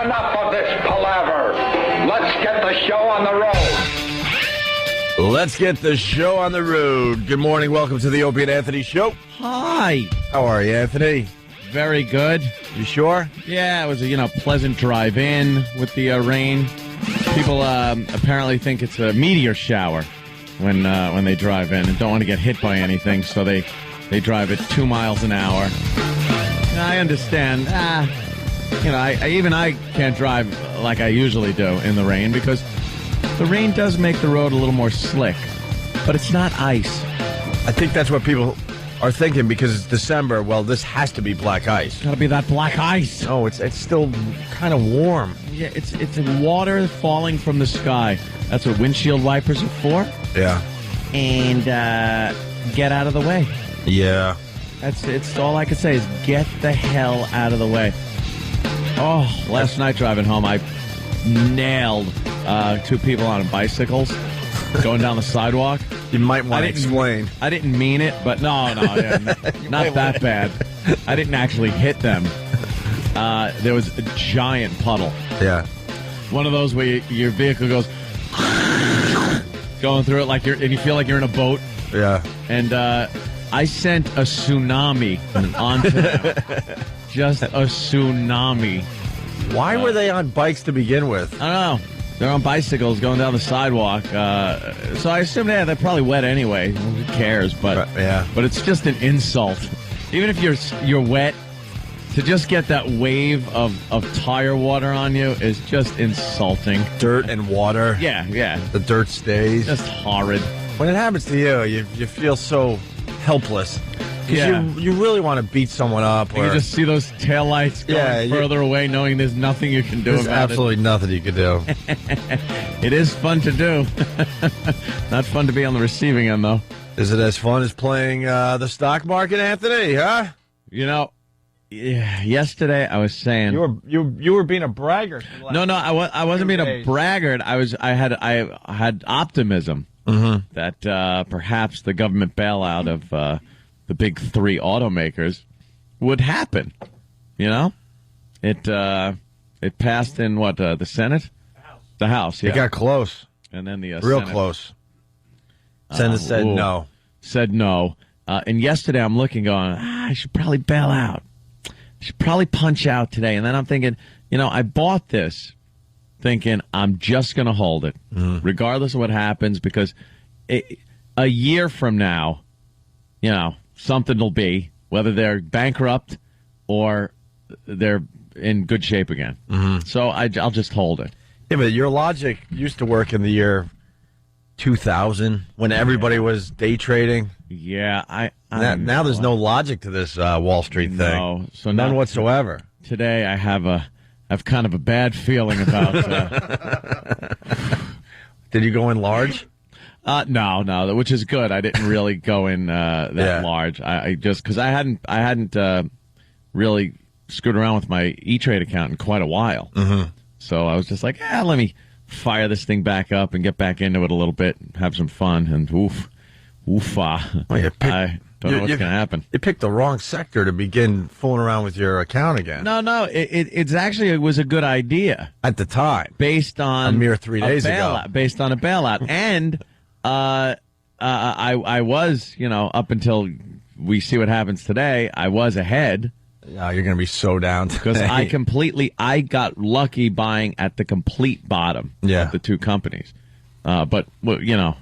enough of this palaver. Let's get the show on the road. Let's get the show on the road. Good morning. Welcome to the Opie and Anthony Show. Hi. How are you, Anthony? Very good. You sure? Yeah, it was a pleasant drive in with the rain. People apparently think it's a meteor shower when they drive in and don't want to get hit by anything, so they drive at 2 miles an hour. And I understand. I can't drive like I usually do in the rain because the rain does make the road a little more slick, but it's not ice. I think that's what people are thinking because it's December. Well, this has to be black ice. It's got to be that black ice. Oh, it's still kind of warm. Yeah, it's water falling from the sky. That's what windshield wipers are for. Yeah. And get out of the way. Yeah. It's all I can say is get the hell out of the way. Oh, last night driving home, I nailed 2 people on bicycles going down the sidewalk. You might want to explain. I didn't mean it, but no, yeah, not that bad. I didn't actually hit them. There was a giant puddle. Yeah. One of those where your vehicle goes going through it and you feel like you're in a boat. Yeah. And I sent a tsunami onto them. Just a tsunami. Why were they on bikes to begin with? I don't know. They're on bicycles going down the sidewalk. So I assume they're probably wet anyway. Who cares? But it's just an insult. Even if you're wet, to just get that wave of tire water on you is just insulting. Dirt and water. Yeah. The dirt stays. Just horrid. When it happens to you feel so helpless. Yeah. You really want to beat someone up. You just see those taillights going further away, knowing there's nothing you can do about it. There's absolutely nothing you can do. It is fun to do. Not fun to be on the receiving end, though. Is it as fun as playing the stock market, Anthony, huh? Yesterday I was saying you were being a braggart. No, I wasn't being a braggart. I had optimism that perhaps the government bailout of the big 3 automakers would happen. It passed in the Senate, the House. Yeah, it got close, and then the real Senate. Close. Senate said no. Said no. And yesterday I'm looking, going, I should probably bail out. I should probably punch out today. And then I'm thinking, I bought this thinking I'm just going to hold it, regardless of what happens, because a year from now, something will be, whether they're bankrupt or they're in good shape again. So I'll just hold it. Yeah, but your logic used to work in the year 2000 when everybody was day trading. Yeah, now there's no logic to this Wall Street thing. No, so none whatsoever. Today I have kind of a bad feeling about. Did you go in large? No, which is good. I didn't really go in that large. I just because I hadn't really screwed around with my E-Trade account in quite a while. So I was just like, let me fire this thing back up and get back into it a little bit and have some fun. And I don't know what's going to happen. You picked the wrong sector to begin fooling around with your account again. No, it was a good idea at the time, based on a mere 3 days ago, based on a bailout, and I was, up until we see what happens today, I was ahead. Oh, you're going to be so down because I got lucky buying at the complete bottom of the 2 companies. But you can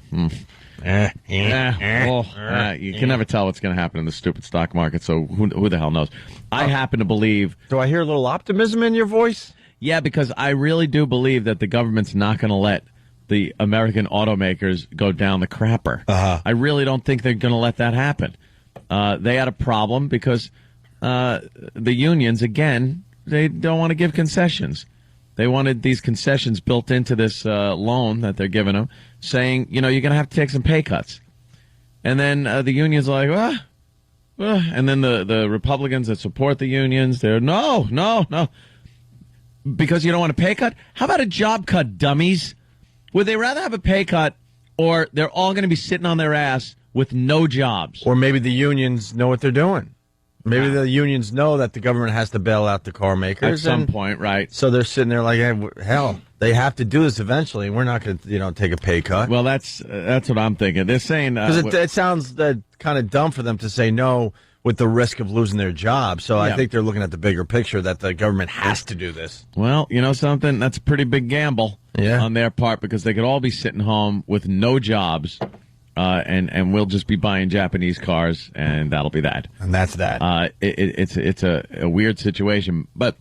never tell what's going to happen in the stupid stock market. So who the hell knows? I happen to believe. Do I hear a little optimism in your voice? Yeah, because I really do believe that the government's not going to let the American automakers go down the crapper. I really don't think they're going to let that happen. They had a problem because the unions, again, they don't want to give concessions. They wanted these concessions built into this loan that they're giving them, saying, you're going to have to take some pay cuts. And then the unions are like, and then the Republicans that support the unions, they're, no. Because you don't want a pay cut? How about a job cut, dummies? Would they rather have a pay cut, or they're all going to be sitting on their ass with no jobs? Or maybe the unions know what they're doing. Maybe the unions know that the government has to bail out the car makers at some point, right? So they're sitting there like, hey, hell, they have to do this eventually. We're not going to, take a pay cut. Well, that's what I'm thinking. They're saying because it sounds kind of dumb for them to say no with the risk of losing their job. So I think they're looking at the bigger picture that the government has to do this. Well, you know something? That's a pretty big gamble on their part because they could all be sitting home with no jobs. And we'll just be buying Japanese cars, and that'll be that. And that's that. It's a weird situation, but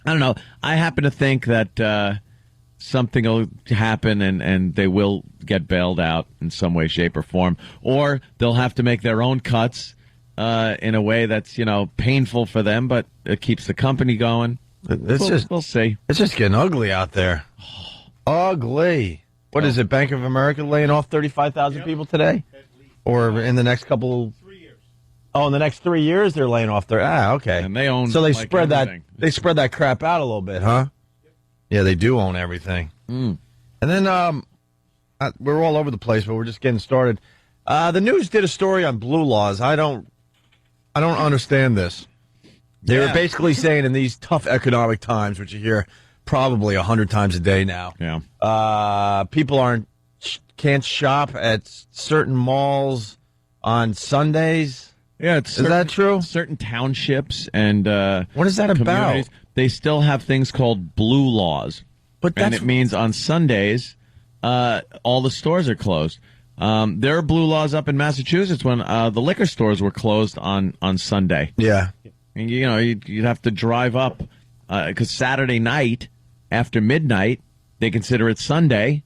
I don't know. I happen to think that something will happen, and they will get bailed out in some way, shape, or form, or they'll have to make their own cuts in a way that's painful for them, but it keeps the company going. We'll see. It's just getting ugly out there. Ugly. What is it, Bank of America laying off 35,000 people today? Or in the next couple... 3 years. Oh, in the next 3 years they're laying off their... okay. And they own So they like spread everything. They spread that crap out a little bit, huh? Yeah, they do own everything. And then we're all over the place, but we're just getting started. The news did a story on blue laws. I don't understand this. They were basically saying in these tough economic times, which you hear probably 100 times a day now. Yeah. People can't shop at certain malls on Sundays. Yeah, is that true? Certain townships and what is that about? They still have things called blue laws, and it means on Sundays all the stores are closed. There are blue laws up in Massachusetts when the liquor stores were closed on Sunday. Yeah, and you'd have to drive up because Saturday night. After midnight, they consider it Sunday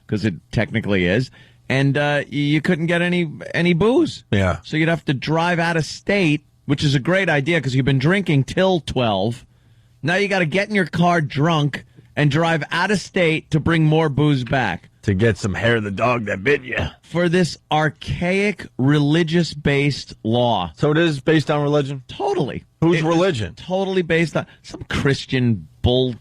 because it technically is, and you couldn't get any booze. Yeah. So you'd have to drive out of state, which is a great idea because you've been drinking till 12. Now you got to get in your car drunk and drive out of state to bring more booze back. To get some hair of the dog that bit you. For this archaic religious-based law. So it is based on religion? Totally. Whose religion? Totally based on some Christian bull.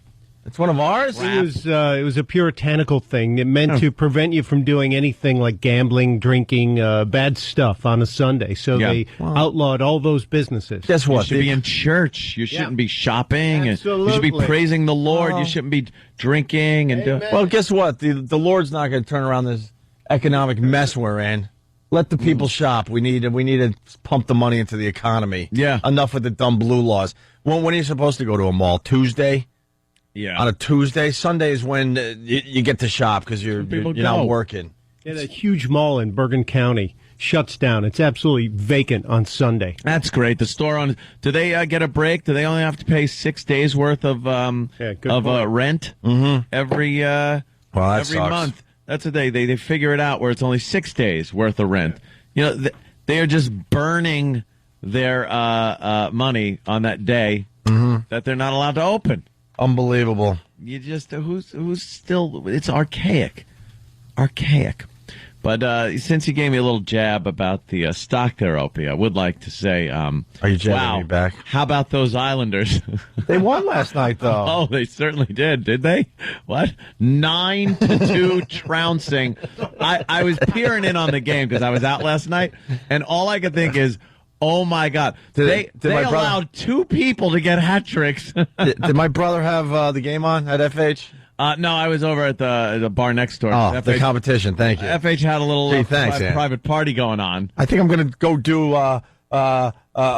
It's one of ours? It was a puritanical thing. It meant to prevent you from doing anything like gambling, drinking, bad stuff on a Sunday. So they outlawed all those businesses. Guess what? You should be in church. You shouldn't be shopping. Absolutely. You should be praising the Lord. You shouldn't be drinking. Well, guess what? The Lord's not going to turn around this economic mess we're in. Let the people shop. We need to pump the money into the economy. Yeah. Enough with the dumb blue laws. Well, when are you supposed to go to a mall? Tuesday? Yeah. On a Tuesday? Sunday is when you get to shop because you're not working. Yeah, that huge mall in Bergen County shuts down. It's absolutely vacant on Sunday. That's great. The store do they get a break? Do they only have to pay 6 days worth of rent every sucks. month? That's what they figure it out where it's only 6 days worth of rent. They are just burning their money on that day that they're not allowed to open. Unbelievable. You just who's still it's archaic. But since you gave me a little jab about the stock there, Opie, I would like to say, are you jabbing me back? How about those Islanders? They won last night, though. Oh, they certainly did they? What? 9-2 trouncing. I was peering in on the game because I was out last night, and all I could think is, oh, my God. They allowed two people to get hat tricks. Did my brother have the game on at FH? No, I was over at the bar next door. Oh, the competition. Thank you. FH had a little private party going on. I think I'm going to go do a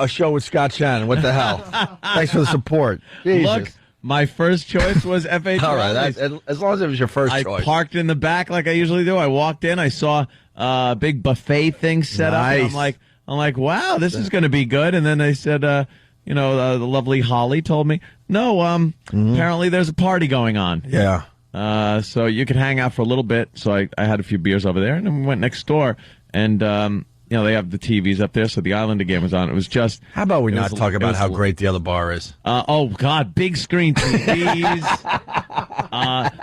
show with Scott Shannon. What the hell? Thanks for the support. Jesus. Look, my first choice was FH. All right, as long as it was your first choice. I parked in the back like I usually do. I walked in. I saw a big buffet thing set up. And I'm like, wow, this is going to be good. And then they said, the lovely Holly told me, no, apparently there's a party going on. Yeah. So you could hang out for a little bit. So I had a few beers over there, and then we went next door. And, they have the TVs up there, so the Islander game was on. It was just... How about we not talk about how great the other bar is? Oh, God, big screen TVs.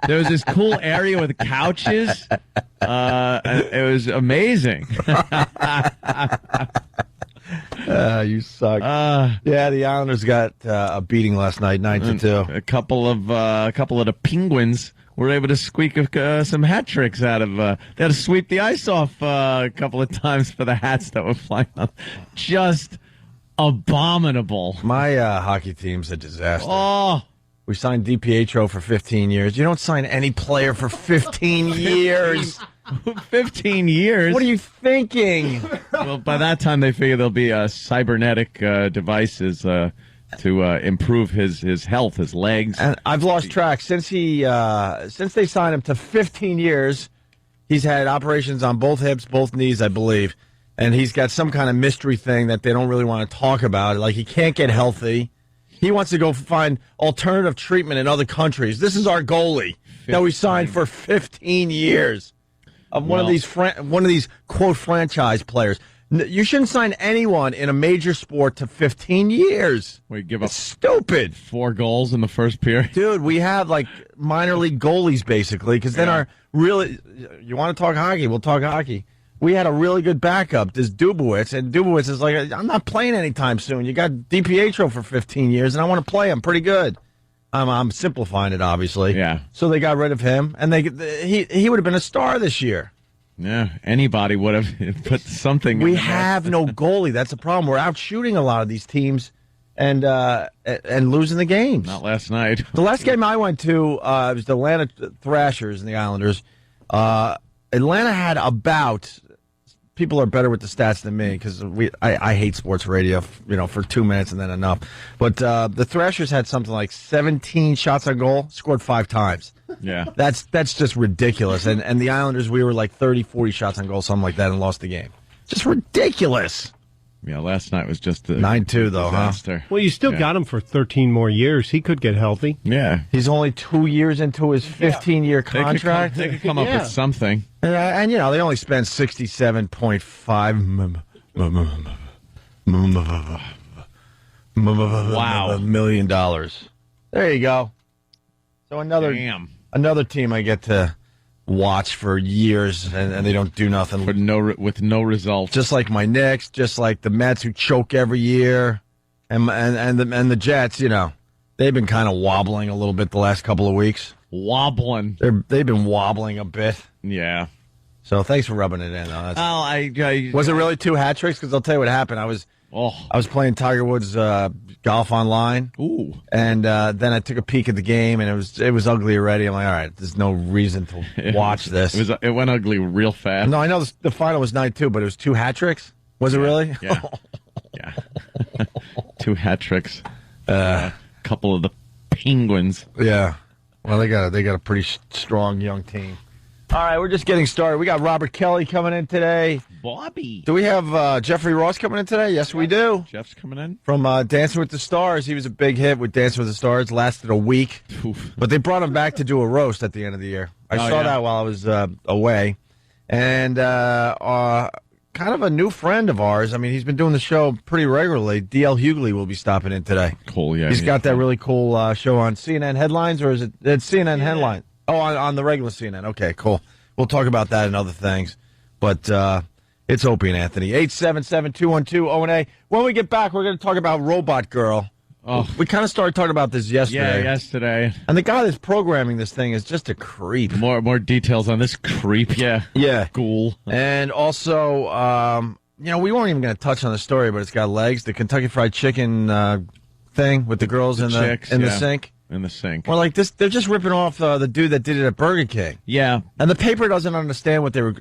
There was this cool area with couches. It was amazing. You suck. Yeah, the Islanders got a beating last night, 9-2. A couple of the Penguins were able to squeak some hat tricks out of. They had to sweep the ice off a couple of times for the hats that were flying off. Just Abominable. My hockey team's a disaster. Oh. We signed DiPietro for 15 years. You don't sign any player for 15 years. 15 years? What are you thinking? Well, by that time, they figure there'll be cybernetic devices to improve his health, his legs. And I've lost track. Since they signed him to 15 years, he's had operations on both hips, both knees, I believe. And he's got some kind of mystery thing that they don't really want to talk about. Like, he can't get healthy. He wants to go find alternative treatment in other countries. This is our goalie that we signed for 15 years. One of these quote franchise players. You shouldn't sign anyone in a major sport to 15 years. We give up stupid 4 goals in the first period. Dude, we have like minor league goalies basically, because then you want to talk hockey? We'll talk hockey. We had a really good backup, this Dubowitz, and Dubowitz is like, I'm not playing anytime soon. You got DiPietro for 15 years, and I want to play him pretty good. I'm simplifying it, obviously. Yeah. So they got rid of him, and he would have been a star this year. Yeah, anybody would have put something. We have no goalie. That's the problem. We're out shooting a lot of these teams and losing the games. Not last night. The last game I went to was the Atlanta Thrashers and the Islanders. Atlanta had about. People are better with the stats than me because I hate sports radio, for 2 minutes and then enough. But the Thrashers had something like 17 shots on goal, scored 5 times. Yeah. That's just ridiculous. And the Islanders, we were like 30, 40 shots on goal, something like that, and lost the game. Just ridiculous. Yeah, last night was just a 9-2, though, disaster. Huh? Well, you still got him for 13 more years. He could get healthy. Yeah. He's only 2 years into his 15-year contract. They could come up with something. And they only spent $67.5 million. There you go. So another team I get to watch for years, and they don't do nothing with no result. Just like my Knicks, just like the Mets who choke every year, and the Jets. They've been kind of wobbling a little bit the last couple of weeks. Wobbling. They've been wobbling a bit. Yeah. So thanks for rubbing it in. Though. I was it really 2 hat tricks? Because I'll tell you what happened. I was playing Tiger Woods golf online. Ooh. And then I took a peek at the game, and it was ugly already. I'm like, all right, there's no reason to watch this. It went ugly real fast. No, I know the final was 9-2, but it was 2 hat tricks. Was it really? Yeah. Yeah. 2 hat tricks. A couple of the Penguins. Yeah. Well, they got a pretty strong young team. All right, we're just getting started. We got Robert Kelly coming in today. Bobby. Do we have Jeffrey Ross coming in today? Yes, we do. Jeff's coming in. From Dancing with the Stars. He was a big hit with Dancing with the Stars. Lasted a week. Oof. But they brought him back to do a roast at the end of the year. I saw that while I was away. And kind of a new friend of ours. I mean, he's been doing the show pretty regularly. D.L. Hughley will be stopping in today. Cool, yeah. He's got that really cool show on CNN Headlines, or is it CNN Headline? Oh, on the regular CNN. Okay, cool. We'll talk about that and other things. But it's Opie and Anthony. 877-212-0-A. When we get back, we're going to talk about Robot Girl. Oh. We kind of started talking about this yesterday. Yeah, yesterday. And the guy that's programming this thing is just a creep. More details on this creep. Yeah. Yeah. Ghoul. And also, we weren't even going to touch on the story, but it's got legs. The Kentucky Fried Chicken thing with the girls in the sink. In the sink. Well, like this, they're just ripping off the dude that did it at Burger King. Yeah. And the paper doesn't understand what they were.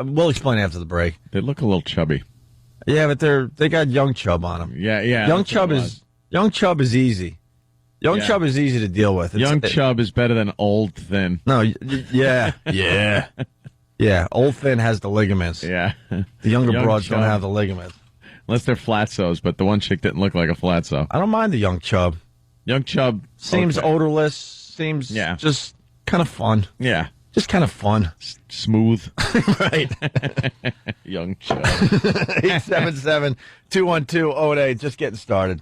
We'll explain after the break. They look a little chubby. Yeah, but they got young chub on them. Yeah, yeah. Young chub is easy. Young chub is easy to deal with. Young chub is better than old thin. No, yeah. Yeah, old thin has the ligaments. Yeah. The younger broads don't have the ligaments. Unless they're flatsos, but the one chick didn't look like a flatso. I don't mind the young chub. Young chub seems odorless. Seems just kind of fun. Yeah, just kind of fun. Smooth, right? Young chub. 877-212-08. Just getting started.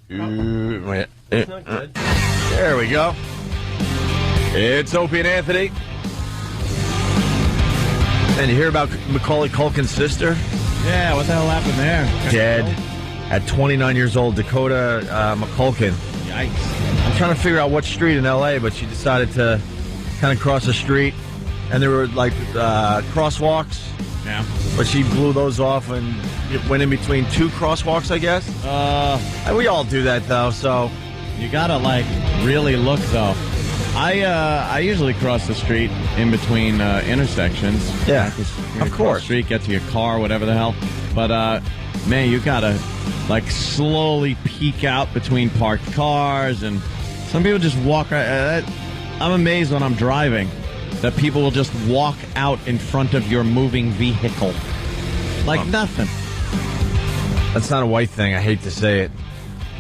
Wait. It's not good. There we go. It's Opie and Anthony. And you hear about Macaulay Culkin's sister? Yeah, what the hell happened there? Dead at 29 years old. Dakota McCulkin. Yikes. I'm trying to figure out what street in L.A., but she decided to kind of cross a street, and there were, like, crosswalks Yeah. But she blew those off and it went in between two crosswalks, I guess. We all do that, though, so. You gotta, really look, though. I usually cross the street in between intersections. Yeah, of course. Street, get to your car, whatever the hell. But, man, you gotta, slowly peek out between parked cars, and some people just walk right. I'm amazed when I'm driving that people will just walk out in front of your moving vehicle. Nothing. That's not a white thing. I hate to say it.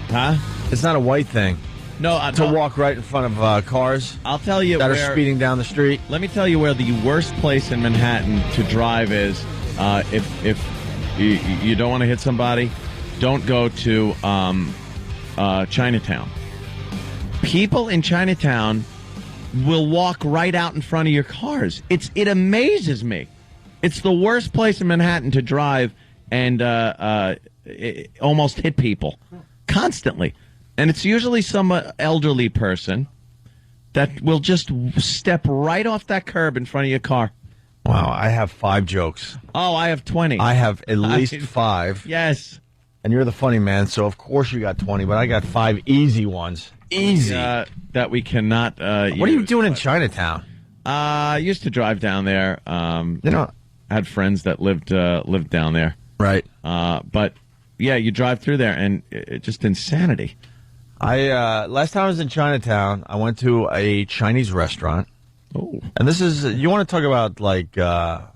Huh? It's not a white thing. No, to walk right in front of cars. I'll tell you that are speeding down the street. Let me tell you where the worst place in Manhattan to drive is. If you don't want to hit somebody, don't go to Chinatown. People in Chinatown will walk right out in front of your cars. It amazes me. It's the worst place in Manhattan to drive and almost hit people constantly. And it's usually some elderly person that will just step right off that curb in front of your car. Wow, I have 5 jokes. Oh, I have 20. I have at least 5. Yes. And you're the funny man, so of course you got 20, but I got 5 easy ones. Easy. That we cannot What are you doing in Chinatown? I used to drive down there. I had friends that lived down there. Right. But, yeah, you drive through there, and it's just insanity. Last time I was in Chinatown, I went to a Chinese restaurant. Oh. And this is, you want to talk about,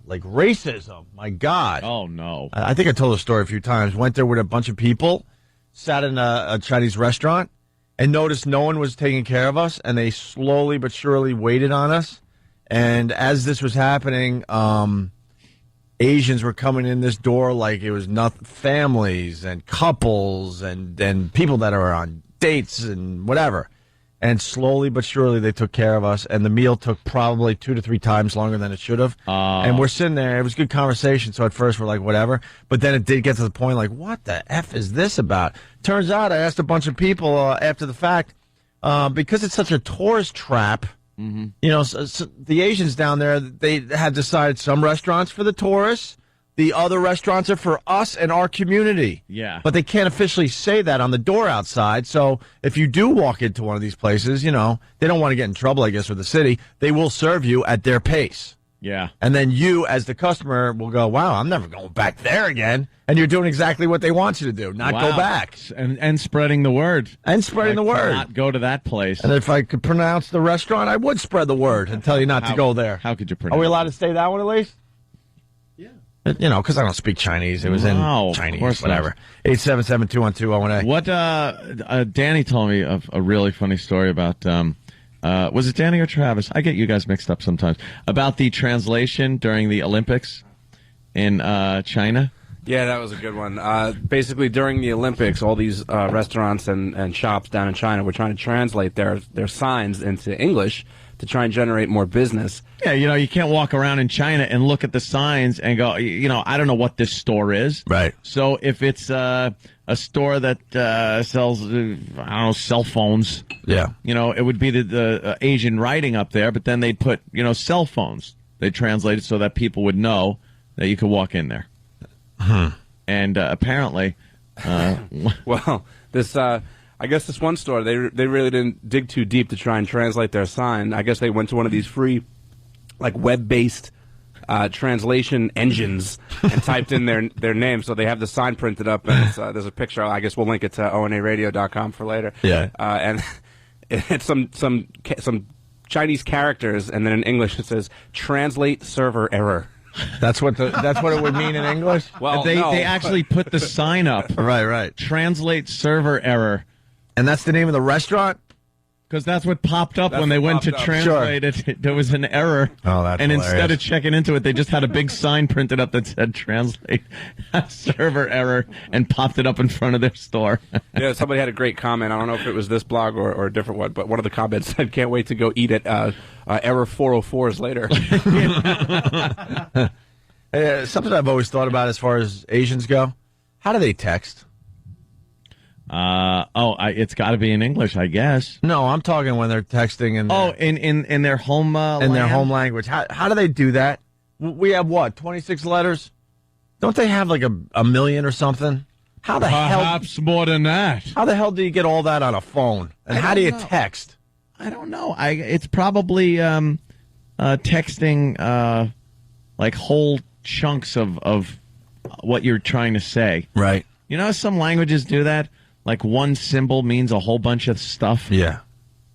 racism. My God. Oh, no. I think I told the story a few times. Went there with a bunch of people, sat in a Chinese restaurant, and noticed no one was taking care of us, and they slowly but surely waited on us. And as this was happening, Asians were coming in this door like it was nothing, families and couples and people that are on dates and whatever. And slowly but surely they took care of us, and the meal took probably 2 to 3 times longer than it should have. And we're sitting there. It was good conversation, so at first we're like, whatever. But then it did get to the point like, what the F is this about? Turns out I asked a bunch of people after the fact, because it's such a tourist trap, so the Asians down there, they have decided some restaurants for the tourists, the other restaurants are for us and our community. Yeah. But they can't officially say that on the door outside. So if you do walk into one of these places, they don't want to get in trouble, I guess, with the city. They will serve you at their pace. Yeah. And then you, as the customer, will go, wow, I'm never going back there again. And you're doing exactly what they want you to do, not go back. And spreading the word. And spreading the word. Not go to that place. And if I could pronounce the restaurant, I would spread the word and tell you not to go there. How could you pronounce it? Are we allowed to say that one at least? Because I don't speak Chinese. It was in Chinese, whatever. 877-212-01A. What Danny told me of a really funny story about, was it Danny or Travis? I get you guys mixed up sometimes. About the translation during the Olympics in China. Yeah, that was a good one. Basically, during the Olympics, all these restaurants and shops down in China were trying to translate their signs into English to try and generate more business. Yeah, you can't walk around in China and look at the signs and go, I don't know what this store is. Right. So if it's a store that sells, cell phones. Yeah. It would be the Asian writing up there, but then they'd put, cell phones. They translate it so that people would know that you could walk in there. And apparently, well, this I guess this one store they really didn't dig too deep to try and translate their sign. I guess they went to one of these free, web-based translation engines and typed in their name. So they have the sign printed up, and there's a picture. I guess we'll link it to onaradio.com for later. Yeah, and it's some Chinese characters, and then in English it says "translate server error." That's what it would mean in English. Well, they actually put the sign up. Right. Translate server error, and that's the name of the restaurant. Because that's what popped up when they went to translate it. There was an error. Oh, that's And hilarious. instead of checking into it, they just had a big sign printed up that said translate server error and popped it up in front of their store. Yeah, somebody had a great comment. I don't know if it was this blog or a different one, but one of the comments said, can't wait to go eat at Error 404s later. Something I've always thought about as far as Asians go, how do they text? It's got to be in English, I guess. No, I'm talking when they're texting in their, in their home in their home language. How do they do that? We have what, 26 letters? Don't they have like a million or something? How the hell? Perhaps more than that. How the hell do you get all that on a phone? And how do you text? I don't know. It's probably texting like whole chunks of what you're trying to say. Right. You know, some languages do that. Like one symbol means a whole bunch of stuff. Yeah.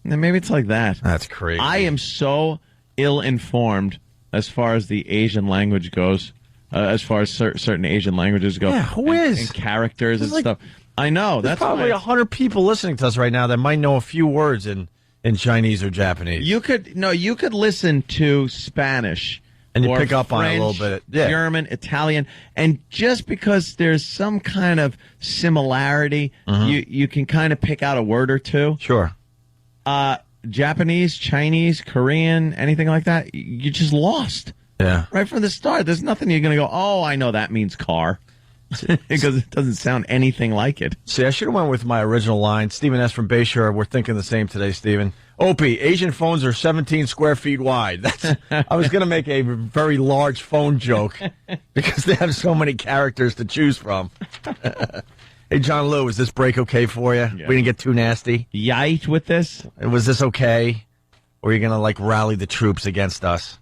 And maybe it's like that. That's crazy. I am so ill-informed as far as the Asian language goes. As far as certain Asian languages go. Yeah, who is? And characters and like, stuff. I know. There's probably 100 people listening to us right now that might know a few words in Chinese or Japanese. You could listen to Spanish. And you or pick up French, on it a little bit. Yeah. German, Italian. And just because there's some kind of similarity, you can kind of pick out a word or two. Sure. Japanese, Chinese, Korean, anything like that, you just lost. Yeah. Right from the start. There's nothing you're going to go, oh, I know that means car. Because it doesn't sound anything like it. See, I should have went with my original line. Stephen S. from Bayshore, we're thinking the same today, Stephen. Opie, Asian phones are 17 square feet wide. I was going to make a very large phone joke because they have so many characters to choose from. Hey, John Lou, is this break okay for you? Yeah. We didn't get too nasty? Yite with this? Was this okay? Or are you going to, like, rally the troops against us?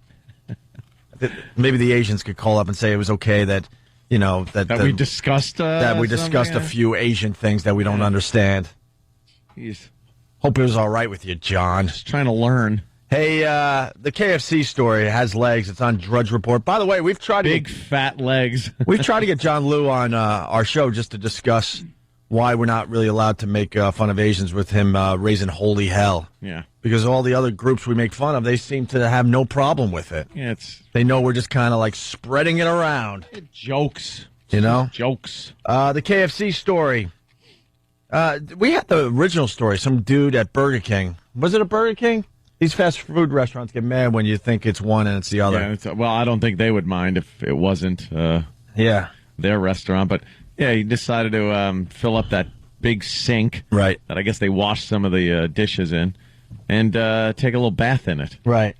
Maybe the Asians could call up and say it was okay that, you know, that we discussed a few Asian things that we don't understand. Jeez. Hope it was all right with you, John. Just trying to learn. Hey, the KFC story has legs. It's on Drudge Report. By the way, we've tried fat legs. We've tried to get John Lou on our show just to discuss why we're not really allowed to make fun of Asians with him raising holy hell. Yeah. Because all the other groups we make fun of, they seem to have no problem with it. Yeah, they know we're just kind of like spreading it around. Jokes. You know? Jokes. The KFC story. We had the original story. Some dude at Burger King. Was it a Burger King? These fast food restaurants get mad when you think it's one and it's the other. Yeah, well, I don't think they would mind if it wasn't their restaurant. But, yeah, he decided to fill up that big sink that I guess they washed some of the dishes in and take a little bath in it. Right.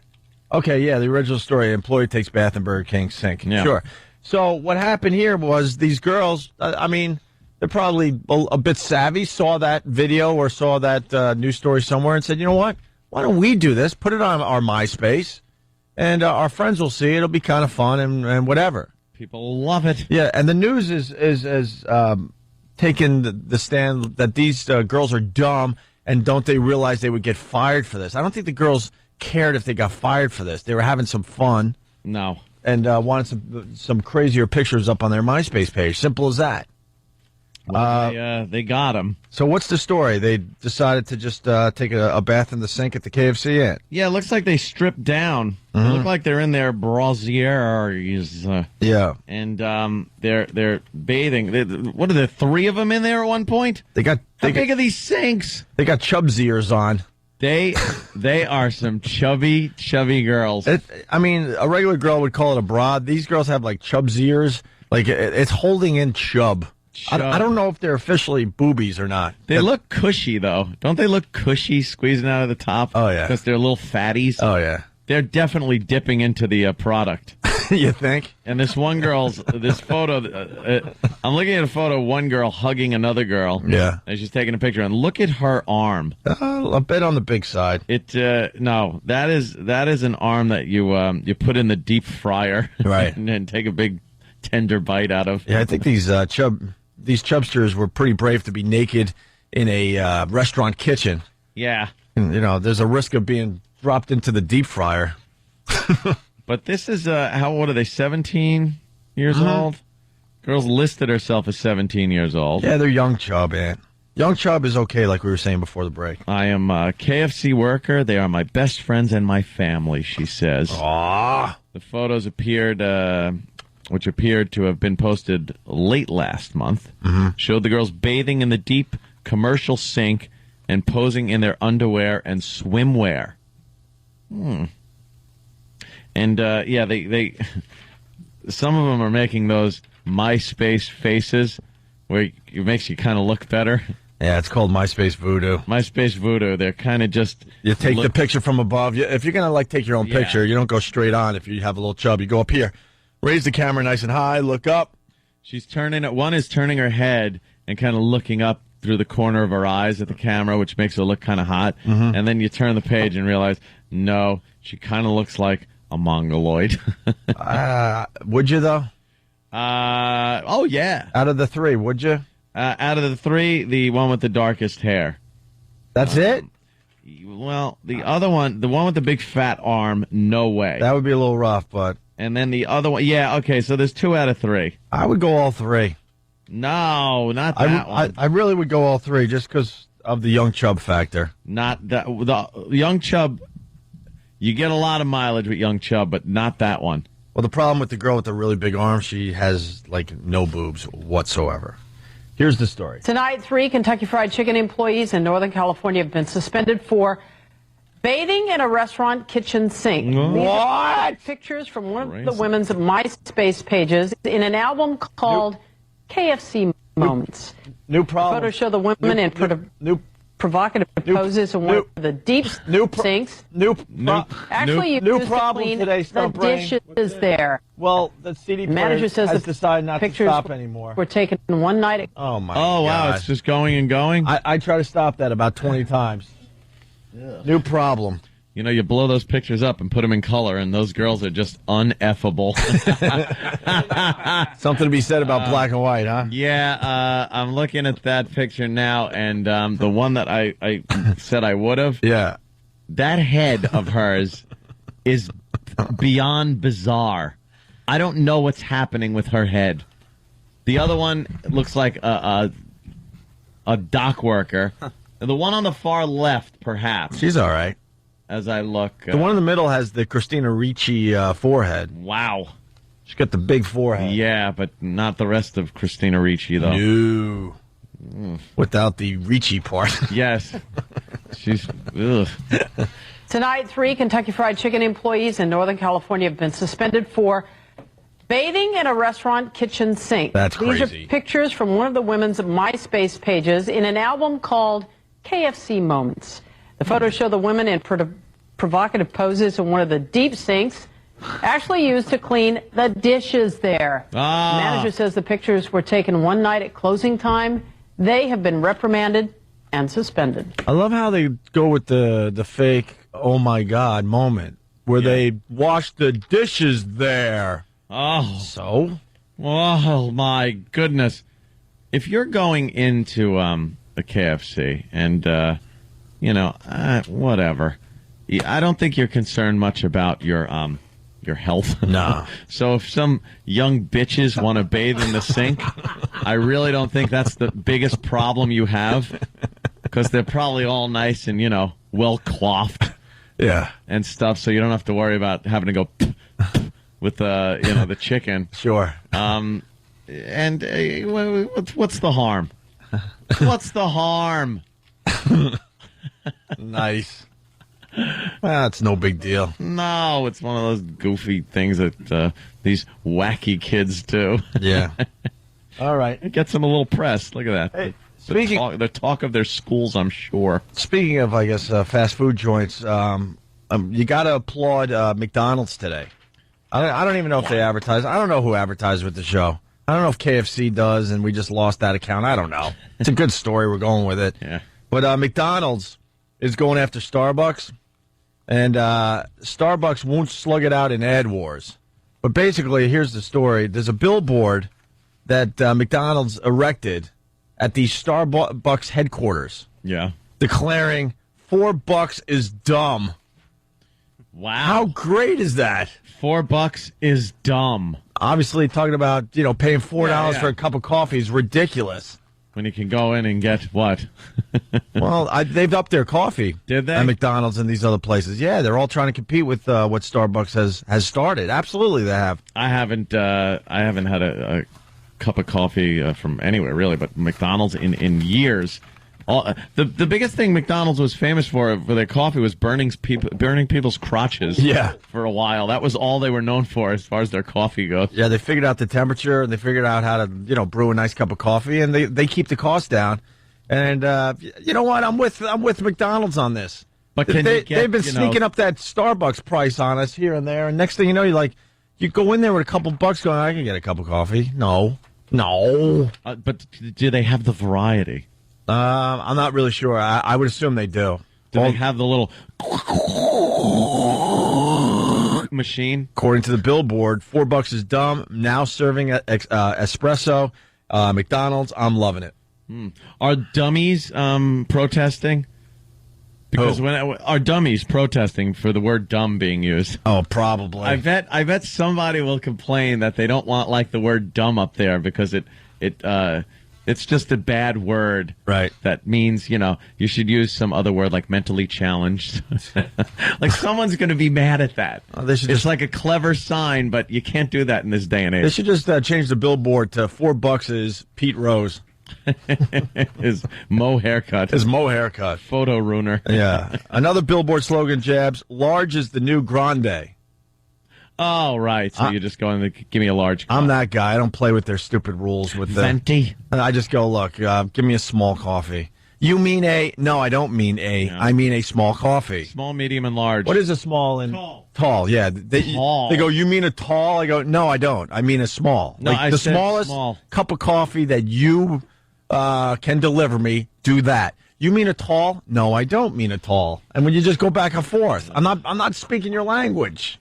Okay, yeah, the original story, employee takes bath in Burger King sink. Yeah. Sure. So what happened here was these girls, they're probably a bit savvy, saw that video or saw that news story somewhere and said, you know what? Why don't we do this? Put it on our MySpace, and our friends will see it. It'll be kind of fun and whatever. People love it. Yeah, and the news is taking the stand that these girls are dumb, and don't they realize they would get fired for this? I don't think the girls cared if they got fired for this. They were having some fun. No. And wanted some crazier pictures up on their MySpace page. Simple as that. Well, they got him. So what's the story? They decided to just take a bath in the sink at the KFC Inn. Yeah, it looks like they stripped down. They look like they're in their brassieres. Yeah. And they're bathing. What are there, 3 of them in there at one point? How big are these sinks? They got Chubb's ears on. They are some chubby girls. A regular girl would call it a bra. These girls have like Chubb's ears. Like it's holding in chub. I don't know if they're officially boobies or not. They look cushy, though. Don't they look cushy squeezing out of the top? Oh, yeah. Because they're little fatties. Oh, yeah. They're definitely dipping into the product. You think? And this one this photo, I'm looking at a photo of one girl hugging another girl. Yeah. And she's taking a picture. And look at her arm. A bit on the big side. No, that is an arm that you put in the deep fryer. Right. and then take a big tender bite out of. Yeah, I think these chubsters were pretty brave to be naked in a restaurant kitchen. Yeah. And, there's a risk of being dropped into the deep fryer. But this is, how old are they, 17 years old? Girl's listed herself as 17 years old. Yeah, they're young chub, man. Young chub is okay, like we were saying before the break. I am a KFC worker. They are my best friends and my family, she says. Aww. The photos which appeared to have been posted late last month, showed the girls bathing in the deep commercial sink and posing in their underwear and swimwear. And, they some of them are making those MySpace faces where it makes you kind of look better. Yeah, it's called MySpace Voodoo. MySpace Voodoo. They're kind of just... You take the picture from above. If you're going to, take your own picture, you don't go straight on if you have a little chub. You go up here, raise the camera nice and high, look up. She's turning it. One is turning her head and kind of looking up through the corner of her eyes at the camera, which makes her look kind of hot. Mm-hmm. And then you turn the page and realize, no, she kind of looks like a mongoloid. Would you, though? Oh, yeah. Out of the three, would you? Out of the three, the one with the darkest hair. That's it? Well, the other one, the one with the big fat arm, no way. That would be a little rough, but... And then the other one, yeah, okay, so there's 2 out of 3. I would go all 3. No, not that one. I really would go all 3 just because of the young chub factor. Not that. The young chub, you get a lot of mileage with young chub, but not that one. Well, the problem with the girl with the really big arms, she has, no boobs whatsoever. Here's the story. Tonight, 3 Kentucky Fried Chicken employees in Northern California have been suspended for bathing in a restaurant kitchen sink. What? Pictures from one of the women's MySpace pages in an album called KFC Moments. New problem. Photos show the women in provocative poses in one of the deep sinks. Actually, you new problem clean today. the dishes there. Well, the CD manager says has the decided not to pictures stop anymore. Were taken one night. Oh my! Oh wow! God. It's just going and going. I try to stop that about 20 times. Yeah. New problem. You know, you blow those pictures up and put them in color, and those girls are just uneffable. Something to be said about black and white, huh? Yeah, I'm looking at that picture now, and the one that I said I would have. Yeah. That head of hers is beyond bizarre. I don't know what's happening with her head. The other one looks like a dock worker. The one on the far left, perhaps. She's all right. As I look. The one in the middle has the Christina Ricci forehead. Wow. She's got the big forehead. Yeah, but not the rest of Christina Ricci, though. No. Without the Ricci part. Yes. She's... Ugh. Tonight, 3 Kentucky Fried Chicken employees in Northern California have been suspended for bathing in a restaurant kitchen sink. That's crazy. These are pictures from one of the women's MySpace pages in an album called KFC Moments. The photos show the women in provocative poses in one of the deep sinks, actually used to clean the dishes there. The manager says the pictures were taken one night at closing time. They have been reprimanded and suspended. I love how they go with the fake, oh my God moment, where they wash the dishes there. Oh. So? Oh, my goodness. If you're going into a KFC and... whatever. I don't think you're concerned much about your health. No. So if some young bitches want to bathe in the sink, I really don't think that's the biggest problem you have, because they're probably all nice and well coiffed. Yeah. And stuff, so you don't have to worry about having to go with the chicken. Sure. And what's the harm? What's the harm? Nice. Well, it's no big deal. No, it's one of those goofy things that these wacky kids do. Yeah. All right. It gets them a little press. Look at that. Hey, the talk of their schools, I'm sure. Speaking of, I guess, fast food joints, you got to applaud McDonald's today. I don't even know if they advertise. I don't know who advertised with the show. I don't know if KFC does, and we just lost that account. I don't know. It's a good story. We're going with it. Yeah. But McDonald's is going after Starbucks, and Starbucks won't slug it out in ad wars. But basically, here's the story. There's a billboard that McDonald's erected at the Starbucks headquarters. Yeah. Declaring $4 is dumb. Wow. How great is that? $4 is dumb. Obviously, talking about, paying $4 for a cup of coffee is ridiculous. When you can go in and get what? Well, they've upped their coffee. Did they? At McDonald's and these other places. Yeah, they're all trying to compete with what Starbucks has started. Absolutely, they have. I haven't had a cup of coffee from anywhere, really, but McDonald's in years. The biggest thing McDonald's was famous for their coffee was burning people's crotches. Yeah. For a while, that was all they were known for as far as their coffee goes. Yeah, they figured out the temperature and they figured out how to brew a nice cup of coffee, and they keep the cost down. And you know what? I'm with McDonald's on this. But they've been sneaking up that Starbucks price on us here and there. And next thing you know, you go in there with a couple bucks going, I can get a cup of coffee. No. But do they have the variety? I'm not really sure. I would assume they do. Do they have the little machine? According to the billboard, $4 is dumb. Now serving espresso. McDonald's, I'm loving it. Are dummies protesting? Because are dummies protesting for the word "dumb" being used? Oh, probably. I bet somebody will complain that they don't want the word "dumb" up there because it's just a bad word. Right. That means you should use some other word like mentally challenged. Like someone's going to be mad at that. It's like a clever sign, but you can't do that in this day and age. They should just change the billboard to $4 is Pete Rose. His Mo haircut. Photo ruiner. Yeah. Another billboard slogan jabs, large is the new grande. Oh, right. So you're just going to give me a large cup. I'm that guy. I don't play with their stupid rules. Venti. I just go, look, give me a small coffee. You mean a? No, I don't mean a. Yeah. I mean a small coffee. Small, medium, and large. What is a small and tall? Yeah. Tall. They go, you mean a tall? I go, no, I don't. I mean a small. No, like the smallest cup of coffee that you can deliver me, do that. You mean a tall? No, I don't mean a tall. And when you just go back and forth, I'm not speaking your language.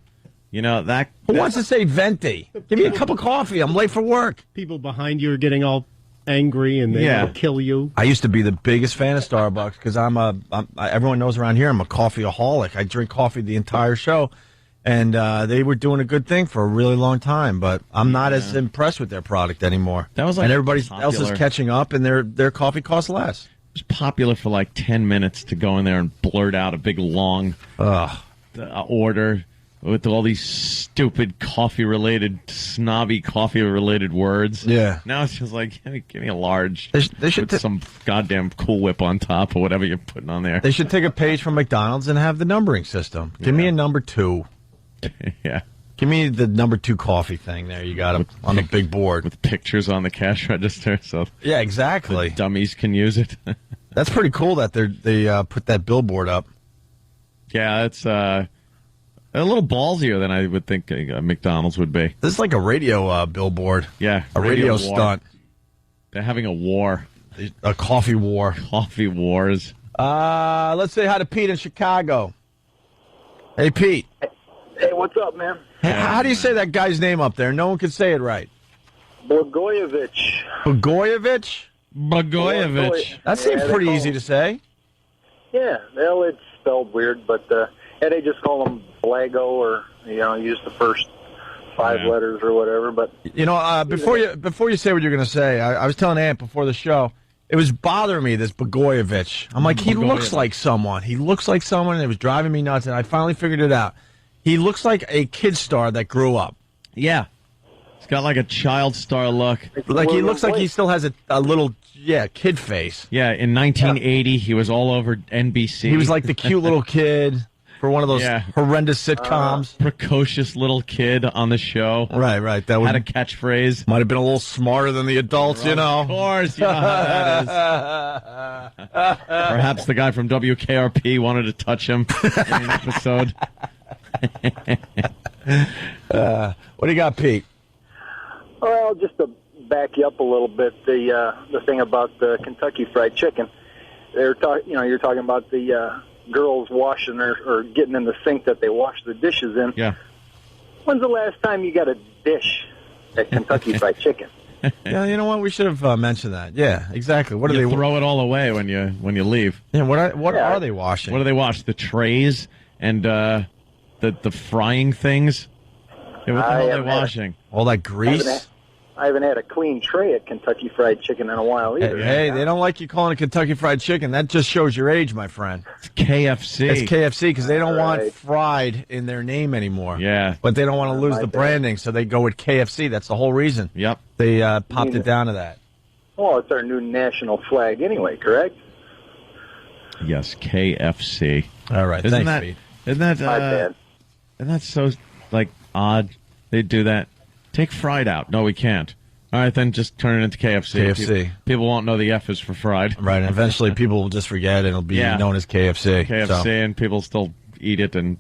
You know that. Who wants to say venti? Give me a cup of coffee. I'm late for work. People behind you are getting all angry and they will kill you. I used to be the biggest fan of Starbucks because everyone knows around here I'm a coffeeaholic. I drink coffee the entire show, and they were doing a good thing for a really long time. But I'm not as impressed with their product anymore. That was and everybody else is catching up, and their coffee costs less. It was popular for like 10 minutes to go in there and blurt out a big long order with all these stupid snobby coffee-related words. Yeah. Now it's just like, give me a large. They should put some goddamn Cool Whip on top or whatever you're putting on there. They should take a page from McDonald's and have the numbering system. Give me a number 2. Yeah. Give me the number 2 coffee thing there. You got them on the big board. With pictures on the cash register. So yeah, exactly. The dummies can use it. That's pretty cool that they put that billboard up. Yeah, it's a little ballsier than I would think McDonald's would be. This is like a radio billboard. Yeah. A radio stunt. They're having a war. A coffee war. Coffee wars. Let's say hi to Pete in Chicago. Hey, Pete. Hey, what's up, man? How do you say that guy's name up there? No one can say it right. Blagojevich. Blagojevich. That seems pretty easy to say. Yeah, well, it's spelled weird, but they just call him Blago, or use the first 5 letters or whatever. But before you say what you're going to say, I was telling Aunt before the show, it was bothering me, this Blagojevich. I'm like, he looks like someone. He looks like someone, and it was driving me nuts, and I finally figured it out. He looks like a kid star that grew up. Yeah. He's got like a child star look. Like he looks like he still has a little, kid face. Yeah, in 1980, he was all over NBC. He was like the cute little kid for one of those horrendous sitcoms. Precocious little kid on the show. Right. That had a catchphrase. Might have been a little smarter than the adults, Of course, you know how that is. Perhaps the guy from WKRP wanted to touch him in an episode. What do you got, Pete? Well, just to back you up a little bit, the thing about the Kentucky Fried Chicken, you're talking about the girls washing or getting in the sink that they wash the dishes in. Yeah. When's the last time you got a dish at Kentucky Fried Chicken? Yeah, you know what? We should have mentioned that. Yeah, exactly. What do they throw it all away when you leave? Yeah. What are they washing? What do they wash? The trays and the frying things. Yeah, what the hell are they washing? All that grease? I haven't had a clean tray at Kentucky Fried Chicken in a while either. Hey, they don't like you calling it Kentucky Fried Chicken. That just shows your age, my friend. It's KFC. It's KFC because they don't want fried in their name anymore. Yeah. But they don't want to lose the branding, so they go with KFC. That's the whole reason. Yep. They popped it down to that. Well, it's our new national flag anyway, correct? Yes, KFC. All right. Thanks, Pete. Isn't that so, odd? They do that. Take fried out. No, we can't. All right, then just turn it into KFC. KFC. People won't know the F is for fried. Right, and eventually people will just forget and it'll be known as KFC. KFC, and people still eat it and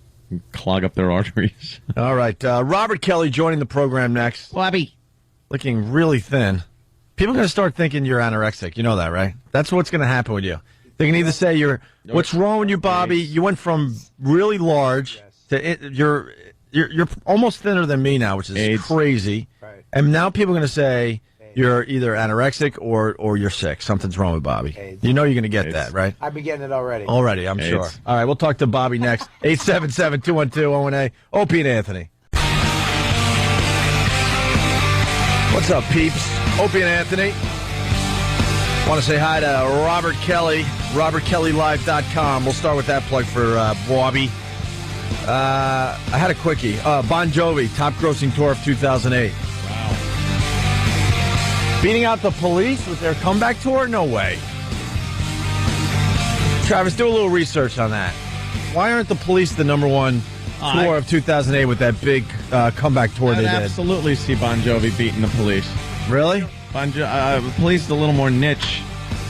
clog up their arteries. All right, Robert Kelly joining the program next. Wabby. Looking really thin. People are going to start thinking you're anorexic. You know that, right? That's what's going to happen with you. They can either say what's wrong with you, Bobby? You went from really large to you're almost thinner than me now, which is AIDS. Crazy. Right. And now people are going to say you're either anorexic or you're sick. Something's wrong with Bobby. AIDS. You know you're going to get that, right? I've been getting it already. Already, I'm sure. All right, we'll talk to Bobby next. 877-212-018. Opie and Anthony. What's up, peeps? Opie and Anthony. Want to say hi to Robert Kelly, robertkellylive.com. We'll start with that plug for Bobby. I had a quickie. Bon Jovi, top grossing tour of 2008. Wow. Beating out the Police with their comeback tour? No way. Travis, do a little research on that. Why aren't the Police the number one tour of 2008 with that big comeback tour they did? I'd absolutely see Bon Jovi beating the Police. Really? Police is a little more niche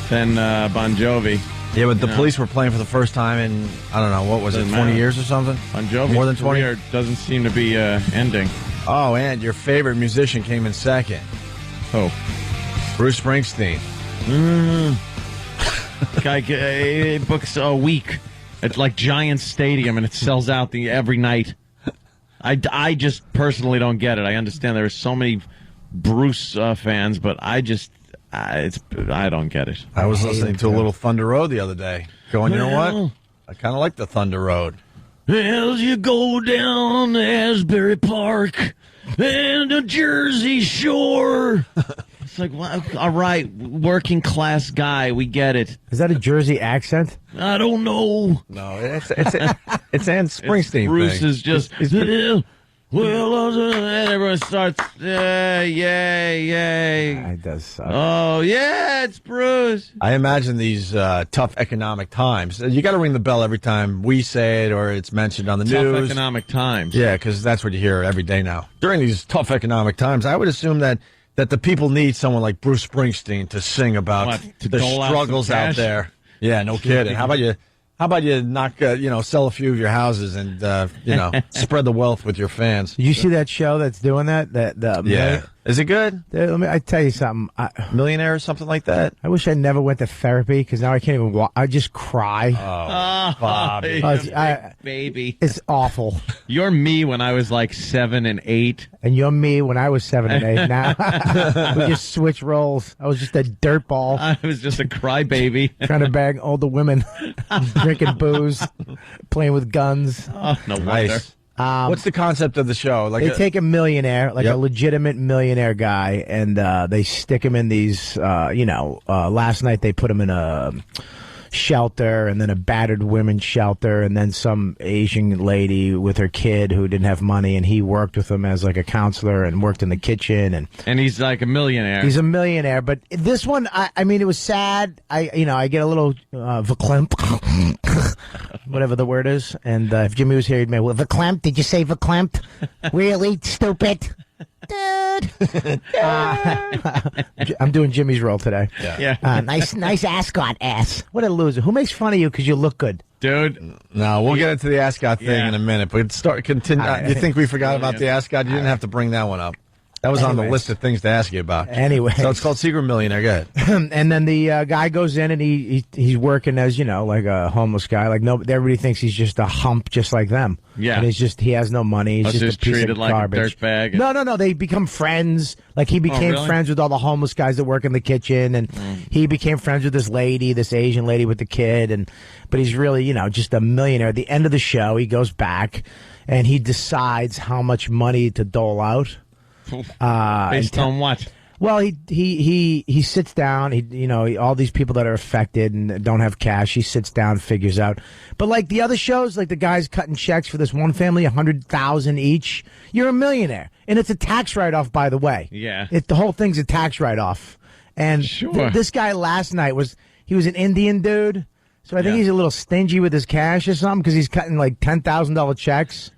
than Bon Jovi. Yeah, but the Police were playing for the first time in, I don't know, what was it, 20 years or something? Bon Jovi's more than 20 career doesn't seem to be ending. Oh, and your favorite musician came in second. Oh. Bruce Springsteen. Guy books a week at like Giant Stadium, and it sells out every night. I just personally don't get it. I understand there are so many Bruce fans, but I don't get it. I was listening to a little Thunder Road the other day, going, you know what? I kind of like the Thunder Road. As you go down Asbury Park and the Jersey Shore. It's like, well, all right, working class guy, we get it. Is that a Jersey accent? I don't know. No, it's Ann Springsteen. Bruce thing. is just, and everyone starts, yay. It does suck. Oh, yeah, it's Bruce. I imagine these tough economic times. You got to ring the bell every time we say it or it's mentioned on the Tough news. economic times. Yeah, because that's what you hear every day now. During these tough economic times, I would assume that the people need someone like Bruce Springsteen to sing about the struggles out there. Yeah, no kidding. How about you knock, sell a few of your houses and, spread the wealth with your fans. You see that show that's doing that? Is it good? I tell you something. Millionaire or something like that? I wish I never went to therapy because now I can't even walk. I just cry. Oh, Bobby. Baby. It's awful. You're me when I was like 7 and 8. And you're me when I was 7 and 8. Now we just switch roles. I was just a dirtball. I was just a crybaby. Trying to bag older women, drinking booze, playing with guns. Oh, no wonder. Nice. What's the concept of the show? They take a millionaire, a legitimate millionaire guy, and they stick him in these, last night they put him in a shelter and then a battered women's shelter and then some Asian lady with her kid who didn't have money, and he worked with them as like a counselor and worked in the kitchen. And he's like a millionaire. He's a millionaire, but this one, I mean, it was sad. I get a little verklempt, whatever the word is. And if Jimmy was here, he'd be, well, verklempt? Did you say verklempt? Really? Stupid. Dude. I'm doing Jimmy's role today. Yeah. Nice ascot ass. What a loser. Who makes fun of you because you look good? Dude. No, we'll get into the ascot thing in a minute. But continue. You think we forgot about the ascot? You didn't have to bring that one up. That was on the list of things to ask you about. Anyway. So it's called Secret Millionaire. Go ahead. And then the guy goes in and he's working as, like a homeless guy. Like everybody thinks he's just a hump just like them. Yeah. And he has no money. He's just a piece treated of like garbage. a dirtbag. No. They become friends. Like he became friends with all the homeless guys that work in the kitchen. And he became friends with this Asian lady with the kid. But he's really, just a millionaire. At the end of the show, he goes back and he decides how much money to dole out. Based on what? Well, he sits down. All these people that are affected and don't have cash. He sits down, figures out. But like the other shows, like the guy's cutting checks for this one family, $100,000 each. You're a millionaire, and it's a tax write-off, by the way. Yeah, the whole thing's a tax write-off. And this guy last night was an Indian dude, so I think he's a little stingy with his cash or something because he's cutting like $10,000 checks.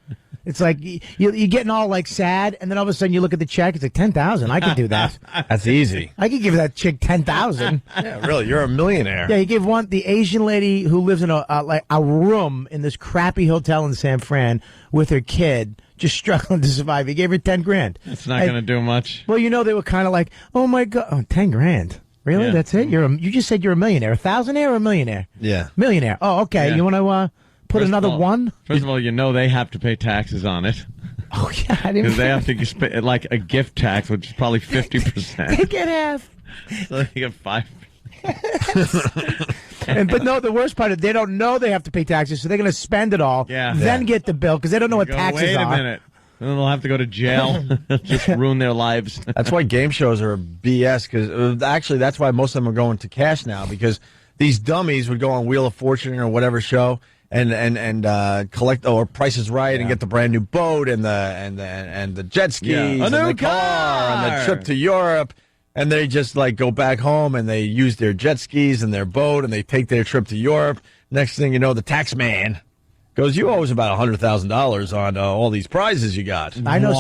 It's like you're getting all like sad, and then all of a sudden you look at the check. It's like 10,000. I could do that. That's easy. I could give that chick 10,000. Yeah, really, you're a millionaire. Yeah, he gave the Asian lady who lives in a room in this crappy hotel in San Fran with her kid, just struggling to survive. He gave her 10 grand. It's not going to do much. Well, they were kind of like, oh my god, 10 grand. Really? Yeah. That's it? You just said you're a millionaire. A thousandaire or a millionaire? Yeah. Millionaire. Oh, okay. Yeah. You want to put another one? First of all, they have to pay taxes on it. Oh, yeah. I didn't. Because they have to spend like a gift tax, which is probably 50%. They get half. So they get 5%. But no, the worst part is they don't know they have to pay taxes, so they're going to spend it all, then get the bill because they don't know what taxes are. Wait a minute. Then they'll have to go to jail. Just ruin their lives. That's why game shows are BS. Because actually, that's why most of them are going to cash now. Because these dummies would go on Wheel of Fortune or whatever show and collect Price is Right and get the brand new boat and the jet skis and the car and the trip to Europe. And they just like go back home and they use their jet skis and their boat and they take their trip to Europe. Next thing you know, the tax man goes, you owe us about $100,000 on all these prizes you got. I know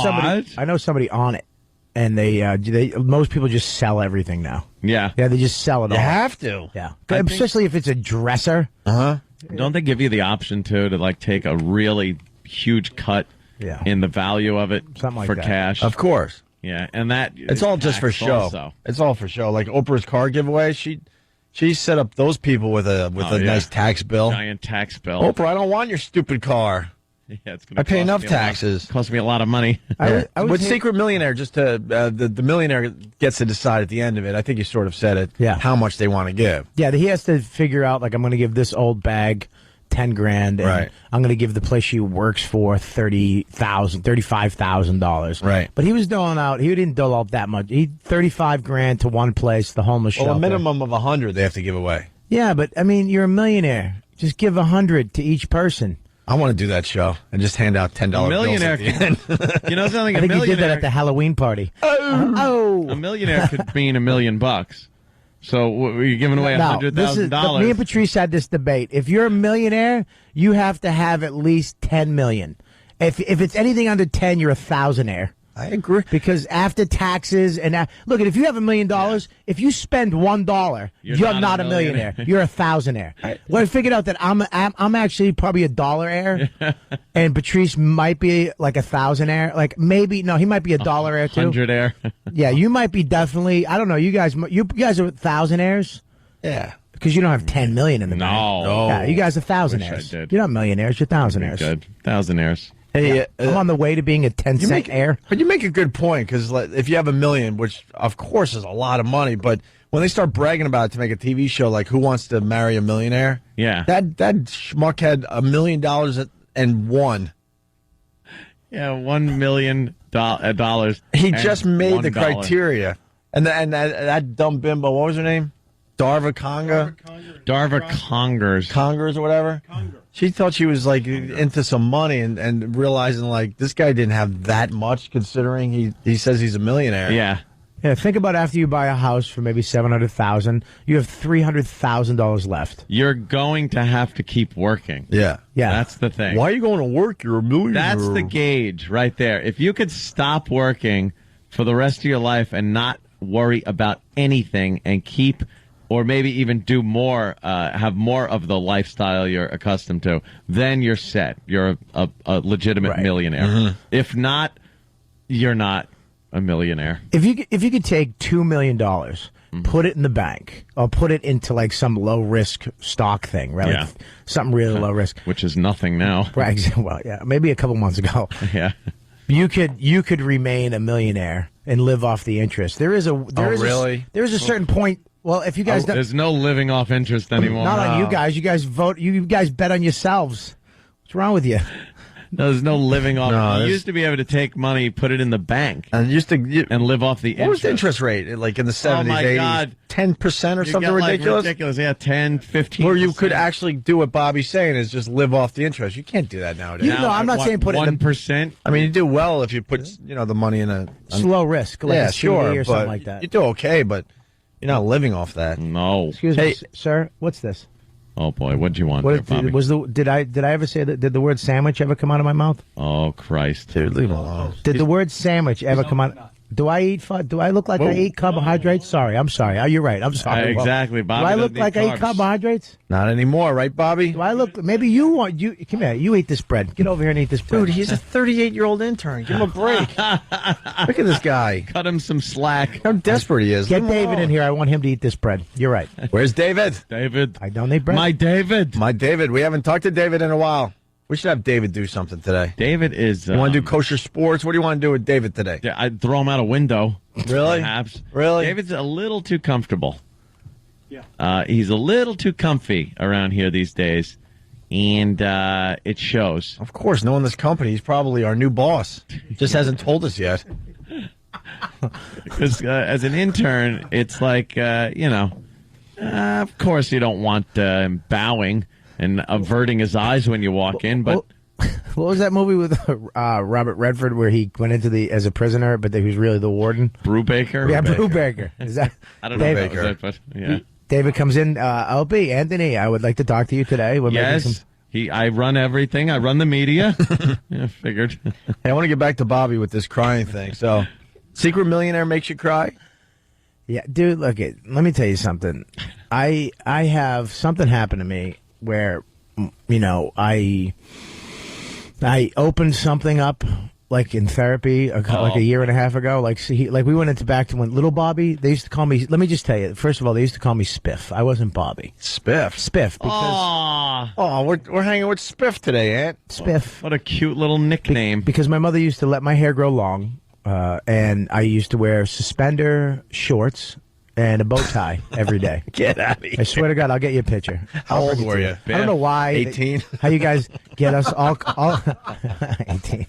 somebody on it, and they most people just sell everything now. Yeah, they just sell it all. You have to. Yeah, especially if it's a dresser. Don't they give you the option to like take a really huge cut in the value of it for cash? Of course. Yeah, and that it's all just for show. Also. It's all for show. Like Oprah's car giveaway, she set up those people with a nice tax bill. Giant tax bill. Oprah, I don't want your stupid car. Yeah, it's gonna I pay enough me taxes. Cost me a lot of money. With Secret Millionaire, just to the millionaire gets to decide at the end of it. I think you sort of said it. Yeah. How much they want to give. Yeah, he has to figure out like I'm going to give this old bag 10 grand, and right. I'm going to give the place she works for $35,000. Right. But he was doling out. He didn't dole out that much. He 35 grand to one place, the homeless shelter. Well, a minimum of 100 they have to give away. Yeah, but I mean, you're a millionaire. Just give 100 to each person. I want to do that show and just hand out $10 millionaire bills at the end. You know something? I think he did that at the Halloween party. A millionaire could mean $1 million. So were you giving away $100,000? Me and Patrice had this debate. If you're a millionaire, you have to have at least 10 million. If it's anything under 10, you're a thousandaire. I agree. Because after taxes and look, if you have $1 million, if you spend $1, you're not a millionaire. You're a thousandaire. Well, I figured out that I'm actually probably a dollar-aire, and Patrice might be like a thousandaire. Like maybe he might be a dollar-aire too. 100-aire. Yeah, you might be definitely. I don't know. You guys are thousandaires. Yeah. Because you don't have 10 million in the bank. No. Yeah, you guys are thousandaires. You're not millionaires. You're thousandaires. Good. Thousandaires. Hey, I'm on the way to being a 10-cent heir. But you make a good point, because if you have $1 million, which of course is a lot of money, but when they start bragging about it to make a TV show like Who Wants to Marry a Millionaire? Yeah. That schmuck had $1 million and won. Yeah, $1 million. He just made the $1. criteria. And that dumb bimbo, what was her name? Darva Congers or whatever. She thought she was like into some money and realizing like this guy didn't have that much, considering he says he's a millionaire. Yeah. Yeah, think about after you buy a house for maybe $700,000, you have $300,000 left. You're going to have to keep working. Yeah. That's the thing. Why are you going to work? You're a millionaire. That's the gauge right there. If you could stop working for the rest of your life and not worry about anything and keep, or maybe even do more, have more of the lifestyle you're accustomed to, then you're set. You're a legitimate millionaire. Mm-hmm. If not, you're not a millionaire. If you could take $2 million, put it in the bank, or put it into like some low risk stock thing, right? Yeah. Like something really low risk, which is nothing now. Right? Well, yeah, maybe a couple months ago. Yeah. You could remain a millionaire and live off the interest. There is a certain point. Well, if you guys there's no living off interest anymore. Not on you guys. You guys vote. You guys bet on yourselves. What's wrong with you? No, there's no living off. You used to be able to take money, put it in the bank, and live off the interest. What was the interest rate? Like in the 70s, oh my 80s? God. 10% or something ridiculous? Ridiculous, yeah, 10, 15%. Where you could actually do what Bobby's saying, is just live off the interest. You can't do that nowadays. I'm not saying put 1%. I mean, you do well if you put the money in a slow risk, like a CD or something like that. You do okay, but you're not living off that. No. Excuse me, sir. What's this? Oh boy, what'd you want? What, there, Bobby? did I ever say that? Did the word sandwich ever come out of my mouth? Oh Christ! Dude, leave him alone. Did the word sandwich ever come out? Do I eat? Do I look like I eat carbohydrates? Sorry, I'm sorry. Oh, you're right. I'm sorry. Exactly, Bobby. Do I look doesn't like eat I eat carbs. carbohydrates? Not anymore, right, Bobby? Do I look? Maybe you want you. Come here. You eat this bread. Get over here and eat this bread. Dude, he's a 38-year-old intern. Give him a break. Look at this guy. Cut him some slack. How desperate he is. Get Leave him David alone. in here. I want him to eat this bread. You're right. Where's David? David. I don't eat bread. My David. My David. We haven't talked to David in a while. We should have David do something today. David is. You want to do kosher sports? What do you want to do with David today? I'd throw him out a window. Really? Perhaps. Really? David's a little too comfortable. Yeah. He's a little too comfy around here these days, and it shows. Of course, knowing this company, he's probably our new boss. Just hasn't told us yet. Because as an intern, it's like, of course you don't want him bowing and averting his eyes when you walk in, but... What was that movie with Robert Redford where he went into as a prisoner, but he was really the warden? Brubaker? Yeah, Brubaker. Is that? I don't know David, if that was it, but yeah. David comes in. Opie, Anthony, I would like to talk to you today. We're making Yes. I run everything. I run the media. Yeah, figured. Hey, I want to get back to Bobby with this crying thing. So, secret millionaire makes you cry? Yeah, dude, look, let me tell you something. I have something happen to me where, I opened something up, like in therapy, like a year and a half ago. Like we went into back to when little Bobby, they used to call me, let me just tell you, first of all, they used to call me Spiff. I wasn't Bobby. Spiff. Spiff. Because, Oh, we're hanging with Spiff today, Aunt. Spiff. What a cute little nickname. Because my mother used to let my hair grow long, and I used to wear suspender shorts and a bow tie every day. Get out of here. I swear to God, I'll get you a picture. How old were you? I don't know why. 18? How you guys get us all 18.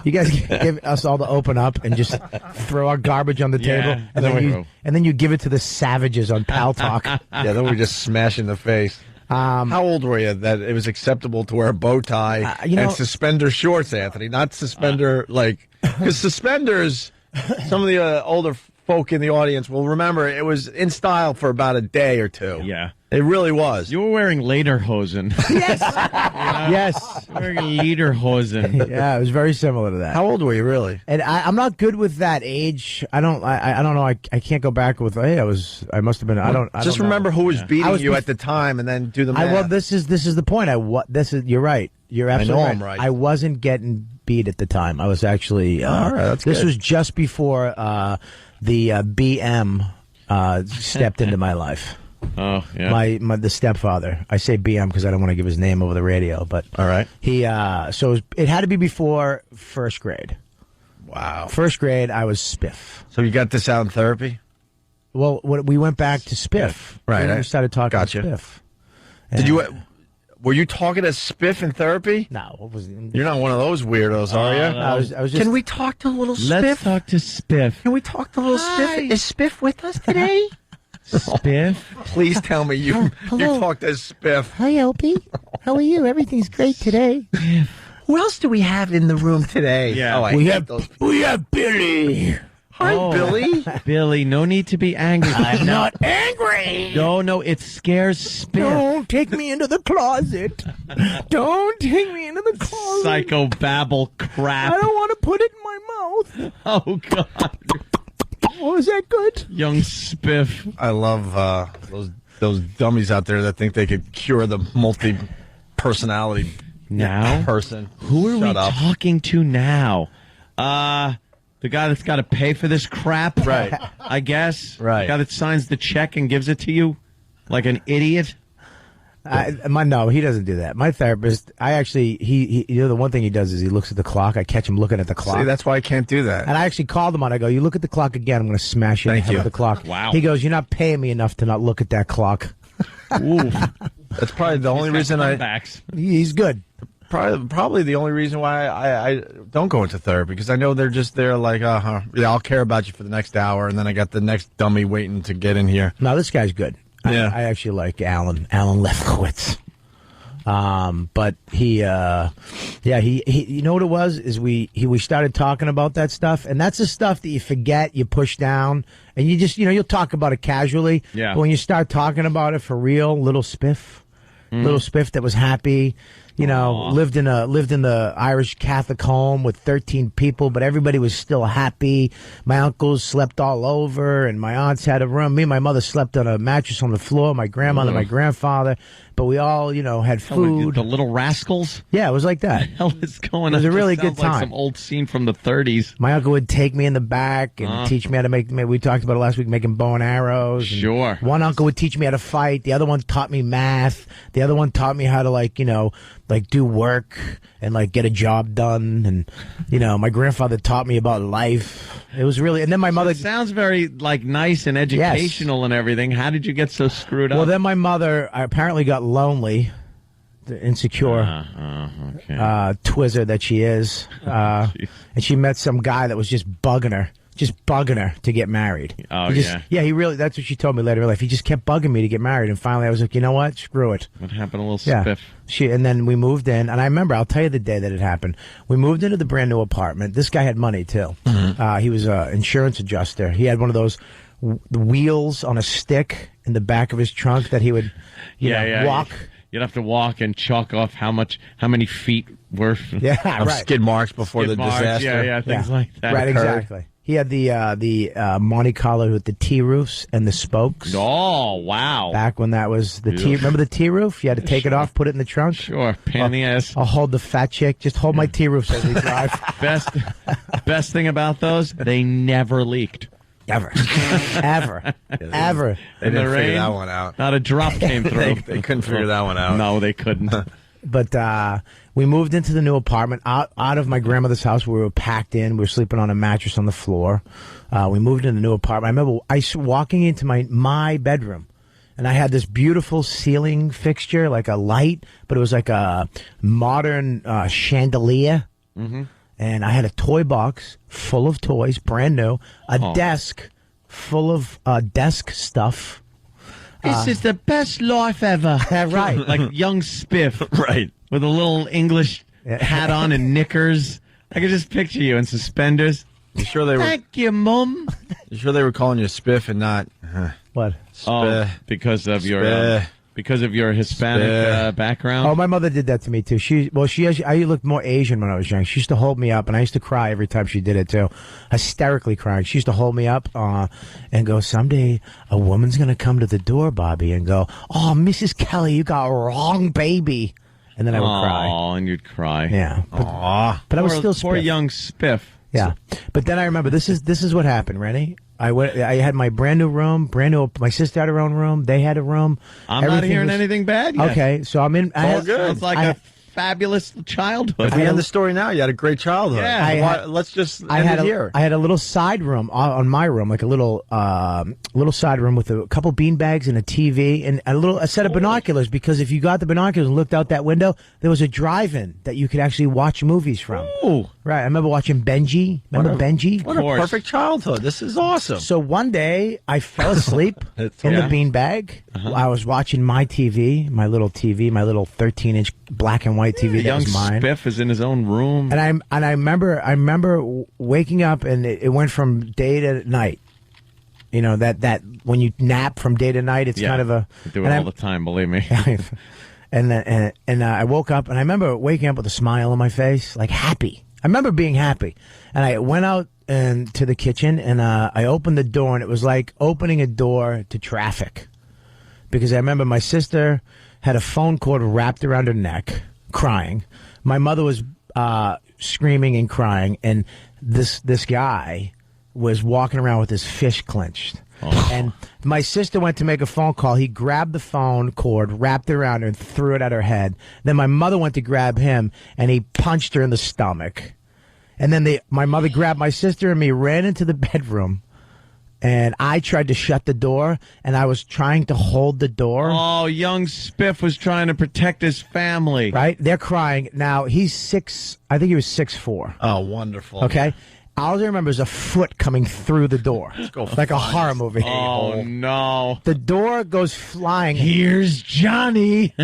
You guys give us all to open up and just throw our garbage on the table, and then you give it to the savages on Pal Talk. Yeah, then we just smash in the face. How old were you that it was acceptable to wear a bow tie and suspender shorts, Anthony? Not suspender, because suspenders, some of the older folk in the audience will remember it was in style for about a day or two. Yeah. It really was. You were wearing lederhosen. Yes. Yes. Wearing lederhosen. Yeah, it was very similar to that. How old were you, really? And I'm not good with that age. I don't know. I can't go back with. Hey, I must have been. I don't. Just don't remember know. who was beating you at the time, and then do the math. Well, this is the point. You're right. You're absolutely I'm right. I wasn't getting beat at the time. I was actually. All right, that's this good. was just before the BM stepped into my life. Oh, yeah. The stepfather. I say BM because I don't want to give his name over the radio, but all right. He so it had to be before first grade. Wow. First grade, I was Spiff. So you got this out in therapy? Well, we went back to Spiff. Right. We started talking Gotcha. to Spiff. Did you? Were you talking to Spiff in therapy? No, it was. You're not one of those weirdos, are you? I was just. Can we talk to little Spiff? Let's talk to Spiff. Can we talk to little Spiff? Is Spiff with us today? Spiff? Please tell me you talked to Spiff. Hi, Opie. How are you? Everything's great today. Who else do we have in the room today? Yeah. Oh, We have Billy. Hi, Billy. Billy, no need to be angry. I'm not angry. No, it scares Spiff. Don't take me into the closet. Don't take me into the closet. Psychobabble crap. I don't want to put it in my mouth. Oh, God. Oh, is that good? Young Spiff. I love those dummies out there that think they could cure the multi-personality person. Who are we up. talking to now? The guy that's got to pay for this crap? Right. I guess. Right. The guy that signs the check and gives it to you like an idiot? No, he doesn't do that. My therapist, he the one thing he does is he looks at the clock. I catch him looking at the clock. See, that's why I can't do that. And I actually called him on. I go, you look at the clock again, I'm going to smash you in the head with the clock. Wow. He goes, you're not paying me enough to not look at that clock. Oof. That's probably the only reason He's good. Probably the only reason why I don't go into therapy, because I know they're just there like, yeah, I'll care about you for the next hour, and then I got the next dummy waiting to get in here. No, this guy's good. Yeah. I actually like Alan Lefkowitz. But he, you know what it was? Is we started talking about that stuff, and that's the stuff that you forget, you push down, and you just, you'll talk about it casually. Yeah. But when you start talking about it for real, little spiff that was happy. Lived in the Irish Catholic home with 13 people, but everybody was still happy. My uncles slept all over, and my aunts had a room. Me and my mother slept on a mattress on the floor. My grandmother, my grandfather, but we all, had food. The Little Rascals? Yeah, it was like that. What the hell is going on? It was a really good Sounds like time. some old scene from the 30s. My uncle would take me in the back and teach me how to make. We talked about it last week, making bow and arrows. And Sure. one uncle would teach me how to fight. The other one taught me math. The other one taught me how to do work and get a job done. And my grandfather taught me about life. It was really. And then my mother. It sounds very nice and educational and everything. How did you get so screwed up? Well, then my mother apparently got lonely. The insecure twizzer that she is, and she met some guy that was just bugging her to get married. He really. That's what she told me later in life. He just kept bugging me to get married, and finally I was like, you know what, screw it. What happened? A little spiff. And then we moved in, and I remember. I'll tell you the day that it happened. We moved into the brand new apartment. This guy had money too. He was an insurance adjuster. He had one of those wheels on a stick in the back of his trunk that he would, walk. You'd have to walk and chalk off how many feet worth of skid marks before the disaster. Things like that. Right, exactly. He had the Monte Carlo with the T-roofs and the spokes. Oh, wow. Back when that was the T. Remember the T-roof? You had to take it off, put it in the trunk? Sure, pain in the ass. I'll hold the fat chick. Just hold my T-roofs as we drive. Best thing about those, they never leaked. Ever. They didn't figure that one out. Not a drop came through. They couldn't figure that one out. No, they couldn't. But we moved into the new apartment out of my grandmother's house where we were packed in. We were sleeping on a mattress on the floor. We moved into the new apartment. I remember walking into my bedroom, and I had this beautiful ceiling fixture, like a light, but it was like a modern chandelier. Mm-hmm. And I had a toy box full of toys, brand new, a desk full of desk stuff. This is the best life ever. Right. Like young Spiff. Right. With a little English hat on and knickers. I could just picture you in suspenders. You sure they were? Thank you, Mum. You sure they were calling you Spiff and not what? Oh, because of your Hispanic background. Oh, my mother did that to me too. I looked more Asian when I was young. She used to hold me up, and I used to cry every time she did it too, hysterically crying. She used to hold me up and go, "Someday a woman's gonna come to the door, Bobby," and go, "Oh, Mrs. Kelly, you got a wrong baby," and then I would cry. Oh, and you'd cry. Yeah, but I was still poor Spiff. young Spiff. Yeah, but then I remember this is what happened. Ready? I had my brand new room, my sister had her own room, they had a room. I'm not hearing anything bad yet. Okay, so I'm in. All good. Sounds like a fabulous childhood. We had the story now. You had a great childhood. Yeah. Let's just I end it here. I had a little side room on my room, like a little side room with a couple beanbags and a TV and a set of binoculars, because if you got the binoculars and looked out that window, there was a drive-in that you could actually watch movies from. Ooh. Right. I remember watching Benji. Benji? What a perfect childhood. This is awesome. So one day I fell asleep in the beanbag. I was watching my TV, my little 13-inch black and white TV. That was mine. Spiff is in his own room. And I remember waking up, and it went from day to night. You know, that when you nap from day to night, it's kind of a... I do it all the time, believe me. And I woke up, and I remember waking up with a smile on my face, like happy. I remember being happy. And I went out to the kitchen, and I opened the door, and it was like opening a door to traffic. Because I remember my sister had a phone cord wrapped around her neck, crying. My mother was screaming and crying, and this guy was walking around with his fist clenched. Oh. And my sister went to make a phone call. He grabbed the phone cord, wrapped it around her, and threw it at her head. Then my mother went to grab him, and he punched her in the stomach. And then my mother grabbed my sister and me, ran into the bedroom, and I tried to shut the door, and I was trying to hold the door. Oh, young Spiff was trying to protect his family. Right? They're crying. Now, he's 6, I think he was 6'4". Oh, wonderful. Okay? All I remember is a foot coming through the door, like a horror movie. Oh no! The door goes flying. Here's Johnny.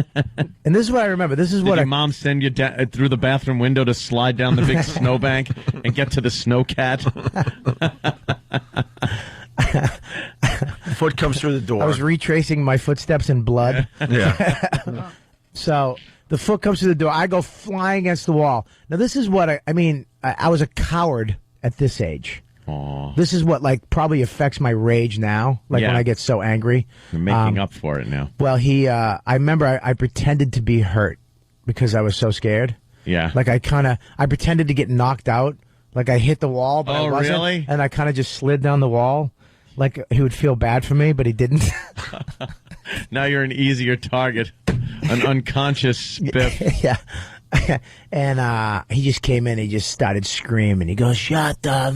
And this is what I remember. This is Did what your mom send you through the bathroom window to slide down the big snowbank and get to the snowcat? Foot comes through the door. I was retracing my footsteps in blood. Yeah. So the foot comes through the door. I go flying against the wall. Now this is what I mean. I was a coward at this age. Aww. This is what probably affects my rage now. When I get so angry. You're making up for it now. Well, I remember I pretended to be hurt because I was so scared. Yeah. I pretended to get knocked out. Like I hit the wall, but I wasn't. Really? And I kind of just slid down the wall. Like he would feel bad for me, but he didn't. Now you're an easier target. An unconscious spiff. Yeah. And he just came in. He just started screaming. He goes, "Shut up!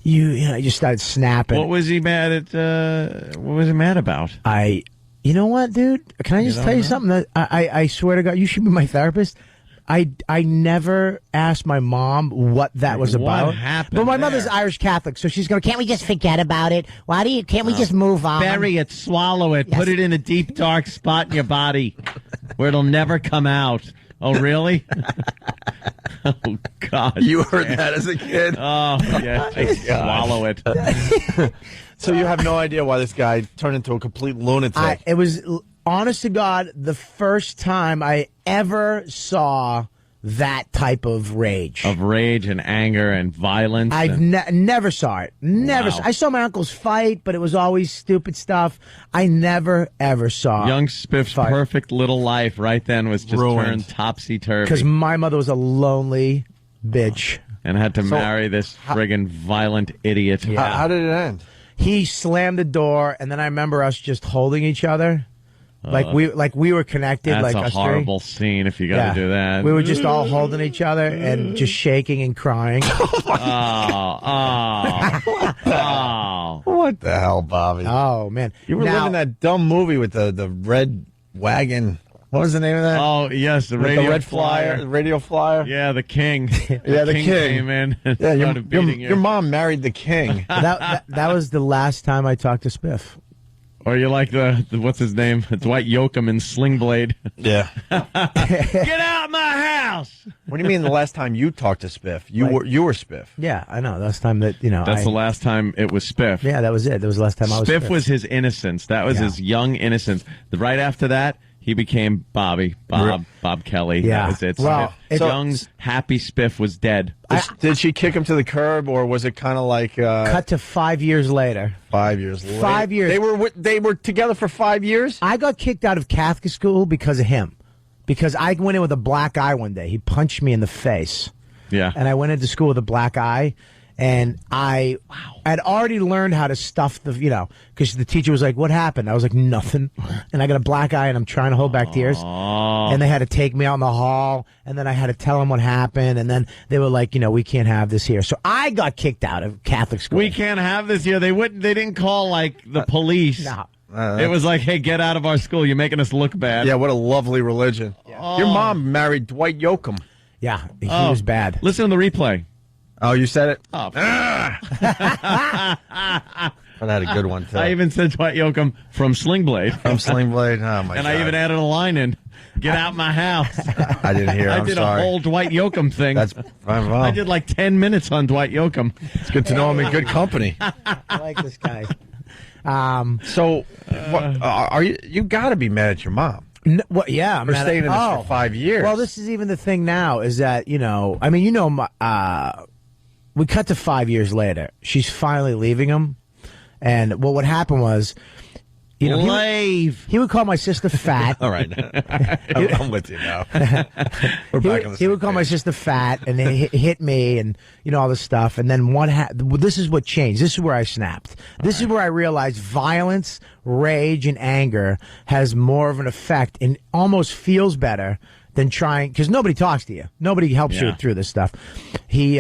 He just started snapping. What was he mad at? What was he mad about? You know what, dude? Can I just tell you something? That I swear to God, you should be my therapist. I never asked my mom what that was about. What happened? But my mother's Irish Catholic, so she's going, can't we just forget about it? Can't we just move on? Bury it, swallow it, put it in a deep, dark spot in your body where it'll never come out. Oh, really? Oh, God. You heard that as a kid? Oh, yeah. Just swallow it. So you have no idea why this guy turned into a complete lunatic. It was, honest to God, the first time I ever saw that type of rage. Of rage and anger and violence. I never saw it. Never. Wow. I saw my uncles fight, but it was always stupid stuff. I never, ever saw Young Spiff's fight. perfect little life right then was just Ruined. turned topsy-turvy. Because my mother was a lonely bitch. And had to marry this friggin' violent idiot. How did it end? He slammed the door, and then I remember us just holding each other. Like we were connected. That's like a us horrible scene if you got to do that. We were just all holding each other and just shaking and crying. What the hell, Bobby? Oh, man. You were living that dumb movie with the red wagon. What was the name of that? Oh, yes, the With radio the red flyer. The radio flyer. Yeah, the king. Yeah, the king came in and Yeah, started beating you. your mom married the king. that was the last time I talked to Spiff. Or you like the what's his name? Dwight Yoakam in Sling Blade. Yeah. Get out my house! What do you mean the last time you talked to Spiff? You were Spiff. Yeah, I know. Last time that, That's the last time it was Spiff. Yeah, that was it. That was the last time I was Spiff was his innocence. That was his young innocence. Right after that, he became Bob Kelly. Yeah. That was it. Well, young, happy Spiff was dead. Did she kick him to the curb, or was it kind of like cut to 5 years later? 5 years later. 5 years. They were together for 5 years? I got kicked out of Catholic school because of him. Because I went in with a black eye one day. He punched me in the face. Yeah. And I went into school with a black eye. And I had already learned how to stuff because the teacher was like, "What happened?" I was like, "Nothing." And I got a black eye and I'm trying to hold back tears. And they had to take me out in the hall. And then I had to tell them what happened. And then they were like, we can't have this here. So I got kicked out of Catholic school. We can't have this here. They didn't call like the police. No. It was like, hey, get out of our school. You're making us look bad. Yeah, what a lovely religion. Yeah. Your mom married Dwight Yoakam. Yeah, he was bad. Listen to the replay. Oh, you said it? Oh. I had a good one, too. I even said Dwight Yoakam from Sling Blade. From Sling Blade? Oh, my God. And I even added a line in, get out my house. I didn't hear. I did a whole Dwight Yoakam thing. That's fine. Well, I did like 10 minutes on Dwight Yoakam. It's good to know I'm in good company. I like this guy. So, are you got to be mad at your mom. Yeah, for staying in this for 5 years. Well, this is even the thing now is that, we cut to 5 years later. She's finally leaving him. And what happened was, Leave. He would call my sister fat. All right. I'm with you now. We're back on the He would call my sister fat and hit me and, all this stuff. And then this is what changed. This is where I snapped. This is where I realized violence, rage, and anger has more of an effect and almost feels better than trying, because nobody talks to you. Nobody helps you through this stuff. He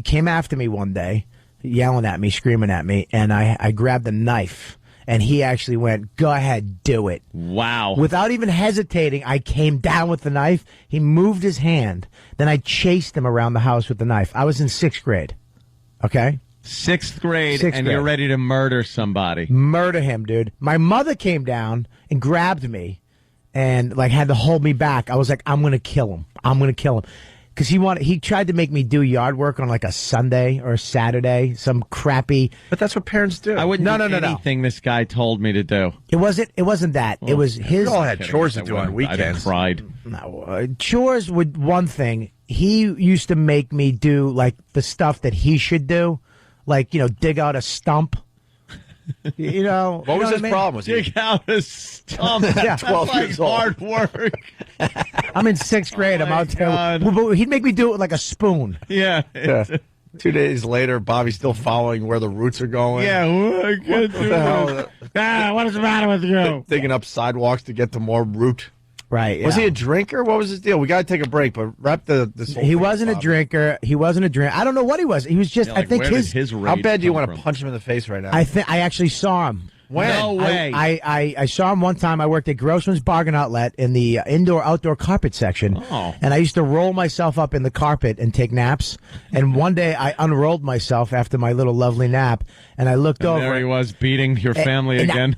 came after me one day, yelling at me, screaming at me, and I grabbed a knife. And he actually went, "Go ahead, do it." Wow. Without even hesitating, I came down with the knife. He moved his hand. Then I chased him around the house with the knife. I was in 6th grade. Okay? Sixth grade, Sixth and grade. you're ready to murder somebody. Murder him, dude. My mother came down and grabbed me and like had to hold me back. I was like, I'm going to kill him. I'm going to kill him. Because he tried to make me do yard work on like a Sunday or a Saturday, some crappy. But that's what parents do. I wouldn't do No. anything this guy told me to do. It wasn't that. It was his. We all had chores to I do on wouldn't- I'd have weekends. cried. No, chores would one thing. He used to make me do like the stuff that he should do, like dig out a stump. What was his problem? Was he Dig out a stump. Yeah. 12 That's years like old? hard work. I'm in sixth grade. I'm my out there. God. But he'd make me do it with like a spoon. Yeah. 2 days later, Bobby's still following where the roots are going. Yeah. I can't do the hell? that. What is the matter with you? Digging up sidewalks to get to more root. Right. Was yeah. he a drinker? What was his deal? We got to take a break, but wrap this whole He thing wasn't up, a drinker. He wasn't a drink. I don't know what he was. He was just. Yeah, like, I think where did his. rage How bad do you come want to from? punch him in the face right now? I actually saw him. When? No way. I saw him one time. I worked at Grossman's Bargain Outlet in the indoor-outdoor carpet section. Oh. And I used to roll myself up in the carpet and take naps. And one day I unrolled myself after my little lovely nap, and I looked over. There he was beating your family And again.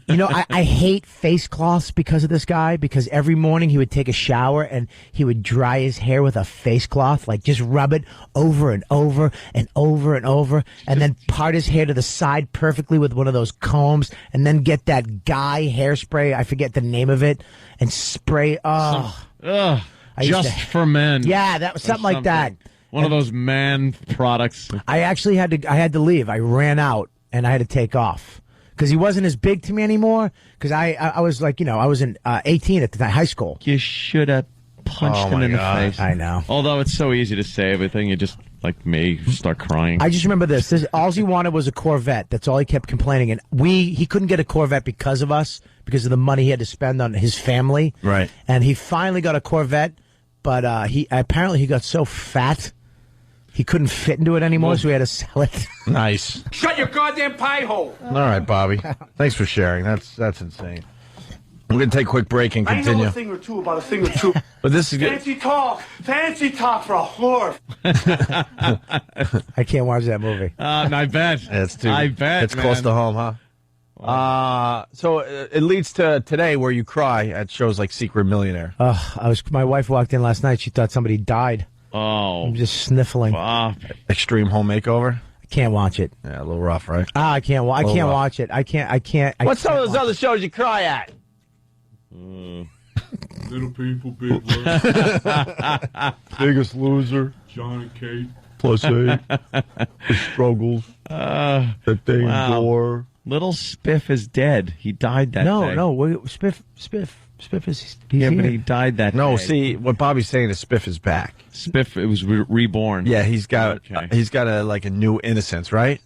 I hate face cloths because of this guy, because every morning he would take a shower and he would dry his hair with a face cloth, like just rub it over and over and over and over, and then part his hair to the side perfectly with one of those combs, and then get that guy hairspray, I forget the name of it, and spray. Oh, Ugh, I used just to- for men. yeah, that was Or something like that. One of those man products. I actually had to leave. I ran out and I had to take off because he wasn't as big to me anymore. Because I was like, I was in 18 at the time, high school. You should have punched him in the face. I know. Although it's so easy to say everything, you just, like me, start crying. I just remember this. All he wanted was a Corvette. That's all he kept complaining. And he couldn't get a Corvette because of us, because of the money he had to spend on his family. Right. And he finally got a Corvette, but he got so fat he couldn't fit into it anymore, so we had to sell it. Nice. Shut your goddamn pie hole! All right, Bobby. Thanks for sharing. That's insane. We're going to take a quick break and I know continue. a thing or two about a thing or two. But this is good. Fancy talk for a whore. I can't watch that movie. I bet. I bet. It's close to home, huh? So it leads to today where you cry at shows like Secret Millionaire. My wife walked in last night. She thought somebody died. Oh. I'm just sniffling. Extreme Home Makeover. I can't watch it. Yeah, a little rough, right? I can't. I can't rough. watch it. I can't. What's some of those other shows you cry at? Little people, big world. Biggest Loser. John and Kate. Plus 8. The Struggles. That they endure. Little Spiff is dead. He died that day. No. Spiff is. He's Yeah, here. but he died that day. No, see, what Bobby's saying is Spiff is back. Spiff, it was reborn. Yeah, he's got Okay. a new innocence, right?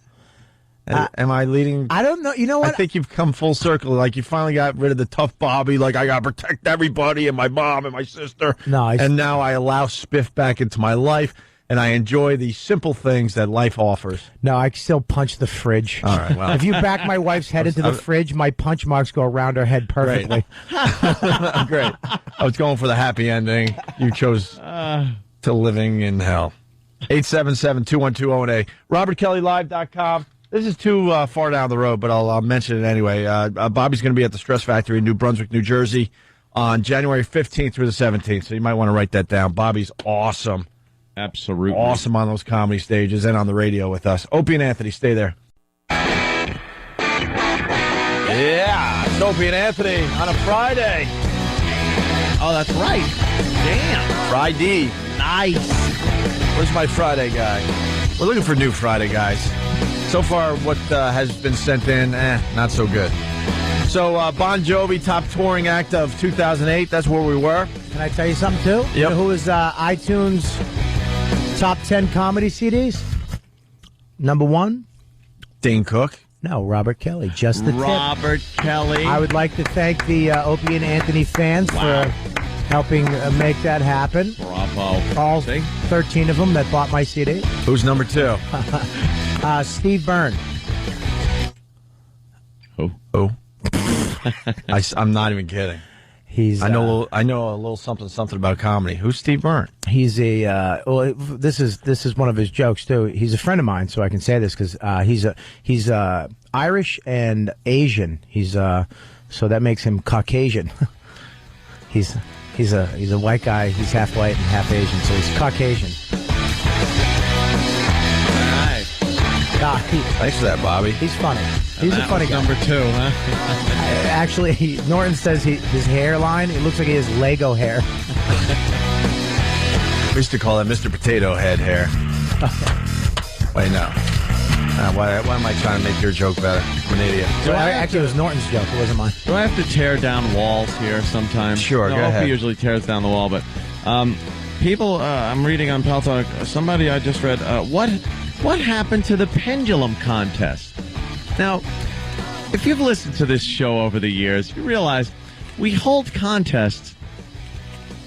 Am I leading? I don't know. You know what? I think you've come full circle. Like you finally got rid of the tough Bobby. Like I got to protect everybody and my mom and my sister. And now I allow Spiff back into my life, and I enjoy the simple things that life offers. No, I still punch the fridge. All right. Well, If you back my wife's head into the fridge, my punch marks go around her head perfectly. great. I was going for the happy ending. You chose to living in hell. 877-212-0A. RobertKellyLive.com. This is too far down the road, but I'll mention it anyway. Bobby's going to be at the Stress Factory in New Brunswick, New Jersey on January 15th through the 17th, so you might want to write that down. Bobby's awesome. Absolutely. Awesome on those comedy stages and on the radio with us. Opie and Anthony, stay there. Yeah, it's Opie and Anthony on a Friday. Oh, that's right. Damn. Friday. Nice. Where's my Friday guy? We're looking for new Friday guys. So far, what has been sent in, not so good. So, Bon Jovi, top touring act of 2008. That's where we were. Can I tell you something, too? You know who was iTunes top 10 comedy CDs? Number 1? Dane Cook. No, Robert Kelly. Just the tip. Robert Kelly. I would like to thank the Opie and Anthony fans for helping make that happen. Bravo. All 13 of them that bought my CD. Who's number 2? Steve Byrne. Who? I'm not even kidding. He's I know a little something about comedy. Who's Steve Byrne? He's a this is one of his jokes too. He's a friend of mine, so I can say this because he's Irish and Asian. He's so that makes him Caucasian. he's a white guy. He's half white and half Asian, so he's Caucasian. Thanks for that, Bobby. He's funny. He's a funny guy. Number 2, huh? Actually, Norton says his hairline, it looks like he has Lego hair. We used to call that Mr. Potato Head hair. Wait, no. Why am I trying to make your joke better? I'm an idiot. Actually, it was Norton's joke. It wasn't mine. Do I have to tear down walls here sometimes? Sure, no, go ahead. Opie usually tears down the wall, but people, I'm reading on Pal Talk, somebody I just read, what happened to the pendulum contest? Now, if you've listened to this show over the years, you realize we hold contests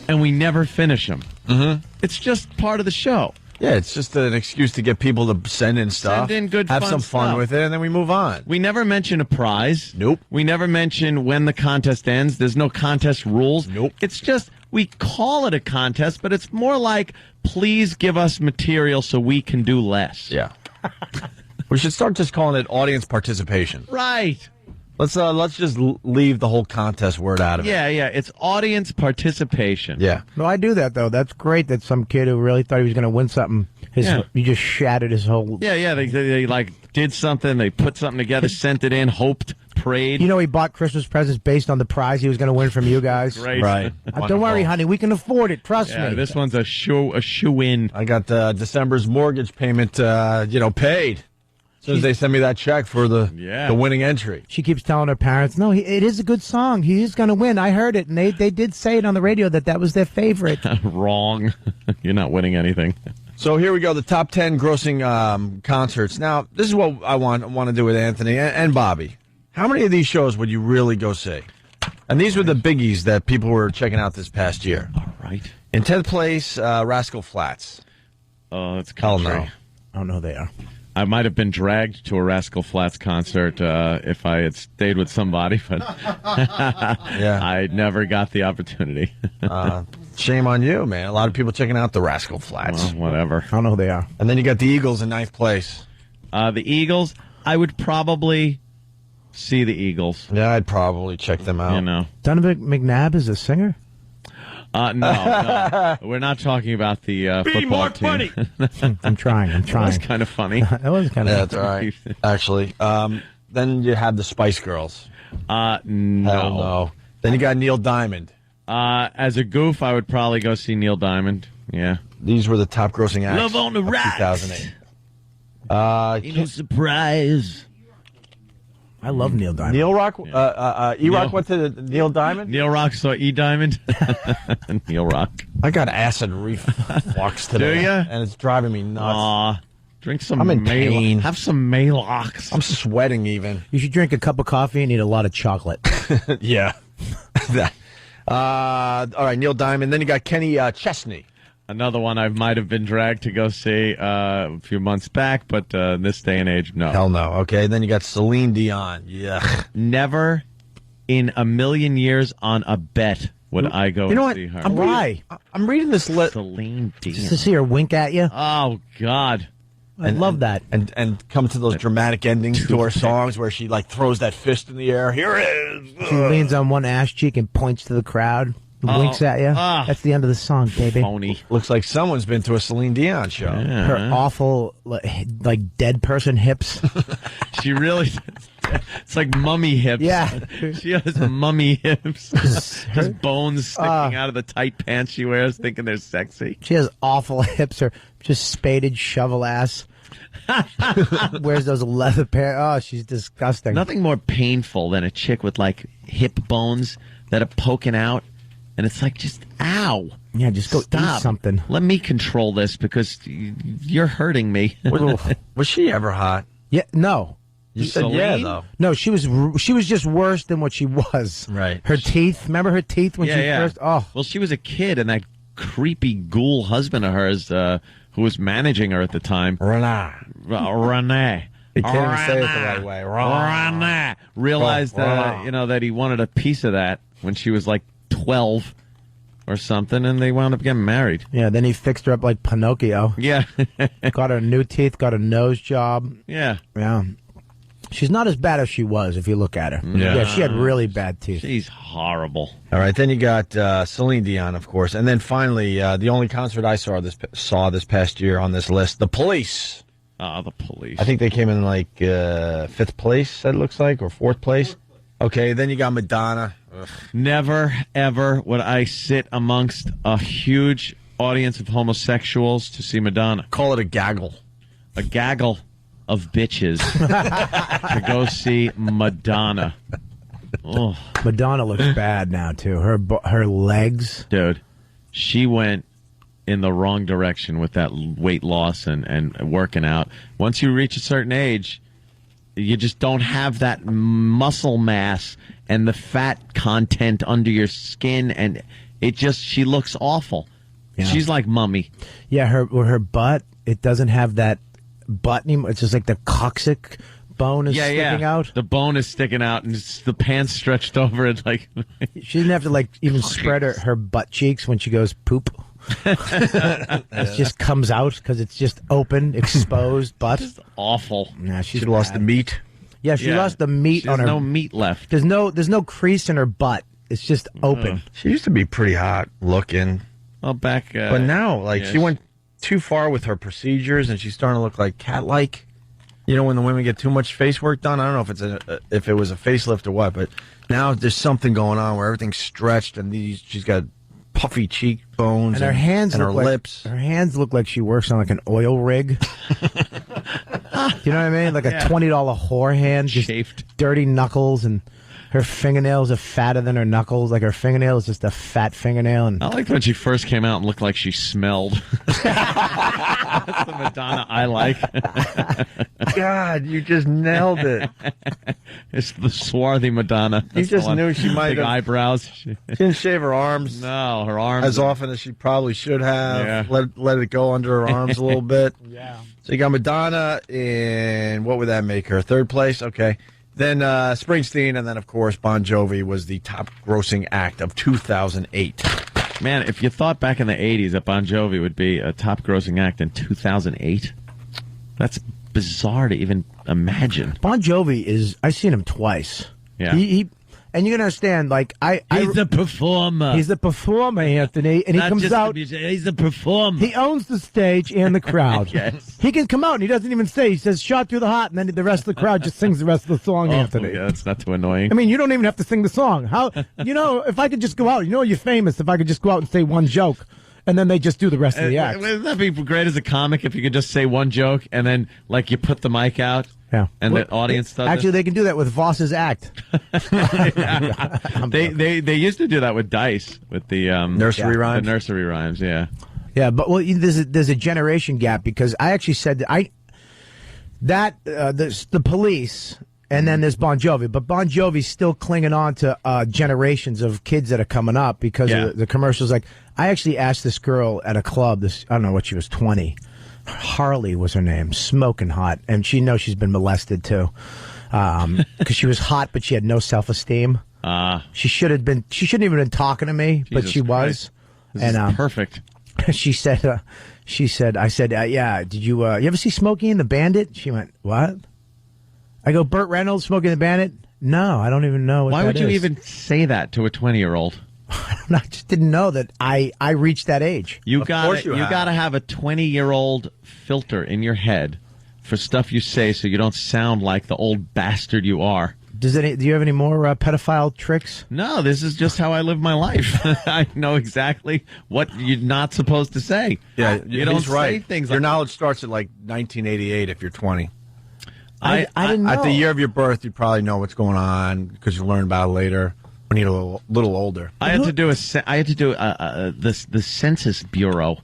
and we never finish them. Mm-hmm. It's just part of the show. Yeah, it's just an excuse to get people to send in stuff. Send in good, have fun some fun stuff. with it, and then we move on. We never mention a prize. Nope. We never mention when the contest ends. There's no contest rules. Nope. It's just, we call it a contest, but it's more like, please give us material so we can do less. Yeah. We should start just calling it audience participation. Right. Let's just leave the whole contest word out of it. Yeah. It's audience participation. Yeah. No, I do that, though. That's great that some kid who really thought he was going to win something, you just shattered his whole... Yeah, they like did something, they put something together, sent it in, hoped, prayed. You know, he bought Christmas presents based on the prize he was going to win from you guys. Right. Don't worry, honey, we can afford it. Trust me. This one's a shoe-in. I got December's mortgage payment, paid. As soon as they send me that check for the winning entry. She keeps telling her parents, no, it is a good song. He is going to win. I heard it. And they did say it on the radio that was their favorite. Wrong. You're not winning anything. So here we go, the top 10 grossing concerts. Now, this is what I want to do with Anthony and Bobby. How many of these shows would you really go see? And these were the biggies that people were checking out this past year. All right. In 10th place, Rascal Flatts. Oh, that's Hell country. no. I don't know who they are. I might have been dragged to a Rascal Flatts concert if I had stayed with somebody, but I never got the opportunity. Shame on you, man. A lot of people checking out the Rascal Flatts. Well, whatever. I don't know who they are. And then you got the Eagles in 9th place. The Eagles, I would probably see the Eagles. Yeah, I'd probably check them out. You know. Donovan McNabb is a singer? No. We're not talking about the football team. I'm trying. That was kind of funny. That was kind of That's all right, actually. Then you have the Spice Girls. No. Hell no. Then you got Neil Diamond. As a goof, I would probably go see Neil Diamond. Yeah. These were the top grossing acts Love on the of Rocks. 2008. No surprise. I love Neil Diamond. Neil Rock? E-Rock went to Neil Diamond? Neil Rock saw E Diamond. Neil Rock. I got acid reflux today. Do ya? And it's driving me nuts. Aw. Drink some I'm in pain. Have some Maalox. I'm sweating even. You should drink a cup of coffee and eat a lot of chocolate. Yeah. All right, Neil Diamond. Then you got Kenny Chesney. Another one I might have been dragged to go see a few months back, but in this day and age, no. Hell no. Okay, then you got Celine Dion. Yeah. Never in a million years on a bet would I go see her. I'm reading this list. Celine Dion. Just to see her wink at you. Oh, God. I love that. And come to those dramatic endings to her songs where she like throws that fist in the air. Here it is. She leans on one ass cheek and points to the crowd. Winks at you. That's the end of the song, baby. Phony. Looks like someone's been to a Celine Dion show. Yeah. Her awful, like dead person hips. She really, it's like mummy hips. Yeah. She has mummy hips. Just bones sticking out of the tight pants she wears, thinking they're sexy. She has awful hips. Her just spaded shovel ass. Wears those leather pair. Oh, she's disgusting. Nothing more painful than a chick with like hip bones that are poking out. And it's like, just, ow. Yeah, just go Stop. eat something. Let me control this because you're hurting me. Was she ever hot? Yeah, no. You said yeah, though. No, she was just worse than what she was. Right. Her teeth. Remember her teeth when she first? Oh. Well, she was a kid, and that creepy ghoul husband of hers who was managing her at the time. Renee. He can't even say it the right way. Renee. Realized, that he wanted a piece of that when she was like 12 or something, and they wound up getting married. Yeah, then he fixed her up like Pinocchio. Yeah. Got her new teeth, got a nose job. Yeah. Yeah. She's not as bad as she was if you look at her. Yeah, she had really bad teeth. She's horrible. All right, then you got Celine Dion, of course. And then finally, the only concert I saw this past year on this list, The Police. The Police. I think they came in like 5th place, it looks like, or 4th place. Okay, then you got Madonna. Ugh. Never, ever would I sit amongst a huge audience of homosexuals to see Madonna. Call it a gaggle. A gaggle of bitches to go see Madonna. Oh. Madonna looks bad now, too. Her legs. Dude, she went in the wrong direction with that weight loss and working out. Once you reach a certain age, you just don't have that muscle mass and the fat content under your skin, and she looks awful. Yeah. She's like Mummy. Yeah, her butt, it doesn't have that butt anymore. It's just like the coccyx bone is sticking out. The bone is sticking out, and the pants stretched over it. Like she didn't have to like even spread her butt cheeks when she goes poop. It just comes out because it's just open, exposed butt. Just awful. Nah, she lost the meat. Yeah, she lost the meat on her. There's no meat left. There's no crease in her butt. It's just open. She used to be pretty hot looking. Well, back. But now, she went too far with her procedures, and she's starting to look like cat-like. You know, when the women get too much face work done. I don't know if it was a facelift or what, but now there's something going on where everything's stretched, and she's got puffy cheekbones and her hands and look her like, lips. Her hands look like she works on like an oil rig. You know what I mean? Like a $20 whore hand, just shaved, dirty knuckles, and her fingernails are fatter than her knuckles. Like her fingernail is just a fat fingernail. And I liked when she first came out and looked like she smelled. That's the Madonna I like. God, you just nailed it. It's the swarthy Madonna. You just knew she might big have eyebrows. She didn't shave her arms. No, her arms as often as she probably should have. Yeah. Let it go under her arms a little bit. Yeah. So you got Madonna in, what would that make her? 3rd place? Okay. Then Springsteen, and then, of course, Bon Jovi was the top grossing act of 2008. Man, if you thought back in the 80s that Bon Jovi would be a top grossing act in 2008, that's bizarre to even imagine. Bon Jovi I've seen him twice. Yeah. He and you can understand, like, he's a performer. He's a performer, Anthony, and Not he comes just out. He's a performer. He owns the stage and the crowd. Yes. He can come out and he doesn't even say. He says, "Shot through the heart," and then the rest of the crowd just sings the rest of the song, Anthony. Yeah, that's not too annoying. I mean, you don't even have to sing the song. How, if I could just go out, you're famous if I could just go out and say one joke, and then they just do the rest of the act. Wouldn't that be great as a comic if you could just say one joke and then, like, you put the mic out? Yeah. And the audience does Actually, they can do that with Voss's act. They used to do that with Dice, with the nursery rhymes. The nursery rhymes, yeah. Yeah, but there's a generation gap because I actually said that the Police, and then there's Bon Jovi, but Bon Jovi's still clinging on to generations of kids that are coming up because of the commercials. Like, I actually asked this girl at a club, I don't know what she was, 20. Harley was her name, smoking hot, and she knows she's been molested too, because she was hot, but she had no self-esteem. She shouldn't even been talking to me, but she was. This is perfect. She said, I said, yeah, did you ever see Smokey and the Bandit? She went, what? I go, Burt Reynolds, Smokey and the Bandit? No, I don't even know what Why that would you is. even say that to a 20-year-old? I just didn't know that I reached that age. You gotta have a 20-year-old filter in your head for stuff you say so you don't sound like the old bastard you are. Do you have any more pedophile tricks? No, this is just how I live my life. I know exactly what you're not supposed to say. Yeah, you don't say things your like knowledge starts at like 1988 if you're 20. I didn't know. At the year of your birth, you probably know what's going on because you learn about it later when you're a little older. I had to do the Census Bureau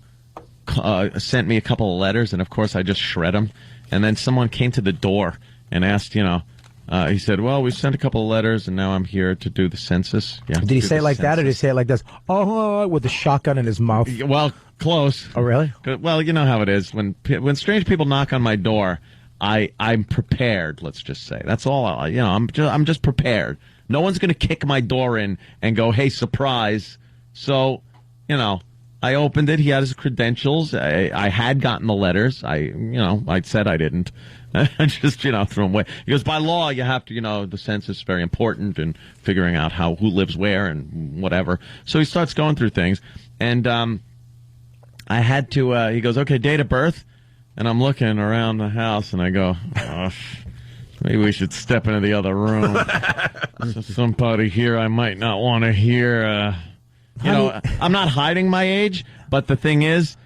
sent me a couple of letters, and of course I just shred them. And then someone came to the door and asked, he said, "Well, we sent a couple of letters, and now I'm here to do the census." Yeah. Did he say it like that, or did he say it like this? Oh, with the shotgun in his mouth. Well, close. Oh, really? Well, you know how it is when strange people knock on my door. I'm prepared. Let's just say that's all. I'm just prepared. No one's going to kick my door in and go, "Hey, surprise!" So, I opened it. He had his credentials. I had gotten the letters. I said I didn't. I just, threw them away. He goes, by law, you have to, the census is very important in figuring out who lives where and whatever. So he starts going through things. And I had to, he goes, okay, date of birth. And I'm looking around the house and I go, oh, maybe we should step into the other room. There's somebody here I might not want to hear. I'm not hiding my age, but the thing is,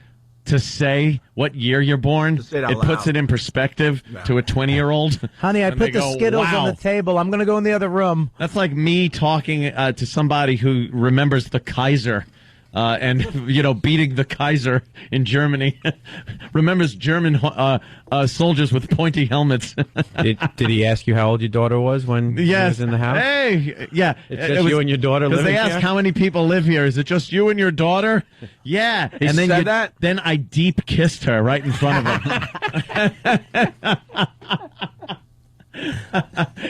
to say what year you're born, it puts it in perspective to a 20-year-old. Honey, I put the Skittles on the table. I'm going to go in the other room. That's like me talking to somebody who remembers the Kaiser. And beating the Kaiser in Germany. Remembers German soldiers with pointy helmets. Did he ask you how old your daughter was when he was in the house? Hey, yeah. It's just you and your daughter living here? Because they asked how many people live here. Is it just you and your daughter? Yeah. He said that? Then I deep kissed her right in front of him.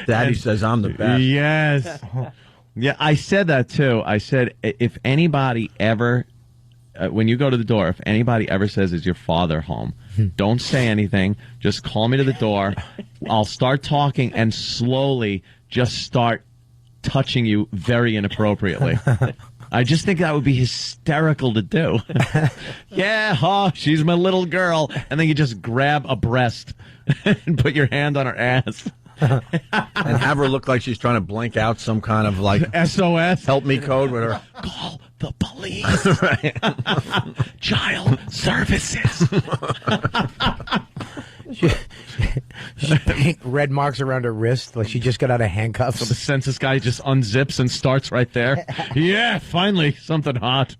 Daddy says I'm the best. Yes. Yeah, I said that too. I said, if anybody ever, when you go to the door, if anybody ever says, is your father home, don't say anything. Just call me to the door. I'll start talking and slowly just start touching you very inappropriately. I just think that would be hysterical to do. Yeah, she's my little girl. And then you just grab a breast and put your hand on her ass. And have her look like she's trying to blank out some kind of SOS help me code with her. Call the police. Child services. She red marks around her wrist like she just got out of handcuffs. So the census guy just unzips and starts right there. Yeah, finally something hot.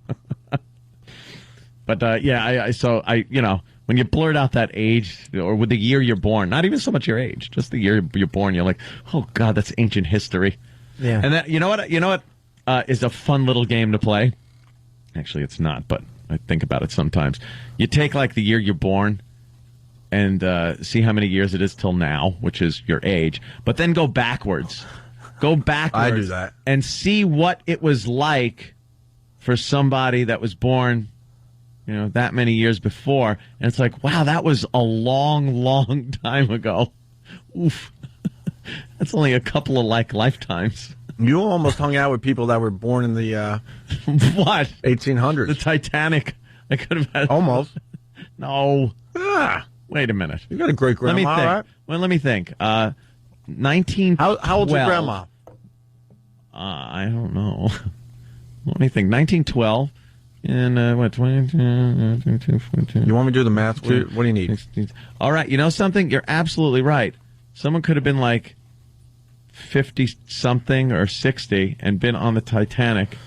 But when you blurt out that age or with the year you're born, not even so much your age, just the year you're born, you're like, oh God, that's ancient history. Yeah. And that, you know what is a fun little game to play? Actually, it's not, but I think about it sometimes. You take like the year you're born and see how many years it is till now, which is your age, but then go backwards. I do that. And see what it was like for somebody that was born that many years before. And it's like, wow, that was a long, long time ago. Oof. That's only a couple of lifetimes. You almost hung out with people that were born in the what? 1800s. The Titanic. I could have had almost. No. Ah. Wait a minute. You got a great grandma, let me think. Right? Well, let me think. 1912. How old's your grandma? I don't know. Let me think. 1912. And 20? You want me to do the math? What do you need? 16. All right. You know something? You're absolutely right. Someone could have been like 50-something or 60 and been on the Titanic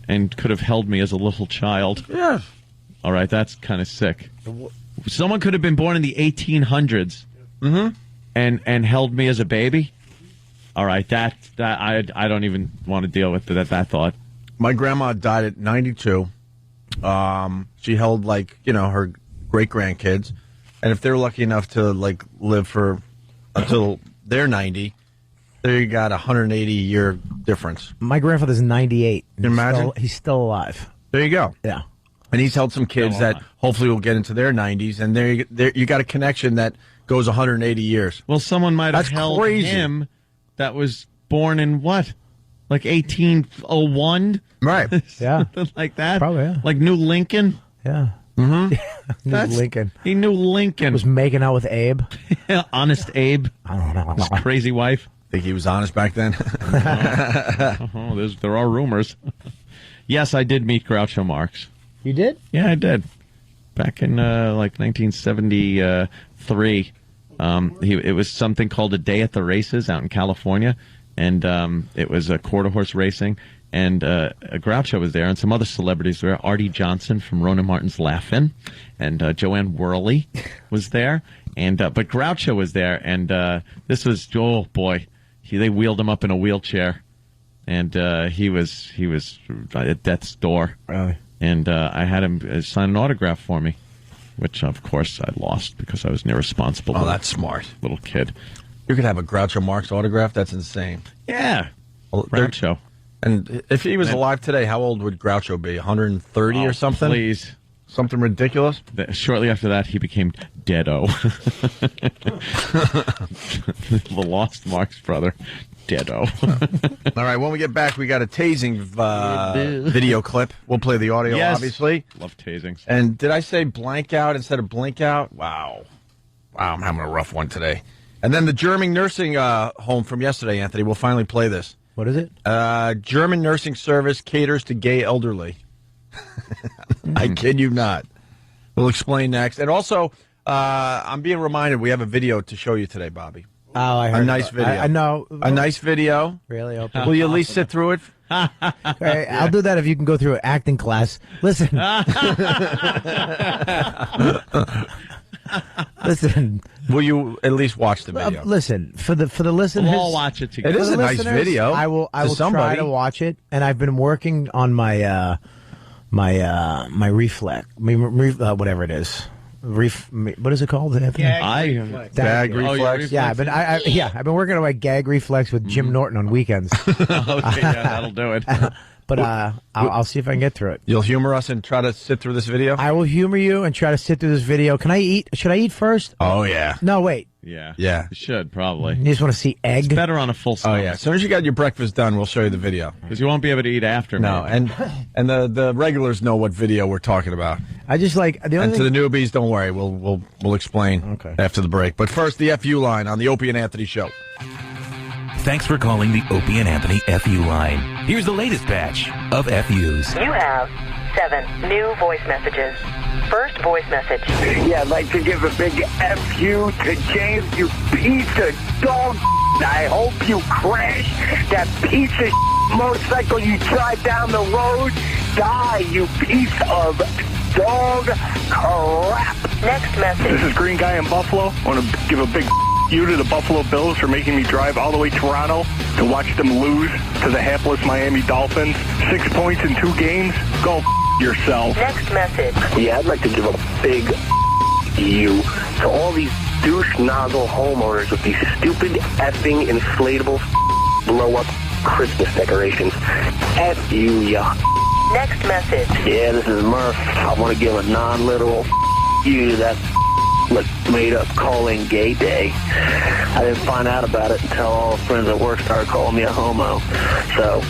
and could have held me as a little child. Yeah. All right. That's kind of sick. Someone could have been born in the 1800s and held me as a baby. All right. That I don't even want to deal with that thought. My grandma died at 92. She held her great grandkids, and if they're lucky enough to live for until they're 90, there you got a 180-year difference. My grandfather's 98. Can you imagine? He's still alive. There you go. Yeah. And he's held some kids that hopefully will get into their 90s, and there you got a connection that goes 180 years. Well, someone might have held crazy. him that was born in what? Like 1801? Right. Yeah. Something like that? Probably, yeah. Like New Lincoln? Yeah. Mm-hmm. Lincoln. He knew Lincoln. Was making out with Abe. Honest Abe. I don't know. His crazy wife. Think he was honest back then? There are rumors. Yes, I did meet Groucho Marx. You did? Yeah, I did. Back in 1973. It was something called A Day at the Races out in California. And it was a quarter horse racing, and Groucho was there, and some other celebrities were there. Artie Johnson from Ronan Martin's Laugh-In, and Joanne Worley was there, and but Groucho was there, and this was, oh boy, they wheeled him up in a wheelchair, and he was at death's door, really, and I had him sign an autograph for me, which of course I lost because I was an irresponsible. Oh, that's smart, little kid. You could have a Groucho Marx autograph. That's insane. Yeah. Groucho. And if he was alive today, how old would Groucho be? 130 or something? Please. Something ridiculous? Shortly after that, he became Deado. The Lost Marks brother. Deado. All right, when we get back, we got a tasing video clip. We'll play the audio, obviously. Love tasings. And did I say blank out instead of blink out? Wow, I'm having a rough one today. And then the German nursing home from yesterday, Anthony. We'll finally play this. What is it? German nursing service caters to gay elderly. I kid you not. We'll explain next. And also, I'm being reminded we have a video to show you today, Bobby. Oh, I heard a nice video. I know. A nice video. Really? Will you at least sit through it? Okay, I'll do that if you can go through an acting class. Listen. Listen. Will you at least watch the video? Listen, for the listeners, we'll all watch it together. It is a nice video. I will try to watch it, and I've been working on my my reflex, whatever it is. What is it called? Gag reflex. Yeah, I've been working on my gag reflex with Jim Norton on weekends. Okay, yeah, that'll do it. But I'll see if I can get through it. You'll humor us and try to sit through this video? I will humor you and try to sit through this video. Can I eat? Should I eat first? Oh, yeah. No, wait. Yeah. You should, probably. You just want to see egg? It's better on a full stomach. Oh, yeah. As soon as you got your breakfast done, we'll show you the video. Because you won't be able to eat after. No, maybe. and the regulars know what video we're talking about. I just like... To the newbies, don't worry. We'll explain after the break. But first, the FU line on the Opie and Anthony Show. Thanks for calling the Opie and Anthony FU line. Here's the latest batch of FUs. You have 7 new voice messages. First voice message. Yeah, I'd like to give a big FU to James, you piece of dog. I hope you crash that piece of motorcycle you drive down the road. Die, you piece of dog crap. Next message. This is Green Guy in Buffalo. I want to give a big you to the Buffalo Bills for making me drive all the way to Toronto to watch them lose to the hapless Miami Dolphins. 6 points in 2 games. Go yourself. Next message. Yeah, I'd like to give a big you to all these douche nozzle homeowners with these stupid effing inflatable blow-up Christmas decorations. F you, ya. Next message. Yeah, this is Murph. I want to give a non-literal you to that made-up calling gay day. I didn't find out about it until all friends at work started calling me a homo. So,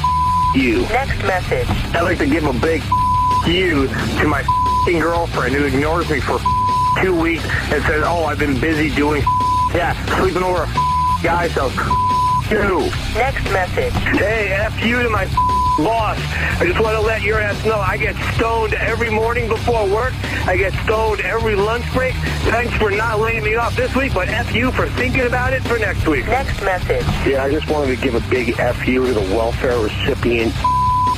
you. Next message. I'd like to give a big you to my girlfriend who ignores me for 2 weeks and says, oh, I've been busy doing sleeping over a guy, so you. Next message. Hey, F you to my boss. I just want to let your ass know I get stoned every morning before work. I get stoned every lunch break. Thanks for not laying me off this week, but F you for thinking about it for next week. Next message. Yeah, I just wanted to give a big F you to the welfare recipient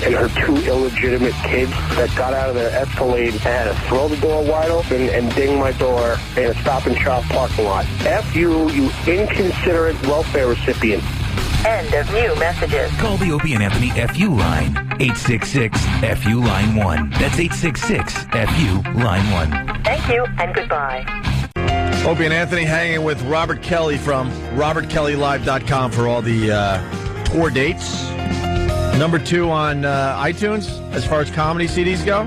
and her 2 illegitimate kids that got out of their Escalade and had to throw the door wide open and ding my door in a Stop and Shop parking lot. F you, you inconsiderate welfare recipient. End of new messages. Call the Opie and Anthony FU line. 866-FU line 1. That's 866-FU line 1. Thank you and goodbye. Opie and Anthony hanging with Robert Kelly from robertkellylive.com for all the tour dates. Number 2 on iTunes as far as comedy CDs go?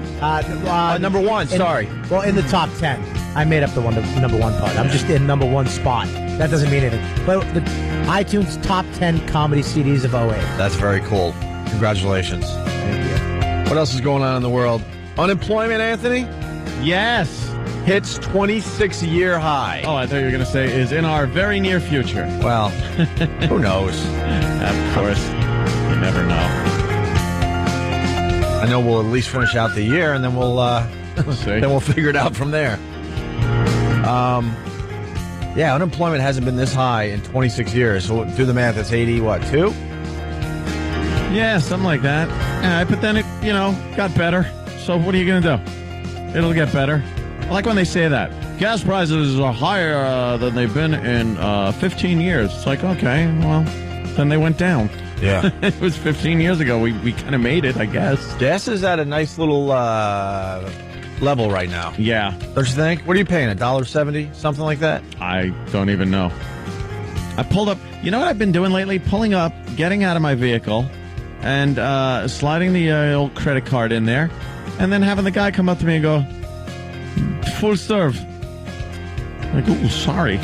Number 1, sorry. Well, in the top 10. I made up the number 1 part. I'm just in number 1 spot. That doesn't mean anything. But the iTunes top 10 comedy CDs of 08. That's very cool. Congratulations. Thank you. What else is going on in the world? Unemployment, Anthony? Yes. Hits 26-year high. Oh, I thought you were going to say is in our very near future. Well, who knows? Of course. You never know. I know we'll at least finish out the year, and then we'll figure it out from there. Yeah, unemployment hasn't been this high in 26 years. So do the math. It's 2? Yeah, something like that. But then it, got better. So what are you going to do? It'll get better. I like when they say that. Gas prices are higher than they've been in 15 years. It's like, okay, well, then they went down. Yeah. It was 15 years ago. We kind of made it, I guess. Gas is at a nice little level right now. Yeah. Don't you think? What are you paying, $1.70? Something like that? I don't even know. I pulled up. You know what I've been doing lately? Pulling up, getting out of my vehicle, and sliding the old credit card in there, and then having the guy come up to me and go, "Full serve." I'm like, "Ooh, sorry."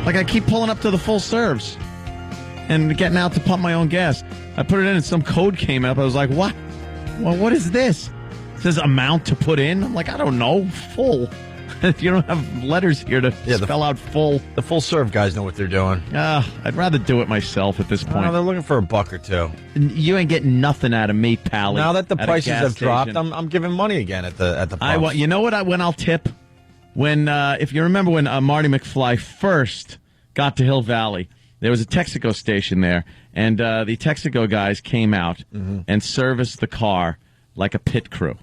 Like, I keep pulling up to the full serves and getting out to pump my own gas. I put it in and some code came up. I was like, what? Well, what is this? It says amount to put in. I'm like, I don't know. Full. You don't have letters here to spell out full. The full serve guys know what they're doing. I'd rather do it myself at this point. They're looking for $1 or $2. You ain't getting nothing out of me, pally. Now that the prices have dropped, station. I'm giving money again at the pumps. You know what? When I'll tip? When if you remember when Marty McFly first got to Hill Valley, there was a Texaco station there, and the Texaco guys came out and serviced the car like a pit crew.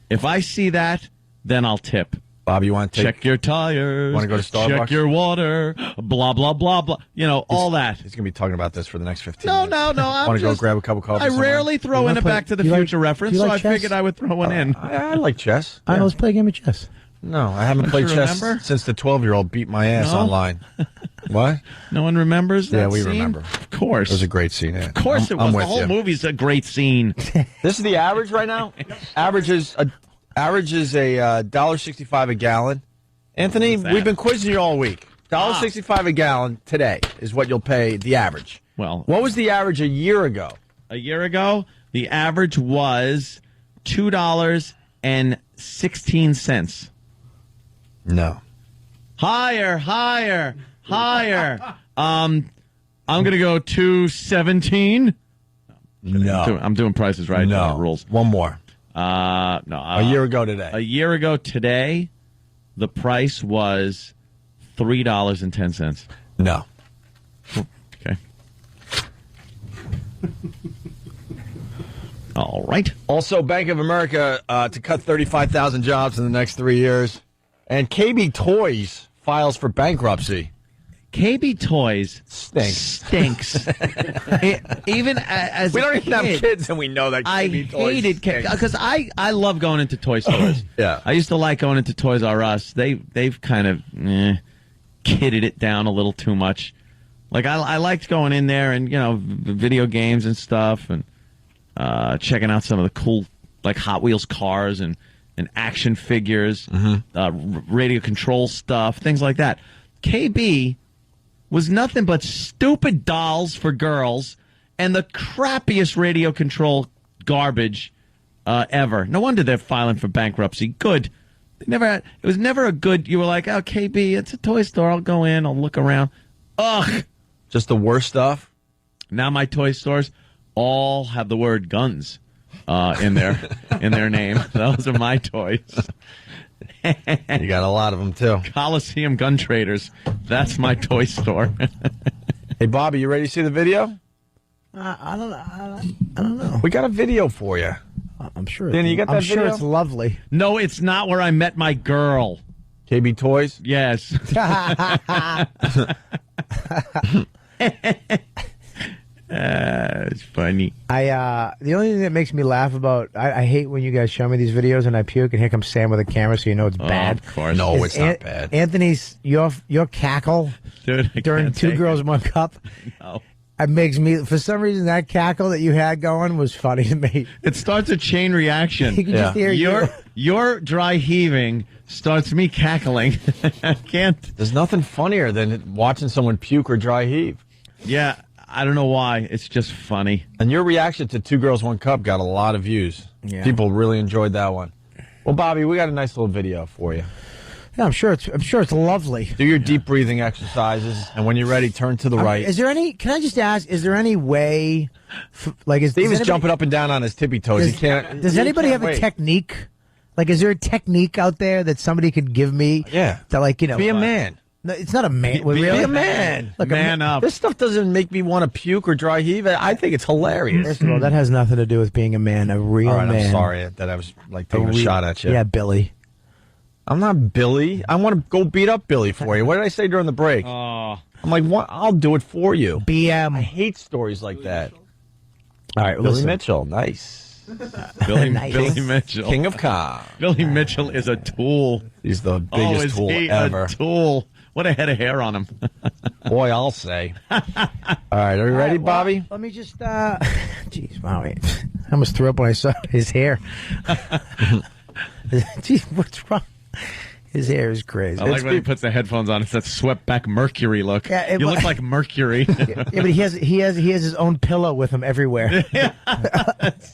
If I see that, then I'll tip. Bob, you want to check your tires? Want to go to Starbucks? Check your water. Blah blah blah blah. You know all that. He's going to be talking about this for the next 15 No, minutes. no. Want to go grab a cup of coffee? I rarely throw in a Back to the Future reference, so I figured I would throw one in. I like chess. I let's play a game of chess. No, I haven't played chess since the 12-year-old beat my ass online. What? No one remembers that Yeah, we scene? remember. Of course. It was a great scene. Yeah. Of course it was. The whole movie's a great scene. This is the average right now? Average is a $1.65 a gallon. Anthony, we've been quizzing you all week. $1.65 a gallon today is what you'll pay the average. Well, what was the average a year ago? A year ago, the average was $2.16. No. Higher. I'm going to go $2.17. No. I'm doing prices right. No. Rules. One more. No. A year ago today. A year ago today, the price was $3.10. No. Okay. All right. Also, Bank of America to cut 35,000 jobs in the next 3 years. And KB Toys files for bankruptcy. KB Toys stinks. Even as we don't a even have kid, kids, and we know that KB Toys hated because I love going into toy stores. Yeah, I used to like going into Toys R Us. They've kind of kidded it down a little too much. Like I liked going in there and video games and stuff and checking out some of the cool like Hot Wheels cars and action figures, radio control stuff, things like that. KB was nothing but stupid dolls for girls and the crappiest radio control garbage ever. No wonder they're filing for bankruptcy. Good. It was never a good. You were like, oh, KB, it's a toy store. I'll go in. I'll look around. Ugh. Just the worst stuff. Now my toy stores all have the word guns in their name. Those are my toys. You got a lot of them too. Coliseum Gun Traders. That's my toy store. Hey, Bobby, you ready to see the video? I don't know. We got a video for you. I'm sure. Danny, you got that I'm sure video? it's lovely. No, it's not where I met my girl. KB Toys? Yes. It's funny. The only thing that makes me laugh about I hate when you guys show me these videos and I puke and here comes Sam with a camera so you know it's bad. Of course. No, it's not bad. Anthony's your cackle Dude, during Two Girls One Cup. No. It makes me, for some reason, that cackle that you had going was funny to me. It starts a chain reaction. You can just hear your dry heaving starts me cackling. I can't. There's nothing funnier than watching someone puke or dry heave. Yeah, I don't know why. It's just funny. And your reaction to Two Girls, One Cup got a lot of views. Yeah. People really enjoyed that one. Well, Bobby, we got a nice little video for you. Yeah, I'm sure it's lovely. Do your deep breathing exercises, and when you're ready, turn to the right. Is there any? Can I just ask? Is there any way? Steve is jumping up and down on his tippy toes. He can't. Does anybody have a technique? Like, is there a technique out there that somebody could give me? Yeah. To be a man. No, it's not a man. Be a man. Look, man up. This stuff doesn't make me want to puke or dry heave. I think it's hilarious. First of all, that has nothing to do with being a man. A real man. I'm sorry that I was taking a shot at you. Yeah, Billy. I'm not Billy. I want to go beat up Billy for you. What did I say during the break? I'm like, what? I'll do it for you. BM. I hate stories like that. All right, Billy Mitchell. Nice. Billy King, Mitchell. King of Con. Billy Mitchell is a tool. He's the biggest tool ever. A tool. What a head of hair on him. Boy, I'll say. All right, are you ready, Bobby? Let me just, jeez, wow, I almost threw up when I saw his hair. Jeez, what's wrong? His hair is crazy. I like when he puts the headphones on. It's that swept back Mercury look. Yeah, you look like Mercury. Yeah, but he has his own pillow with him everywhere.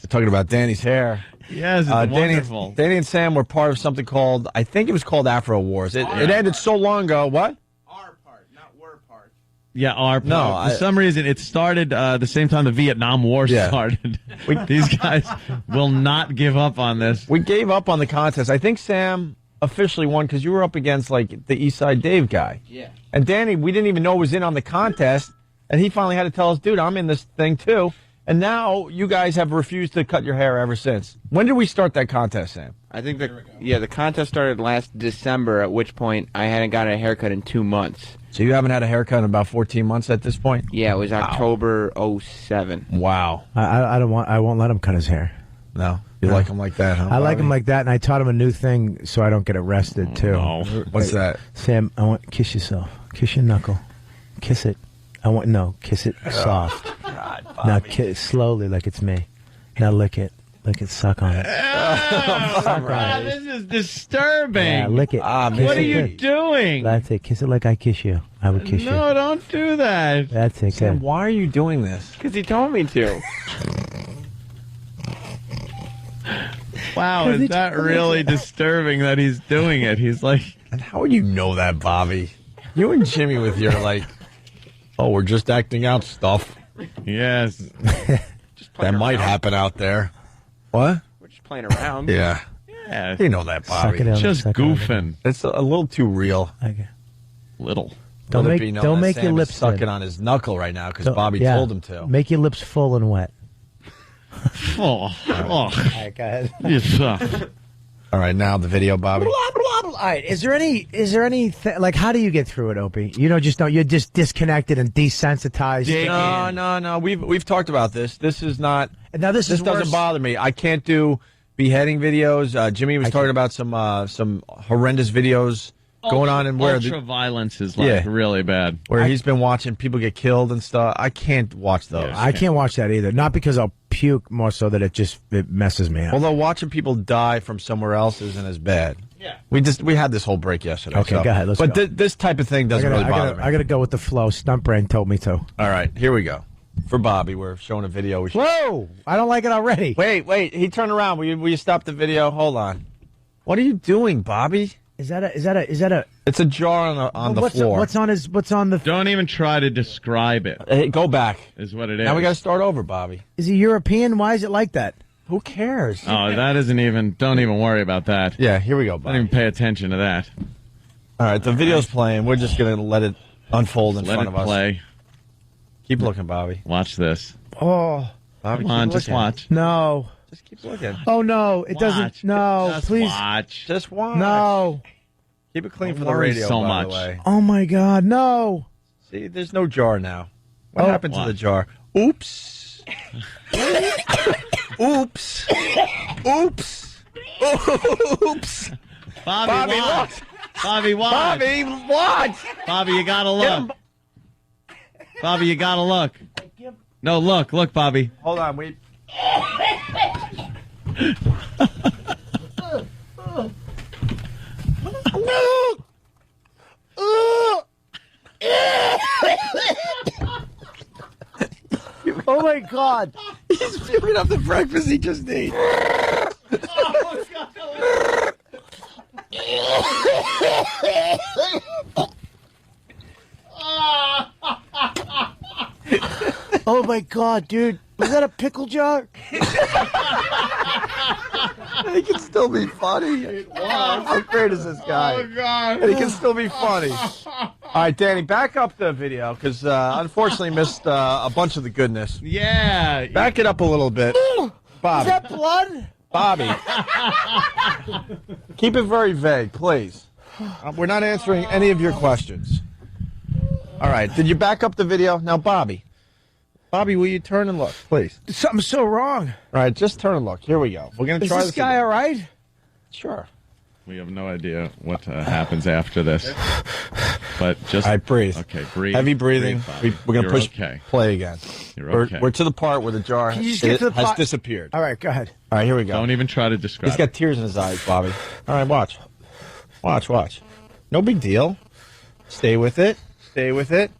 Talking about Danny's hair. Yes, it's wonderful. Danny and Sam were part of something called, I think it was called Afro Wars. It ended so long ago. What? Yeah, our part. No, for some reason it started the same time the Vietnam War started. These guys will not give up on this. We gave up on the contest. I think Sam officially won because you were up against like the East Side Dave guy. Yeah. And Danny, we didn't even know was in on the contest, and he finally had to tell us, dude, I'm in this thing too. And now you guys have refused to cut your hair ever since. When did we start that contest, Sam? I think the contest started last December, at which point I hadn't gotten a haircut in 2 months. So you haven't had a haircut in about 14 months at this point? Yeah, it was October 07. Wow. I won't let him cut his hair. No. You like him like that, huh? I like him like that, and I taught him a new thing so I don't get arrested, too. No. What's that? Sam, I want kiss yourself. Kiss your knuckle. Kiss it. Kiss it soft. God, now kiss slowly like it's me. Now lick it. Lick it, suck on it. This is disturbing. Yeah, lick it. What are you doing? That's it. Kiss it like I kiss you. I would kiss you. No, don't do that. That's it. Sam, Good. why are you doing this? Because he told me to. Wow, is that really disturbing that he's doing it? He's like... And how would you know that, Bobby? You and Jimmy with your, like, oh, we're just acting out stuff. Yes. That might happen out there. What? We're just playing around. Yeah. Yeah. You know that, Bobby. Just goofing. It's a little too real. Okay. Little. Don't make your lips sucking thin. on his knuckle right now because Bobby told him to. Make your lips full and wet. All right, go ahead. You suck. All right, now the video, Bobby. All right, is there any like how do you get through it, Opie? You're just disconnected and desensitized. No. We've talked about this. This is not. Now this doesn't worse. bother me. I can't do beheading videos. Jimmy was talking about some horrendous videos going on and where ultra violence is like really bad. Where he's been watching people get killed and stuff. I can't watch those. I can't watch that either. Not because I'll puke, more so that it messes me up. Although watching people die from somewhere else isn't as bad. Yeah. We had this whole break yesterday. Okay, go ahead. Let's go. But this type of thing doesn't really bother me. I got to go with the flow. Stunt Brain told me to. All right, here we go. For Bobby, we're showing a video. Whoa! I don't like it already. Wait. He turned around. Will you stop the video? Hold on. What are you doing, Bobby? Is that a? It's a jar on the floor. What's on the? Don't even try to describe it. Hey, go back. Is what it is. Now we got to start over, Bobby. Is he European? Why is it like that? Who cares? Oh, that isn't even. Don't even worry about that. Yeah, here we go, Bobby. Don't even pay attention to that. All right, the video's playing. We're just gonna let it unfold in front of us. Play. Keep looking, Bobby. Watch this. Oh, Bobby, come on, keep just looking. watch. No. Just keep looking. Oh no, it doesn't. No, just please. Watch. Just watch. No. Keep it clean Don't for the worry radio, so by much. the way. Oh my God, no. See, there's no jar now. What happened to the jar? Oops. Oops. Oops. Oops. Bobby, watch. Bobby, watch. Bobby, watch. Bobby, you gotta look. Bobby, you gotta look. No, look, Bobby. Hold on, wait. Oh my God. He's puking up the breakfast he just ate. Oh my God, dude. Was that a pickle jar? He can still be funny. How great is this guy? Oh, God. And he can still be funny. All right, Danny, back up the video because unfortunately missed a bunch of the goodness. Yeah. Back it up a little bit. Bobby. Is that blood? Bobby. Keep it very vague, please. We're not answering any of your questions. All right, did you back up the video? Now, Bobby. Bobby, will you turn and look, please? Something's so wrong. All right, just turn and look. Here we go. We're going to try this guy again. all right? Sure. We have no idea what happens after this. But just all right, breathe. Okay, breathe. Heavy breathing. Breathe, We're going to push okay. play again. You're okay. We're to the part where the jar Can you just get to the has part? disappeared. All right, go ahead. All right, here we go. Don't even try to describe. He's got tears in his eyes, Bobby. All right, watch. Watch. No big deal. Stay with it. Stay with it.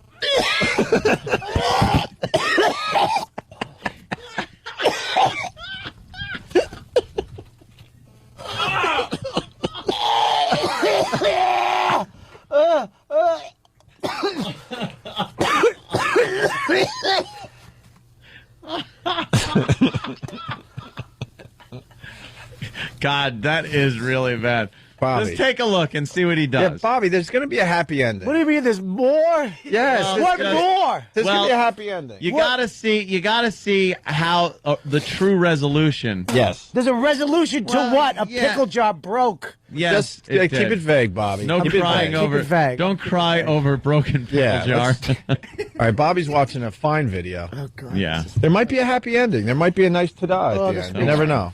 God, that is really bad. Bobby. Just take a look and see what he does. Yeah, Bobby, there's going to be a happy ending. What do you mean? There's more? Yes. What more? There's going to be a happy ending. You gotta see how the true resolution. Yes. There's a resolution to what? A pickle jar broke. Yes. Just keep it vague, Bobby. No keep crying over. Keep it vague. Don't cry over broken pickle jar. All right, Bobby's watching a fine video. Oh, God. Yeah. There might be a happy ending. There might be a nice ta-da at the this end. You never know.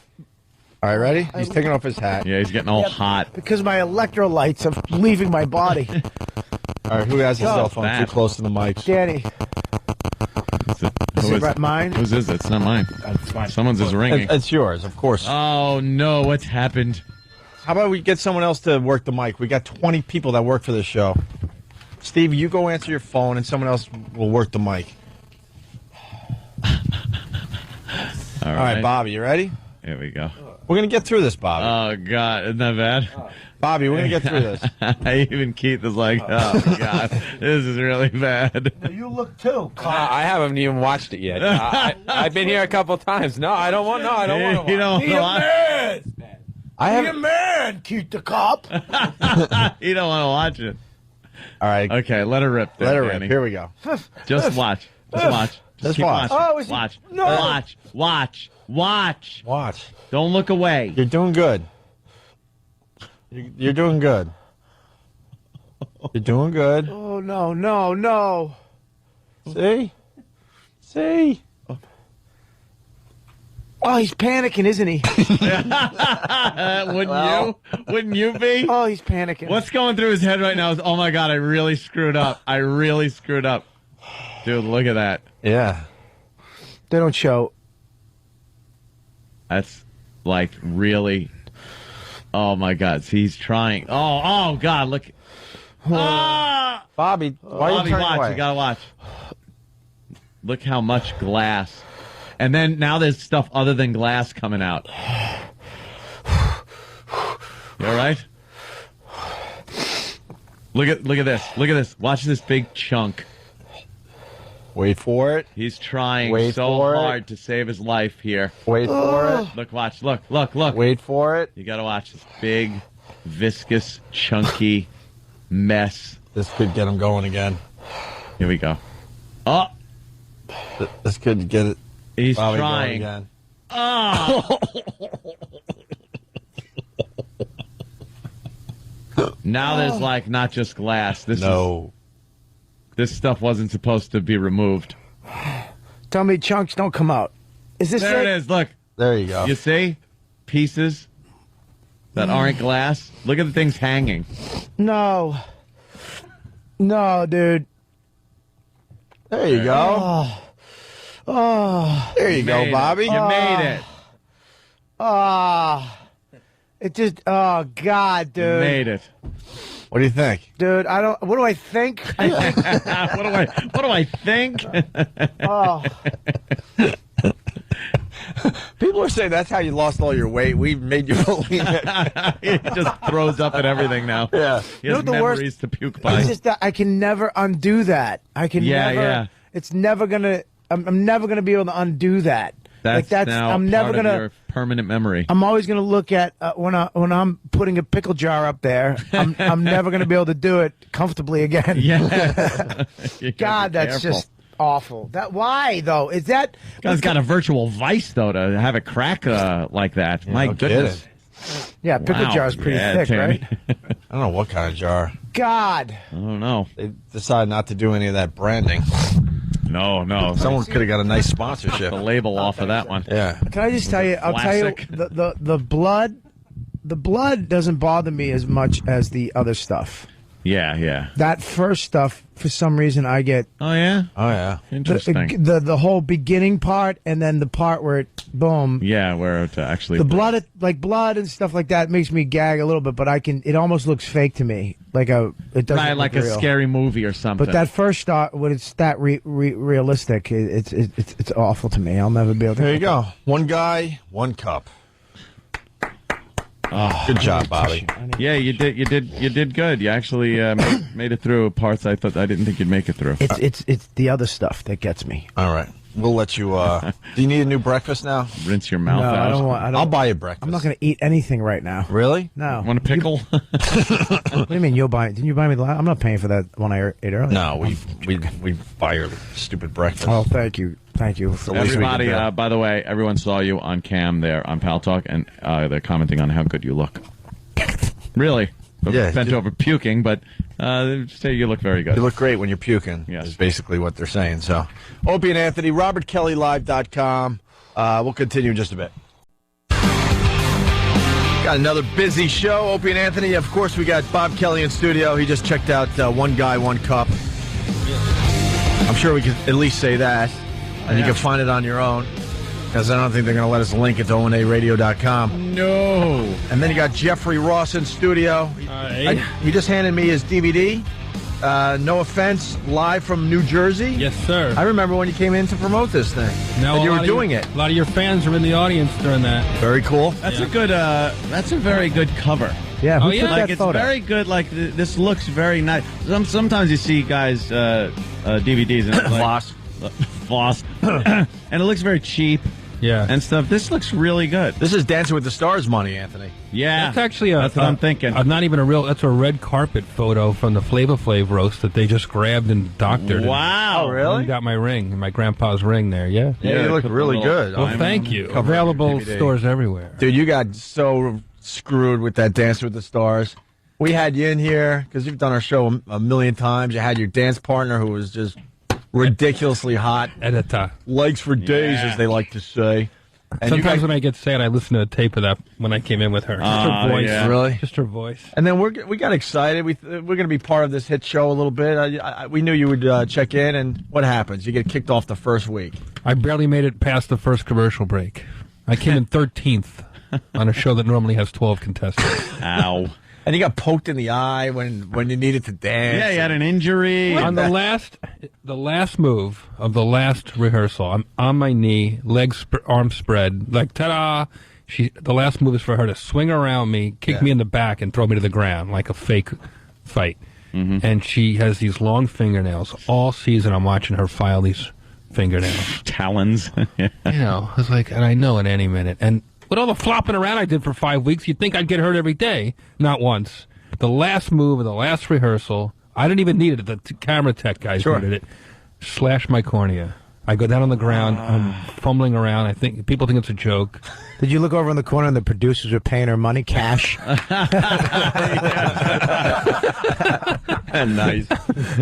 All right, ready? He's taking off his hat. Yeah, he's getting all hot. Because my electrolytes are leaving my body. All right, who has his cell phone too close to the mic? Danny. Who Is it mine? Whose is it? It's not mine. It's mine. Someone's is ringing. It's yours, of course. Oh, no. What's happened? How about we get someone else to work the mic? We got 20 people that work for this show. Steve, you go answer your phone, and someone else will work the mic. All right, Bobby, you ready? Here we go. We're going to get through this, Bobby. Oh, God. Isn't that bad? Bobby, we're going to get through this. Even Keith is like, oh, God, this is really bad. You look too. I haven't even watched it yet. I've been here a couple times. No, I don't want to watch. You don't Be a man. Be a man, Keith the cop. You don't want to watch it. All right. Okay, let her rip. There, Let her rip. Danny. Here we go. Just watch. Just watch. Just keep watch. watching. Oh, is he- Watch. No. Watch. Watch. Don't look away. You're doing good. You're doing good. You're doing good. Oh, no. See? See? Oh, he's panicking, isn't he? Wouldn't you be? Oh, he's panicking. What's going through his head right now is, oh, my God, I really screwed up. Dude, look at that. Yeah. They don't show. That's like really. Oh my God! See, he's trying. Oh God! Look. Ah! Bobby, why are you Bobby, turning watch. away? You gotta watch. Look how much glass, and then now there's stuff other than glass coming out. You all right? Look at this. Look at this. Watch this big chunk. Wait for it. He's trying Wait so for it. hard to save his life here. Wait for it. Look, watch. Look. Wait for it. You got to watch this big, viscous, chunky mess. This could get him going again. Here we go. Oh, This could get it. he's Bobby going trying. again. Oh. Now there's like not just glass. This stuff wasn't supposed to be removed. Tell me chunks don't come out. Is this There it is. Look. There you go. You see? Pieces that aren't glass. Look at the things hanging. No, dude. There you go. There you go, Bobby. You made it. It just. Oh God, dude. You made it. What do you think? Dude, I don't. What do I think? What do I think? Oh. People are saying that's how you lost all your weight. We made you believe it. He just throws up at everything now. Yeah. He has memories to puke by. It's just that I can never undo that. I can never. Yeah. It's never gonna. I'm never gonna be able to undo that. That's now I'm never part gonna. of your permanent memory. I'm always gonna look at when I'm putting a pickle jar up there. I'm never gonna be able to do it comfortably again. Yeah. God, that's just awful. Why though? Is that? Guy's got a virtual vice though to have it crack like that. My goodness. Yeah, pickle jar is pretty thick, Tammy. right? I don't know what kind of jar. God. I don't know. They decided not to do any of that branding. No. Someone could have got a nice sponsorship. The label off of that one. Yeah. Can I just tell you? I'll tell you the blood. The blood doesn't bother me as much as the other stuff. Yeah. That first stuff, for some reason, I get. Oh yeah. Interesting. The whole beginning part, and then the part where it boom. Yeah, where it actually the blood, blood and stuff like that, makes me gag a little bit. But I can. It almost looks fake to me, it doesn't right, like look a real. scary movie or something. But that first start, when it's that realistic, it's awful to me. I'll never be able to. There you go. One guy, one cup. Oh, good job, Bobby. Yeah, you did good. You actually made it through parts I didn't think you'd make it through. It's the other stuff that gets me. All right. We'll let you. Do you need a new breakfast now? Rinse your mouth out. I don't want. I'll buy you breakfast. I'm not going to eat anything right now. Really? No. Want a pickle? What do you mean? Didn't you buy me the last? I'm not paying for that one I ate earlier. No, we buy your stupid breakfast. Oh, thank you. Everybody, by the way, everyone saw you on cam there on Pal Talk, and they're commenting on how good you look. Really? Yeah, bent over puking, but say you look very good. You look great when you're puking. Yes. Is basically what they're saying. So, Opie and Anthony, RobertKellyLive.com. We'll continue in just a bit. Got another busy show. Opie and Anthony. Of course, we got Bob Kelly in studio. He just checked out One Guy, One Cup. I'm sure we can at least say that. And you can find it on your own. Because I don't think they're going to let us link it to onaradio.com. No. And then you got Jeffrey Ross in studio. He just handed me his DVD. No Offense, live from New Jersey. Yes, sir. I remember when you came in to promote this thing. And you were doing it. A lot of your fans were in the audience during that. Very cool. That's a good. That's a very good cover. Yeah, who took that it's photo? Very good. Like this looks very nice. Sometimes you see guys DVDs and it's like, Floss, and it looks very cheap. Yeah, and stuff. This looks really good. This is Dancing with the Stars money, Anthony. Yeah, that's actually that's what I'm thinking. Not even a real. That's a red carpet photo from the Flavor Flav roast that they just grabbed and doctored. Wow, really? I got my ring, my grandpa's ring there. Yeah, you look really good. Well, thank you. Available stores everywhere. Dude, you got so screwed with that Dance with the Stars. We had you in here because you've done our show a million times. You had your dance partner who was just ridiculously hot. Legs for days, as they like to say. And sometimes when I get sad, I listen to a tape of that when I came in with her. Just her voice. Yeah. Really? Just her voice. And then we got excited. We're going to be part of this hit show a little bit. We knew you would check in, and what happens? You get kicked off the first week. I barely made it past the first commercial break. I came in 13th on a show that normally has 12 contestants. Ow. And you got poked in the eye when you needed to dance. Yeah, you had an injury. On the last move of the last rehearsal, I'm on my knee, arms spread, like ta-da. The last move is for her to swing around me, kick me in the back, and throw me to the ground like a fake fight. Mm-hmm. And she has these long fingernails. All season, I'm watching her file these fingernails, talons. You know, I was like, and I know at any minute. And with all the flopping around I did for 5 weeks, you'd think I'd get hurt every day. Not once. The last move of the last rehearsal, I didn't even need it. The camera tech guys needed it. Slashed my cornea. I go down on the ground. I'm fumbling around. I think people think it's a joke. Did you look over in the corner and the producers were paying her money, cash? Nice.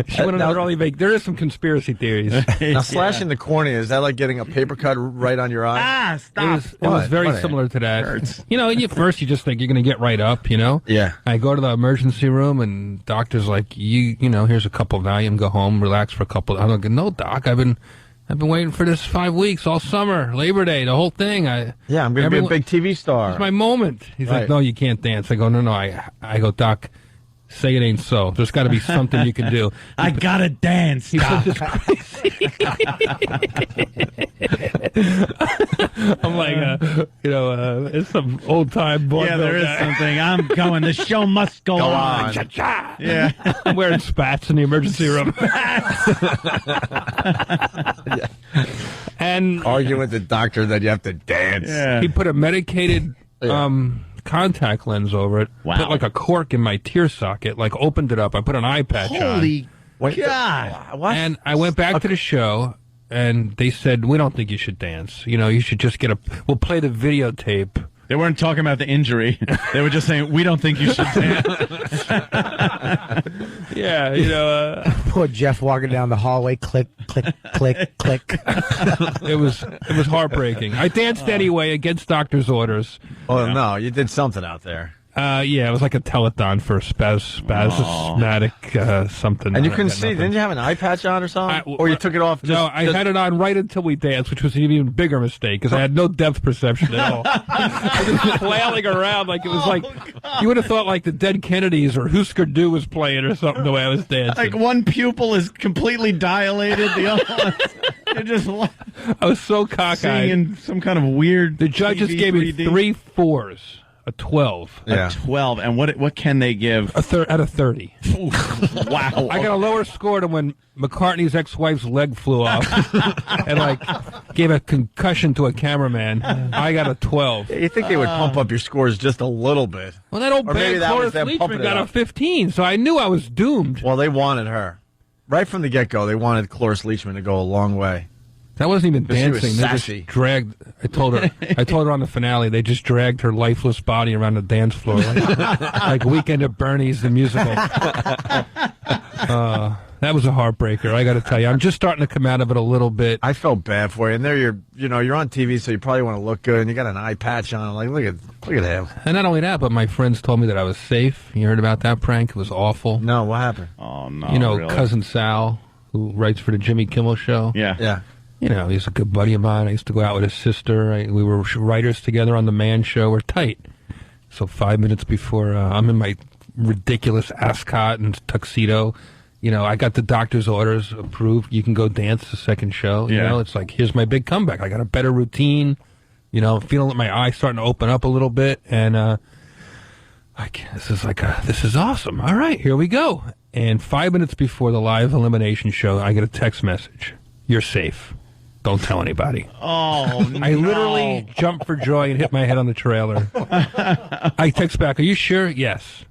She wanted to really make. There is some conspiracy theories. Now, slashing the cornea, is that like getting a paper cut right on your eye? Stop. It was very similar to that. Hurts. You know, first you just think you're going to get right up, you know? Yeah. I go to the emergency room and doctor's like, you know, here's a couple of Valium, go home, relax for a couple. I'm like, no, doc, I've been waiting for this 5 weeks, all summer, Labor Day, the whole thing. I'm going to be a big TV star. It's my moment. He's like, no, you can't dance. I go, no. I go, doc, say it ain't so. There's got to be something you can do. I gotta dance. He put this crazy. I'm like, it's some old time boy. Yeah, there is something. I'm going. The show must go on. Cha-cha. Yeah, I'm wearing spats in the emergency room. And arguing with the doctor that you have to dance. Yeah. He put a medicated contact lens over it. Wow. Put like a cork in my tear socket. Like opened it up. I put an eye patch on. Holy God! What? And I went back to the show, and they said, "We don't think you should dance. You know, you should just we'll play the videotape." They weren't talking about the injury. They were just saying, "We don't think you should dance." Yeah, you know. Poor Jeff walking down the hallway, click, click, click, click. It was heartbreaking. I danced anyway against doctor's orders. Oh no, you did something out there. Yeah, it was like a telethon for spasmatic something. And you couldn't see. Didn't you have an eye patch on or something? Or you took it off? No, I had it on right until we danced, which was an even bigger mistake because I had no depth perception at all. I was just flailing around like it was like you would have thought like the Dead Kennedys or Husker Du was playing or something the way I was dancing. Like one pupil is completely dilated, the other one. You're just I was so cockeyed. seeing some kind of weird. The judges TV, gave me 3D. 3 4s. A 12. A 12. And what can they give? Out of 30. Wow. I got a lower score than when McCartney's ex-wife's leg flew off and, like, gave a concussion to a cameraman. I got a 12. You think they would pump up your scores just a little bit. Well, that old Or maybe band that was Cloris them Leachman pumping got it a up. 15, so I knew I was doomed. Well, they wanted her. Right from the get-go, they wanted Cloris Leachman to go a long way. That wasn't even 'Cause she was dancing. They sassy. just dragged. I told her on the finale. They just dragged her lifeless body around the dance floor, like Weekend at Bernie's, the musical. That was a heartbreaker. I got to tell you, I'm just starting to come out of it a little bit. I felt bad for you. And there you're on TV, so you probably want to look good, and you got an eye patch on. Like, look at him. And not only that, but my friends told me that I was safe. You heard about that prank? It was awful. No, what happened? Oh no. You know, really? cousin Sal, who writes for the Jimmy Kimmel Show. Yeah. You know, he's a good buddy of mine. I used to go out with his sister. We were writers together on The Man Show. We're tight. So 5 minutes before I'm in my ridiculous ascot and tuxedo, you know, I got the doctor's orders approved. You can go dance the second show. You know, it's like, here's my big comeback. I got a better routine. You know, I'm feeling like my eyes starting to open up a little bit. And this is awesome. All right, here we go. And 5 minutes before the live elimination show, I get a text message. You're safe. Don't tell anybody. Oh, no. I literally jumped for joy and hit my head on the trailer. I text back, are you sure? Yes.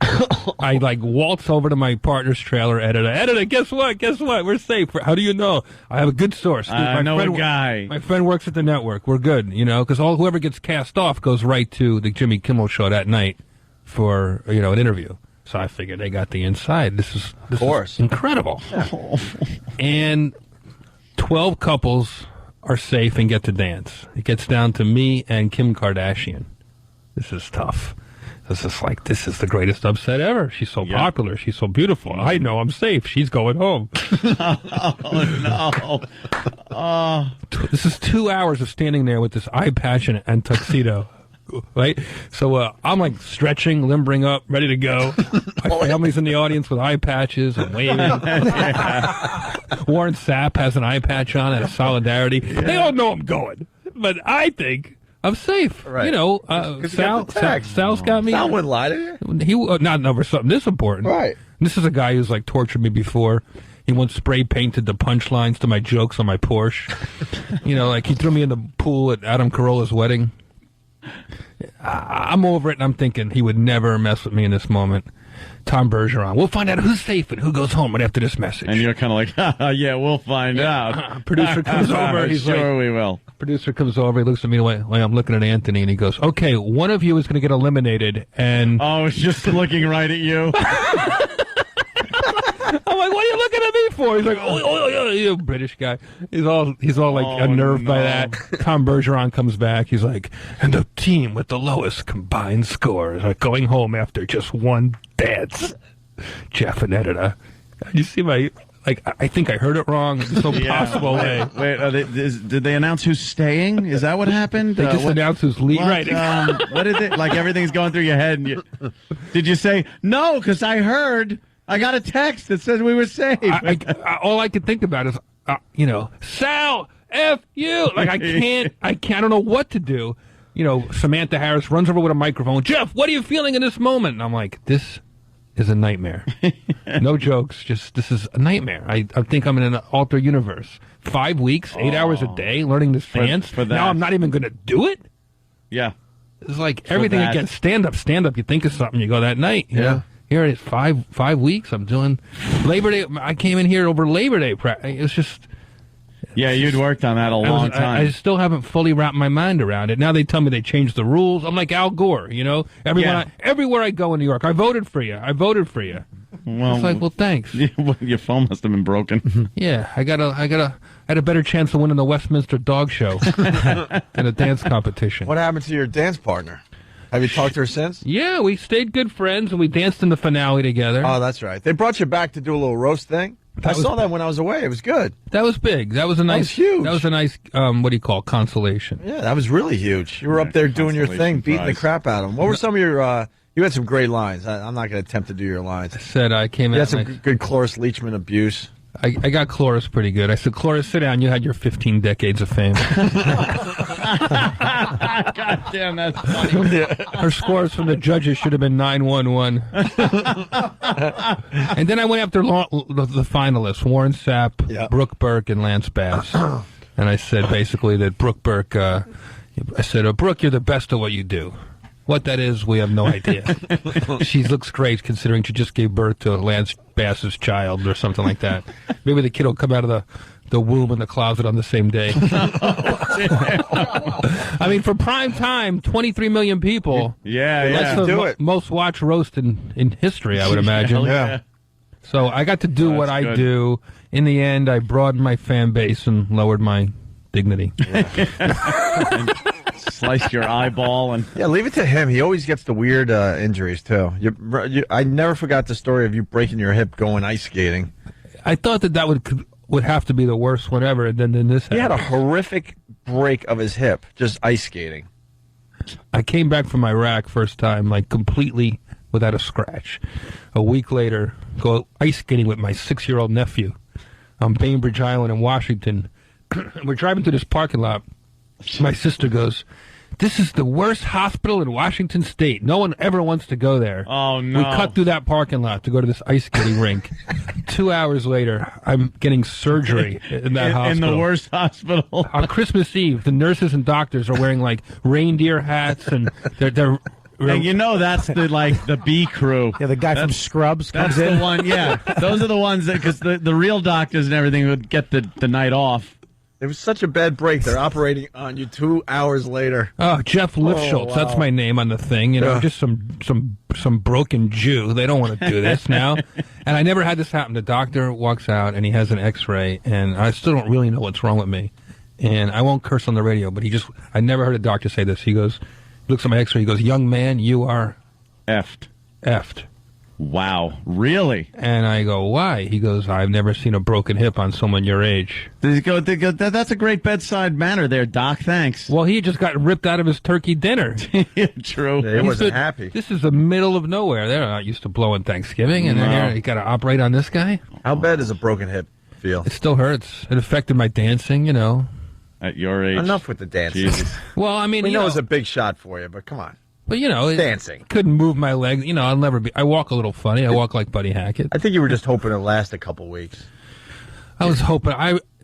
I, waltz over to my partner's trailer, editor, guess what? We're safe. How do you know? I have a good source. I know a guy. My friend works at the network. We're good, you know, because whoever gets cast off goes right to the Jimmy Kimmel Show that night for, you know, an interview. So I figured they got the inside. This is incredible. And 12 couples are safe and get to dance. It gets down to me and Kim Kardashian. This is tough. This is the greatest upset ever. She's so popular. She's so beautiful. I know I'm safe. She's going home. Oh, no. This is 2 hours of standing there with this eye patch and tuxedo. Right? So I'm like stretching, limbering up, ready to go. My family's in the audience with eye patches and waving. Warren Sapp has an eye patch on out of solidarity. They all know I'm going, but I think I'm safe. Right. You know, Sal's got me. Sal wouldn't lie to you. He not over something this important. Right. This is a guy who's like tortured me before. He once spray painted the punchlines to my jokes on my Porsche. You know, like he threw me in the pool at Adam Carolla's wedding. I'm over it, and I'm thinking he would never mess with me in this moment. Tom Bergeron. We'll find out who's safe and who goes home right after this message. And you're kind of like, yeah, we'll find out. Producer comes over. He's sure like, we will. Producer comes over. He looks at me the way I'm looking at Anthony, and he goes, "Okay, one of you is going to get eliminated." And oh, it's just looking right at you. I'm like, what are you looking at me for? He's like, oh, you British guy. He's all like unnerved by that. Tom Bergeron comes back. He's like, and the team with the lowest combined scores are going home after just one dance. Jeff and editor. You see my, I think I heard it wrong. There's no possible way. Wait, did they announce who's staying? Is that what happened? They just announced who's leaving. Right. What is it? Like everything's going through your head. And did you say, no, because I heard... I got a text that says we were safe. All I could think about is, Sal, F you. Like, I don't know what to do. You know, Samantha Harris runs over with a microphone. Jeff, what are you feeling in this moment? And I'm like, this is a nightmare. No jokes. This is a nightmare. I think I'm in an alter universe. 5 weeks, 8 hours a day, learning this dance. For that. Now I'm not even going to do it? Yeah. It's like everything against stand-up. Stand-up, you think of something, you go that night. You know? Here it is, 5 weeks. I'm doing Labor Day. I came in here over Labor Day. It's just... Yeah, you'd worked on that a long time. I still haven't fully wrapped my mind around it. Now they tell me they changed the rules. I'm like Al Gore, you know? Everywhere I go in New York, I voted for you. Well, it's like, well, thanks. Your phone must have been broken. Yeah, I had a better chance of winning the Westminster Dog Show than a dance competition. What happened to your dance partner? Have you talked to her since? Yeah, we stayed good friends, and we danced in the finale together. Oh, that's right. They brought you back to do a little roast thing? I saw that when I was away. It was good. That was big. That was a nice. That was huge. That was a nice. What do you call it? Consolation? Yeah, that was really huge. You were up there doing your thing, beating the crap out of them. What were some of your? You had some great lines. I'm not going to attempt to do your lines. I said I came. You had some good Cloris Leachman abuse. I got Cloris pretty good. I said, Cloris, sit down. You had your 15 decades of fame. God damn, that's funny. Her scores from the judges should have been 9-1-1. And then I went after the finalists, Warren Sapp, Brooke Burke, and Lance Bass. And I said basically that Brooke Burke, I said, Brooke, you're the best at what you do. What that is, we have no idea. She looks great considering she just gave birth to Lance Bass's child or something like that. Maybe the kid will come out of the womb and the closet on the same day. I mean, for prime time, 23 million people. Yeah. That's the most watched roast in history, I would imagine. Yeah. So I got to do what I do. In the end, I broadened my fan base and lowered my dignity. Sliced your eyeball and leave it to him. He always gets the weird injuries too. I never forgot the story of you breaking your hip going ice skating. I thought that would have to be the worst one ever, and then this happened. He had a horrific break of his hip just ice skating. I came back from Iraq first time like completely without a scratch. A week later, go ice skating with my 6-year-old nephew on Bainbridge Island in Washington. We're driving through this parking lot. My sister goes, "This is the worst hospital in Washington State. No one ever wants to go there." Oh, no. We cut through that parking lot to go to this ice skating rink. 2 hours later, I'm getting surgery in that hospital. In the worst hospital. On Christmas Eve, the nurses and doctors are wearing, like, reindeer hats, and they're and you know that's the B crew. Yeah, the guy from Scrubs comes that's in. the one, yeah. Those are the ones that, because the real doctors and everything would get the night off. It was such a bad break. They're operating on you 2 hours later. Oh, Jeff Lifschultz. Wow. That's my name on the thing. You know, just some broken Jew. They don't want to do this now. And I never had this happen. The doctor walks out, and he has an X-ray, and I still don't really know what's wrong with me. And I won't curse on the radio, but I never heard a doctor say this. He looks at my X-ray, he goes, "Young man, you are effed." Effed. Wow, really? And I go, "Why?" He goes, "I've never seen a broken hip on someone your age." They go, that's a great bedside manner there, Doc. Thanks. Well, he just got ripped out of his turkey dinner. True. Yeah, he wasn't happy. This is the middle of nowhere. They're not used to blowing Thanksgiving, and then you got to operate on this guy. How bad does a broken hip feel? It still hurts. It affected my dancing, you know. At your age. Enough with the dancing. Jesus. Well, I mean, we know it's a big shot for you, but come on. But, you know, dancing. Couldn't move my legs. You know, I'll never be. I walk a little funny. I walk like Buddy Hackett. I think you were just hoping it'll last a couple weeks. I was hoping.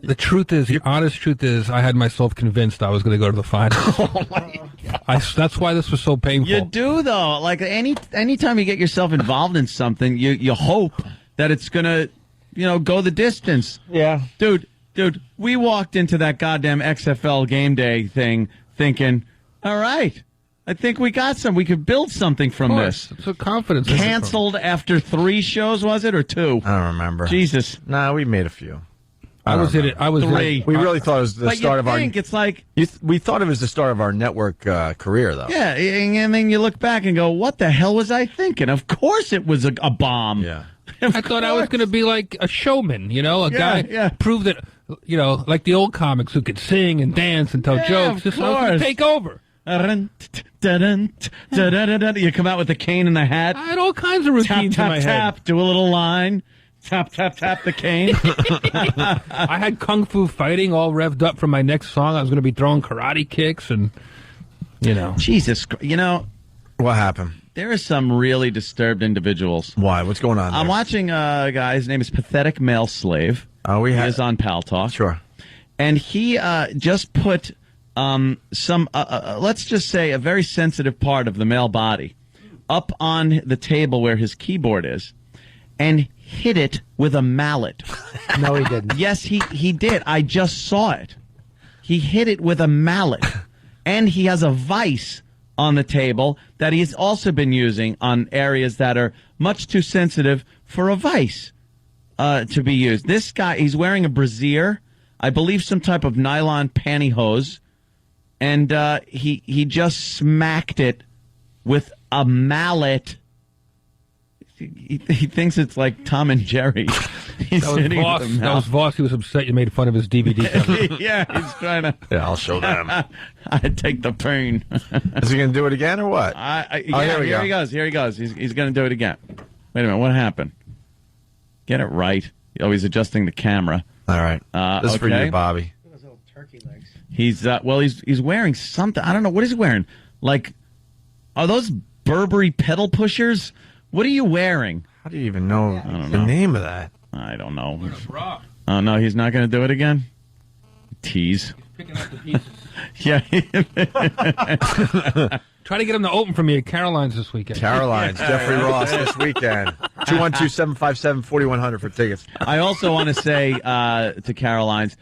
The truth is, the honest truth is, I had myself convinced I was going to go to the finals. Oh, my God. That's why this was so painful. You do, though. Like, anytime you get yourself involved in something, you hope that it's going to, go the distance. Yeah. Dude, we walked into that goddamn XFL game day thing thinking, all right, I think we got some. We could build something from this. It's a confidence. Canceled after 3 shows, was it, or 2? I don't remember. Jesus. Nah, we made a few. I was in it. I was 3. We really thought it was the start of our. It's like we thought it was the start of our network career, though. Yeah, and then you look back and go, "What the hell was I thinking?" Of course, it was a bomb. Yeah. I thought I was going to be like a showman, a guy prove that, like the old comics who could sing and dance and tell jokes. Just to take over. You come out with the cane and the hat. I had all kinds of routines in my head. Tap, do a little line. Tap, tap, tap the cane. I had kung fu fighting all revved up for my next song. I was going to be throwing karate kicks and, Jesus, What happened? There are some really disturbed individuals. Why? What's going on there? I'm watching a guy. His name is Pathetic Male Slave. Oh, he is on Pal Talk. Sure. And he just put some, let's just say, a very sensitive part of the male body up on the table where his keyboard is and hit it with a mallet. No, he didn't. Yes, he did. I just saw it. He hit it with a mallet. And he has a vise on the table that he's also been using on areas that are much too sensitive for a vice to be used. This guy, he's wearing a brassiere, I believe some type of nylon pantyhose, and he just smacked it with a mallet. He thinks it's like Tom and Jerry. He's sitting with a That was mallet. Voss. He was upset you made fun of his DVD cover. Yeah, he's trying to. Yeah, I'll show them. I take the pain. Is he going to do it again or what? Yeah, here we go. he goes. Here he goes. He's going to do it again. Wait a minute. What happened? Get it right. Oh, he's adjusting the camera. All right. This is for you, Bobby. He's he's wearing something. I don't know what he's wearing. Like, are those Burberry pedal pushers? What are you wearing? How do you even know the name of that? I don't know. Oh no, he's not going to do it again. Tease. Picking up the pieces. Yeah. Try to get him to open for me at Caroline's this weekend. Caroline's, Jeffrey Ross this weekend. 212-757-4100 for tickets. I also want to say to Caroline's,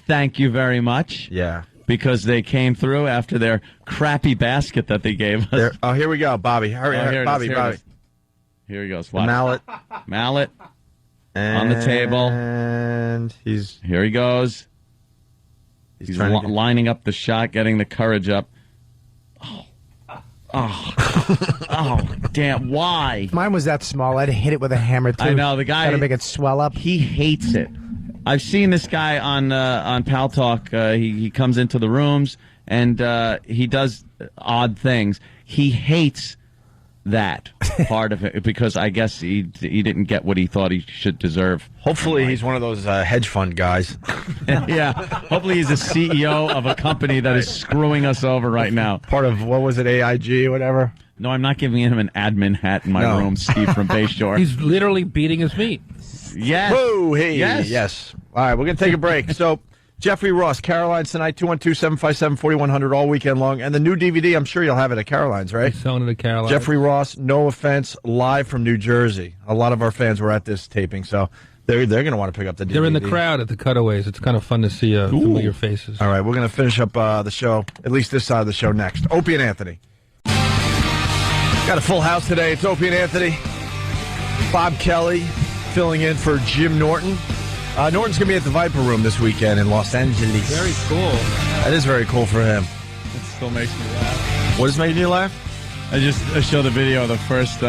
thank you very much. Yeah. Because they came through after their crappy basket that they gave us. Oh, here we go, Bobby. Hurry, here it is, Bobby, here it Bobby. is. Here he goes. The mallet. Mallet. On the table. And Here he goes. He's lining up the shot, getting the courage up. Oh, damn. Why? Mine was that small. I'd hit it with a hammer, too. I know. The guy... Got to make it swell up. He hates it. I've seen this guy on Pal Talk. He comes into the rooms, and he does odd things. He hates that part of it because I guess he didn't get what he thought he should deserve. Hopefully he's one of those hedge fund guys. Yeah. Hopefully he's the CEO of a company that is screwing us over right now. Part of, what was it, AIG or whatever? No, I'm not giving him an admin hat in my room, Steve from Bayshore. He's literally beating his meat. Yes. Whoa, hey, yes. All right, we're going to take a break. So, Jeffrey Ross, Caroline's tonight, 212-757-4100 all weekend long. And the new DVD, I'm sure you'll have it at Caroline's, right? Selling it at Caroline's. Jeffrey Ross, No Offense, live from New Jersey. A lot of our fans were at this taping, so they're going to want to pick up the DVD. They're in the crowd at the cutaways. It's kind of fun to see familiar faces. All right, we're going to finish up the show, at least this side of the show next. Opie and Anthony. Got a full house today. It's Opie and Anthony. Bob Kelly filling in for Jim Norton. Norton's going to be at the Viper Room this weekend in Los Angeles. Very cool. That is very cool for him. It still makes me laugh. What is making you laugh? I showed the video of the first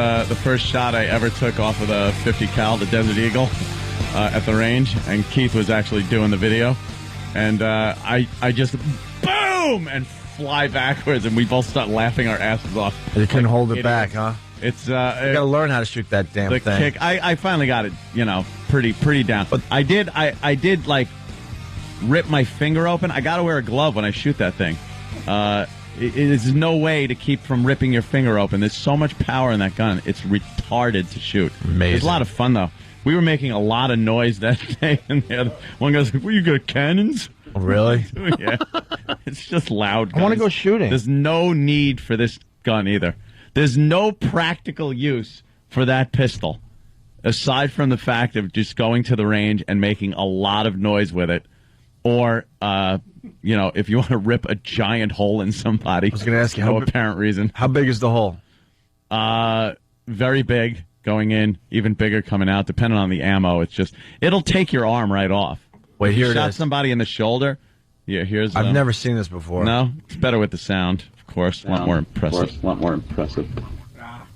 shot I ever took off of the 50 cal, the Desert Eagle, at the range, and Keith was actually doing the video, and I just boom and fly backwards, and we both start laughing our asses off. You couldn't hold it back, huh? It's you got to learn how to shoot that damn the thing. kick. I finally got it, pretty down. But I did like rip my finger open. I got to wear a glove when I shoot that thing. There's no way to keep from ripping your finger open. There's so much power in that gun. It's retarded to shoot. Amazing. It's a lot of fun though. We were making a lot of noise that day, and the other one goes, "Well, you got cannons?" Oh, really? Yeah. It's just loud guns. I want to go shooting. There's no need for this gun either. There's no practical use for that pistol, aside from the fact of just going to the range and making a lot of noise with it, or if you want to rip a giant hole in somebody. I was going to ask you, no apparent reason. How big is the hole? Very big going in, even bigger coming out. Depending on the ammo, it'll take your arm right off. Wait, here it shot is. somebody in the shoulder. Yeah, here's. I've never seen this before. No, it's better with the sound, of course. A lot more impressive.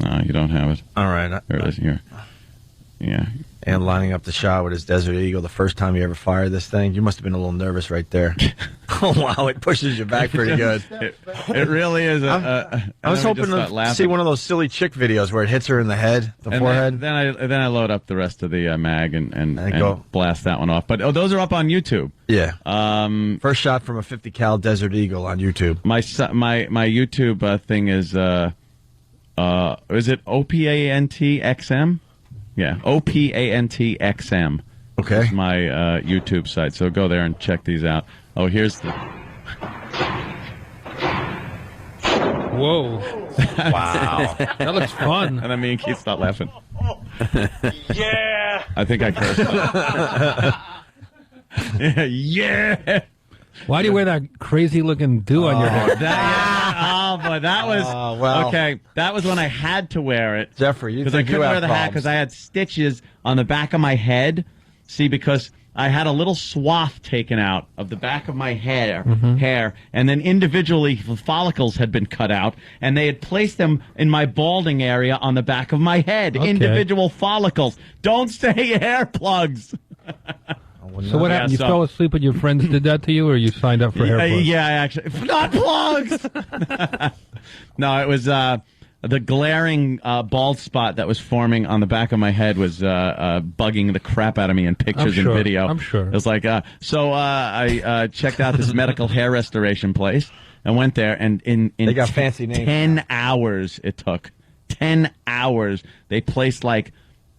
No, you don't have it. All right. There it is. Here. Yeah. And lining up the shot with his Desert Eagle the first time you ever fired this thing. You must have been a little nervous right there. Oh, wow. It pushes you back pretty good. It really is. I was hoping to see one of those silly chick videos where it hits her in the head, the forehead. Then I load up the rest of the mag and go blast that one off. But those are up on YouTube. Yeah. First shot from a 50 cal Desert Eagle on YouTube. My YouTube thing is it OPANTXM? Yeah, OPANTXM. Okay. That's my YouTube site. So go there and check these out. Oh, here's the. Whoa. Wow. That looks fun. And then me and Keith start laughing. Yeah. I think I cursed. Yeah. Why do you wear that crazy-looking do on your head? Boy, that was okay. That was when I had to wear it, Jeffrey. Because I couldn't wear the hat because I had stitches on the back of my head. See, because I had a little swath taken out of the back of my hair, Mm-hmm. and then individually the follicles had been cut out, and they had placed them in my balding area on the back of my head. Okay. Individual follicles. Don't say hair plugs. So what happened? You fell asleep and your friends did that to you, or you signed up for hair plugs? Yeah, I actually. Not plugs! No, it was the glaring bald spot that was forming on the back of my head was bugging the crap out of me in pictures and video. I'm sure. It was like, so I checked out this medical hair restoration place and went there, and in They got fancy names. 10 hours it took. 10 hours. They placed like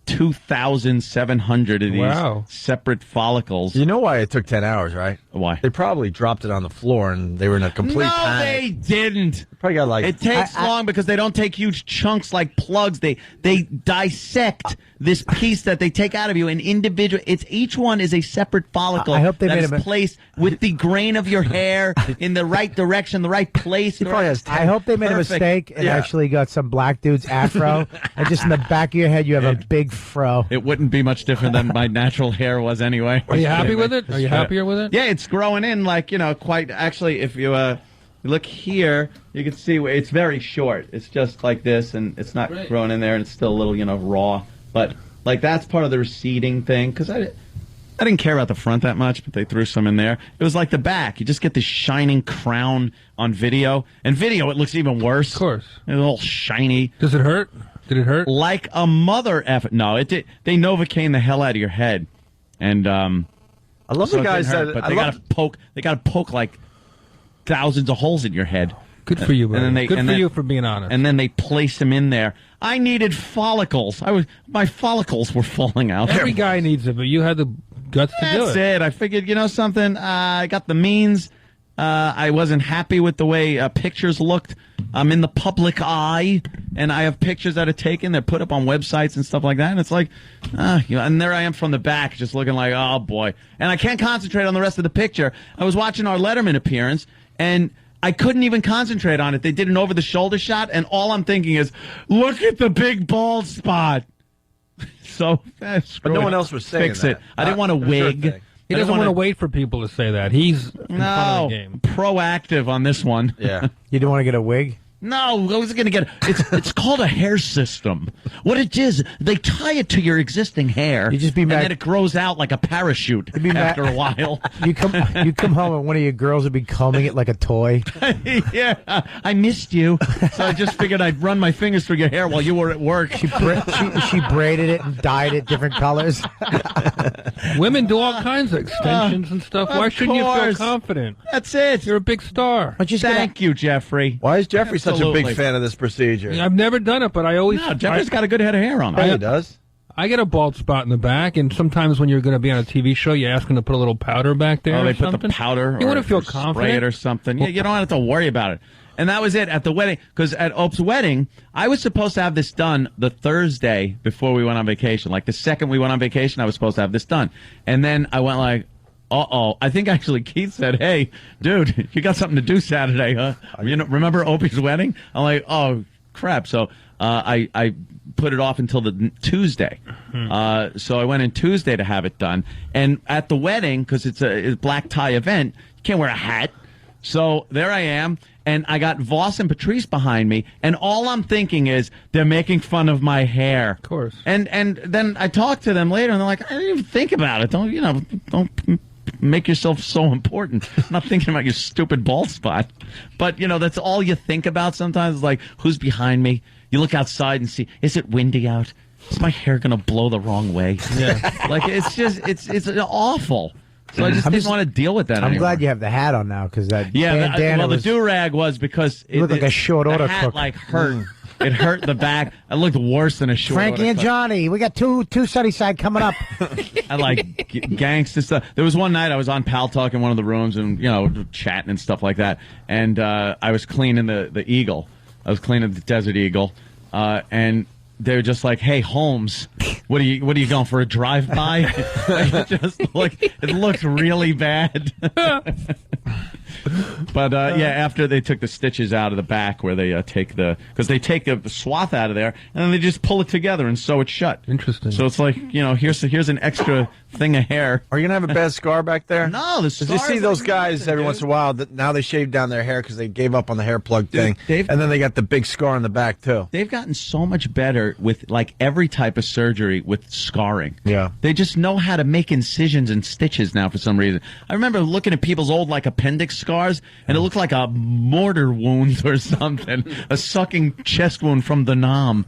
2,700 of these separate follicles. You know why it took 10 hours, right? Why? They probably dropped it on the floor and they were in a complete No, panic. they didn't. Probably got like It takes long because they don't take huge chunks like plugs. They dissect this piece that they take out of you, and individual. It's each one is a separate follicle. I hope they that made is him placed with the grain of your hair in the right direction, the right place. I hope they made a mistake and actually got some black dude's afro, and just in the back of your head you have a big fro. It wouldn't be much different than my natural hair was anyway. Are you happy with it? Are you happier with it? Yeah, it's growing in like, quite. Actually, if you look here, you can see it's very short. It's just like this, and it's not growing in there, and it's still a little, raw. But like that's part of the receding thing, because I didn't care about the front that much, but they threw some in there. It was like the back. You just get this shining crown on video. And video, it looks even worse. Of course. It's all shiny. Does it hurt? Did it hurt? Like a mother effort. No, it did. They Novocaine the hell out of your head. And I love so the it guys didn't hurt, that but they gotta poke like thousands of holes in your head. Good for you, buddy. And then Good for you for being honest. And then they place them in there. I needed follicles. My follicles were falling out. Every guy needs it, but you had the guts to do That's it. it. I figured, something. I got the means. I wasn't happy with the way pictures looked. I'm in the public eye, and I have pictures that are taken. They're put up on websites and stuff like that. And it's like, and there I am from the back, just looking like, oh boy. And I can't concentrate on the rest of the picture. I was watching our Letterman appearance, and I couldn't even concentrate on it. They did an over-the-shoulder shot, and all I'm thinking is, look at the big bald spot. So, But no one else was saying fix that. it. I didn't want a wig. He doesn't want to wait for people to say that. He's in front of the game. Proactive on this one. Yeah. You don't want to get a wig? No, I was going to get it's called a hair system. What it is, they tie it to your existing hair, You just be and mad- then it grows out like a parachute after a while. You come home and one of your girls would be combing it like a toy. Yeah, I missed you, so I just figured I'd run my fingers through your hair while you were at work. She braided it and dyed it different colors. Women do all kinds of extensions and stuff. Why shouldn't you feel course. confident? That's it. You're a big star. Thank you, Jeffrey. Why is Jeffrey such a Absolutely. big fan of this procedure? I've never done it, but I always. No, Jeffrey's got a good head of hair on. Yeah, he does. I get a bald spot in the back, and sometimes when you're going to be on a TV show, you ask them to put a little powder back there. Oh, or they put something. the powder. You or want to feel spray confident it or something. Yeah, you don't have to worry about it. And that was it at the wedding. Because at Ope's wedding, I was supposed to have this done the Thursday before we went on vacation. Like the second we went on vacation, I was supposed to have this done. And then I went like, uh-oh. I think actually Keith said, hey, dude, you got something to do Saturday, huh? Remember Opie's wedding? I'm like, oh, crap. So I put it off until the Tuesday. So I went in Tuesday to have it done. And at the wedding, because it's a black tie event, you can't wear a hat. So there I am, and I got Voss and Patrice behind me, and all I'm thinking is they're making fun of my hair. Of course. And then I talked to them later, and they're like, I didn't even think about it. Don't make yourself so important. I'm not thinking about your stupid bald spot. But, that's all you think about sometimes. It's like, who's behind me? You look outside and see, is it windy out? Is my hair going to blow the wrong way? Yeah. Like, it's just, it's awful. So I just didn't want to deal with that I'm anymore. glad you have the hat on now, because that Yeah, bandana the was... do-rag was because You look like a short order the hat, cook. like, hurt. It hurt the back. It looked worse than a short Frankie order and cook. Johnny, we got two Sunnyside coming up. I like gangster stuff. There was one night I was on Pal Talk in one of the rooms and, chatting and stuff like that. And I was cleaning the Eagle. I was cleaning the Desert Eagle. And they were just like, hey, Holmes, what are you going for a drive-by? It looked really bad. But yeah, after they took the stitches out of the back, where they take the swath out of there, and then they just pull it together and sew it shut. Interesting. So it's like, here's an extra thing of hair. Are you gonna have a bad scar back there? No, the scar. You see those guys every once in a while that now they shave down their hair because they gave up on the hair plug thing, and then they got the big scar on the back too. They've gotten so much better with like every type of surgery with scarring. Yeah, they just know how to make incisions and stitches now for some reason. I remember looking at people's old like appendix scars, and it looked like a mortar wound or something, a sucking chest wound from the Nam.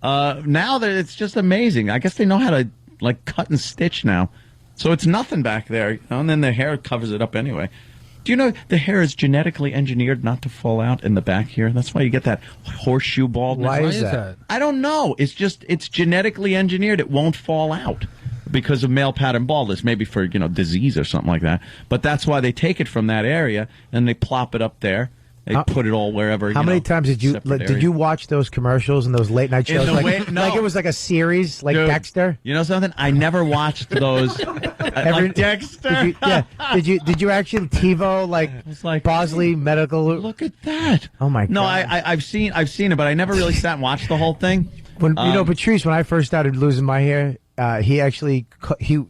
Now that it's just amazing. I guess they know how to like cut and stitch now. So it's nothing back there, and then the hair covers it up anyway. Do you know the hair is genetically engineered not to fall out in the back here? That's why you get that horseshoe baldness. Why is that? I don't know. It's genetically engineered. It won't fall out because of male pattern baldness, maybe for disease or something like that. But that's why they take it from that area and they plop it up there. They put it all wherever. How many times did you watch those commercials and those late night shows? Like it was like a series, like Dude, Dexter. You know something? I never watched those. Like Dexter. Did you actually TiVo like Bosley Medical? Look at that. Oh my God. No, I've seen it, but I never really sat and watched the whole thing. When Patrice, when I first started losing my hair, he actually he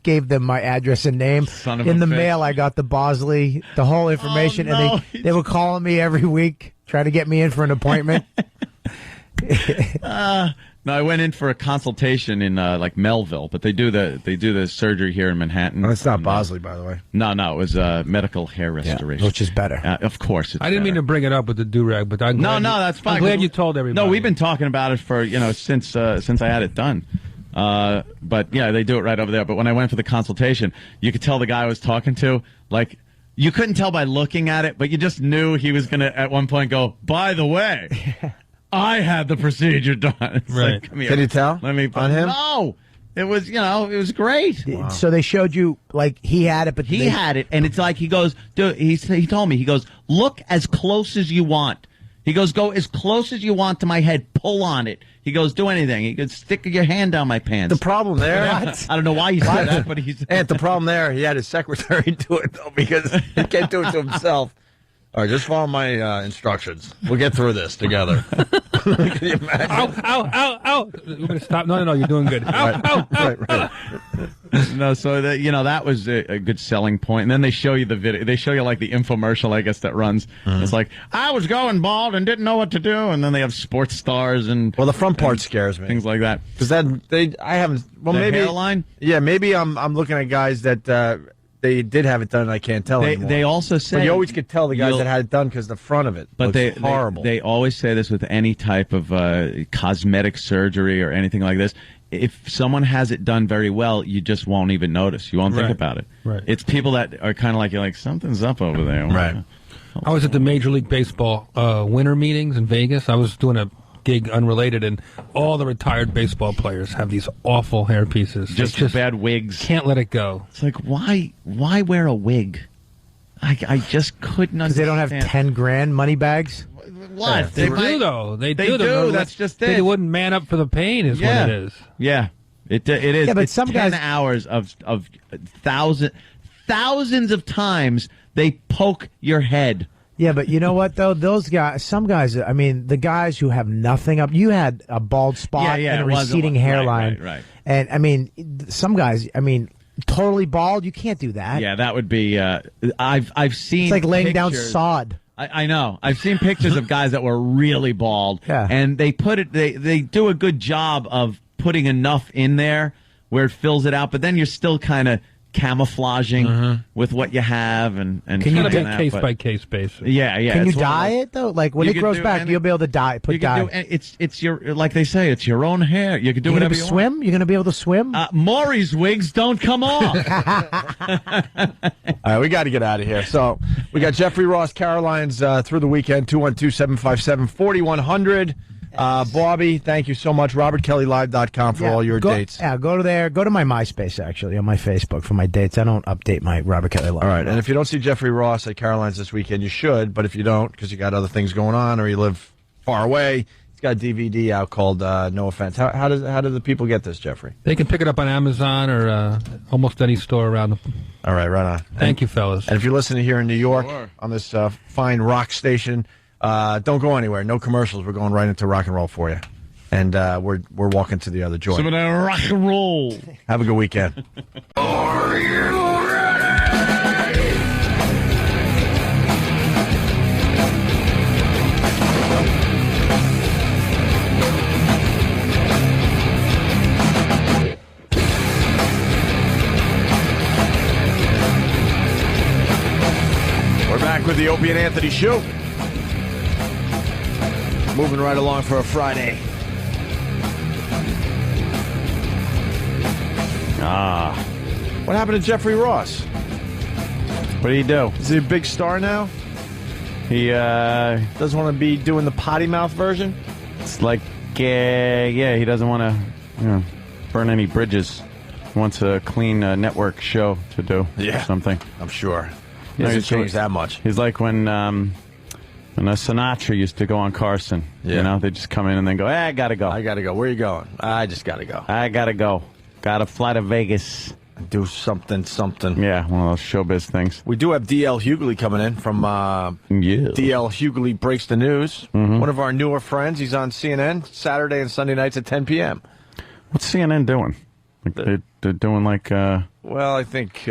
gave them my address and name. In the mail, I got the Bosley, the whole information, and they were calling me every week, trying to get me in for an appointment. No, I went in for a consultation in like Melville, but they do the surgery here in Manhattan. No, it's not Bosley, by the way. No, it was medical hair restoration, which is better. Of course, I didn't mean to bring it up with the do-rag, but I'm glad that's fine. I'm glad you told everybody. No, we've been talking about it for since I had it done. But yeah, they do it right over there. But when I went for the consultation, you could tell the guy I was talking to, like, you couldn't tell by looking at it, but you just knew he was going to at one point go, by the way, I had the procedure done. It's right. Like, come here. Can you tell? Let me on him? No. It was, it was great. Wow. So they showed you, like, he had it, but he had it, and it's like, he goes, dude, he told me, he goes, look as close as you want. He goes, go as close as you want to my head, pull on it. He goes, do anything. He goes, stick your hand down my pants. The problem there, I don't know why he said that, but he's. And the problem there, he had his secretary do it though because he can't do it to himself. All right, just follow my instructions. We'll get through this together. Can you imagine? Ow! We're going to stop. No, you're doing good. Ow! Right. No, so that was a good selling point. And then they show you the video. They show you like the infomercial, I guess, that runs. Mm-hmm. It's like, I was going bald and didn't know what to do. And then they have sports stars and the front part scares me. Things like that. Because I haven't. Well, maybe hairline. Yeah, maybe I'm looking at guys that. They did have it done, and I can't tell anymore. They also say... But you always could tell the guys that had it done because the front of it looks horrible. They always say this with any type of cosmetic surgery or anything like this. If someone has it done very well, you just won't even notice. You won't think about it. Right. It's people that are kind of like, you're like, something's up over there. Right. I was at the Major League Baseball winter meetings in Vegas. I was doing a gig unrelated, and all the retired baseball players have these awful hair pieces. Just bad wigs. Can't let it go. It's like, why wear a wig? I just couldn't understand. Because they don't have 10 grand money bags? What? Yeah. They do, though. They do. That's just it. They wouldn't man up for the pain is what it is. Yeah. It is. Yeah, but it's some 10 guys... hours of thousands of times they poke your head. Yeah, but you know what, though? Some guys, I mean, the guys who have nothing up, you had a bald spot and a receding hairline. Right. And, I mean, some guys, totally bald, you can't do that. Yeah, that would be, I've seen It's like laying down pictures. sod. I know. I've seen pictures of guys that were really bald. Yeah. And they do a good job of putting enough in there where it fills it out, but then you're still kind of camouflaging with what you have and can you do case by case basis? Yeah. Can you dye it though? Like when it grows back, you'll be able to dye. Put dye. It's your, like they say, it's your own hair. You can do whatever you want. Swim? You're gonna be able to swim? Maury's wigs don't come off. All right, we got to get out of here. So we got Jeffrey Ross, Caroline's through the weekend. 212-757-4100. Bobby, thank you so much. RobertKellyLive.com for all your dates. Yeah, go to there. Go to my MySpace, actually, on my Facebook for my dates. I don't update my Robert Kelly Live. All right, and if you don't see Jeffrey Ross at Caroline's this weekend, you should. But if you don't, because you got other things going on or you live far away, he's got a DVD out called No Offense. How do the people get this, Jeffrey? They can pick it up on Amazon or almost any store around All right, right on. Thank you, fellas. And if you're listening here in New York on this fine rock station, don't go anywhere. No commercials. We're going right into rock and roll for you. And we're walking to the other joint. Some of that rock and roll. Have a good weekend. Are you ready? We're back with the Opie and Anthony Show. Moving right along for a Friday. What happened to Jeffrey Ross? What did he do? Is he a big star now? He doesn't want to be doing the potty mouth version? It's like, he doesn't want to burn any bridges. He wants a clean network show to do or something. I'm sure. He hasn't changed that much. He's like when Sinatra used to go on Carson. Yeah. You know, they just come in and then go, I gotta go. I gotta go. Where are you going? I just gotta go. I gotta go. Gotta fly to Vegas. Do something. Yeah, one of those showbiz things. We do have D.L. Hughley coming in from D.L. Hughley Breaks the News. Mm-hmm. One of our newer friends. He's on CNN Saturday and Sunday nights at 10 p.m. What's CNN doing? Like they're doing like... Well, I think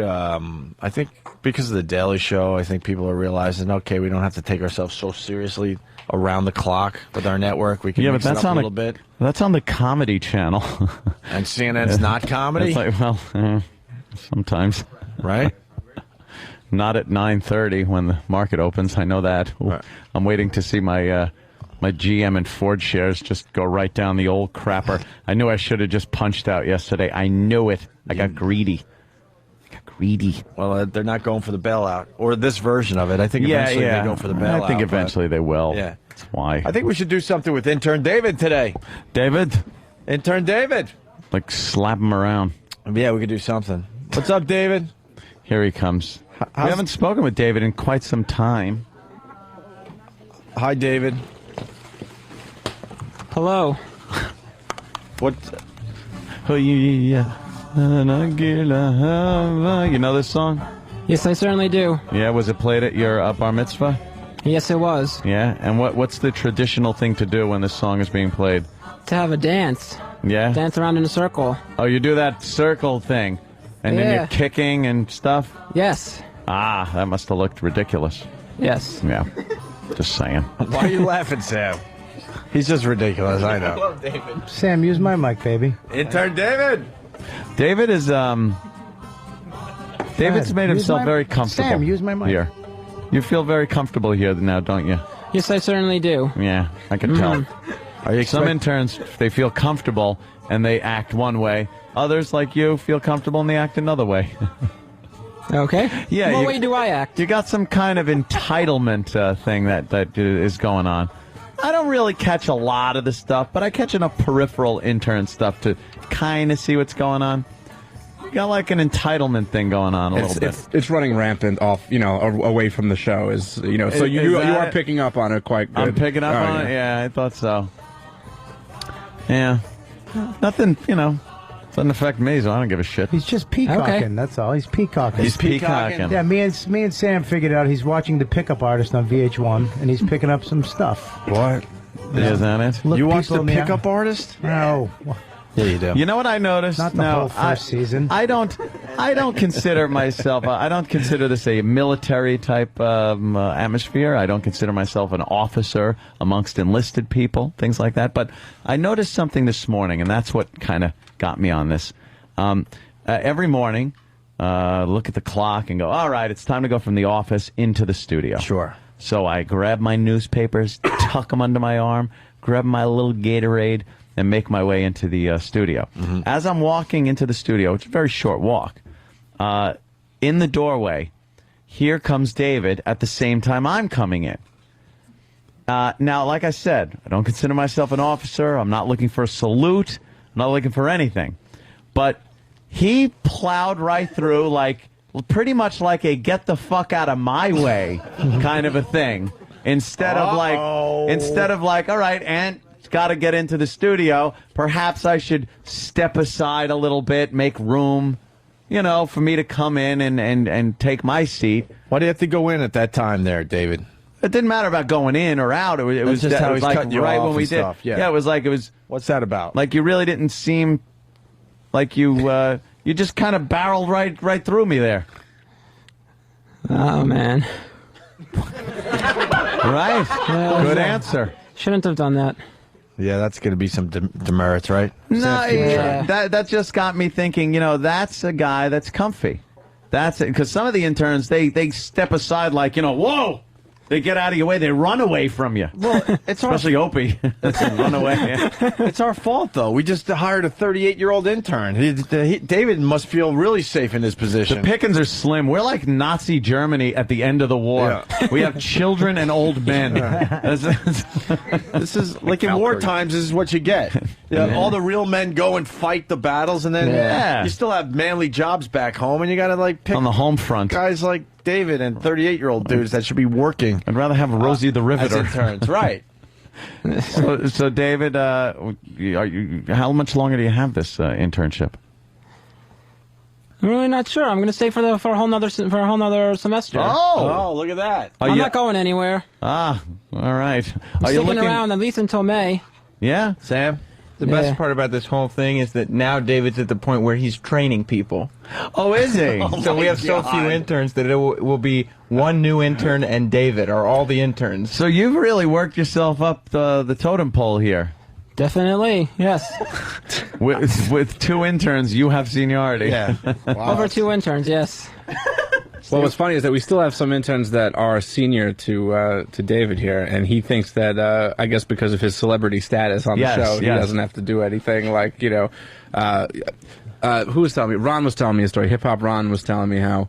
because of the Daily Show, I think people are realizing, okay, we don't have to take ourselves so seriously around the clock with our network. We can mix it up a little bit. That's on the Comedy Channel. And CNN's not comedy? It's like, sometimes. Right? Not at 9:30 when the market opens. I know that. Right. I'm waiting to see my GM and Ford shares just go right down the old crapper. I knew I should have just punched out yesterday. I knew it. I got greedy. Well, they're not going for the bailout. Or this version of it. I think eventually they go for the bailout. I think eventually they will. Yeah. That's why. I think we should do something with Intern David today. Intern David. Like slap him around. Yeah, we could do something. What's up, David? Here he comes. We haven't spoken with David in quite some time. Hi, David. Hello. What? Oh, yeah. You know this song? Yes, I certainly do. Yeah, was it played at your bar mitzvah? Yes, it was. Yeah, and what's the traditional thing to do when this song is being played? To have a dance. Yeah? Dance around in a circle. Oh, you do that circle thing, and then you're kicking and stuff? Yes. Ah, that must have looked ridiculous. Yes. Yeah, just saying. Why are you laughing, Sam? He's just ridiculous, I know. I love David. Sam, use my mic, baby. Intern David. David is David's made himself very comfortable. Sam, use my mic. Here. You feel very comfortable here now, don't you? Yes, I certainly do. Yeah, I can tell. Are you Some interns, they feel comfortable and they act one way. Others, like you, feel comfortable and they act another way. Okay. Yeah. What way do I act? You got some kind of entitlement thing that is going on. I don't really catch a lot of the stuff, but I catch enough peripheral intern stuff to kind of see what's going on. You got like an entitlement thing going on a little bit. It's running rampant off, away from the show. So you are picking up on it quite good. I'm picking up on it? Yeah, I thought so. Yeah. Nothing, doesn't affect me, so I don't give a shit. He's just peacocking, Okay. that's all. He's peacocking. He's peacocking. Yeah, me and Sam figured out he's watching The Pickup Artist on VH1, and he's picking up some stuff. What? Is that it? Look You watch people The in the Pickup Artist? No. Yeah, you do. You know what I noticed? Not the whole first season. I don't consider myself. I don't consider this a military type atmosphere. I don't consider myself an officer amongst enlisted people, things like that. But I noticed something this morning, and that's what kind of got me on this. Every morning, look at the clock and go, all right, it's time to go from the office into the studio. Sure. So I grab my newspapers, tuck them under my arm, grab my little Gatorade, and make my way into the studio. Mm-hmm. As I'm walking into the studio, it's a very short walk, in the doorway, here comes David at the same time I'm coming in. Now, like I said, I don't consider myself an officer. I'm not looking for a salute. I'm not looking for anything. But he plowed right through pretty much like a get the fuck out of my way kind of a thing. Instead of like, all right, Aunt, got to get into the studio. Perhaps I should step aside a little bit, make room. for me to come in and take my seat. Why do you have to go in at that time there, David? It didn't matter about going in or out. It was just how he's like cutting you right off when we and did. stuff. Yeah. It was like it was. What's that about? Like you really didn't seem like you just kind of barreled right through me there. Oh man. Right. Good answer. Shouldn't have done that. Yeah, that's going to be some demerits, right? No, yeah. That just got me thinking. That's a guy that's comfy. That's it. Because some of the interns they step aside like whoa. They get out of your way. They run away from you. Well, it's especially Opie. Run away. It's our fault, though. We just hired a 38-year-old intern. David must feel really safe in his position. The pickings are slim. We're like Nazi Germany at the end of the war. Yeah. We have children and old men. This is like in war times. This is what you get. All the real men go and fight the battles, and then you still have manly jobs back home, and you got to pick on the home front guys like David and 38-year-old dudes that should be working. I'd rather have Rosie the Riveter. As interns, right. So David, how much longer do you have this internship? I'm really not sure. I'm going to stay for a whole nother semester. Oh, look at that. I'm not going anywhere. Ah, all right. I'm sticking around at least until May. Yeah, Sam. The best part about this whole thing is that now David's at the point where he's training people. Oh, is he? So we have so few interns that it will be one new intern and David are all the interns. So you've really worked yourself up the totem pole here. Definitely, yes. With two interns, you have seniority. Yeah. Wow. Over 2 interns, yes. Well, what's funny is that we still have some interns that are senior to David here, and he thinks that I guess because of his celebrity status on the show, he doesn't have to do anything. Like who was telling me? Ron was telling me a story. Hip Hop Ron was telling me how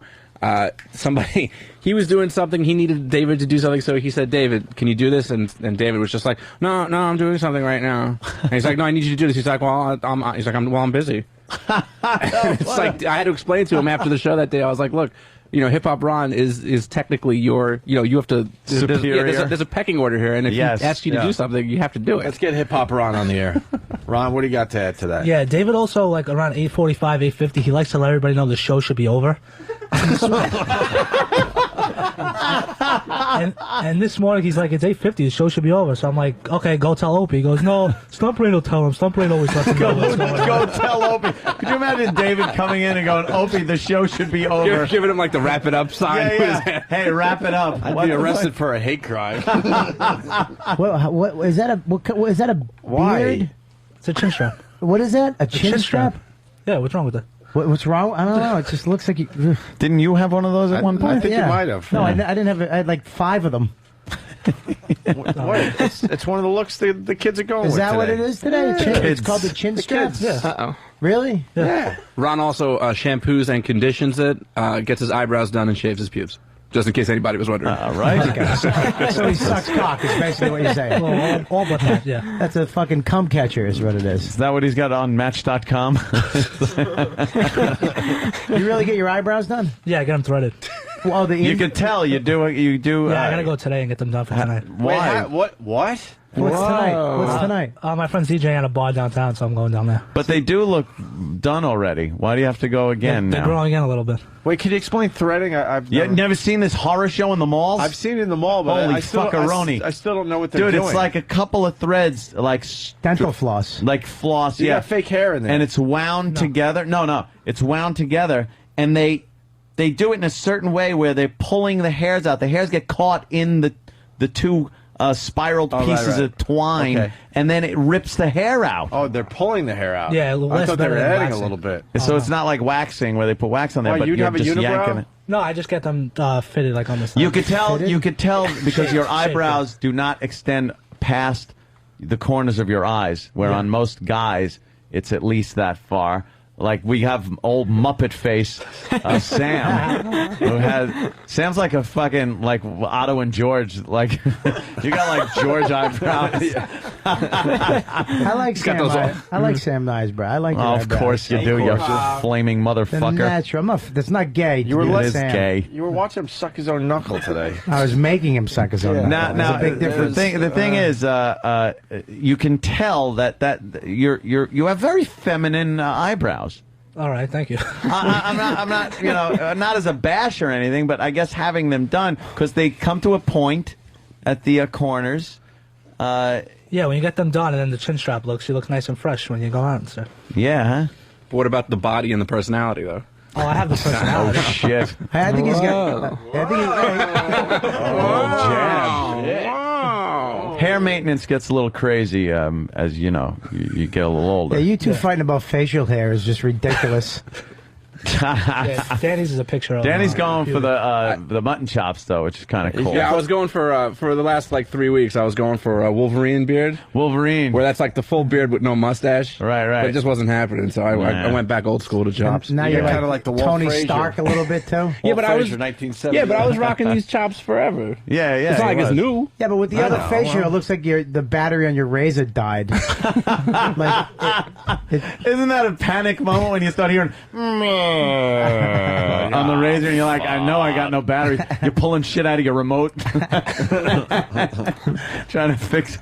he was doing something. He needed David to do something, so he said, "David, can you do this?" And David was just like, "No, I'm doing something right now." And he's like, "No, I need you to do this." He's like, "Well, I'm busy." It's like I had to explain to him after the show that day. I was like, "Look." Hip Hop Ron is technically you have to. There's a pecking order here, and if he asks you to do something, you have to do it. Let's get Hip Hop Ron on the air. Ron, what do you got to add to that? Yeah, David also, around 8:45, 8:50, he likes to let everybody know the show should be over. and this morning, he's like, it's 8:50, the show should be over. So I'm like, okay, go tell Opie. He goes, no, Stumperino tell him. Stumperino always lets him know what's going on. Go tell Opie. Could you imagine David coming in and going, Opie, the show should be over? You're giving him the wrap it up sign. Yeah. Hey, wrap it up. I'd be arrested for a hate crime. What is that? Is that a beard? It's a chin strap. What is that? A chin strap? Yeah, what's wrong with that? What's wrong? I don't know. It just looks like you... Didn't you have one of those at one point? I think you might have. No, I didn't have it. I had 5 of them. What? It's one of the looks the kids are going with. Is that today. what it is today? Yeah. It's called the chin strap? Yeah. Uh-oh. Really? Yeah. Ron also shampoos and conditions it, gets his eyebrows done, and shaves his pubes. Just in case anybody was wondering. Right. So he sucks cock, is basically what you're saying. Well, all but that, yeah. That's a fucking cum catcher is what it is. Is that what he's got on Match.com? You really get your eyebrows done? Yeah, I get them threaded. Well, you can tell you do. Yeah, I gotta go today and get them done for tonight. Why? What? What's tonight? What's tonight? My friend's DJing at a bar downtown, so I'm going down there. But they do look done already. Why do you have to go again They're now? growing again a little bit. Wait, can you explain threading? I've never seen this horror show in the malls? I've seen it in the mall, but Holy I fuckaroni. I still don't know what they're doing. Dude, it's like a couple of threads, like dental floss. Like floss, You got fake hair in there. And it's wound together. No. It's wound together, and they do it in a certain way where they're pulling the hairs out. The hairs get caught in the two spiraled pieces of twine, and then it rips the hair out. Oh, they're pulling the hair out. Yeah, I thought they were adding waxing. a little bit. So it's not like waxing where they put wax on there, but you'd you're have a just unibrow? yanking it. No, I just get them fitted on the side. You could tell because your eyebrows do not extend past the corners of your eyes, where on most guys it's at least that far. Like we have old Muppet face Sam, who has Sam's like a fucking like Otto and George. Like you got like George eyebrows. I like Sam. I like Sam eyebrow. I like. Oh, of course you do. You flaming motherfucker. Natural. That's not gay. You were gay. You were watching him suck his own knuckle today. I was making him suck his own knuckle. Now, a big difference. The thing is, you can tell that you have very feminine eyebrows. All right, thank you. I'm not, not as a bash or anything, but I guess having them done, because they come to a point at the corners. Yeah, when you get them done and then the chin strap you look nice and fresh when you go out and stuff. Yeah, huh? But what about the body and the personality, though? Oh, I have the personality. Oh, shit. I think he's got... Hair maintenance gets a little crazy, as you know, you get a little older. Yeah, you two fighting about facial hair is just ridiculous. Yeah, Danny's is a picture of Danny's going for the mutton chops, though, which is kind of cool. Yeah, I was going for the last 3 weeks. I was going for a Wolverine beard. Wolverine, where that's like the full beard with no mustache. Right. But it just wasn't happening, so I went back old school to chops. Now you're kind of like the Wolf Tony Frazier. Stark a little bit too. Yeah, but I was 1970. Yeah, but I was rocking these chops forever. Yeah. It's not like it's new. Yeah, but with the other facial, it looks like the battery on your razor died. Isn't that a panic moment when you start hearing on the razor and you're like, I know I got no batteries. You're pulling shit out of your remote. Trying to fix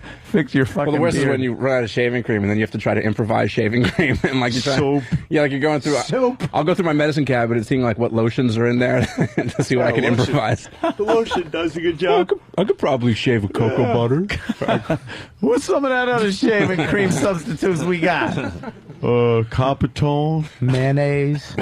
your fucking Well, the worst beard. is when you run out of shaving cream and then you have to try to improvise shaving cream and like you're trying, Soap. Yeah, like you're going through. Soap. I'll go through my medicine cabinet and seeing like what lotions are in there to see what I can improvise. The lotion does a good job. I could probably shave with cocoa butter. What's some of that other shaving cream substitutes we got? Coppertone, mayonnaise,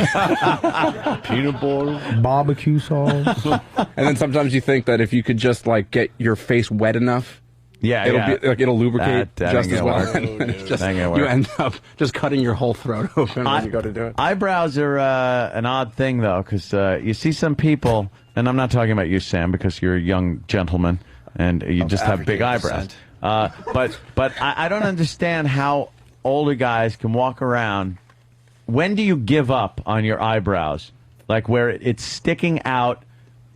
peanut butter, barbecue sauce. And then sometimes you think that if you could just like get your face wet enough, it'll lubricate That just ain't as gonna well. work. And it's just, That ain't gonna you work. end up just cutting your whole throat open when you go to do it. Eyebrows are an odd thing, though, because you see some people, and I'm not talking about you, Sam, because you're a young gentleman and you just have big eyebrows. But I don't understand how older guys can walk around. When do you give up on your eyebrows? Like where it's sticking out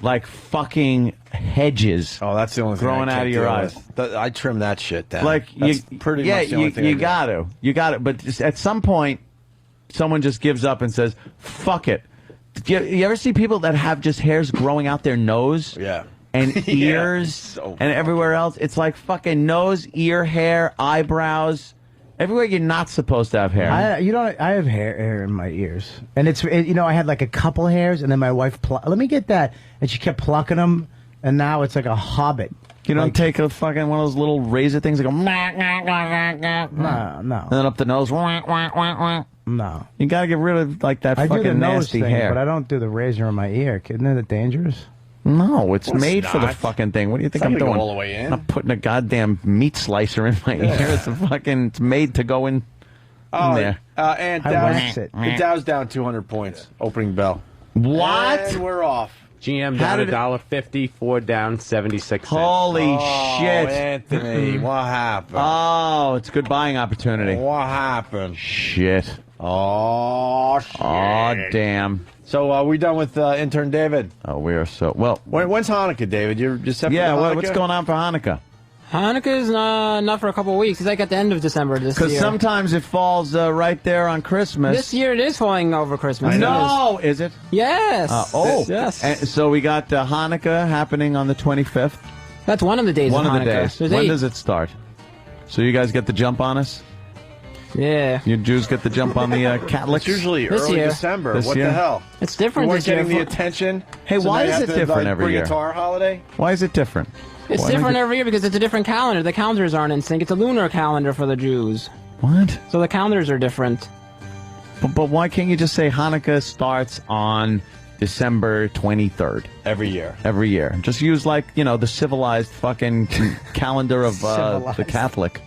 like fucking hedges. Oh, that's the only thing growing I out can't of your deal eyes. with. I trim that shit down. Like That's you, pretty yeah, much the only thing I you do. got to. But just at some point, someone just gives up and says, "Fuck it." You ever see people that have just hairs growing out their nose? Yeah. And ears and everywhere else? It's like fucking nose, ear hair, eyebrows. Everywhere you're not supposed to have hair. I have hair in my ears, and I had like a couple hairs, and then my wife let me get that, and she kept plucking them, and now it's like a hobbit. You don't take a fucking one of those little razor things that go No. and then up the nose. No. You gotta get rid of like that I fucking do the nose nasty thing, hair. but I don't do the razor in my ear. Isn't it dangerous? No, it's made for the not. fucking thing. What do you think It's I'm not gonna doing? go all the way in. I'm not putting a goddamn meat slicer in my ear. It's made to go in there. And wax it. the Dow's down 200 points. Opening bell. What? And we're off. GM How down did it- $1.50, Ford down 76 cents. Holy shit. Anthony, what happened? Oh, it's a good buying opportunity. What happened? Shit. Oh, shit. Oh, damn. So, we done with intern David? Oh, we are so... Well, When's Hanukkah, David? You're just set for yeah, Hanukkah? what's going on for Hanukkah? Hanukkah's not for a couple of weeks. It's like at the end of December this year. Because sometimes it falls right there on Christmas. This year it is falling over Christmas. No, is it? Yes. Yes. Yes. And so we got Hanukkah happening on the 25th. That's one of the days One of of the Hanukkah. days. There's When 8. does it start? So you guys get the jump on us? Yeah. You Jews get the jump on the Catholics? It's usually This early year. December. This what year? the hell? It's different You weren't this year. getting the attention. Hey, so why now you is have it to, different like, every bring year? it to our holiday? Why is it different? It's Why different make it- every year because it's a different calendar. The calendars aren't in sync. It's a lunar calendar for the Jews. What? So the calendars are different. But why can't you just say Hanukkah starts on December 23rd? Every year. Every year. Just use, like, the civilized fucking calendar of the Catholic.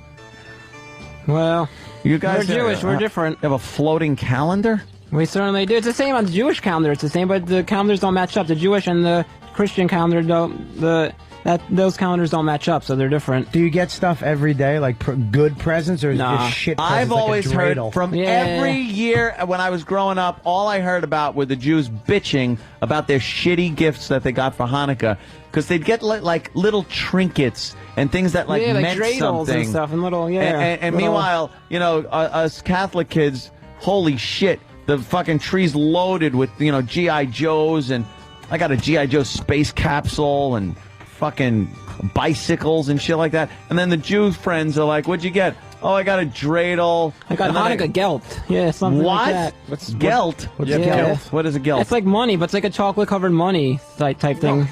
Well, You guys we're Jewish. We're different. You have a floating calendar? We certainly do. It's the same on the Jewish calendar. It's the same, but the calendars don't match up. The Jewish and the Christian calendar don't. Those calendars don't match up, so they're different. Do you get stuff every day, like good presents, or is Nah. it shit I've presents, like a always heard dreidel? from every year when I was growing up, all I heard about were the Jews bitching about their shitty gifts that they got for Hanukkah. Because they'd get like little trinkets and things that like meant dreidels something. and stuff, and little And meanwhile, us Catholic kids, holy shit, the fucking tree's loaded with G.I. Joes, and I got a G.I. Joe space capsule and fucking bicycles and shit like that. And then the Jew friends are like, "What'd you get?" Oh, I got a dreidel. I got Hanukkah gelt. Yeah, something like that. What's gelt? What's gelt? What is a gelt? It's like money, but it's like a chocolate-covered money type thing.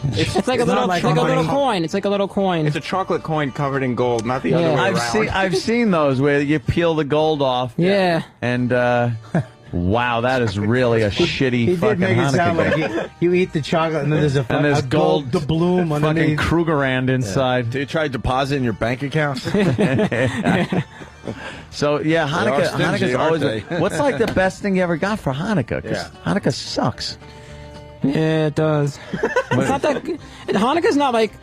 It's like a little, like a little coin. It's like a little coin. It's a chocolate coin covered in gold, not the other way around. I've seen those where you peel the gold off. Yeah. And wow, that is really a shitty He fucking did make it sound Hanukkah like you eat the chocolate and then there's a, and there's a gold doubloon fucking underneath. Krugerrand inside. Do you try depositing your bank account? So yeah, Hanukkah's stingy, always. aren't they? What's like the best thing you ever got for Hanukkah? 'Cause Hanukkah sucks. Yeah, it does. It's not that. Hanukkah's not like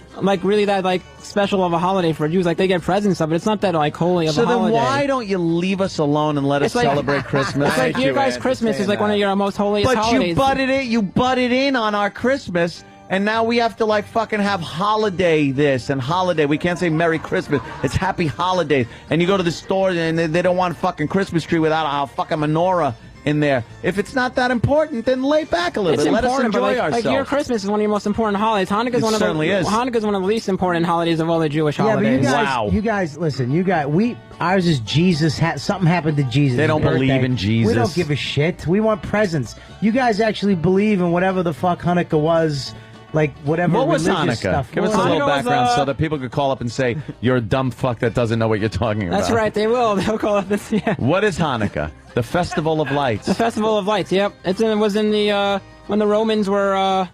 really that like special of a holiday for Jews. Like they get presents and stuff, but it's not that like holy of a holiday. So then why don't you leave us alone and let us celebrate Christmas? It's like your guys' Christmas is like one of your most holiest holidays. But you butted in on our Christmas. And now we have to like fucking have holiday this and holiday. We can't say Merry Christmas. It's Happy Holidays. And you go to the store and they don't want a fucking Christmas tree without a fucking menorah in there. If it's not that important, then lay back a little bit. Let us enjoy ourselves. Like your Christmas is one of your most important holidays. Hanukkah's one of the least important holidays of all the Jewish holidays. You guys, listen. Ours is Jesus. Something happened to Jesus. They don't believe in Jesus. We don't give a shit. We want presents. You guys actually believe in whatever the fuck Hanukkah was. Like whatever. What was religious Hanukkah? stuff Give us a little background so that people could call up and say you're a dumb fuck that doesn't know what you're talking about. That's right, they will. They'll call up this. Yeah. What is Hanukkah? The Festival of Lights. The Festival of Lights. Yep. It was in the when the Romans were,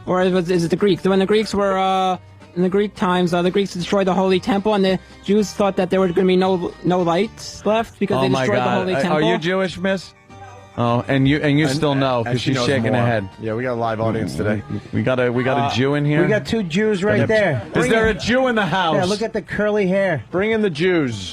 or is it the Greeks? When the Greeks were in the Greek times, the Greeks destroyed the Holy Temple, and the Jews thought that there were going to be no lights left because they destroyed the Holy Temple. Are you Jewish, Miss? Oh, and you still know because she's shaking her head. Yeah, we got a live audience today. We got a Jew in here. We got two Jews right there. Is there a Jew in the house? Yeah, look at the curly hair. Bring in the Jews.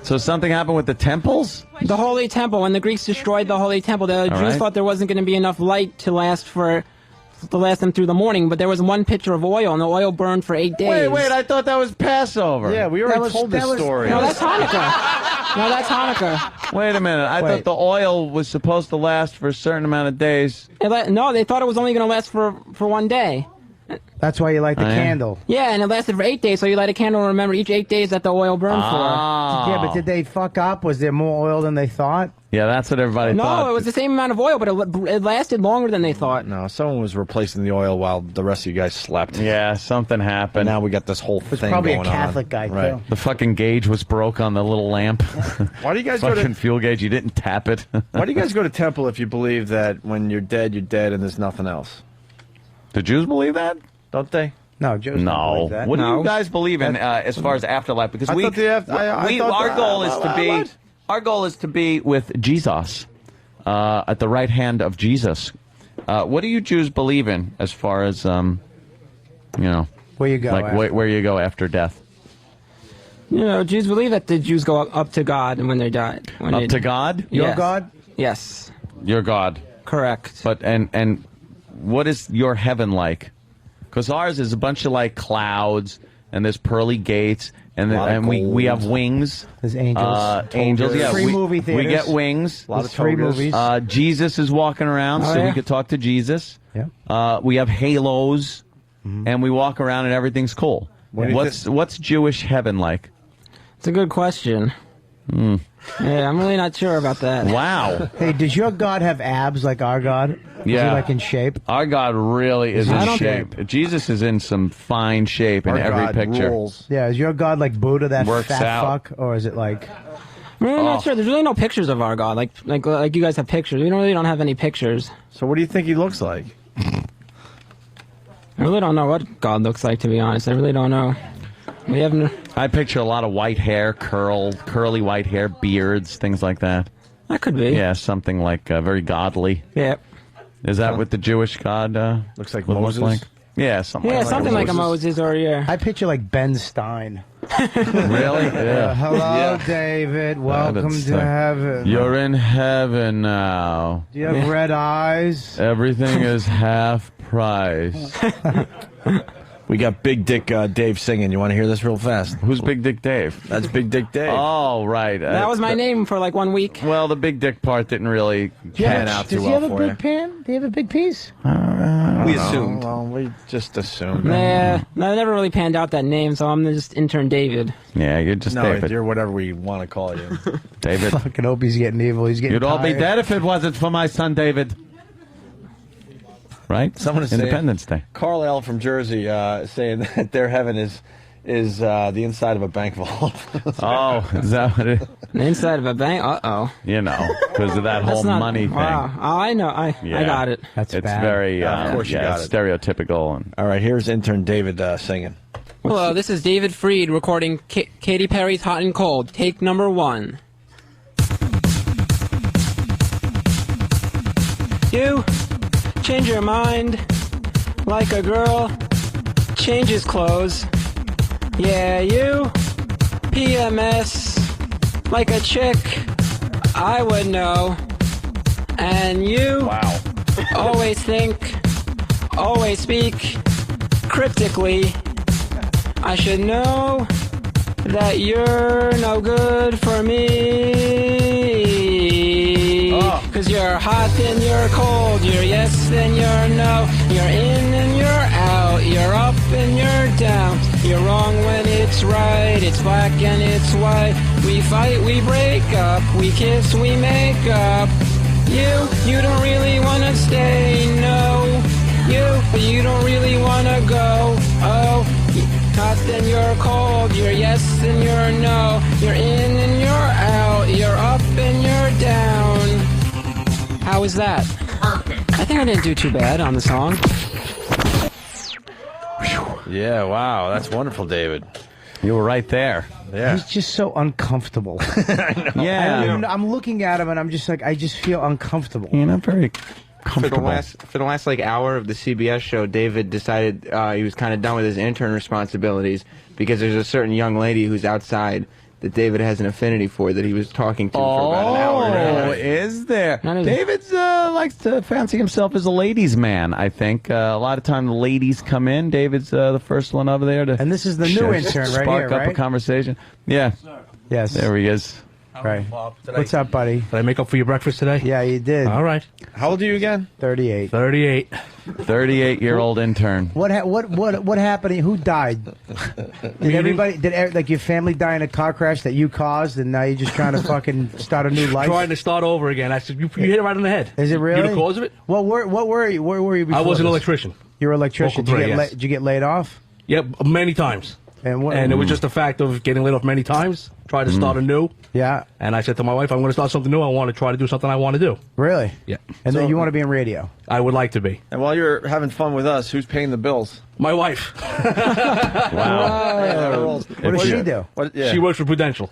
So something happened with the temples? The Holy Temple. When the Greeks destroyed the Holy Temple, the Jews thought there wasn't going to be enough light to last them through the morning, but there was one pitcher of oil, and the oil burned for 8 days. Wait, I thought that was Passover. Yeah, we already told this story. No, that's Hanukkah. No, that's Hanukkah. Wait a minute. I thought the oil was supposed to last for a certain amount of days. No, they thought it was only going to last for 1 day. That's why you light the candle. Yeah, and it lasted for 8 days, so you light a candle and remember each 8 days that the oil burned for. Yeah, but did they fuck up? Was there more oil than they thought? Yeah, that's what everybody thought. No, it was the same amount of oil, but it lasted longer than they thought. No, someone was replacing the oil while the rest of you guys slept. Yeah, something happened. And now we got this whole thing going on. Probably a Catholic guy, too. The fucking gauge was broke on the little lamp. Why do you guys fucking fuel gauge? You didn't tap it. Why do you guys go to temple if you believe that when you're dead and there's nothing else? The Jews believe that? Don't they? No, Jews don't believe that. What do you guys believe in as far as afterlife? Because our goal is to be with Jesus, at the right hand of Jesus. What do you Jews believe in as far as where you go? Like where you go after death? Jews believe that the Jews go up to God when they die. Up to God? Your God? Yes. Your God. Correct. But and what is your heaven like? Because ours is a bunch of like clouds, and there's pearly gates, and we have wings. There's angels. Angels, yeah. Free movie theaters. We get wings. A lot of free movies. Jesus is walking around, so we could talk to Jesus. Yeah. We have halos, and we walk around, and everything's cool. What's Jewish heaven like? It's a good question. Yeah, I'm really not sure about that. Wow. Hey, does your God have abs like our God? Yeah. Is he like in shape? Our God really is in shape. Jesus is in some fine shape in every picture. Rules. Yeah, is your God like Buddha, that Works fat out. fuck? Or is it like... I'm really not sure. There's really no pictures of our God. Like you guys have pictures. We really don't have any pictures. So what do you think he looks like? I really don't know what God looks like, to be honest. I really don't know. We haven't... I picture a lot of white hair, curly white hair, beards, things like that. That could be. Yeah, something like very godly. Yeah. Is that what the Jewish God looks like? Moses? Like? Yeah, something like a Moses or I picture like Ben Stein. Really? Yeah. Hello, David. Welcome to heaven. You're in heaven now. Do you have red eyes? Everything is half price. We got Big Dick Dave singing. You want to hear this real fast? Who's Big Dick Dave? That's Big Dick Dave. Oh, right. That was my name for like 1 week. Well, the big dick part didn't really pan out too Does he well have a for you. big pan? Do you have a big piece? We assumed. Well, we just assumed. Nah, I never really panned out that name, so I'm just Intern David. Yeah, you're just David. You're whatever we want to call you. David. Fucking Opie's getting evil. He's getting You'd all be tired. dead if it wasn't for my son, David. Right? Someone is Independence Day. Carlisle from Jersey saying that their heaven is the inside of a bank vault. Oh, is that what it is? The inside of a bank? Uh-oh. You know, because of that whole That's not- money thing. Wow. Oh, I know. I got it. That's It's bad. very, Of course you got it's it. stereotypical. And All right, here's Intern David singing. Hello, this is David Freed recording Katy Perry's Hot and Cold, take number 1. You change your mind like a girl changes clothes. Yeah, you PMS like a chick I would know. And you always think, always speak cryptically. I should know that you're no good for me. 'Cause you're hot, then you're cold. You're yes, then you're no. You're in and you're out. You're up and you're down. You're wrong when it's right. It's black and it's white. We fight, we break up. We kiss, we make up. You don't really wanna stay, no. But you don't really wanna go. Oh, hot then you're cold. You're yes and you're no. You're in and you're out. You're up and you're down. How was that? Perfect. I think I didn't do too bad on the song. Yeah, wow, that's wonderful, David. you were right there. Yeah. He's just so uncomfortable. I know. Yeah. I'm looking at him and I'm just like, I just feel uncomfortable. You're not very For the comfortable. last like hour of the CBS show, David decided he was kind of done with his intern responsibilities because there's a certain young lady who's outside that David has an affinity for that he was talking to for about an hour. Oh, is there? David's likes to fancy himself as a ladies' man, I think. A lot of time the ladies come in. David's the first one over there to. And this is the new intern right spark here, up a right? conversation. Yeah. Yes. There he is. Right. What's up, buddy? Did I make up for your breakfast today? Yeah, you did. All right. How old are you again? 38. 38. 38-year-old intern. What happened? Who died? Did everybody? Did your family die in a car crash that you caused, and now you're just trying to fucking start a new life? Trying to start over again. I said, you hit it right on the head. Is it really? You the cause of it? Well, where were you? Where were you before I was an this? electrician. You were an electrician. Local Did you, three, get yes. did you get laid off? Yep, many times. And it was just a fact of getting laid off many times. Tried to start anew. Yeah. And I said to my wife, I'm going to start something new. I want to try to do something I want to do. Really? Yeah. And then you want to be in radio? I would like to be. And while you're having fun with us, who's paying the bills? My wife. Wow. What does she do? She works for Prudential.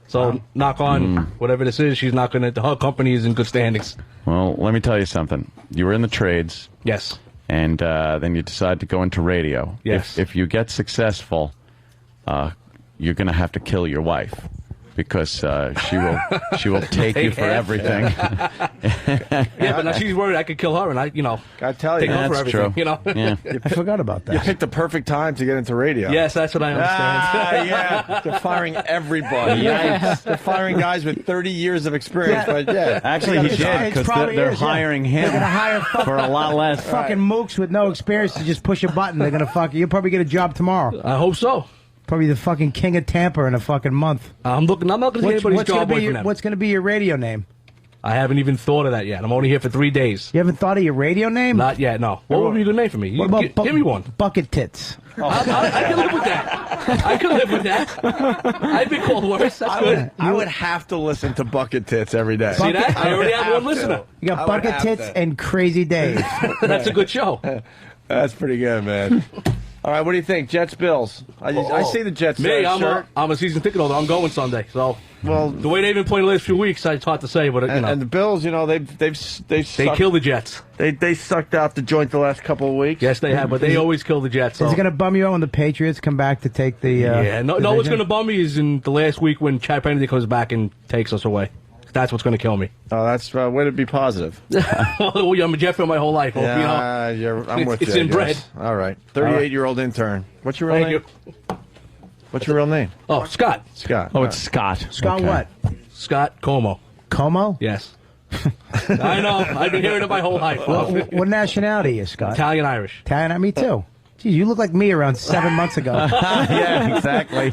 So knock on whatever this is. She's not going to. Her company is in good standings. Well, let me tell you something. You were in the trades. Yes. And then you decide to go into radio. Yes. If you get successful, you're going to have to kill your wife because she will take you for everything. Yeah, but now she's worried I could kill her, and I tell you, take her for that's everything. true. You know. Yeah. I forgot about that. You picked the perfect time to get into radio. Yes, that's what I understand. Yeah. They're firing everybody. Yikes. They're firing guys with 30 years of experience. Yeah. But yeah, Actually, he did because they're hiring him They're gonna hire for a lot less. fucking mooks with no experience to just push a button. They're gonna fuck you. You'll probably get a job tomorrow. I hope so. Probably the fucking king of Tampa in a fucking month. I'm not going to get anybody's job away from them. What's gonna be your radio name? I haven't even thought of that yet. I'm only here for 3 days. You haven't thought of your radio name? Not yet, no. What would be a good name for me? What about Give me one. Bucket Tits. I can live with that. I can live with that. I've been called worse. That's good. I would have to listen to Bucket Tits every day. See that? I already have one listener. You got Bucket Tits and Crazy Dave. That's a good show. That's pretty good, man. All right, what do you think? Jets, Bills. I see the Jets Me, shirt. I'm a season ticket holder. I'm going Sunday. So, well, the way they've been playing the last few weeks, it's hard to say. But and the Bills, they killed the Jets. They sucked out the joint the last couple of weeks. Yes, they have, but they always kill the Jets. So. Is it going to bum you out when the Patriots come back to take the? No. What's going to bum me is in the last week when Chad Pennington comes back and takes us away. That's what's going to kill me. Oh, that's way to be positive. I'm a Jeffrey my whole life. Yeah, I'm with you. It's inbred. All right. 38-year-old intern. What's your real name? What's your real name? Oh, Scott. Scott. Oh, it's Scott. Scott what? Scott Como. Como? Yes. I know. I've been hearing it my whole life. What nationality is Scott? Italian-Irish. Italian, me too. Geez, you look like me around 7 months ago. Yeah, exactly.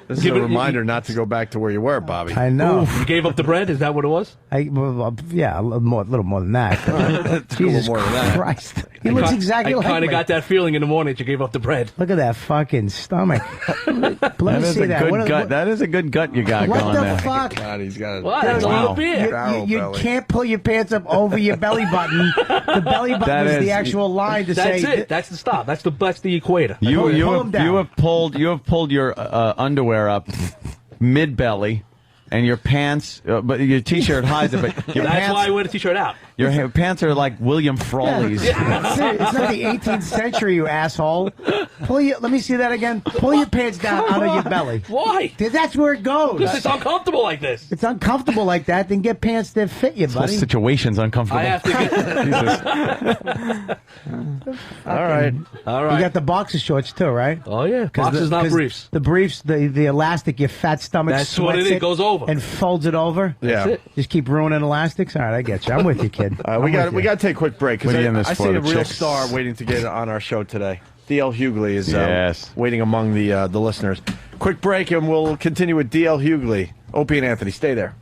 This is a reminder not to go back to where you were, Bobby. I know. You gave up the bread? Is that what it was? Yeah, a little more than that. Jesus more than that. Christ. He looks exactly like I kind me. of got that feeling in the morning that you gave up the bread. Look at that fucking stomach. Let me see that. That is a good gut you got what going the there. fuck? God, he's got What? That's a little beer. You can't pull your pants up over your belly button. The belly button is the actual line to say. That's it. That's the stop. That's the equator. You have pulled your underwear up mid belly, and your pants, but your t-shirt hides it. But your That's why I wear the t-shirt out. Your pants are like William Frawley's. Yeah. It's not the 18th century, you asshole. Let me see that again. Pull your pants down out of your belly. Why? That's where it goes. Because it's uncomfortable like this. It's uncomfortable like that. Then get pants that fit you, buddy. The situation's uncomfortable. I have to Jesus. All right. You got the boxer shorts too, right? Oh yeah, boxers, not briefs. The briefs, the elastic, your fat stomach. That's what it is. It goes over and folds it over. Yeah. That's it. Just keep ruining elastics. All right, I get you. I'm with you, kid. We got to take a quick break because I see a real chicks? star waiting to get on our show today. D.L. Hughley is waiting among the listeners. Quick break and we'll continue with D.L. Hughley. Opie and Anthony, stay there.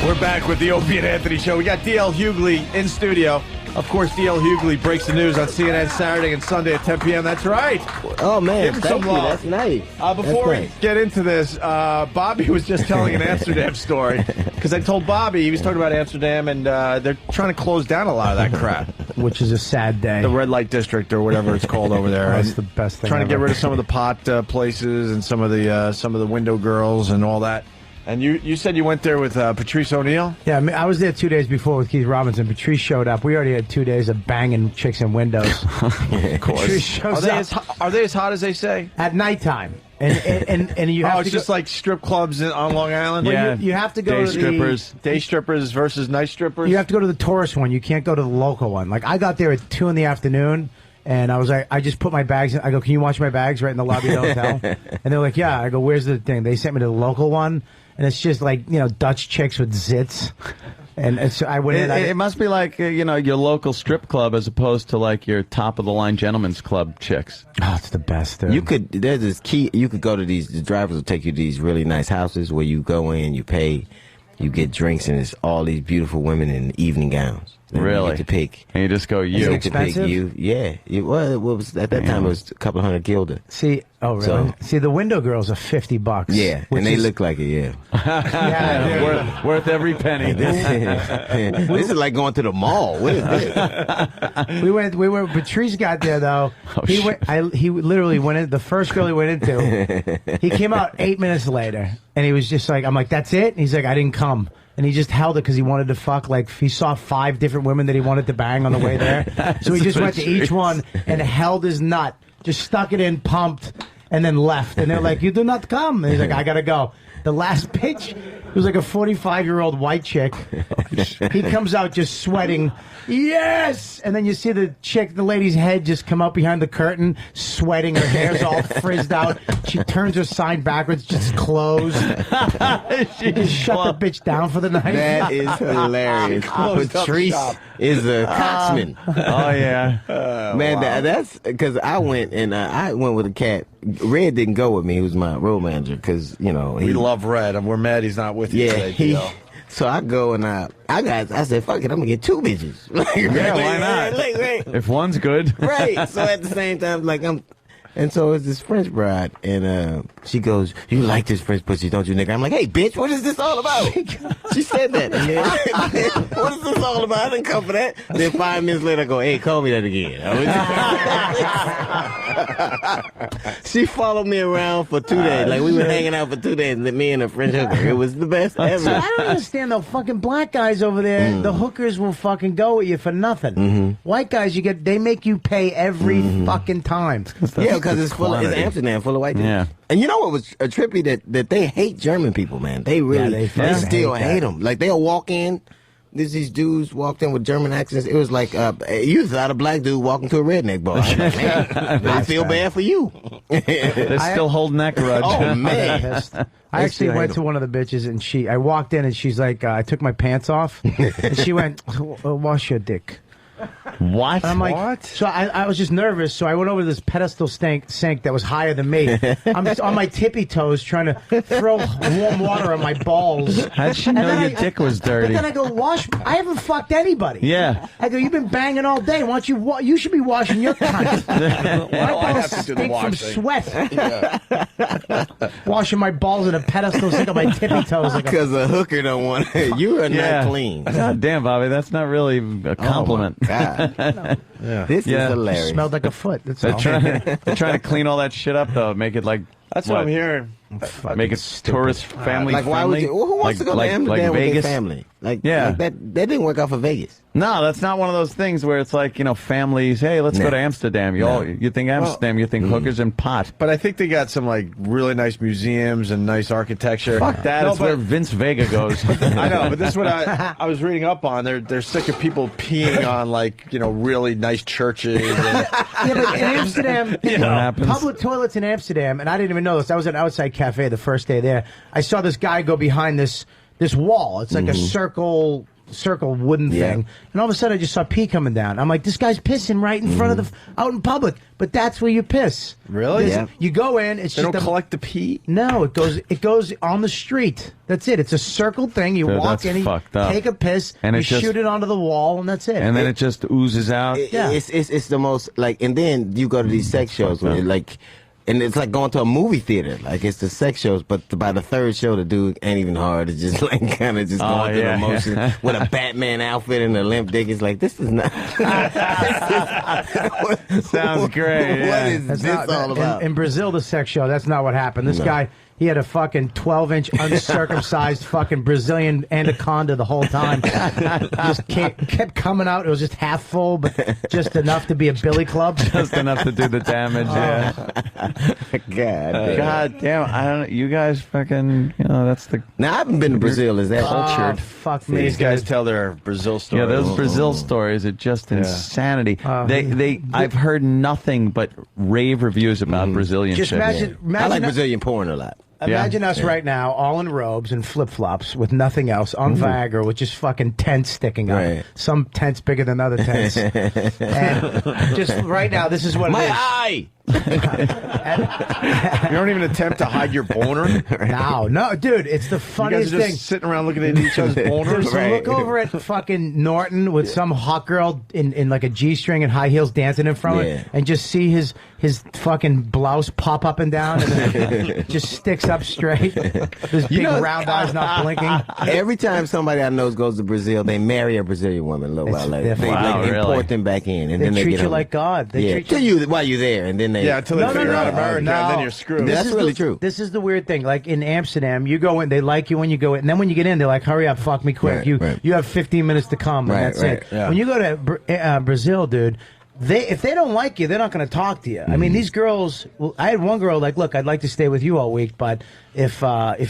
We're back with the Opie and Anthony show. We got D.L. Hughley in studio. Of course, D.L. Hughley breaks the news on CNN Saturday and Sunday at 10 p.m. That's right. Oh, man. Give him some love. That's nice. Before we get into this, Bobby was just telling an Amsterdam story. Because I told Bobby, he was talking about Amsterdam, and they're trying to close down a lot of that crap. Which is a sad day. The red light district or whatever it's called over there. That's the best thing Trying ever. to get rid of some of the pot places and some of the window girls and all that. And you said you went there with Patrice O'Neill? Yeah, I was there 2 days before with Keith Robinson. Patrice showed up. We already had 2 days of banging chicks in windows. Of course. Patrice shows Are they as hot as they say? At nighttime. And you have it's just like strip clubs on Long Island? Yeah. You have to go to strippers. Day strippers versus night strippers? You have to go to the tourist one. You can't go to the local one. Like, I got there at 2 in the afternoon. And I was like, I just put my bags in. I go, can you watch my bags right in the lobby of the hotel? And they're like, yeah. I go, where's the thing? They sent me to the local one. And it's just like, Dutch chicks with zits. And I went in. It must be like, your local strip club as opposed to like your top of the line gentleman's club chicks. Oh, it's the best. Dude. There's this key. You could go to the drivers will take you to these really nice houses where you go in, you pay, you get drinks, and it's all these beautiful women in evening gowns. And really? You get to pick. And you just go, you. You get to pick you. Yeah. It was at that time, it was a couple $100 gilder. See, oh, really? See, the window girls are $50. Yeah, and they look like it, yeah. Yeah, worth every penny. This is like going to the mall. What is this? We were, Patrice got there, though. He literally went in, the first girl he went into, he came out 8 minutes later, and he was just like, I'm like, that's it? And he's like, I didn't come. And he just held it because he wanted to fuck. Like, he saw 5 different women that he wanted to bang on the way there. So he just went to each one and held his nut, just stuck it in, pumped, and then left. And they're like, you do not come. And he's like, I got to go. The last pitch, it was like a 45-year-old white chick. He comes out just sweating. Yes! And then you see the lady's head just come up behind the curtain, sweating. Her hair's all frizzed out. She turns her sign backwards, just closed. She just shut the bitch down for the night. That is hilarious. Patrice is a coxman. Oh, yeah. Man, wow. that's because I went with a cat. Red didn't go with me. He was my road manager because, we love Red, and we're mad he's not with you today, So I go and I said, fuck it, I'm gonna get 2 bitches. Yeah, why not? If one's good. Right. So at the same time, and so it's this French bride, and she goes, you like this French pussy, don't you, nigga? I'm like, hey, bitch, what is this all about? She said that. And then, what is this all about? I didn't come for that. Then 5 minutes later, I go, hey, call me that again. She followed me around for 2 days. Like, we were hanging out for 2 days, me and a French hooker. It was the best ever. I don't understand, though. Fucking black guys over there, the hookers will fucking go with you for nothing. White guys, they make you pay every fucking time. Yeah, because it's Amsterdam full of white people. Yeah. And you know what was trippy that they hate German people, man. They really they still hate them. Like they'll walk in. These dudes walked in with German accents. It was like you thought a black dude walking to a redneck bar. I'm like, man, I feel bad for you. They're still holding that grudge. Oh man. I actually went to one of the bitches and I walked in and she's like, I took my pants off and she went, wash your dick. What? And I'm like, what? So I was just nervous, so I went over to this pedestal sink that was higher than me. I'm just on my tippy toes trying to throw warm water on my balls. How'd she know your dick was dirty? But then I go, I haven't fucked anybody. Yeah. I go, you've been banging all day. Why don't you should be washing your cunt. Well, I have to do the stink from washing. sweat. Washing my balls in a pedestal sink on my tippy toes. Because a hooker don't want you are not clean. God damn, Bobby, that's not really a compliment. God. This is hilarious. Smelled like a foot. That's They're all. trying to clean all that shit up, though. Make it like That's what I'm hearing. Make it tourist family like, why friendly. would you? Who wants to go to Amsterdam with their family? Like that didn't work out for Vegas. No, that's not one of those things where it's like, families, hey, let's go to Amsterdam. You think Amsterdam, you think hookers and pot. But I think they got some like really nice museums and nice architecture. Fuck that. It's where Vince Vega goes. I know, but this is what I was reading up on. They're sick of people peeing on like, really nice churches. And, Yeah, but in Amsterdam, What happens? public toilets in Amsterdam, and I didn't even know this. I was at an outside cafe the first day there. I saw this guy go behind this wall. It's like a circle wooden thing, and all of a sudden I just saw pee coming down. I'm like, this guy's pissing right in front of out in public. But that's where you piss. Really? You go in. It's they just don't collect the pee. No, it goes on the street. That's it. It's a circle thing. You Dude, walk that's in, you fucked up. take a piss, And you it just- shoot it onto the wall, and that's it. And then it just oozes out. It's the most like, and then you go to these sex shows where like. And it's like going to a movie theater. Like, it's the sex shows, but by the third show, the dude ain't even hard. It's just like kind of just going through the motions with a Batman outfit and a limp dick. It's like, this is not. Sounds great. What is That's this not- all about? In Brazil, the sex show, that's not what happened. This guy, he had a fucking 12-inch uncircumcised fucking Brazilian anaconda the whole time. Just kept coming out. It was just half full, but just enough to be a billy club. Just enough to do the damage. Yeah. God damn. I don't. You guys fucking. That's the. Now, I haven't been to Brazil. Is that cultured? Fuck me. These guys tell their Brazil stories. Yeah, those Brazil stories are just insanity. I've heard nothing but rave reviews about Brazilian Just shit. imagine I like Brazilian porn a lot. Imagine us right now, all in robes and flip-flops with nothing else, on Viagra, with just fucking tents sticking up. Right. Some tents bigger than other tents. And just right now, this is what My it is. eye! You don't even attempt to hide your boner? No, dude, it's the You funniest guys are thing. just sitting around looking at each other's boners? Dude, so look over at fucking Norton with some hot girl in like a G-string and high heels dancing in front of it, and just see his fucking blouse pop up and down, and then it just sticks up straight. His big round eyes not blinking. Every time somebody I know goes to Brazil, they marry a Brazilian woman a little while later. They import them back in, and They then they treat get you them. like God. They treat till you while you're there, and then they until they figure out America, and then you're screwed. That's really true. This is the weird thing. Like in Amsterdam, you go in, they like you when you go in, and then when you get in, they're like, "Hurry up, fuck me quick." You have 15 minutes to come, and that's it. Yeah. When you go to Brazil, dude. If they don't like you, they're not going to talk to you. I mean, these girls. Well, I had one girl like, look, I'd like to stay with you all week, but if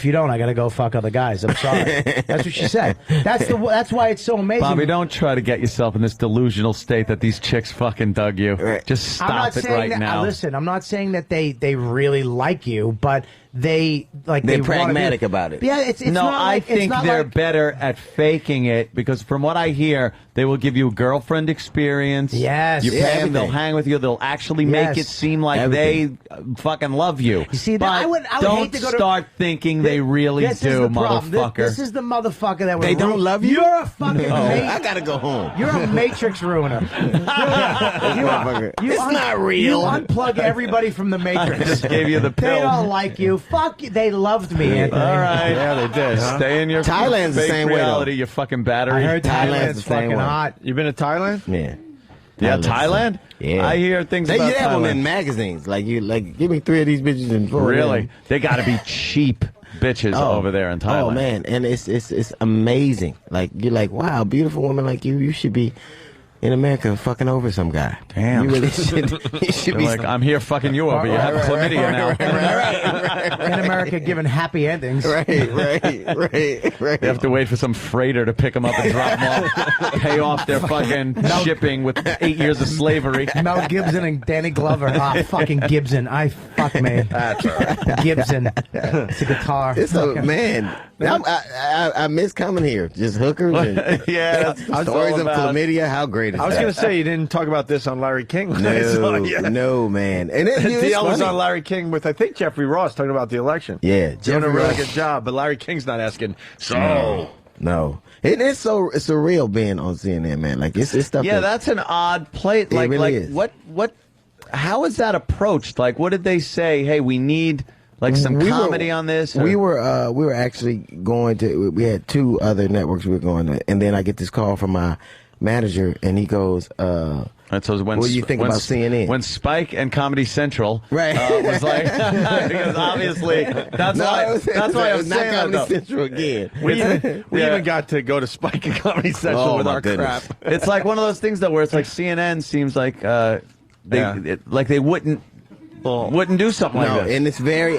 you don't, I got to go fuck other guys. I'm sorry. That's what she said. That's why it's so amazing. Bobby, don't try to get yourself in this delusional state that these chicks fucking dug you. Just stop it right now. Listen, I'm not saying that they really like you, but they're pragmatic about it. Yeah, it's no, not I like, think it's not they're like, better at faking it because from what I hear, they will give you a girlfriend experience. Yes. You pay them, everything. they'll hang with you. They'll actually make it seem like they fucking love you. You see, but I would don't hate to go to start thinking they really this do, is the problem. motherfucker. This is the motherfucker that would They don't love you? You're a fucking I gotta go home. You're a matrix ruiner. It's not real. You unplug everybody from the matrix. I just gave you the pill. They don't like you. Fuck you. They loved me, Anthony. All right. Yeah, they did. Stay in your Thailand's the fake same way, though. reality, you fucking battery. I heard Thailand's the Thailand's same fucking way. hot. You been to Thailand? Yeah. Yeah, Thailand? Yeah. I hear things They about have them Thailand. in magazines. Like give me 3 of these bitches and 4 of Really? them. They got to be cheap bitches over there in Thailand. Oh man, and it's amazing. Like you're like, wow, beautiful woman like you should be in America fucking over some guy. Damn. You really should. You should You're be like, I'm here fucking you over. You have chlamydia now. In America, giving happy endings. Right. They have to wait for some freighter to pick them up and drop them off, pay off their fucking shipping with 8 years of slavery. Mel Gibson and Danny Glover. Ah, fucking Gibson. Fuck me. That's all right. Gibson. It's a guitar. It's man. I miss coming here. Just hookers and stories of chlamydia. How great is that? I was going to say, you didn't talk about this on Larry King. No, man. And DL was on Larry King with, I think, Jeffrey Ross talking about the election. Yeah, doing a really good job, but Larry King's not asking. No. It's so surreal being on CNN, man. Like it's stuff. Yeah, that's an odd plate. Like, really is. what? How is that approached? Like, what did they say? Hey, we need some comedy on this. Or? We were actually going to. We had 2 other networks we were going to, and then I get this call from my manager, and he goes, And so when, what do you think about CNN? When Spike and Comedy Central was like, because obviously that's why I'm saying not that, Comedy Central again. We even got to go to Spike and Comedy Central with our crap. It's like one of those things though, where it's like CNN seems like they wouldn't do something like this. And it's very,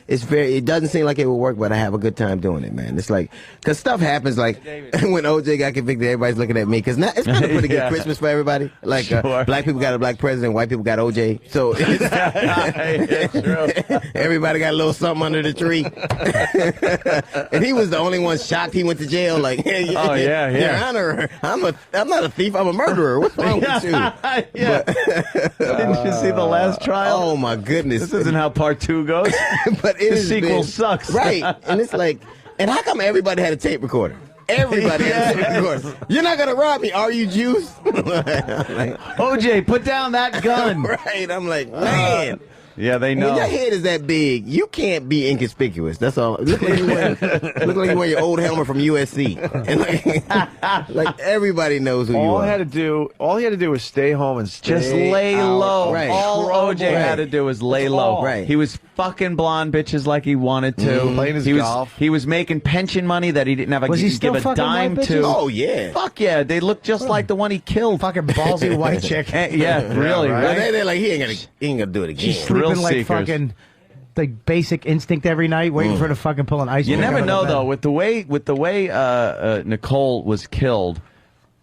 it doesn't seem like it would work, but I have a good time doing it, man. It's like, because stuff happens, like, when OJ got convicted, everybody's looking at me, because it's been a pretty good Christmas for everybody. Like, black people got a black president, white people got OJ, so everybody got a little something under the tree. And he was the only one shocked he went to jail, like, Your Honor, I'm not a thief, I'm a murderer. What's wrong with you? Didn't you see the last trial? Oh my goodness! This isn't how part 2 goes. But the sequel sucks, right? And it's like, and how come everybody had a tape recorder? Everybody had a tape recorder. You're not gonna rob me, are you, Jews? Like, OJ, put down that gun. Right? I'm like, man. Yeah, they know. When your head is that big, you can't be inconspicuous. That's all. Look like you wear your old helmet from USC, and like everybody knows who you are. All he had to do was stay home and just lay low. Right. All OJ had to do was lay low. Right. He was fucking blonde bitches like he wanted to. Playing his golf. He was making pension money that he didn't have give a dime to. Oh yeah. Fuck yeah, they look just like the one he killed. Fucking ballsy white chick. Really. Right? They're like, he ain't gonna do it again. She's sleeping like fucking like Basic Instinct every night, waiting for her to fucking pull an ice. You never know though. With the way Nicole was killed,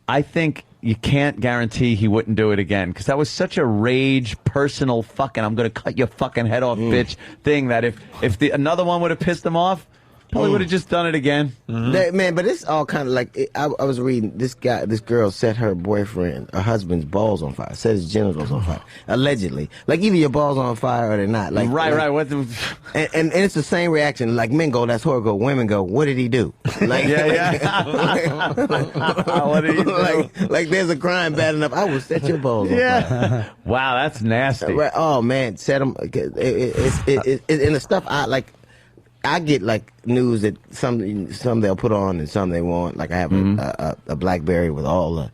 I think you can't guarantee he wouldn't do it again, because that was such a rage, personal fucking I'm gonna cut your fucking head off, bitch thing. That if another one would have pissed him off, probably would have just done it again. Man, but it's all kind of like, I was reading, this girl set her husband's balls on fire, set his genitals on fire, allegedly. Like, either your balls on fire or they're not. Like, right. What and it's the same reaction. Like, men go, that's horrible. Women go, what did he do? Like, what did he do? Like, there's a crime bad enough, I will set your balls on fire. Wow, that's nasty. Right. Oh man, set them. It's in the stuff I get, like, news that some they'll put on and some they won't. Like, I have a BlackBerry with all the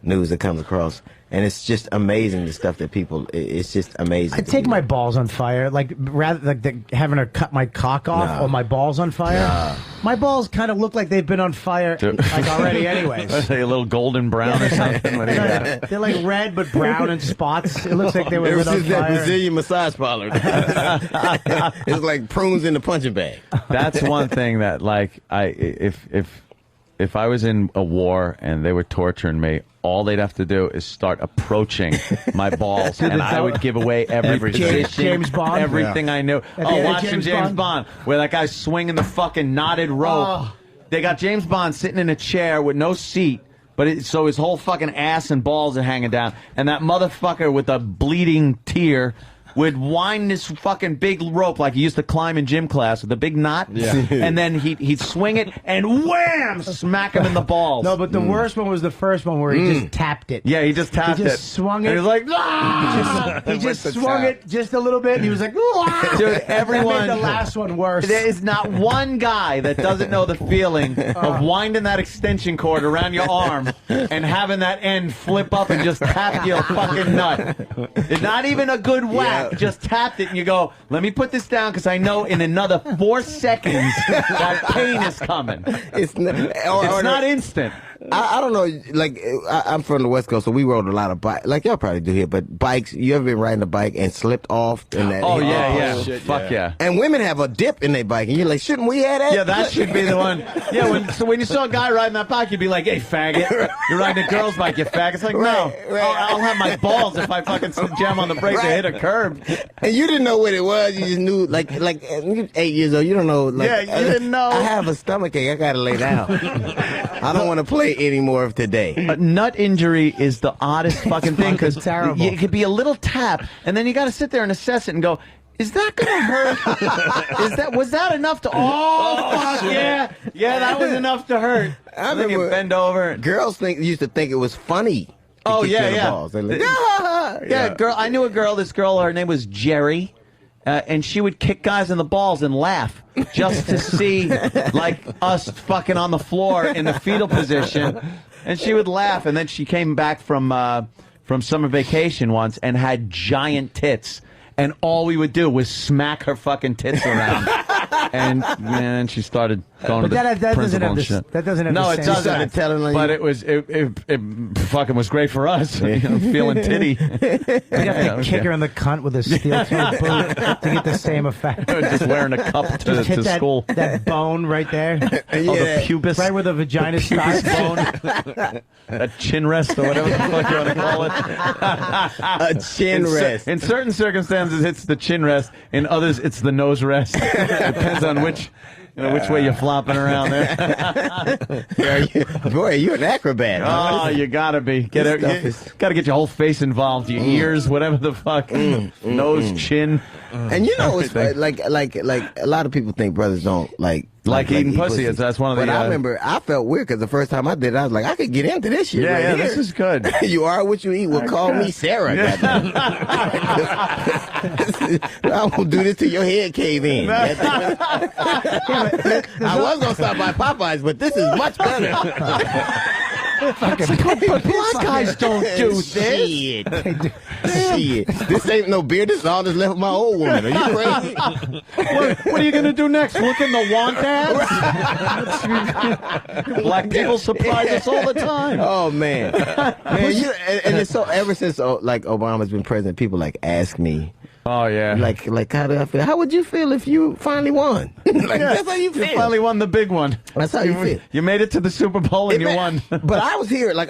news that comes across, and it's just amazing the stuff that people. It's just amazing. I take my balls on fire, like rather like having her cut my cock off or my balls on fire. My balls kind of look like they've been on fire like already, anyways. A little golden brown or something. They're like red but brown in spots. It looks like they were lit on fire. That Brazilian massage parlor. It's like prunes in the punching bag. That's one thing that, like, if I was in a war and they were torturing me, all they'd have to do is start approaching my balls, and I would give away every position, James Bond? everything I knew. Watching James Bond, where that guy's swinging the fucking knotted rope. They got James Bond sitting in a chair with no seat, but so his whole fucking ass and balls are hanging down, and that motherfucker with a bleeding tear would wind this fucking big rope like he used to climb in gym class with a big knot, and then he'd swing it and wham, smack him in the balls. No, but the worst one was the first one where he just tapped it. Yeah, he just tapped it. He just swung it. And he was like, ah! He just swung it just a little bit, and he was like, ah! Dude, everyone. That made the last one worse. There is not one guy that doesn't know the feeling of winding that extension cord around your arm and having that end flip up and just tap your fucking nut. It's not even a good whack. Just tapped it, and you go, let me put this down, because I know in another 4 seconds that pain is coming. It's not instant. I don't know. Like, I'm from the West Coast, so we rode a lot of bikes. Like y'all probably do here, but bikes. You ever been riding a bike and slipped off? And that, Oh yeah. Shit, fuck yeah. And women have a dip in their bike, and you're like, shouldn't we have that? Yeah, that should be the one. Yeah, when you saw a guy riding that bike, you'd be like, hey, faggot. You're riding a girl's bike, you faggot. It's like, no. I'll have my balls if I fucking jam on the brakes and hit a curb. And you didn't know what it was. You just knew, like 8 years old, you don't know. Like, yeah, you didn't know. I have a stomachache. I got to lay down. I don't want to play anymore of today. A nut injury is the oddest fucking thing because it could be a little tap, and then you got to sit there and assess it and go, is that gonna hurt? Was that enough to? Oh fuck yeah, that was enough to hurt. I then you bend over. Girls used to think it was funny. Oh yeah, yeah. Balls. Like, yeah, girl. I knew a girl. This girl, her name was Jerry. And she would kick guys in the balls and laugh just to see, like, us fucking on the floor in the fetal position. And she would laugh. And then she came back from summer vacation once and had giant tits. And all we would do was smack her fucking tits around. And man, she started going to the principal and shit. That doesn't have no, the it same doesn't. effect. But it fucking was great for us. You know, feeling titty. You have to kick her in the cunt with a steel-toed boot to get the same effect. Just wearing a cup to that, school. That bone right there. The pubis. Right where the vagina starts. Bone. A chin rest or whatever the fuck you want to call it. A chin rest. In certain circumstances, it's the chin rest. In others, it's the nose rest. Depends on which way you're flopping around there. Boy, you're an acrobat. Oh, you gotta be. Gotta get your whole face involved, your ears, whatever the fuck, nose, chin. And you know, it's like a lot of people think brothers don't like eating pussy. That's one of the. But I remember I felt weird because the first time I did it, I was like, I could get into this shit. Yeah, here. This is good. You are what you eat. Well, call me Sarah. I will do this till your head cave in. I was gonna stop by Popeyes, but this is much better. But black guys don't do this. Shit. This ain't no beer. This is all that's left of my old woman. Are you crazy? What are you going to do next? Look in the want ads? Black people surprise us all the time. Oh, man. And it's so, ever since like Obama's been president, people like ask me, oh yeah, like how do I feel? How would you feel if you finally won? That's how you feel. You finally won the big one. That's how you feel. You made it to the Super Bowl and you won. But I was here, I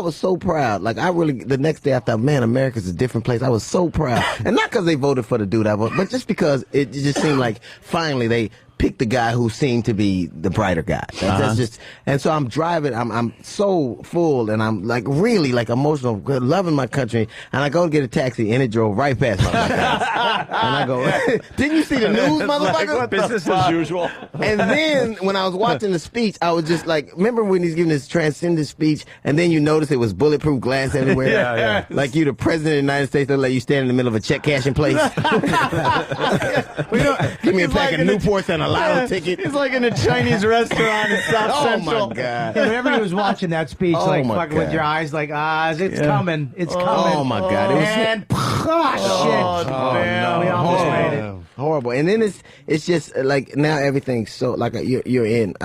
was so proud. Like the next day I thought, man, America's a different place. I was so proud, and not because they voted for the dude I voted, but just because it just seemed like finally they picked the guy who seemed to be the brighter guy. That's just, and so I'm driving, I'm so full, and I'm like really like emotional, loving my country, and I go to get a taxi, and it drove right past my house. And I go, didn't you see the news, motherfucker? Like, business as usual. And then when I was watching the speech, I was just like, remember when he's giving this transcendent speech, and then you notice it was bulletproof glass everywhere? Yeah. Like you the president of the United States, they'll let you stand in the middle of a check cashing place. Give me a pack of Newports and a lotto ticket. He's like in a Chinese restaurant in South Central. Oh my God. Yeah, remember he was watching that speech fucking with your eyes like, it's coming. It's coming. Oh my God. It was and shit. No. We almost made it. Horrible. And then it's just like now everything's so like you're in.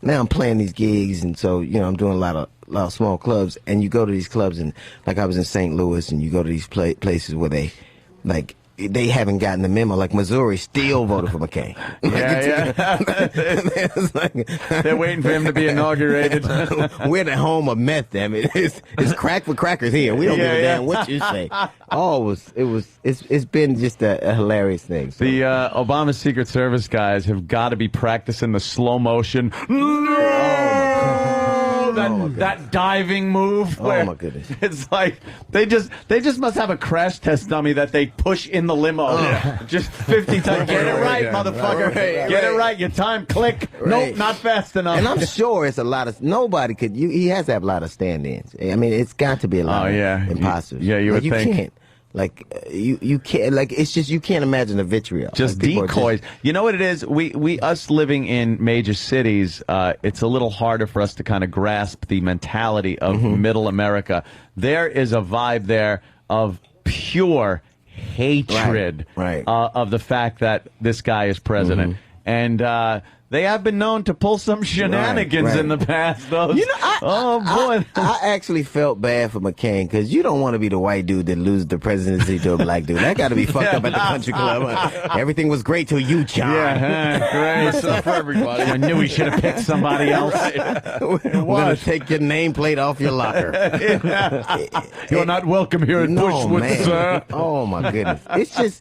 Now I'm playing these gigs, and so I'm doing a lot of small clubs, and you go to these clubs, and like I was in St. Louis, and you go to these places where they haven't gotten the memo. Like Missouri still voted for McCain. They're waiting for him to be inaugurated. We're the home of meth, damn it. It's crack for crackers here. We don't give a damn what you say. It's been just a hilarious thing. So. The Obama Secret Service guys have got to be practicing the slow motion. That diving move. Oh my goodness! It's like they just must have a crash test dummy that they push in the limo. Just 50 times. Get it right, motherfucker. Get it right. Your time. Click. Nope, not fast enough. And I'm sure it's a lot of nobody could. He has to have a lot of stand-ins. I mean, it's got to be a lot of imposters. You would think. Can't. Like you can't, like it's just you can't imagine the vitriol. Just like, decoys. You know what it is? We us living in major cities, it's a little harder for us to kind of grasp the mentality of middle America. There is a vibe there of pure hatred right. Of the fact that this guy is president. And They have been known to pull some shenanigans in the past, though. You know, I actually felt bad for McCain because you don't want to be the white dude that loses the presidency to a black dude. That got to be fucked up at the country club. Everything was great till you, John. Great stuff for everybody. I knew we should have picked somebody else. We're going to take your nameplate off your locker. You're not welcome here at Bushwood, sir. Oh my goodness!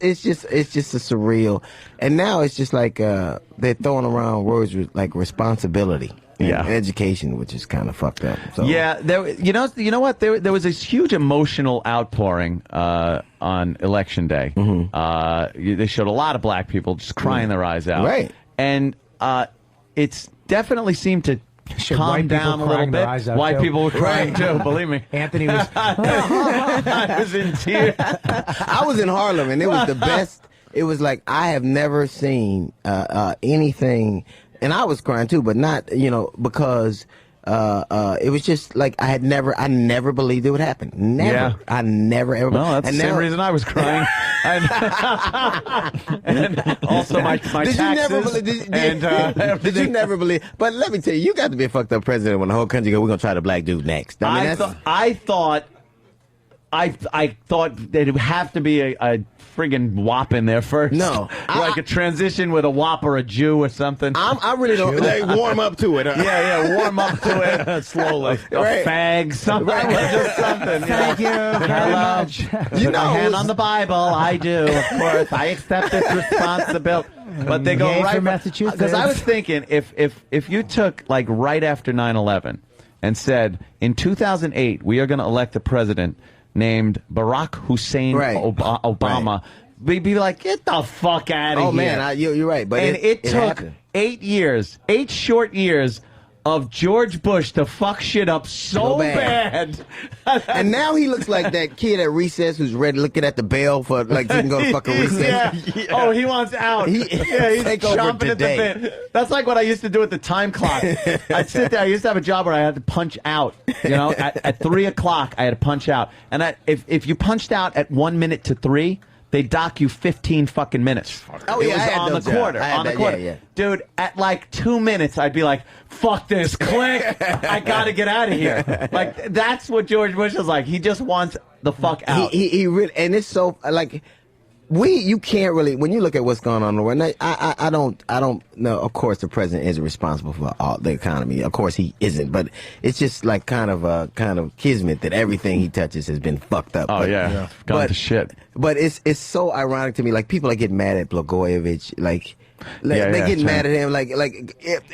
It's just a surreal. And now it's just like they're throwing around words like responsibility and education, which is kind of fucked up. So. Yeah, you know what? There was this huge emotional outpouring on Election Day. They showed a lot of black people just crying their eyes out. Right. And it's definitely seemed to calm down a little bit. White people were crying too, believe me. Anthony was... I was in tears. I was in Harlem, and it was the best. It was like I have never seen anything, and I was crying too, but not because it was just like I never believed it would happen. Never, Yeah. I never ever. Well, that's the same reason I was crying. and also my taxes. Did you never believe? But let me tell you, you got to be a fucked up president when the whole country go, we're gonna try the black dude next. I thought that it would have to be a friggin' wop in there first. No. Like a transition with a wop or a Jew or something. I really don't warm up to it. Warm up to it slowly. A fag, something. Just something. Thank you very much. Put my hand on the Bible. I do, of course. I accept this responsibility. But they go right from Massachusetts. Because I was thinking, if you took like right after 9/11 and said, in 2008 we are going to elect a president named Barack Hussein Obama, we'd be like, get the fuck out of here. Oh man, you're right. But it took happened. 8 short years of George Bush to fuck shit up so bad. And now he looks like that kid at recess who's ready looking at the bell for like he can go to fucking recess. Oh, he wants out. He's take over chomping today. at the bit. That's like what I used to do at the time clock. I'd sit there. I used to have a job where I had to punch out. At 3 o'clock, I had to punch out. And if you punched out at 1 minute to 3, they dock you 15 fucking minutes. Oh, it yeah, was I had on those the jobs. quarter. I had On the that, quarter. yeah. Dude, at like 2 minutes, I'd be like, fuck this, click. I gotta get out of here. Like, that's what George Bush is like. He just wants the fuck out. He really, and it's so like you can't really, when you look at what's going on in the world. I don't know. Of course, the president is responsible for all the economy. Of course, he isn't. But it's just like kind of kismet that everything he touches has been fucked up. Oh yeah, gone to shit. But it's so ironic to me. Like people are getting mad at Blagojevich. They're getting mad at him. Like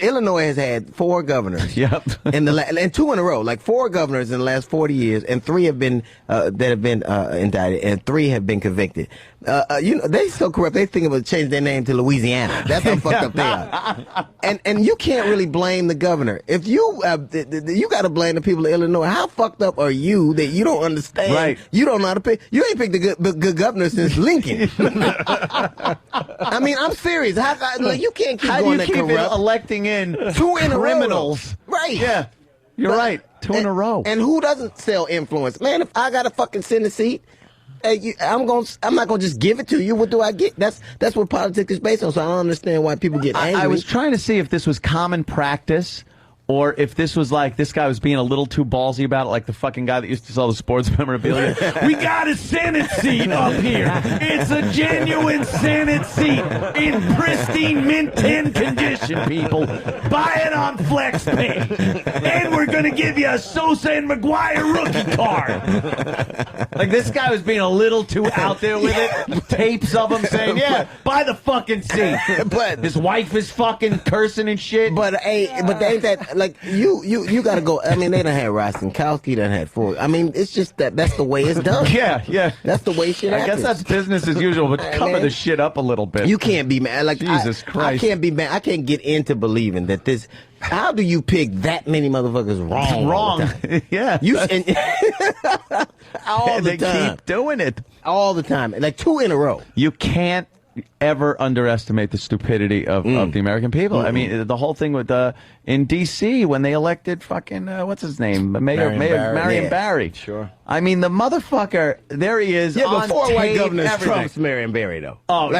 Illinois has had 4 governors. Yep. And 2 in a row. Like 4 governors in the last 40 years, and 3 have been indicted, and 3 have been convicted. They so corrupt. They think about changing their name to Louisiana. That's how fucked up they are. And you can't really blame the governor. If you got to blame the people of Illinois. How fucked up are you that you don't understand? Right. You don't know how to pick. You ain't picked the good governor since Lincoln. I mean, I'm serious. You can't keep going that corrupt. How do you keep electing in 2 in criminals? A row. Right. Yeah. You're right. 2 in a row. And who doesn't sell influence? Man, if I got a fucking Senate seat, I'm not gonna just give it to you. What do I get? That's what politics is based on. So I don't understand why people get angry. I was trying to see if this was common practice, or if this was like this guy was being a little too ballsy about it, like the fucking guy that used to sell the sports memorabilia. We got a Senate seat up here. It's a genuine Senate seat in pristine mint tin condition, people. Buy it on FlexPay. And we're going to give you a Sosa and McGuire rookie card. Like, this guy was being a little too out there with it. Tapes of him saying, yeah, buy the fucking seat. But his wife is fucking cursing and shit. But they ain't that... Like you got to go. I mean, they done had Rostenkowski, done had Ford. I mean, it's just that's the way it's done. Yeah. That's the way shit happens. I guess that's business as usual, but cover the shit up a little bit. You can't be mad. Like Jesus Christ, I can't be mad. I can't get into believing that this. How do you pick that many motherfuckers wrong? Wrong. Yeah. All the they time. Keep doing it all the time. Like 2 in a row. You can't ever underestimate the stupidity of the American people. I mean, the whole thing with in D.C. when they elected fucking what's his name, Marion Barry. Sure. I mean, the motherfucker. There he is. Yeah, on but 4 white tape, governors everything. trumps Marion Barry though. Oh,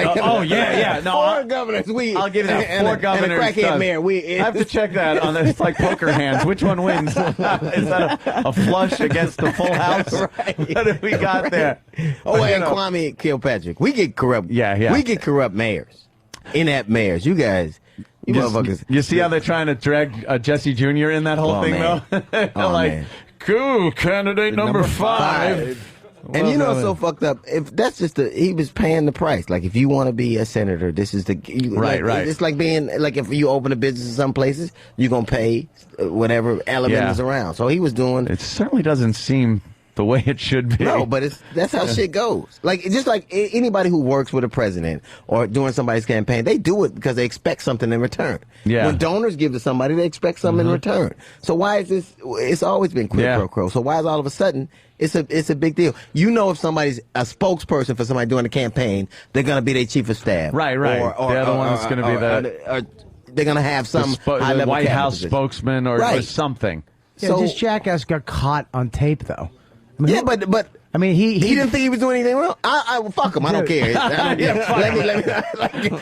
yeah. No, 4 governors. I'll give you that. 4 governors. And a crackhead mayor. I have to check that on. It's like poker hands. Which one wins? Is that a flush against the full house? Right. What have we got there? Oh, and Kwame Kilpatrick. We get corrupt. Yeah. We get corrupt mayors. Inept mayors. You guys. You motherfuckers. You see how they're trying to drag Jesse Jr. in that whole thing, man. though? Man. Cool, candidate number 5. And you know what's so fucked up? If that's just he was paying the price. Like if you want to be a senator, this is the right. It's like being like if you open a business in some places, you're gonna pay whatever element is around. So he was doing. It certainly doesn't seem the way it should be. No, but that's how shit goes. Like just like anybody who works with a president or during somebody's campaign, they do it because they expect something in return. Yeah. When donors give to somebody, they expect something in return. So why is this? It's always been quid pro quo. So why is all of a sudden it's a big deal? You know, if somebody's a spokesperson for somebody doing a campaign, they're gonna be their chief of staff. Right. Or they're the one that's gonna be the. They're gonna have some the White House spokesman or something. Yeah, so this jackass got caught on tape though. I mean, but I mean, he didn't think he was doing anything wrong. I fuck him. I don't care.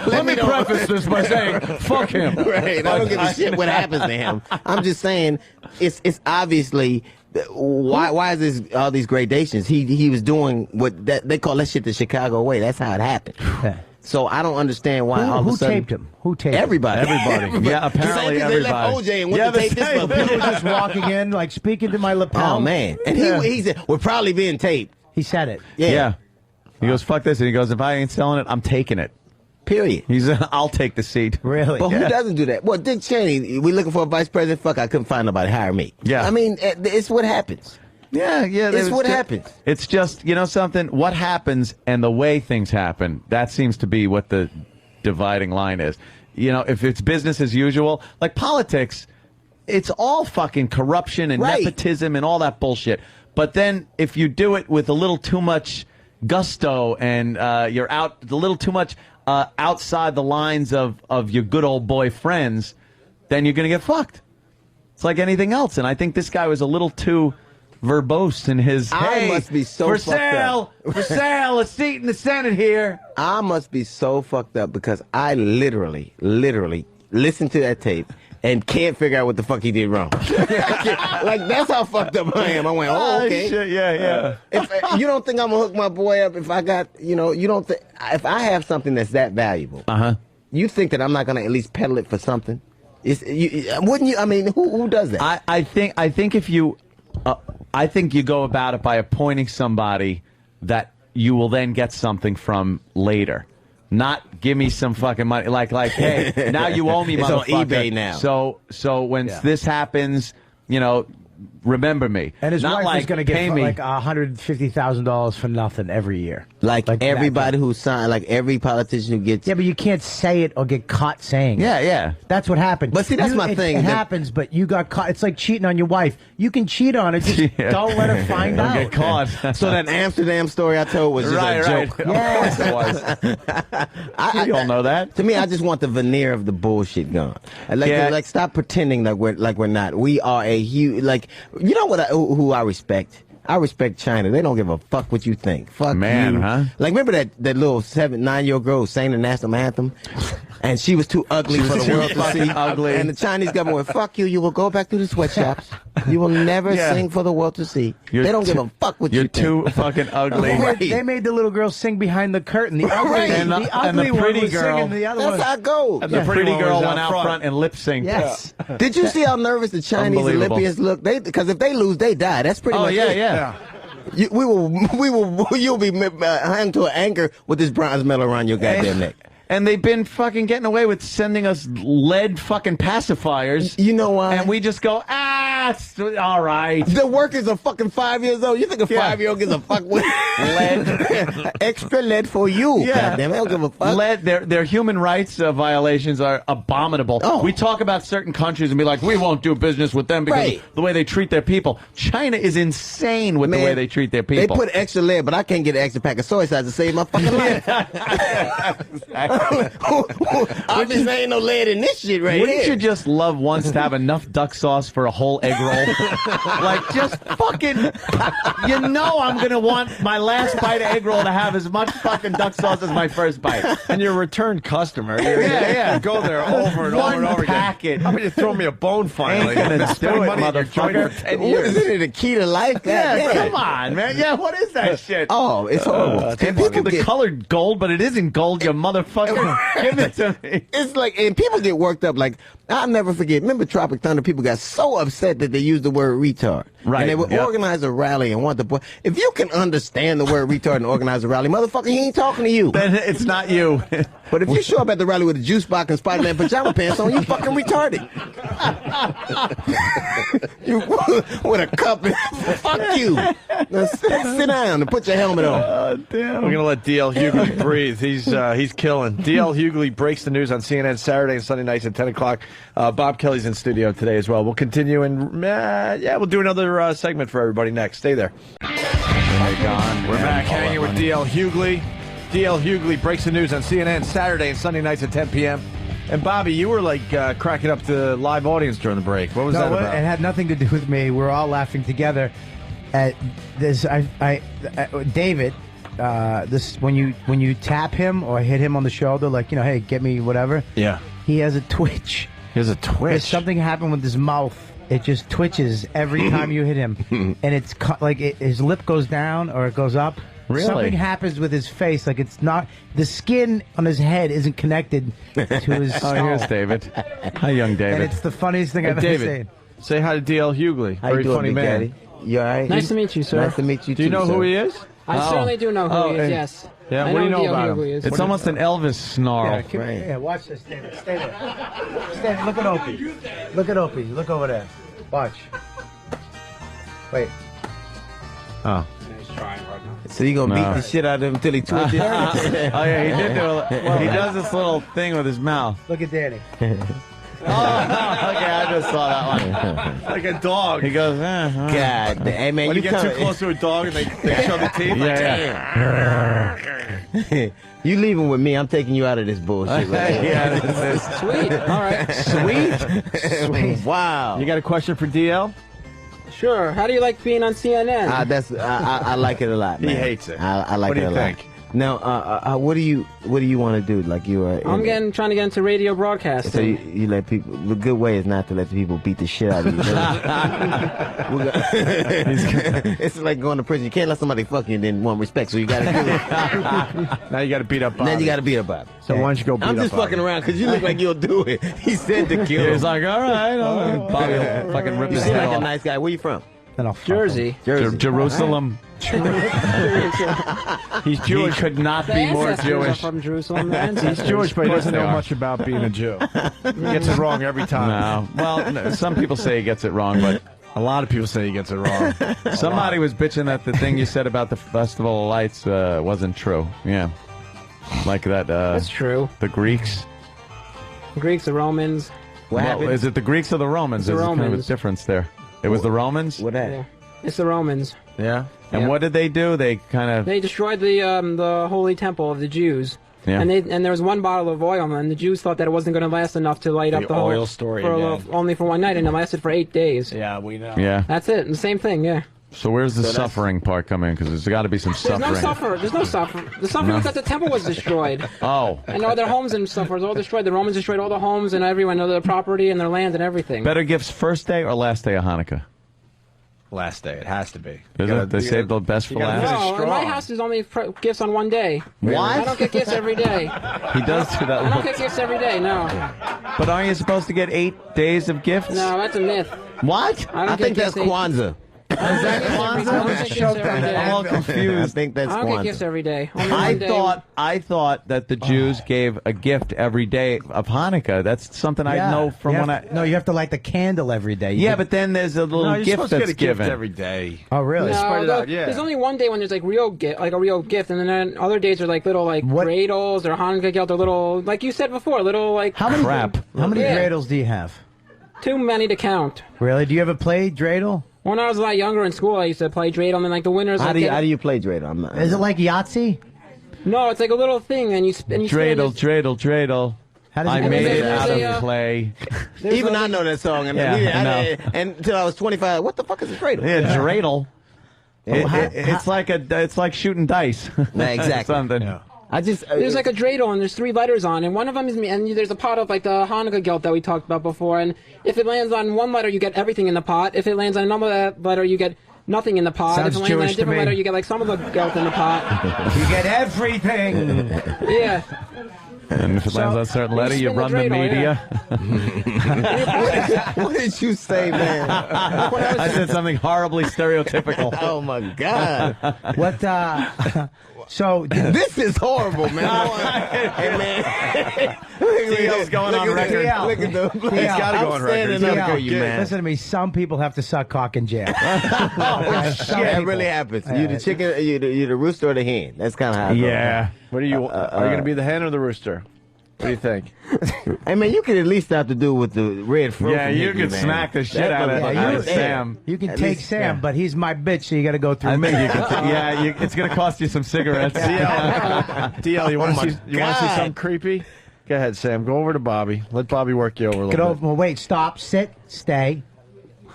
Let me preface this by saying, fuck him. Right. I don't give a shit what happens to him. I'm just saying, it's obviously why is this all these gradations? He was doing what they call that shit the Chicago way. That's how it happened. So I don't understand why all of a sudden... taped him? Who taped everybody. him? Everybody. Yeah, apparently everybody. They left OJ and went to tape this one. People just walking in, like speaking to my lapel. Oh, man. And he said, we're probably being taped. He said it. Yeah. He goes, fuck this. And he goes, if I ain't selling it, I'm taking it. Period. I'll take the seat. Really? But who doesn't do that? Well, Dick Cheney, we looking for a vice president. Fuck, I couldn't find nobody. Hire me. Yeah. I mean, it's what happens. Yeah. It's what happens. It's just, you know something? What happens and the way things happen, that seems to be what the dividing line is. You know, if it's business as usual, like politics, it's all fucking corruption and nepotism and all that bullshit. But then if you do it with a little too much gusto and you're out a little too much outside the lines of your good old boy friends, then you're going to get fucked. It's like anything else. And I think this guy was a little too verbose in his, I must be so for fucked sale, up. For sale, a seat in the Senate here. I must be so fucked up because I literally listened to that tape and can't figure out what the fuck he did wrong. Like, that's how fucked up I am. I went, okay. Shit, yeah. If you don't think I'm going to hook my boy up if I got, you don't think, if I have something that's that valuable, you think that I'm not going to at least peddle it for something? Wouldn't you? I mean, who does that? I think if you... I think you go about it by appointing somebody that you will then get something from later. Not give me some fucking money. Like, hey, now you owe me, it's motherfucker. on eBay now. So when this happens, remember me. And his not wife like, is going to get pay me. like $150,000 for nothing every year. Like everybody who signed, like every politician who gets... Yeah, but you can't say it or get caught saying it. Yeah. That's what happened. But see, that's my thing. It happens, but you got caught. It's like cheating on your wife. You can cheat on her, just don't let her find don't out. Get caught. So that Amsterdam story I told was just a joke. Yes, it was. You all know that. To me, I just want the veneer of the bullshit gone. Like stop pretending like we're not. We are a huge, you know what? Who I respect? I respect China. They don't give a fuck what you think. Fuck man, you. Huh? Like, remember that little 9-year-old girl who sang the national anthem? And she was too ugly for the world to see. Ugly. And the Chinese government went, fuck you. You will go back to the sweatshops. You will never sing for the world to see. They don't give a fuck what you think. You're too fucking ugly. They made the little girl sing behind the curtain. The ugly, and the ugly pretty one girl. singing the other That's one. how it goes. And the pretty girl went out front and lip synced. Yes. Did you see how nervous the Chinese Olympians look? Because if they lose, they die. That's pretty much it. Yeah. You'll be hung to an anchor with this bronze medal around your goddamn neck. And they've been fucking getting away with sending us lead fucking pacifiers. You know why? And we just go, that's all right. The workers are fucking 5 years old. You think a 5-year-old gives a fuck with lead? Extra lead for you. Yeah. Goddamn, they don't give a fuck. Lead, their human rights violations are abominable. Oh. We talk about certain countries and be like, we won't do business with them because of the way they treat their people. China is insane with the way they treat their people. They put extra lead, but I can't get an extra pack of soy sauce to save my fucking life. Obviously, ain't no lead in this shit right Wouldn't here. you just love once to have enough duck sauce for a whole egg roll? Like, just fucking, you know I'm going to want my last bite of egg roll to have as much fucking duck sauce as my first bite. And you're a return customer. Yeah. You go there over and over and over packet. again. How about you throw me a bone finally? Ain't gonna Spend do it, money in your joint for motherfucker. 10 years. Isn't it a key to life? Yeah, come on, man. Yeah, what is that shit? Oh, it's horrible. Look at the colored gold, but it isn't gold, you motherfucker. Give it to me. It's like, and people get worked up. Like, I'll never forget. Remember Tropic Thunder? People got so upset that they used the word retard. Right. And they would organize a rally and want the boy. If you can understand the word retard and organize a rally, motherfucker, he ain't talking to you. Then it's not you. But if you show up at the rally with a juice box and Spider-Man pajama pants on, you fucking retarded. You with a cup. Fuck you. Now sit down and put your helmet on. Oh, damn. We're going to let D.L. Hughley breathe. He's killing. D.L. Hughley breaks the news on CNN Saturday and Sunday nights at 10 o'clock. Bob Kelly's in studio today as well. We'll continue and, we'll do another segment for everybody next. Stay there. We're back hanging with D.L. Hughley. D.L. Hughley breaks the news on CNN Saturday and Sunday nights at 10 p.m. And Bobby, you were like cracking up to the live audience during the break. What was that about? It had nothing to do with me. We're all laughing together at this. David, this when you tap him or hit him on the shoulder, like, hey, get me whatever. Yeah. He has a twitch. He has a twitch. There's something happened with his mouth. It just twitches every time you hit him, and it's like his lip goes down or it goes up. Really? Something happens with his face, like it's not the skin on his head isn't connected to his skull. Oh, here's David. Hi, young David. And it's the funniest thing I've ever David, seen. say hi to D.L. Hughley. How Very you doing, funny Big man. Daddy? You all right? Nice to meet you, sir. Nice to meet you, Do you too, know sir. who he is? I certainly do know who he is, yes. Yeah, I what do you know know D.L. about him? Hughley is. It's almost an Elvis snarl. Yeah, watch this, David. Stay there. Stay. Look at Opie. Look at Opie. Look over there. Watch. Wait. Oh. So you gonna beat the shit out of him until he twitches? Oh, yeah, he did do he does this little thing with his mouth. Look at Danny. Okay, I just saw that one. Like a dog. He goes, God, hey man, When you get come- too close to a dog and they show the teeth. You leaving with me? I'm taking you out of this bullshit. Right Yeah, this is Sweet. All right. Sweet. Wow. You got a question for DL? Sure. How do you like being on CNN? I like it a lot. Man. He hates it. I like What do it you a think? lot. Now, what do you want to do? Like you are. I'm trying to get into radio broadcasting. So you let people. The good way is not to let the people beat the shit out of you. It's like going to prison. You can't let somebody fuck you and then want respect. So you got to do it. Now you got to beat up Bobby. Then you got to beat up Bobby. So why don't you go beat I'm up just Bobby? fucking around because you look like you'll do it. He said to kill him. He's like, all right. Bobby will fucking rip You his seem head like a off. nice guy. Where you from? Jersey. Jerusalem. He's Jewish. He could not The be more ancestors are Jewish. from Jerusalem. the He's ancestors. Jewish, but he doesn't they know are. much about being a Jew. He gets it wrong every time. No. Well, some people say he gets it wrong, but A lot of people say he gets it wrong. somebody was bitching that the thing you said about the Festival of Lights wasn't true. Yeah. Like that. That's true. The Greeks. The Greeks, the Romans. What happened? Is it the Greeks or the Romans? The There's kind of a Romans. difference there. It was the Romans? What that? Yeah. It's the Romans. Yeah. And Yeah. what did they do? They kind of... They destroyed the holy temple of the Jews. Yeah. And there was one bottle of oil, and the Jews thought that it wasn't going to last enough to light up the whole oil story for again. only for one night, and it lasted for 8 days. Yeah, we know. Yeah. That's it. The same thing. Yeah. So where's the suffering part come in? Because there's got to be some There's suffering. no suffer. There's no suffer. The suffering No. is that the temple was destroyed. Oh. And all their homes and stuff was all destroyed. The Romans destroyed all the homes and everyone, all their property and their land and everything. Better gifts first day or last day of Hanukkah? Last day, it has to be. Is it? They saved the best for last? No, in my house there's only gifts on one day. What? I don't get gifts every day. He does do I don't that. get gifts every day, no. But aren't you supposed to get 8 days of gifts? No, that's a myth. What? I don't I think get that's gifts Kwanzaa. that Kwanzaa? I'm all confused. I think that's I don't get Kwanzaa. gifts every day. Only one day. I thought that the Jews gave a gift every day of Hanukkah. That's something I know from when I. No, you have to light the candle every day. Yeah, but then there's a little you're gift supposed to that's get a gift given every day. Oh, really? No, it out, yeah. There's only one day when there's like real gift, like a real gift, and then other days are like little like dreidels or Hanukkah gelt or little, like you said before, little like crap. How many Yeah. dreidels do you have? Too many to count. Really? Do you ever play dreidel? When I was a lot younger in school, I used to play dreidel, and then like the winners. How like, do you get- how do you play dreidel? I'm not. Is it like Yahtzee? No, it's like a little thing, and you spin. Dreidel. How does I it made there's it out a, of clay. Even I know that song, and Yeah, I know. and until I was 25. What the fuck is a dreidel? Yeah, dreidel. Well, It's like shooting dice. Nah, exactly. Something. Yeah. I just There's like a dreidel, and there's 3 letters on, and one of them is me, and there's a pot of like the Hanukkah gelt that we talked about before, and if it lands on one letter, you get everything in the pot. If it lands on another letter, you get nothing in the pot. Sounds if it lands on Jewish a to different me. letter, you get like some of the gelt in the pot. You get everything. Yeah. And if it lands on a certain letter, you spin the run the dreidel, media. what did you say, man? I said something horribly stereotypical. Oh my god! What? So This is horrible, man. Hey, man. T.O.'s going on record. Look at the. He's got to go on record. Standing up for you, man. Listen to me. Some people have to suck cock in jail. Yeah, it really happens. You the chicken, you the rooster or the hen. That's kind of how. It goes. Yeah. What are you? Are you going to be the hen or the rooster? What do you think? Hey man, you could at least have to do with the red fruit. Yeah, you could smack the shit out of Sam. You can At take least, Sam, yeah. but he's my bitch, so you got to go through I me. think you can. It's going to cost you some cigarettes. DL, you want to my see? You want to see God. something creepy? Go ahead, Sam. Go over to Bobby. Let Bobby work you over a Get little over. Well, wait. Stop. Sit. Stay.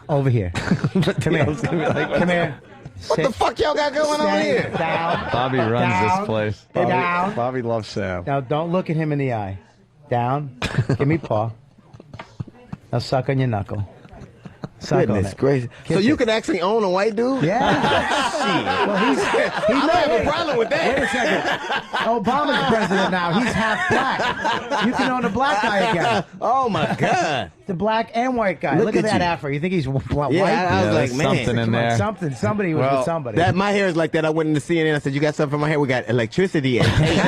Over here. Come here. Come here. What the fuck y'all got going on Stay here? down. Bobby runs Down. this place. bit. Down. Bobby loves Sam. Now, don't look at him in the eye. Down. Give me paw. Now suck on your knuckle. Suck on Goodness it. gracious! So Kiss you it. could actually own a white dude? Yeah. Shit. Well, I don't have a problem with that. Wait a second. Obama's president now. He's half black. You can own a black guy again. Oh my god! The black and white guy. Look Look at at that you. afro. You think he's white? Yeah, I was like, there's man, something in Come on, there. something. Somebody was with somebody. That my hair is like that. I went into CNN. I said, "You got something for my hair? We got electricity and tape.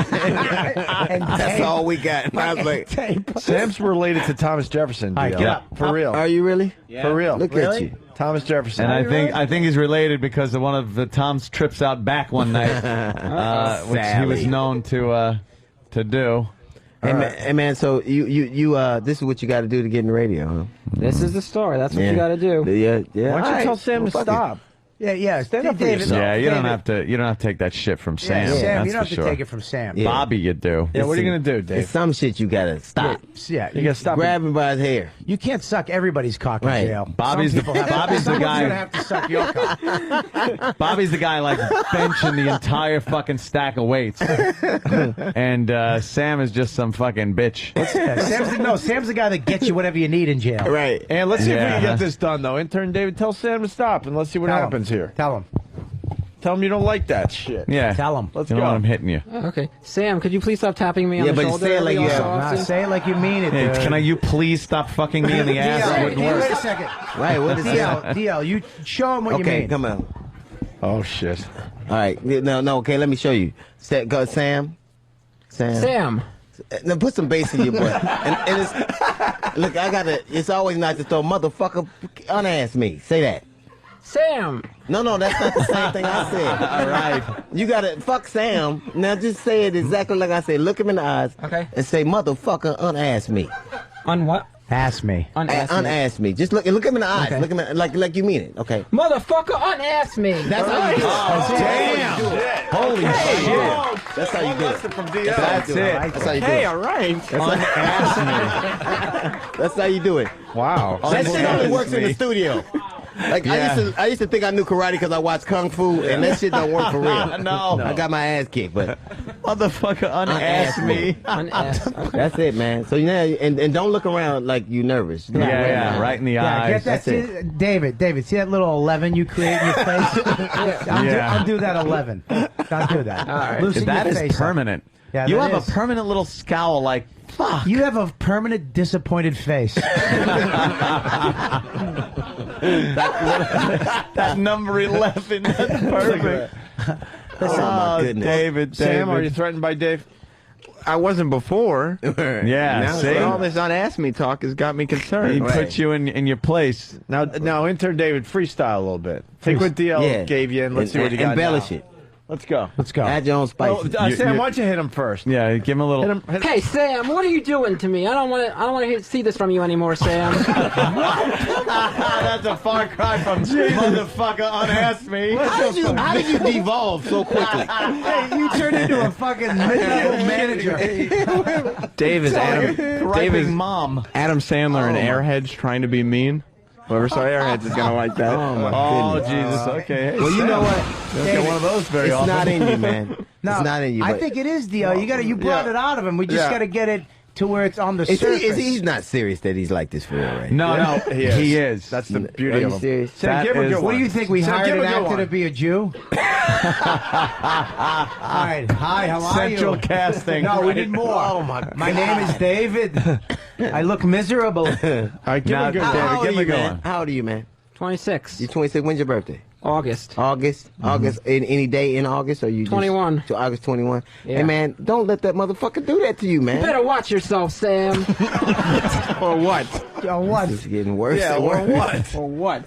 And That's tape. all we got." And I was like, Tape. Sam's related to Thomas Jefferson. All right, DL. get up. For real. "Are you really? For real. Look Really? at you." Thomas Jefferson. And I think he's related because of one of the Tom's trips out back one night, which he was Sally. known to do. Hey man, so you this is what you got to do to get in the radio, huh? This is the story. That's what Yeah. you got to do. Yeah, yeah. Why don't you All right. tell Sam Well, to fuck it. stop? Yeah. Stand up for David, yourself. Yeah, you don't David. have to. You don't have to take that shit from Yeah, Sam. Sam, that's you don't have for to sure. take it from Sam. Yeah. Bobby, you do. Yeah, what are you going to do, There's Dave? some shit you gotta stop. Yeah, You got to stop. Grab him by his hair. You can't suck everybody's cock in Right. jail. Bobby's the- Some people have Bobby's the someone's guy- gonna have to suck your cock. Bobby's the guy like benching the entire fucking stack of weights, and Sam is just some fucking bitch. Sam's the guy that gets you whatever you need in jail. Right. And let's see if we Yeah. can get this done, though. Intern David, tell Sam to stop, and let's see what Tell him. happens here. Tell him. Tell him you don't like that shit. Yeah, Tell him. Let's you don't go. want him hitting you. Okay, Sam, could you please stop tapping me on Yeah, the but shoulder? say it like every you so have- Nah, often? say it like you mean it. Hey, dude. can you please stop fucking me in the ass? It wouldn't work. Wait a second. Right, what is that? DL, you show him what you Okay, mean. come on. Oh, shit. All right. No, okay, let me show you. Go, Sam. Sam. Now put some bass in your butt. And it's, look, it's always nice to throw motherfucker unass me. Say that. Sam. No, that's not the same thing I said. All right. You gotta fuck Sam. Now just say it exactly like I said. Look him in the eyes. Okay. And say motherfucker unass me. On what? Ask me. Unass me. Just look him in the eyes. Okay. Look him in, like you mean it. Okay. Motherfucker, unass me. That's how you do it. Damn. Holy shit! That's how you do it. From DL. That's it. That's how you do Hey, it. all right. That's how you do it. Wow. That shit only works in the studio. Like I used to think I knew karate because I watched Kung Fu, and that shit don't work for real. No. I got my ass kicked, but Motherfucker, unass me. Unass. Okay. that's it, man. So now, and don't look around like you nervous. Yeah, right in the eyes. Get that. That's it. See, David, see that little 11 you create in your face? I'll do that 11. I'll do that. All right. Loosen That your is face up. permanent. Yeah, you that have is. a permanent little scowl like, fuck. You have a permanent disappointed face. that number 11. That's perfect. Oh, my goodness. David. Sam, are you threatened by Dave? I wasn't before. Yeah, Now, see? all this unasked me talk has got me concerned. He puts you in your place. Now, Intern David, freestyle a little bit. Take what DL gave you and let's see what you got Embellish now. it. Let's go. Let's go. Add your own spices. Well, Sam, why don't you hit him first? Yeah, give him a little. Hit him. Hey Sam, what are you doing to me? I don't want to see this from you anymore, Sam. That's a far cry from motherfucker unasked me. How did you devolve so quickly? Hey, you turned into a fucking mid-level manager. Dave is David's mom. Adam Sandler and Airheads trying to be mean. Whoever saw Airheads is gonna like that. Oh my goodness. Jesus. Okay. Hey, Well, you know what? Don't get one of those very It's often. not in you, man. No, It's not in you. I but- think it is, DL. You brought it out of him. We just got to get it to where it's on the surface. He's not serious that he's like this for real, right? No, he is. That's the beauty Are of you him. serious? Sam, give him a good What one. do you think? We Sam, hired give an him a good actor one. to be a Jew? All right. Hi, how are you? Central casting. No, we Right. need more. Oh, my God. My name is David. I look miserable. All right, give him a good How David. old Give are him a you, good man? one. How old are you, man? 26. You're 26. When's your birthday? August. August? August? Any day in August? Or you just 21. To August 21? Yeah. Hey, man, don't let that motherfucker do that to you, man. You better watch yourself, Sam. Or what? Or what? It's getting worse. Yeah, and or worse. what? Or what?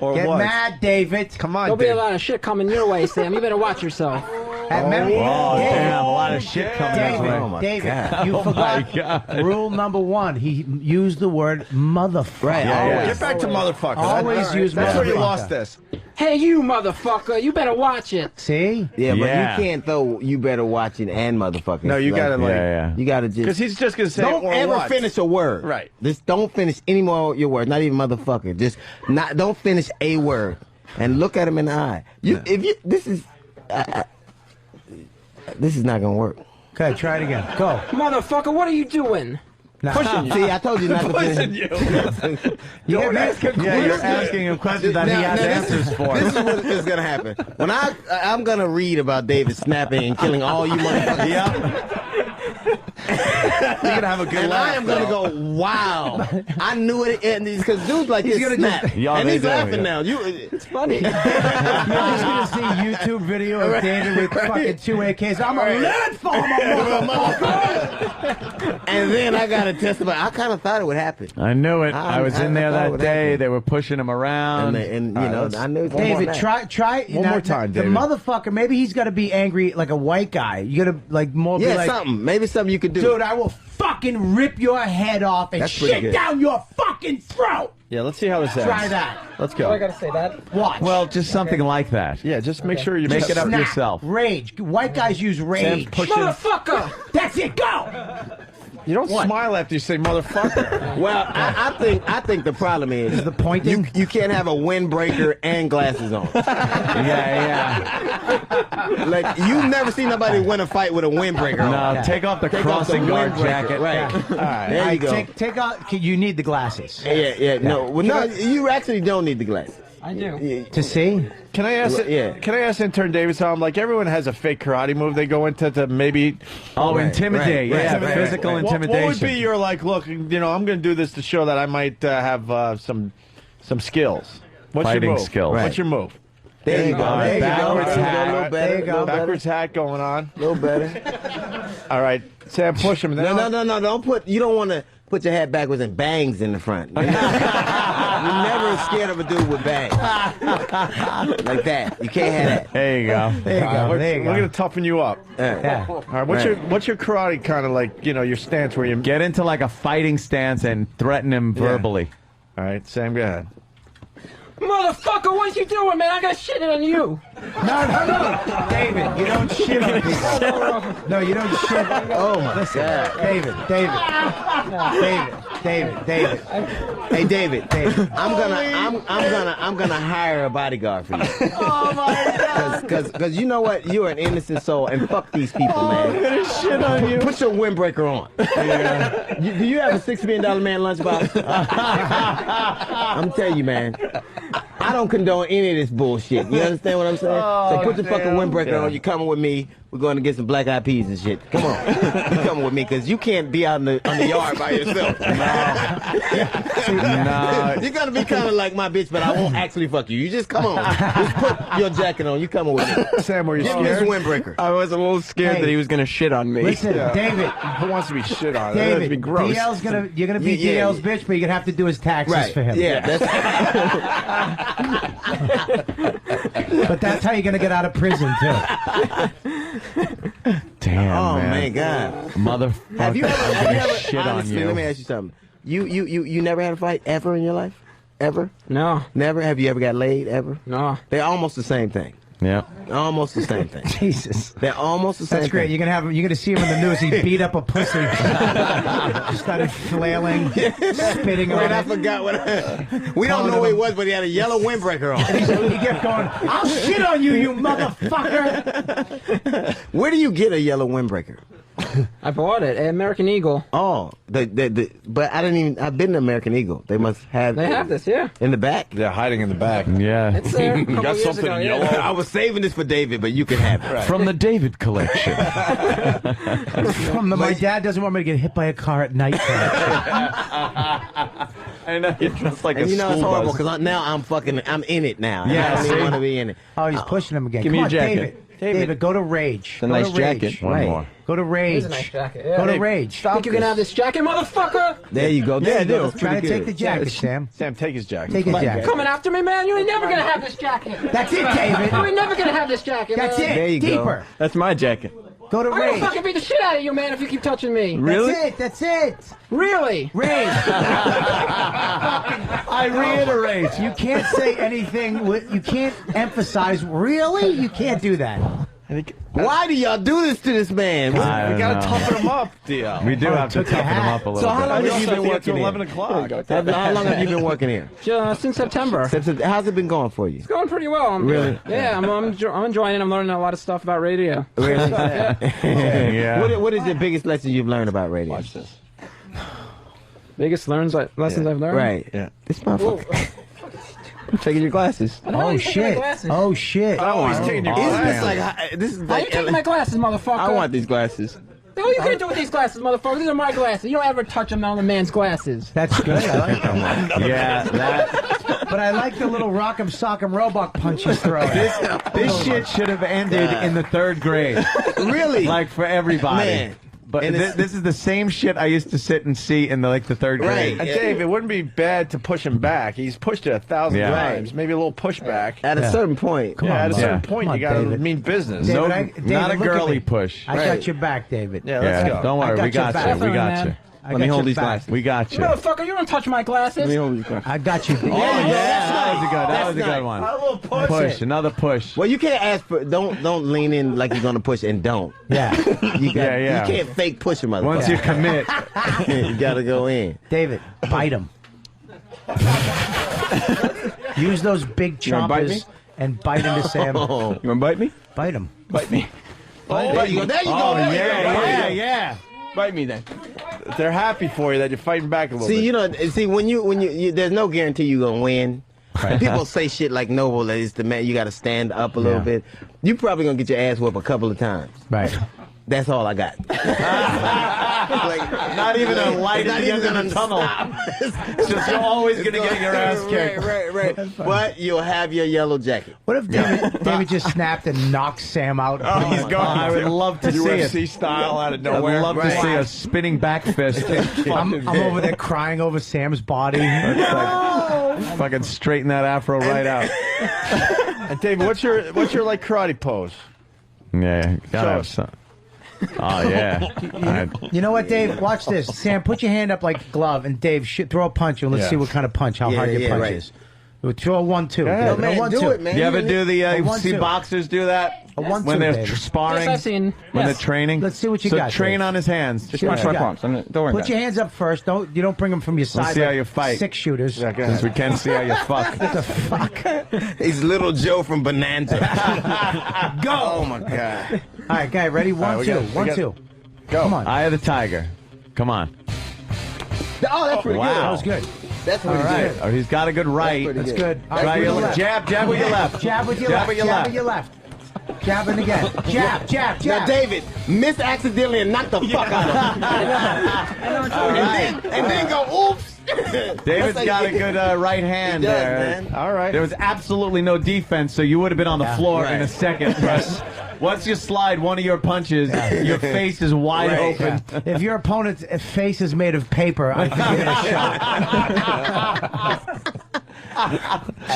Or Get what? mad, David. Come on, There'll be a David. lot of shit coming your way, Sam. You better watch yourself. Oh, damn, a lot of shit coming his way. Oh, my David, God. you Oh, forgot my God. rule number 1. He used the word motherfucker. Right, Yeah, Get back to motherfucker. Always use That's where you motherfucker. lost this. Hey, you motherfucker. You better watch it. See? Yeah, but Yeah. you can't throw you better watch it and motherfucker. No, you gotta like. You gotta just. Because he's just gonna say. Don't or ever what. finish a word. Right. Just don't finish any more of your words. Not even motherfucker. Just not. Don't finish a word. And look at him in the eye. This is not gonna work. Okay, try it again. Go. Motherfucker, what are you doing? Pushing you. See, I told you not to Pushing finish. you. Don't ask him Yeah, you're asking him questions that he has answers for. This is what is gonna happen. When I'm gonna read about David snapping and killing all you motherfuckers. Yeah. You're gonna have a good And laugh. I am gonna go, wow! I knew it, because dudes like this snap, Yeah, and they he's do, laughing yeah. now. It's funny. You're just gonna see YouTube video of David with fucking 2 AKs. I'm a lead farmer, motherfucker. And then I gotta testify. I kind of thought it would happen. I knew it. I was in there thought it that would day. happen. They were pushing him around. And you know, I knew. David, try One more time, the David. motherfucker. Maybe he's got to be angry like a white guy. You gotta like more. Yeah, be like, maybe something you could do. Dude, I will fucking rip your head off and That's pretty shit good. down your fucking throat. Yeah, let's see how this ends. Try that. Let's Oh, I go. gotta say that. Watch. Well, just something like that. Yeah, just make sure you Make it up Snap. yourself. Rage. White guys use rage. Motherfucker! That's it. Go. You don't smile after you say motherfucker. Well, I think the problem is the pointing. You can't have a windbreaker and glasses on. Yeah. Like you've never seen nobody win a fight with a windbreaker on. No, take off the crossing guard windbreaker. jacket. Right. All right. There you go. Take out. You need the glasses. Yeah. No, well, no, you actually don't need the glasses. I do. To see? Can I ask? Yeah. Can I ask Intern David something? Like everyone has a fake karate move they go into to maybe. Intimidate. Yeah, physical intimidation. What would be your like? Look, I'm going to do this to show that I might have some skills. What's Fighting your move? skills. What's your move? There you go. There you go. Backwards hat. A little better. There you go. Backwards hat going on. A little better. All right, Sam, push him. No. Don't put. You don't want to put your hat backwards and bangs in the front. You're never scared of a dude with bangs like that. You can't have that. There you go. There you go. We're There you going go. to toughen you up. Yeah. All right, what's your karate kind of like? Your stance where you Get into like a fighting stance and threaten him verbally. All right, Sam, go ahead. Motherfucker, what you doing, man? I got shit on you. No. David, you don't shit on people. No, you don't shit. Oh my God. David. Hey David, I'm gonna hire a bodyguard for you. Oh my God. Cause you know what? You're an innocent soul, and fuck these people, man. I'm gonna shit on you. Put your windbreaker on. Do you have a $6 million man lunchbox? I'm telling you, man. I don't condone any of this bullshit. You understand what I'm saying? So put your fucking windbreaker on. You're coming with me. We're going to get some black eyed peas and shit. Come on. You come with me, because you can't be out in the yard by yourself. No. You're going to be kind of like my bitch, but I won't actually fuck you. You just come on. Just put your jacket on. You coming with me. Sam, were you Give me this scared? windbreaker. I was a little scared that he was going to shit on me. Listen, David. Who wants to be shit on? That'd David, be gross. you're gonna be DL's bitch, but you're gonna have to do his taxes for him. Yeah, But that's how you're gonna get out of prison too. Damn, Oh, man. God. Motherfucker. Have you ever shit on honestly, you. let me ask you something. You never had a fight ever in your life? Ever? No. Never? Have you ever got laid ever? No. They're almost the same thing. Yeah. Almost the same thing. Jesus. They're almost the same That's great. thing. You're gonna see him in the news. He beat up a pussy. Just started flailing, spitting on Wait, I it. forgot what we don't know who he was, but he had a yellow windbreaker on. He kept going, I'll shit on you, you motherfucker. Where do you get a yellow windbreaker? I bought it at American Eagle. Oh, but I didn't even. I've been to American Eagle. They must have. They have this, yeah. In the back. They're hiding in the back. Yeah. It's there. You got something ago, yellow? I was saving this for David, but you can have it. Right. From the David collection. My dad doesn't want me to get hit by a car at night. I know you're dressed like And a you know it's school horrible bus. because now I'm in it now. Yeah, I don't see? even want to be in it. Oh, he's pushing him again. Give Come me on, your jacket. David, go to Rage. It's a nice to Rage. jacket. One more. Go to Rage. It's a nice jacket, yeah. Go to Hey, Rage. Think you can have this jacket, motherfucker? There you go. There you go. That's Try to pretty take the good. jacket, Sam. Sam, take his jacket. Take his jacket. Coming after me, man? You ain't never gonna have this jacket. That's it, David. You ain't never gonna have this jacket, That's man. it. There you go. Deeper. That's my jacket. Go to I'm gonna Rage. fucking beat the shit out of you, man, if you keep touching me. Really? That's it. Really? Rage. I reiterate, you can't say anything. You can't emphasize. Really, you can't do that. Why do y'all do this to this man? We gotta toughen him up, DL. We do have to took your toughen him hat. up a little So how bit. long have you been to working 11 here? o'clock. How long have you been working here? Since September. How's it been going for you? It's going pretty well. Really? Yeah, I'm enjoying it. I'm learning a lot of stuff about radio. Really? Yeah. What is the biggest lesson you've learned about radio? Watch this. Biggest lessons I've learned? Right. Yeah. This motherfucker. I'm taking your glasses. Oh shit! Oh shit! Oh, he's taking your Isn't glasses. this like How you taking my glasses, motherfucker? I want these glasses. What are you gonna do with these glasses, motherfucker? These are my glasses. You don't ever touch another man's glasses. That's good. I like that. Yeah, that. But I like the little rock'em sock'em robot punch he's throwing. This shit should have ended in the 3rd grade. Really? Like for everybody. Man. But And it's- this is the same shit I used to sit and see in the 3rd grade. And Dave, it wouldn't be bad to push him back. He's pushed it 1,000 Yeah. times. Maybe a little pushback. At a certain point. At a certain Yeah. point, Come on, you got to David. mean business. David, No, not a look at girly me. push. I got your back, David. Yeah, let's go. Don't worry, I we got your got back. you. We got man. you. Let me hold these glasses. We got you. Motherfucker, you don't touch my glasses. Let me hold these glasses. I got you. Oh yeah, that was a good. That was a nice. good one. A little push. Push, another push. Well, you can't ask for. Don't lean in like you're gonna push and don't. Yeah. You got, Yeah. You can't fake push him, motherfucker. Once you commit, you gotta go in. David, bite him. Use those big You wanna bite me? chompers and bite into Sam. Oh, You want to bite me? Bite him. Bite me. there you go. There you go. oh There you yeah, go. yeah, yeah. Bite me then. They're happy for you that you're fighting back a little See, bit. you know, when you there's no guarantee you're gonna win. And people say shit like Noble that is the man. You got to stand up a little bit. You probably gonna get your ass whooped a couple of times. Right. That's all I got. Like, Not even a light not at the even end of the tunnel. It's just you're always gonna get your ass kicked. Right. But you'll have your yellow jacket. What if David just snapped and knocked Sam out? Oh, he's gone. I would love to see it. UFC style out of I'd nowhere. love to see a spinning back fist. I'm over there crying over Sam's body. Fucking straighten that afro right out. And David, what's your like karate pose? Yeah, gotta Show have us. some. Oh yeah. You know what, Dave? Watch this. Sam, put your hand up like a glove, and Dave, throw a punch, and let's Yeah. see what kind of punch, how hard your punch right. is. Throw a 1-2. Yeah, man, a 1-2. do it, man. You ever do the A 1-2. see boxers do that A 1-2, when they're baby. sparring? Yes, I've seen. When Yes. they're training. Let's see what you so got, train Dave. on his hands. Just Yeah. punch What my you got? palms. Don't worry Put about your it. hands up first. You don't bring them from your side. Let's see how like you fight. 6 shooters. Yeah, go Since ahead. we can see how you fuck. What the fuck? He's Little Joe from Bonanza. Go! Oh my God. All right, guy, ready? 1-2. we got- 1-2. Go. Come on. Eye of the tiger. Come on. Oh, that's pretty Wow. good. That was good. That's pretty All right. good. Oh, he's got a good right. That's That's pretty good. All Try right, your with your left. jab with your left. Jab with your Jab left. with your Jab left. with your left. Jabbing again. Jab, jab, jab. Now, David, miss accidentally and knock the fuck out of him. and then go, oops. David's got a good right hand He does, there. man. All right. There was absolutely no defense, so you would have been on the floor in a second. Yes. Once you slide one of your punches, your face is wide open. Yeah. If your opponent's face is made of paper, I think you get a shot.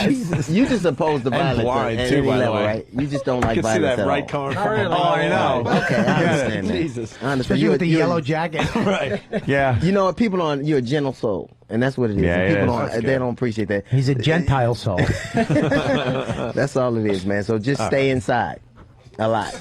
Jesus. You just oppose the violence blind, at too, any by the level, way. right? You just don't like You can see violence that at right all. coming from him. Oh, I know. Okay, I understand that. Jesus. I understand. Especially with the yellow jacket. Right. Yeah. You know what? People don't. You're a gentle soul, and that's what it is. Yeah, And it people is. don't. They don't appreciate that. He's a Gentile soul. That's all it is, man. So just stay inside a lot.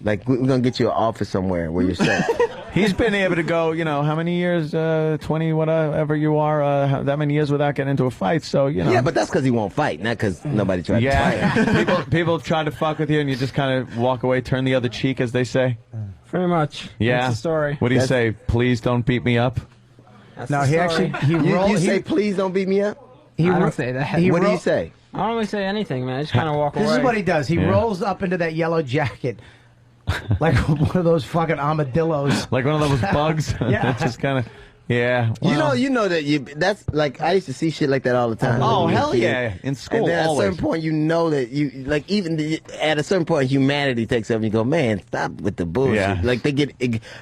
Like we're gonna get you an office somewhere where you're safe. He's been able to go, how many years, 20, whatever you are, that many years without getting into a fight. So, Yeah, but that's because he won't fight, not because nobody tried to fight him. people try to fuck with you, and you just kind of walk away, turn the other cheek, as they say. Pretty much. Yeah. That's the story. What do you say? Please don't beat me up. That's No, the he story. actually You say, please don't beat me up? he I ro- don't say that. What do you say? I don't really say anything, man. I just kind of walk away. This is what he does. He rolls up into that yellow jacket like one of those fucking armadillos. Like one of those bugs. Yeah. That's just kind of, yeah. You know that that's like I used to see shit like that all the time. Oh, When I was a hell kid. yeah. In school, And then at a always. certain point, you know that you like at a certain point, humanity takes over. And you go, man, stop with the bullshit. Yeah. Like they get,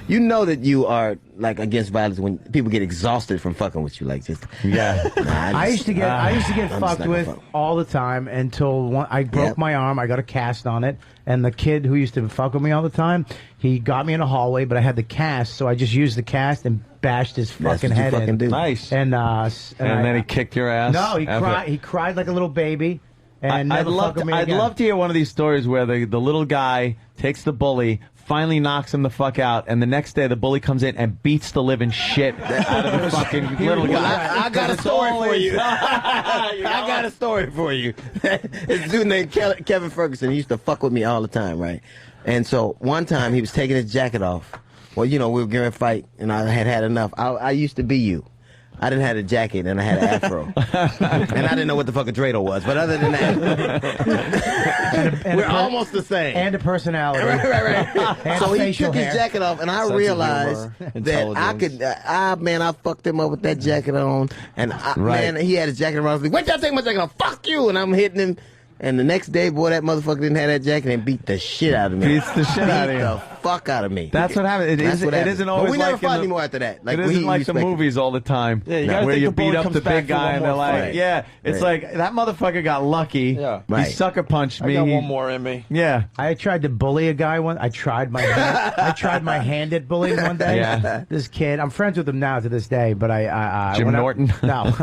you know that you are like against violence when people get exhausted from fucking with you. Like just I used to get I'm just fucked not with gonna fuck. all the time until I broke my arm. I got a cast on it, and the kid who used to fuck with me all the time, he got me in a hallway, but I had the cast, so I just used the cast and bashed his That's fucking what you head fucking in. do. Nice. And then he kicked your ass. No, he after- cried. He cried like a little baby. And I'd never love fuck with me I'd again. love to hear one of these stories where the little guy takes the bully, finally knocks him the fuck out, and the next day the bully comes in and beats the living shit out of the fucking little guy. I got a story for you. I got a story for you. This dude named Kevin Ferguson. He used to fuck with me all the time, right? And so one time he was taking his jacket off. Well, we were going to fight, and I had enough. I used to be you. I didn't have a jacket, and I had an afro. And I didn't know what the fuck a dreidel was, but other than that, we're almost the same. And a personality. Right. And So he facial took hair. his jacket off, and I Sense of realized humor, that I could. I fucked him up with that jacket on, and man, he had his jacket around. I was like, "Wait, y'all take my jacket off? Fuck you!" And I'm hitting him. And the next day, boy, that motherfucker didn't have that jacket and beat the shit out of me. Beats the shit out of you. Beat the fuck out of me. That's what happens. That's what It happens. isn't But always we never like in fought the- anymore after that. Like it isn't we like the respect- movies all the time. Yeah, you gotta where think you the bully beat up comes the back big for one guy and they're more like, fight. yeah, it's Right. like that motherfucker got lucky. Yeah. He Right. sucker punched me. I got He- one more in me. Yeah. I tried to bully a guy one. I tried my hand at bullying one day. Yeah. This kid, I'm friends with him now to this day. But I Jim when Norton? No.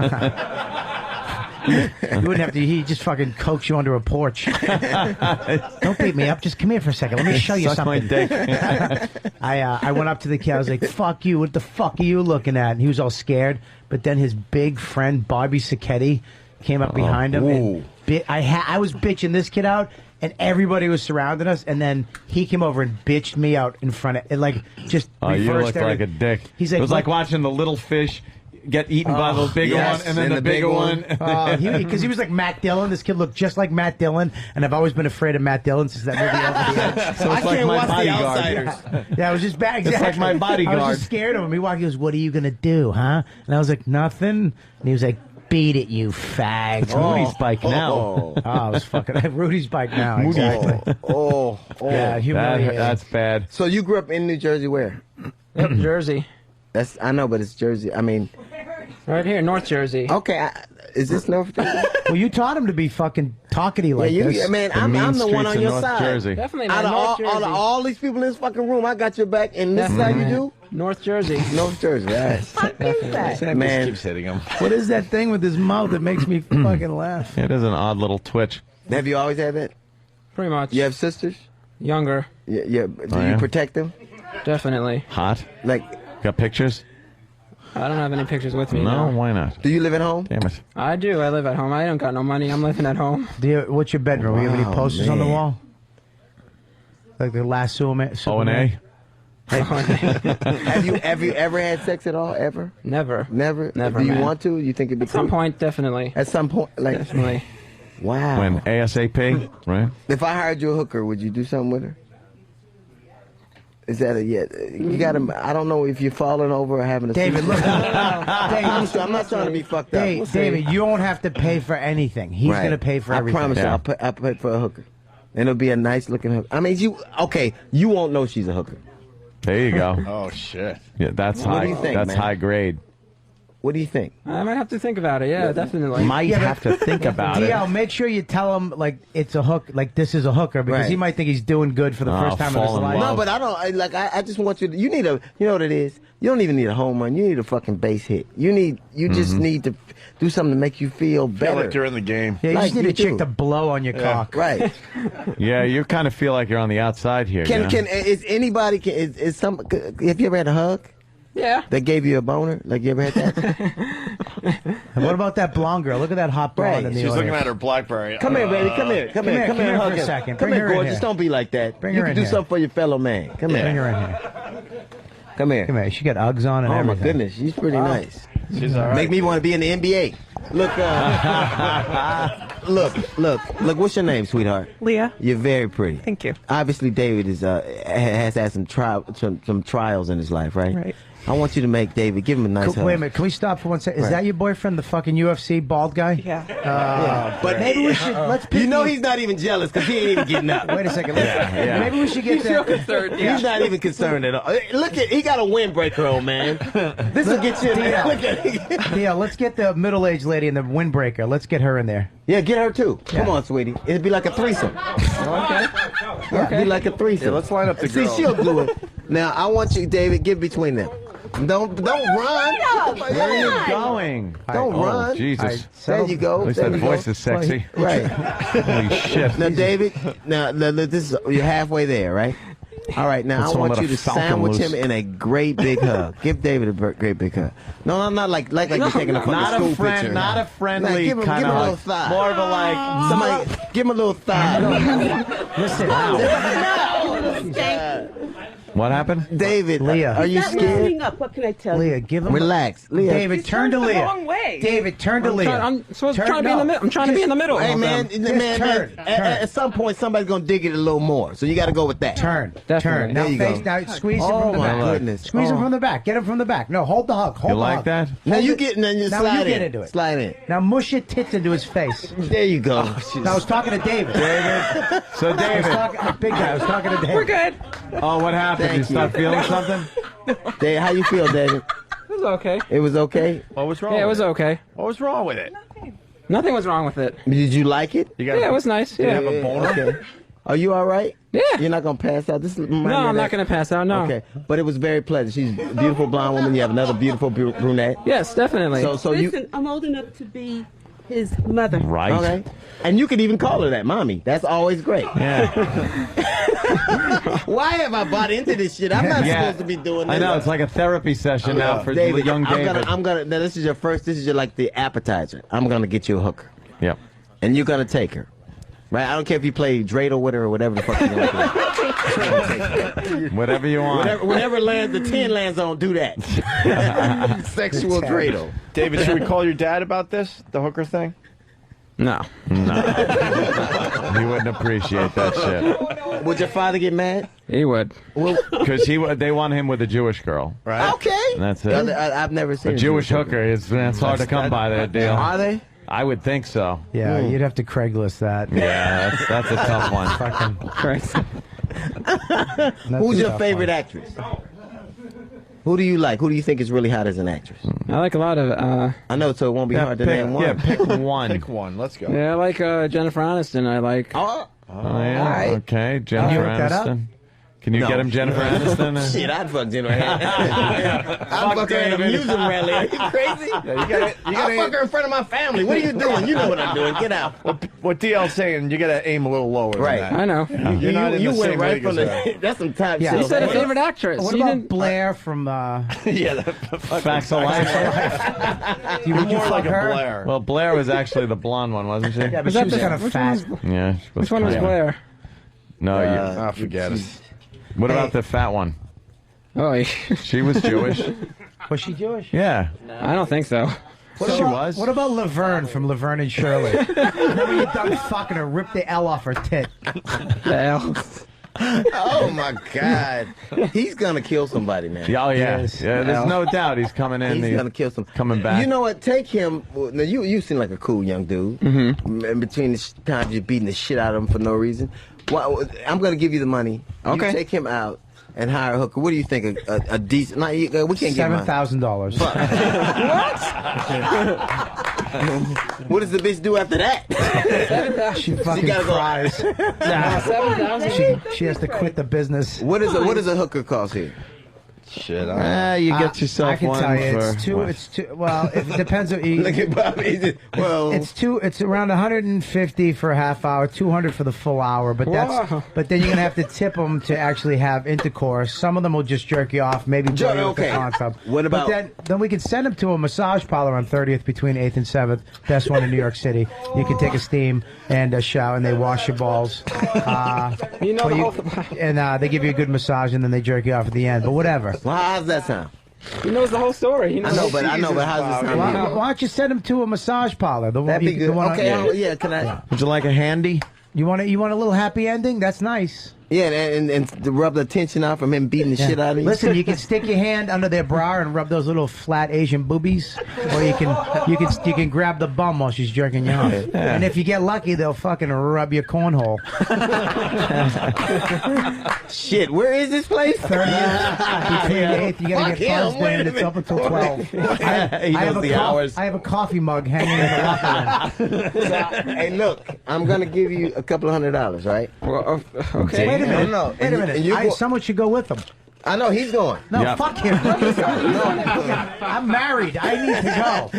You wouldn't have to. He just fucking coax you under a porch. Don't beat me up. Just come here for a second. Let me show you Suck my something. dick. I went up to the kid. I was like, "Fuck you! What the fuck are you looking at?" And he was all scared. But then his big friend Bobby Sacchetti came up behind him. And I was bitching this kid out, and everybody was surrounding us. And then he came over and bitched me out in front of it. Like just. Oh, you reversed looked like a dick. He's like, it was like watching the little fish get eaten by the bigger yes, one, and then and the the bigger big one. Because he was like Matt Dillon. This kid looked just like Matt Dillon, and I've always been afraid of Matt Dillon since that movie Over the Edge. So it's like my bodyguard. Yeah, it was just bad. It's like Exactly. my I bodyguard. was just scared of him. He walked. He goes, "What are you gonna do, huh?" And I was like, "Nothing." And he was like, "Beat it, you fag." It's Rudy's bike now. Oh, I was fucking Rudy's bike now. Exactly. Yeah, humiliating. That's bad. So you grew up in New Jersey where? Yep, Jersey. I know, but it's Jersey. I mean, Right here, North Jersey. okay. Is this North Jersey? Well, you taught him to be fucking talkity like yeah, this. man, The I'm mean the one streets on of your North side. Jersey. Definitely, Out man. of North Jersey. all these people in this fucking room, I got your back, and this is how you do? North Jersey. North Jersey, right. Sam Man. just keeps hitting him. What is that thing with his mouth that makes me fucking laugh? It is an odd little twitch. Have you always had that? Pretty much. You have sisters? Younger. Yeah. Do Oh, you yeah? protect them? Definitely. Hot. Like, Got pictures? I don't have any pictures with me. No, No. why not? do you live at home? Damn it. I do. I live at home. I don't got no money. I'm living at home. What's your bedroom? You have any Wow, posters on the man. wall? Like the last Superman? O and A? Have you ever had sex at all? Ever? Never. Never? Never, Do you man. want to? You think it'd be At some cool? point, definitely. At some point, like, Definitely. Wow. When ASAP, right? If I hired you a hooker, would you do something with her? Is that a yeah? You got to. I don't know if you're falling over or having a. David, look. I'm not trying to be fucked up. We'll David, you won't have to pay for anything. He's Right. going to pay for everything. I promise you, I'll pay for a hooker, and it'll be a nice looking hooker. I mean, you won't know she's a hooker. There you go. Oh shit. Yeah, that's What high. do you think, that's man? high grade. What do you think? I might have to think about it. Yeah, definitely. Might have to think about it. DL, make sure you tell him like it's a hook, like this is a hooker, because Right. he might think he's doing good for the first time in his life. No, but I don't. I just want you to. You need a. You know what it is. You don't even need a home run. You need a fucking base hit. You just need to do something to make you feel better. Feel like you're in the game. Yeah, you Like just need you a chick do. to blow on your cock. Right. Yeah, you kind of feel like you're on the outside here. Is anybody? Is some? Have you ever had a hug? Yeah. That gave you a boner? Like you ever had that? And what about that blonde girl? Look at that hot blonde Right. in the She's looking audience. at her BlackBerry. Come here, baby. Come here. Come here. Come here hug for a him. second. Come Bring here, her in gorgeous. here. Don't be like that. Bring you her can in do here. something for your fellow man. Come here. Bring her in here. Come here. Come here. She got Uggs on and Oh my everything. goodness, she's pretty nice. She's all right. Make me want to be in the NBA. Look, look. What's your name, sweetheart? Leah. You're very pretty. Thank you. Obviously, David has had some trials in his life, right? Right. I want you to make David give him a nice hug. Wait a minute. Can we stop for one second? Is Right. that your boyfriend, the fucking UFC bald guy? Yeah. But maybe we should let's. Pick You know he's not even jealous because he ain't even getting up. Wait a second. Maybe we should get that. He's not even concerned at all. Look at he got a windbreaker on, man. This will get you in there. Look at Theo, let's get the middle-aged lady and the windbreaker. Let's get her in there. Yeah, get her too. Come on, sweetie. It'd be like a threesome. Okay. It'd be like a threesome. Yeah, let's line up the See, girls. she'll do it. Now, I want you, David, get between them. Don't run. Where are you going? Don't run. Jesus. There you go. At least There that you voice go. is sexy. Right. Holy shit. Now, David, now this is you're halfway there, right? All right, now Let's I want let you a to falcon sandwich loose. him in a great big hug. Give David a great big hug. No, I'm not like you're taking a fucking Not school a friend, picture. not a friendly give him kind a of little hug. thigh. More of a like. Somebody, give him a little thigh. Listen, What happened? David, Leah. are you Not scared? lining up. What can I tell you? Leah, give him. Relax, Leah. David, turn to the Leah. wrong way. David, turn to Leah. I'm supposed to try to be in the middle. I'm trying to be in the middle. Hey man, Just man, turn. at some point somebody's gonna dig it a little more, so you got to go with that. Turn. Definitely. Now There you face. go. Now squeeze him Oh from the my back. goodness. Squeeze him Oh. from the back. Get him from the back. No, hold the hug. Hold You the like hug. that? Now Hold you it. get, now you Now slide you get in. into it. Slide in. Now mush your tits into his face. There you go. I was talking to David. So I was David. talking, big guy. I was talking to David. We're good. Oh, what happened? Thank you start you. feeling something? Dave, how you feel, David? It was okay. It was okay. What was wrong? Yeah, it with was okay. What was wrong with it? Nothing was wrong with it. Did you like it? You got Yeah, it was nice. Did you Yeah. have a boner? Okay. Are you all right? Yeah. You're not gonna pass out. This is No, I'm not going to pass out. No. Okay, but it was very pleasant. She's a beautiful blonde woman. You have another beautiful brunette. Yes, definitely. So Listen, I'm old enough to be his mother. Right. Okay. And you could even call her that, mommy. That's always great. Yeah. Why have I bought into this shit? I'm not Yeah. supposed to be doing this. I know, it's like a therapy session now for David, young David. I'm gonna. Now this is your first. This is your like the appetizer. I'm gonna get you a hooker, Yep. and you're gonna take her. Right? I don't care if you play dreidel with her or whatever the fuck you're gonna do. Whatever you want. Whenever lands the 10 lands on, do that. Sexual dreidel. David, should we call your dad about this? The hooker thing? No. He wouldn't appreciate that shit. Would your father get mad? He would. Because they want him with a Jewish girl. Right. Okay. And that's it. I've never seen A Jewish hooker. It's hard to come by that deal. Are they? I would think so. Yeah, you'd have to Craigslist that. Yeah, that's a tough one. Who's your favorite actress? Who do you like? Who do you think is really hot as an actress? I like a lot of. I know, so it won't be hard to name one. Yeah, pick one. Pick one. Let's go. Yeah, I like Jennifer Aniston. I like. Oh, yeah. all right. Okay, Jennifer look that up? Aniston. Can you get him Jennifer Aniston? Shit, I'd fuck Jennifer Aniston. I'd fuck her at a music rally. Are you crazy? Yeah, I'll fuck her in front of my family. What are you doing? You know what I'm doing. Get out. What DL's saying, you got to aim a little lower Right. than that. I know. You're not in You the went same right league from as the. her. That's some top Yeah. shit. You said a favorite actress. What You about didn't- Blair from? Yeah, the Facts of Life. Would you more fuck like a her? Blair. Well, Blair was actually the blonde one, wasn't she? Yeah, but Was she that was the- kind of which fat. one Yeah. She Which one was kinda- Blair? No, Ah, forget it. What about the fat one? Oh, She was Jewish. Was she Jewish? Yeah. I don't think so. What about Laverne from Laverne and Shirley? Remember you done fucking her, ripped the L off her tit. Oh my God, he's gonna kill somebody now. Oh yeah, yeah. There's no doubt he's coming in. He's gonna kill some. Coming back. You know what? Take him. Now you seem like a cool young dude. Mm-hmm. In between the times you're beating the shit out of him for no reason. Well, I'm gonna give you the money. Okay. You take him out and hire a hooker. What do you think? A decent? No, we can't get $7,000. What does the bitch do after that? She fucking cries. She has to quit the business. What does a hooker cost here? Shit, you get yourself I can one tell you, for it's too. Well, it depends. Look at Bobby. Well, it's around 150 for a half hour, 200 for the full hour. But but then you're gonna have to tip them to actually have intercourse. Some of them will just jerk you off, maybe blow you with the concept. What about? But then we can send them to a massage parlor on 30th between 8th and 7th. Best one in New York City. You can take a steam and a shower, and they wash your balls. You know and they give you a good massage, and then they jerk you off at the end. But whatever. Well, how's that sound? He knows the whole story. He knows I know, but how's this sound? Why don't you send him to a massage parlor? That'd be good. Okay, can I? Would you like a handy? You want a little happy ending? That's nice. Yeah, and to rub the tension out from him beating the shit out of you. Listen, you can stick your hand under their bra and rub those little flat Asian boobies, or you can grab the bum while she's jerking you off. Yeah. And if you get lucky, they'll fucking rub your cornhole. Shit, where is this place? 30th between 8th. You gotta get buzzed in. It's up until 12. I have a coffee mug hanging in the locker room. Hey, look, I'm gonna give you a couple of $100, right? Well, okay. Wait a minute. No. Wait a minute. Someone should go with them. I know he's going. No, fuck him. I'm married. I need to go.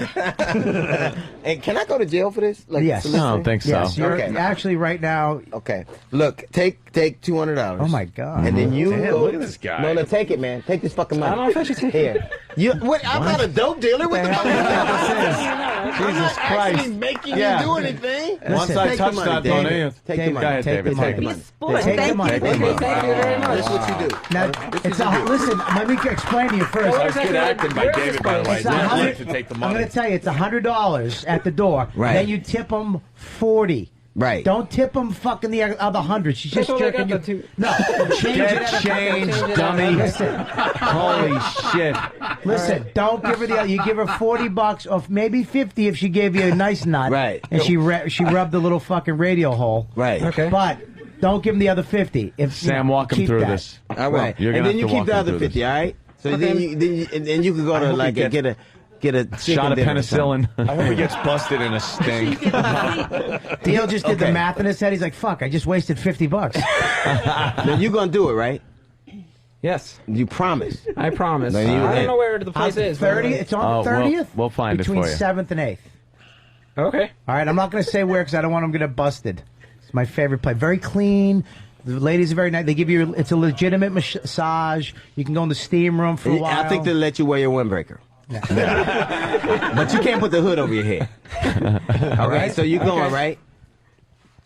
And can I go to jail for this? Yes. I don't think so. Yes, you're actually right now. Okay. Look, take $200. Oh my God. And then you look at this guy. No, take it, man. Take this fucking money. I don't know if I should take it. I'm not a dope dealer. What the fuck is that? Jesus Christ. Actually making you do anything. Once I touch that, Tony. Take the money. Take the money. Take the money. Thank you very much. This is what you do. Now, listen, let me explain to you first. That's good acting by David, by the way. I'd like to take the I'm money. going to tell you, it's $100 at the door. Right. Then you tip them 40. Right. Don't tip them fucking the other 100. She's just jerking you. No. Get change, dummy. Listen. Holy shit. Listen, don't give her the other. You give her $40 or maybe 50 if she gave you a nice nut. Right. And she rubbed the little fucking radio hole. Right. Okay. But don't give him the other 50. Sam, walk him through this. All right. And then you keep the other 50, all right? So then you can go to like get a shot of penicillin. I hope he gets busted in a stink. Dale just did the math in his head. He's like, fuck, I just wasted $50. Now you're going to do it, right? Yes. You promise. I promise. No, I don't know where the place is. 30th? It's on the 30th? We'll find it for you. Between 7th and 8th. Okay. All right, I'm not going to say where because I don't want them to get busted. It's my favorite place. Very clean. The ladies are very nice. They give you, it's a legitimate massage. You can go in the steam room for a while. I think they'll let you wear your windbreaker. Yeah. But you can't put the hood over your head. All right, so you're going, right?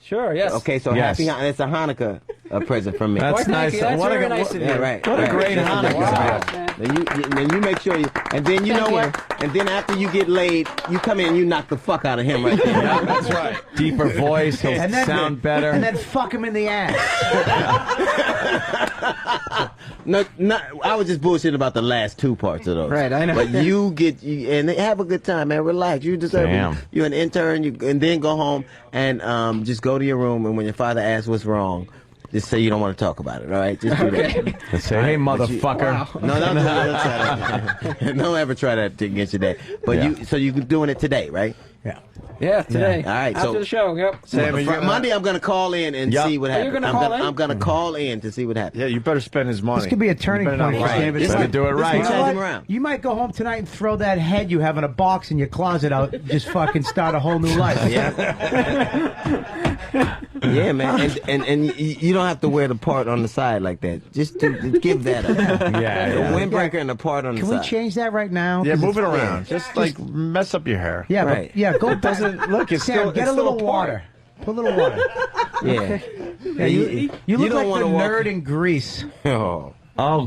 Sure, yes. Okay, so happy Hanukkah. It's a Hanukkah present from me. That's nice. That's very nice of you. Yeah, right. What a great Hanukkah. Wow. Then you make sure you, and then you know what? And then after you get laid, you come in and you knock the fuck out of him right there. Yeah, that's right. Deeper voice, he'll sound better. And then fuck him in the ass. No, I was just bullshitting about the last two parts of those. Right, I know. But and have a good time, man. Relax. You deserve it. You're an intern, and then go home and just go to your room. And when your father asks what's wrong, just say you don't want to talk about it. All right, just do that. Just say, hey, motherfucker. Don't ever try that against your dad. But so you're doing it today, right? Yeah. Yeah, today. Yeah. All right. After the show, yep. Sam, Monday I'm going to call in and see what happens. I'm going to call in to see what happens. Yeah, you better spend his money. This could be a turning point for David. Just to do it right. You might go home tonight and throw that head you have in a box in your closet out. Just fucking start a whole new life. Yeah, man. And you don't have to wear the part on the side like that. Just to give that up. The windbreaker and the part on the side. Can we change that right now? Yeah, move it around. Just like mess up your hair. Yeah, right. Go back. Look, it's Sam, still get a little water. Put a little water. Yeah. You look like the nerd in Greece. Oh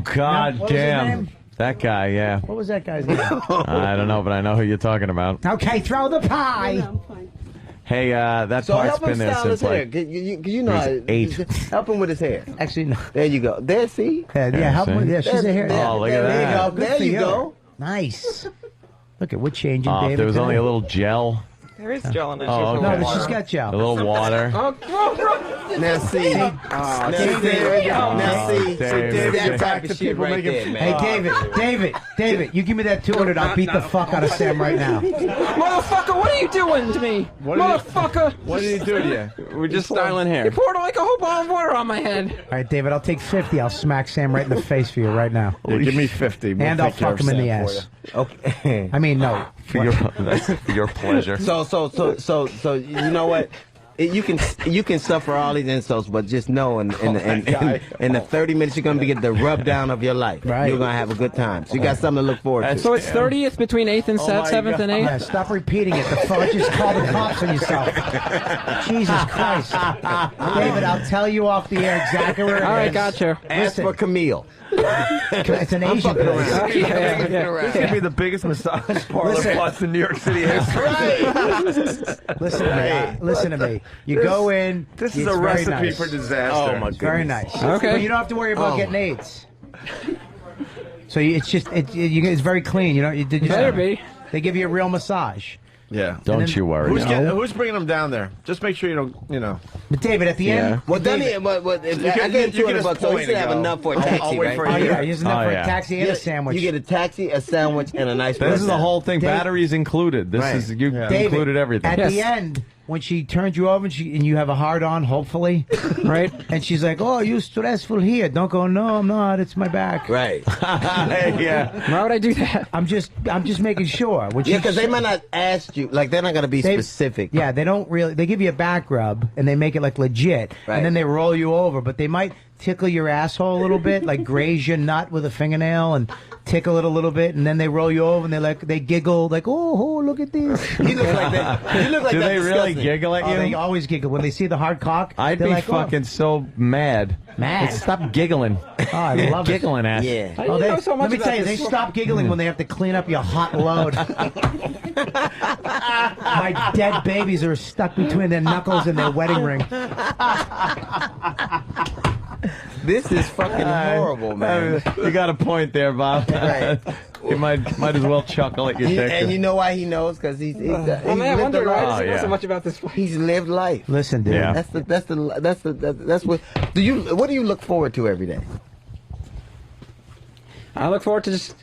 God damn. That guy, yeah. What was that guy's name? I don't know, but I know who you're talking about. Okay, throw the pie. Hey, that So part's help him been there style since his hair. like. You know, He's 8. help him with his hair. Actually, no. There you go. There, see? Yeah, help me. Yeah, she's a hair. Oh, look at There that. you go. Good There for you go. Nice. Look at we're changing. Oh, if David there was today. only a little gel. There is gel in it. Oh, No, okay. but she's got gel. A little water. Now see. Now see. Dave. That type of shit right there, man. Hey, David, you give me that 200, I'll beat the fuck out of Sam right now. Motherfucker, what are you doing to me? Motherfucker! What did he do to you? We're just styling hair. You poured like a whole bottle of water on my head. All right, David, I'll take 50. I'll smack Sam right in the face for you right now. Yeah, give me 50. We'll And I'll take care fuck of him in the Sam for ass. Okay. I mean, no. For your pleasure. So you know what? You can suffer all these insults, but just know in the 30 minutes you're gonna get the rub down of your life. Right. You're gonna have a good time. So you got something to look forward to. So it's 30th between 8th and 7th and 8th? Yeah, stop repeating it. The fuck, just call the cops on yourself. Jesus Christ. David, I'll tell you off the air exactly where it is. All right, gotcha. Ask for Camille. It's an Asian place. This could be the biggest massage parlor plus in New York City history. Listen to me. You go in. This is it's a very recipe nice. for disaster. Oh my goodness. Very nice. Okay. But you don't have to worry about getting AIDS. So it's just it's very clean. You know, Better be. They give you a real massage. Yeah. Don't you worry. Who's bringing them down there? Just make sure you don't, But David, at the end, Well, then I get $200, so you should have enough for a taxi, I'll wait right? for oh you. yeah, here's enough for a yeah. taxi and a sandwich. You get a taxi, a sandwich, and a nice. This is the breakfast. whole thing. Dave- Batteries included. This Right. is you David, included everything. At the end, when she turns you over and you have a hard on, hopefully, Right? and she's like, "Oh, you stressful here." Don't go. No, I'm not. It's my back. Right. Yeah. Why would I do that? I'm just making sure. When Yeah, she- because they might not ask you. Like they're not gonna be specific. Yeah, they don't really. They give you a back rub and they make it like legit, Right. and then they roll you over. But they might tickle your asshole a little bit, like graze your nut with a fingernail and tickle it a little bit, and then they roll you over and they giggle like, oh, look at this. You look like that. You look like Do that they really disgusting. giggle at Oh, you? they always giggle when they see the hard cock. I'd they're be like, fucking so mad. Mad? Stop giggling. Oh, I love it. Giggling ass. Yeah. How do Oh, you they, know so much let me about tell you, this? they stop giggling when they have to clean up your hot load. My dead babies are stuck between their knuckles and their wedding ring. This is fucking horrible, man. You got a point there, Bob. Right. You might as well chuckle at your dick. And you know why he knows? Because he's Well, man, I lived wonder a why life. does he know so much about this place. He's lived life. Listen, dude. Yeah. That's what what do you look forward to every day? I look forward to just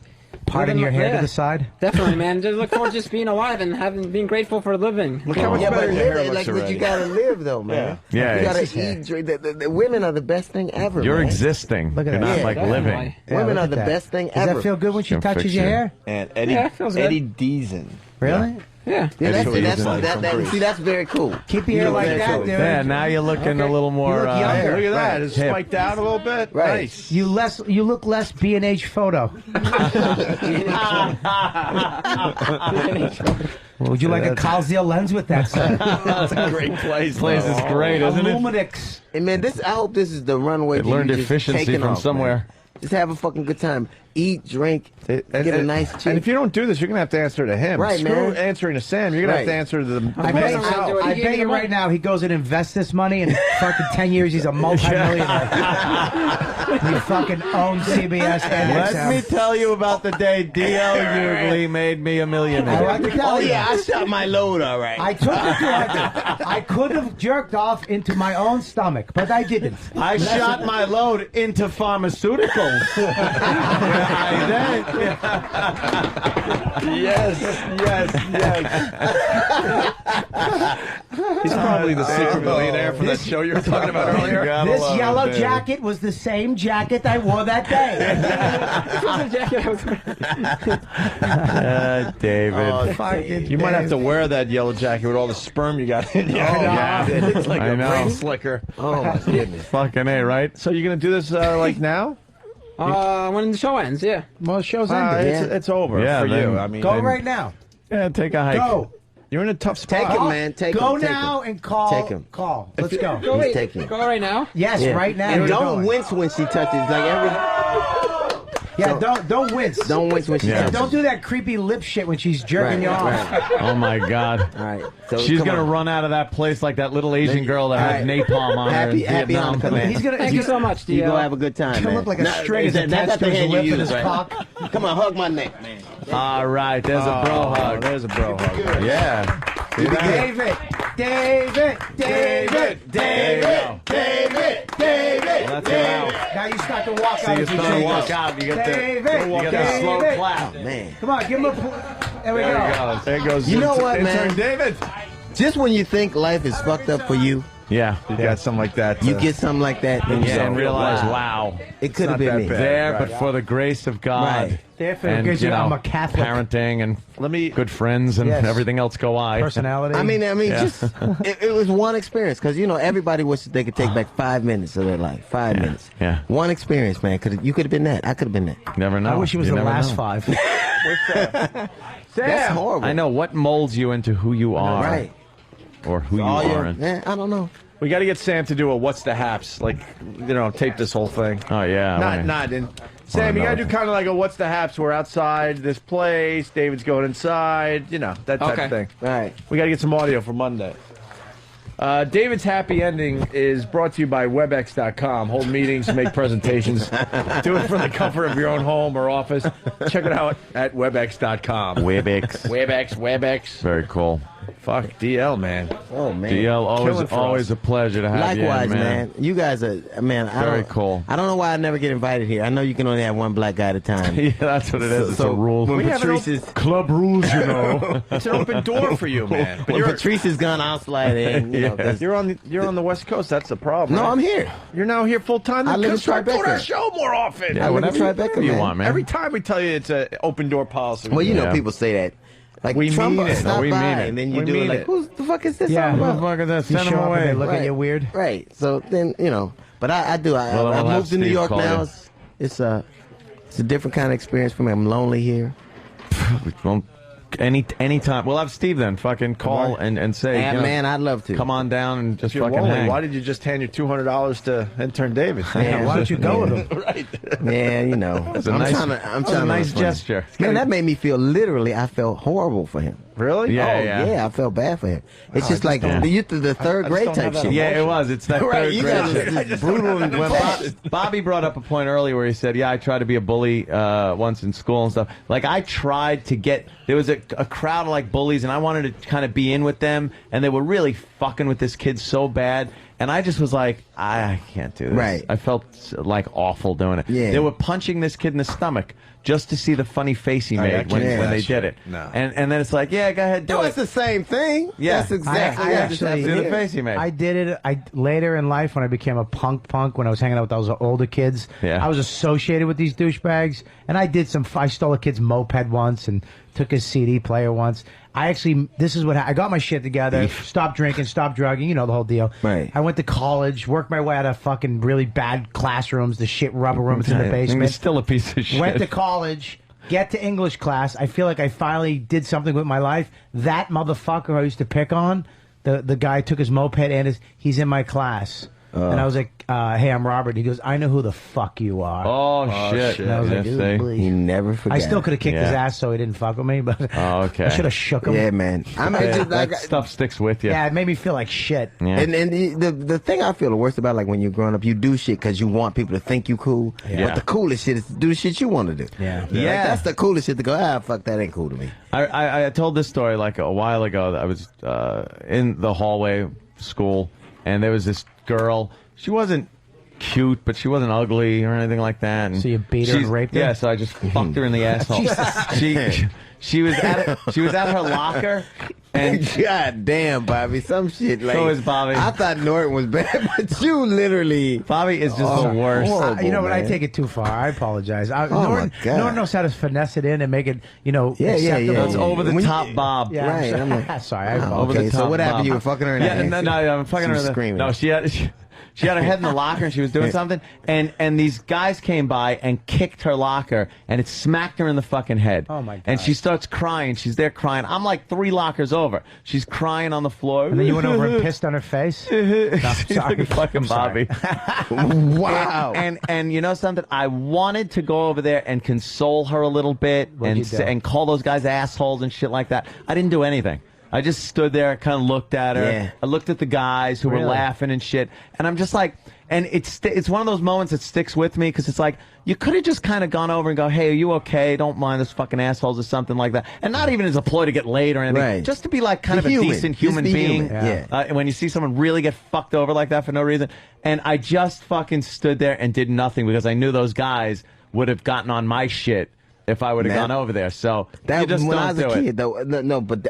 Parting your hair to the side? Definitely, man. Just look forward to just being alive and being grateful for living. But you gotta live though, man. Yeah. You gotta Yeah. eat. Drink. The women are the best thing ever. You're man. existing. Look at You're that. not Yeah, like definitely. living. Yeah, Women look are at the that. best thing Does ever. that feel good when she She'll touches fix your you. hair? And Eddie, Yeah, it feels good. Eddie Deason. Really? Yeah. Yeah, That's what he's like from that, Greece. see, that's very cool. Keep your hair like very that, cool. dude. Yeah, now you're looking a little more. You look younger. Look at that. Right. It's Hip. spiked out a little bit. Right. Nice. You look less B&H photo. Would you like a Carlsel lens with that, sir? That's a great place. Place is great, isn't it? Luminix. And man, I hope this is the runway. They to learned you just efficiency taking from off, somewhere. man. Just have a fucking good time. Eat, drink, get a nice chick. And if you don't do this, you're going to have to answer to him. Right, Screw man. answering to Sam. You're going to have to Right. answer to the I man bet, himself. I bet you right now he goes and invests this money and fucking 10 years he's a multi-millionaire. He fucking owns CBS and Let XM. me tell you about the day D.L. Hughley made me a I millionaire. like to tell you. I shot my load all right. I took it to I could have jerked off into my own stomach, but I didn't. I shot my load into pharmaceuticals. Yes. He's probably the secret millionaire from that show you were talking about earlier. This yellow jacket was the same jacket I wore that day. David. You might have to wear that yellow jacket with all the sperm you got in you. yeah. It's like I a know. brain slicker. Oh my goodness. Fucking A, right? So you're going to do this like now? When the show ends, yeah. Well, the show's ended. It's over Yeah, for then- you. I mean, Go right now. Yeah, take a hike. Go. You're in a tough spot. Take him, man. Take Go him. Take now him. and call. Take him. Call. Let's go. Go, taking it. go right now. Yes, Yeah. right now. And You're don't going. wince when she touches. Like every. Yeah, don't wince. Don't wince when she's And don't do that creepy lip shit when she's jerking you off. Oh my God! All right, so she's come gonna on. run out of that place like that little Asian girl that had napalm on her in Happy Vietnam. Hanukkah, man. Thank you so much, You DL. gonna have a good time, He's gonna man. look like a string is that's attached not to the his hand you lip and use, his right? cock. Come on, hug my neck, man. All right, there's a bro hug. There's a bro hug. Yeah. See that? David, David, David, David, David, David. Well, that's around. Now you start to walk See, out. you as you start to say walk this. out. You get David, the slow David. clap. Man. Come on, give him a. There we There go. he goes. There goes. You know what, Intern man? David. Just when you think life is fucked up for you, Yeah. You got something like that. you get something like that, and you Yeah, say, and realize, wow, it could have not been that me. bad. there, Right. but for the grace of God. Right. There for the And, grace you of- know, I'm a Catholic. parenting and Let me. good friends and Yes. everything else go by. Personality. I mean, Yeah. just it was one experience because everybody wishes they could take back 5 minutes of their life. 5 minutes. Yeah. One experience, man. You could have been that. I could have been that. Never know. I wish it was You the never last know. 5. That's horrible. I know what molds you into who you are, Right. or who you All your, aren't. I don't know. We got to get Sam to do a what's the haps, like tape this whole thing. Oh yeah, Sam, you know. got to do kind of like a what's the haps. We're outside this place. David's going inside. That type of thing. All right. We got to get some audio for Monday. David's happy ending is brought to you by WebEx.com. Hold meetings, make presentations. Do it from the comfort of your own home or office. Check it out at WebEx.com. WebEx. WebEx. Very cool. Fuck DL, man. Oh man. DL, Killing for always us. a pleasure to have you. Likewise, in, man. You guys are, man. Very cool. I don't know why I never get invited here. I know you can only have one black guy at a time. Yeah, that's what it is. It's a rule. When We have Patrice is Club rules, you know. It's an open door for you, man. But when Patrice is gone, I'll slide in. You're on the West Coast. That's the problem. No, right? I'm here. You're now here full time. I live in Start doing Tribeca. our show more often. Yeah, live in whatever Tribeca, you man. want, man. Every time we tell you it's an open door policy. Well, Yeah. people say that. Like We Trump mean it. stop No, we by, mean it. and then you We do mean it like, it. who the fuck is this Yeah. all about? Motherfucker, You send show him up and away. they look Right. at you weird. Right. So then, but I do. Well, I I'll have moved to New Steve York call now. you. It's a different kind of experience for me. I'm lonely here. Well, anytime. We'll have Steve then fucking call and say, And man, I'd love to. come on down and just If you're fucking lonely, hang. why did you just hand your $200 to Intern David? Man, Why don't you go with him? Right. Yeah, That's a I'm nice, trying that's to a nice be funny. gesture. Man, that made me feel I felt horrible for him. Really? Yeah, I felt bad for him. It's just like the third grade don't type have that shit. Yeah, it was. It's that Right, third you grade guys shit. are just brutal and When Bobby brought up a point earlier where he said, yeah, I tried to be a bully once in school and stuff. Like, I tried to there was a crowd of, like, bullies, and I wanted to kind of be in with them, and they were really fucking with this kid so bad, and I just was like, I can't do this. Right. I felt, like, awful doing it. Yeah. They were punching this kid in the stomach just to see the funny face he I made can't when do that they shit. did it. No. And then it's like, yeah, go ahead, do No, it. it's the same thing. Yeah. That's exactly I what actually- just happened See the here. face he made. I did it. Later in life, when I became a punk, when I was hanging out with those older kids, Yeah. I was associated with these douchebags, and I did I stole a kid's moped once and took his CD player once. This is what I got my shit together, stopped drinking, stopped drugging, the whole deal. Right. I went to college, worked my way out of fucking really bad classrooms, the shit rubber rooms in the And basement. he's still a piece of shit. Went to college, get to English class. I feel like I finally did something with my life. That motherfucker I used to pick on, the guy took his moped and he's in my class. And I was like, hey, I'm Robert. He goes, I know who the fuck you are. Oh, shit. And I was like, Yes, "Ooh, they- please." He never forgot. I still could have kicked his Yeah. ass so he didn't fuck with me, but Oh, okay. I should have shook him. Yeah, man. I mean, Yeah, just like, that stuff sticks with you. Yeah, it made me feel like shit. Yeah. and the thing I feel the worst about, like when you're growing up, you do shit because you want people to think you cool. Yeah. But the coolest shit is to do the shit you want to do. Yeah. Like, that's the coolest shit to go, fuck, that ain't cool to me. I told this story like a while ago. That I was in the hallway of school, and there was this girl. She wasn't cute, but she wasn't ugly or anything like that. And So you beat her and raped her? Yeah, so I just fucked her in the asshole. She was at her locker, and God damn, Bobby, some shit like. So is Bobby. I thought Norton was bad, but you literally. Bobby is just the worst. horrible, You know what? I man. take it too far. I apologize. my Norton God. knows how to finesse it in and make it, Yeah, acceptable. It's over the When you- top, Bob. Yeah, Right, I'm I'm like- sorry. I Oh, apologize. Over okay, the so top, what happened? Bob. You were fucking her in Yeah, the ass. no, I'm fucking She her. was in the- screaming. No, She had her head in the locker and she was doing something, and these guys came by and kicked her locker, and it smacked her in the fucking head. Oh, my God. And she starts crying. She's there crying. I'm like 3 lockers over. She's crying on the floor. And then you went over and pissed on her face? No, sorry. Fucking Bobby. Wow. And you know something? I wanted to go over there and console her a little bit and call those guys assholes and shit like that. I didn't do anything. I just stood there, kind of looked at her. Yeah. I looked at the guys who were laughing and shit, and I'm just like, and it's one of those moments that sticks with me because it's like you could have just kind of gone over and go, hey, are you okay? Don't mind this fucking assholes or something like that, and not even as a ploy to get laid or anything, Right. just to be like kind of a decent human being. When you see someone really get fucked over like that for no reason, and I just fucking stood there and did nothing because I knew those guys would have gotten on my shit if I would have gone over there. So you just when don't I was a kid, though, but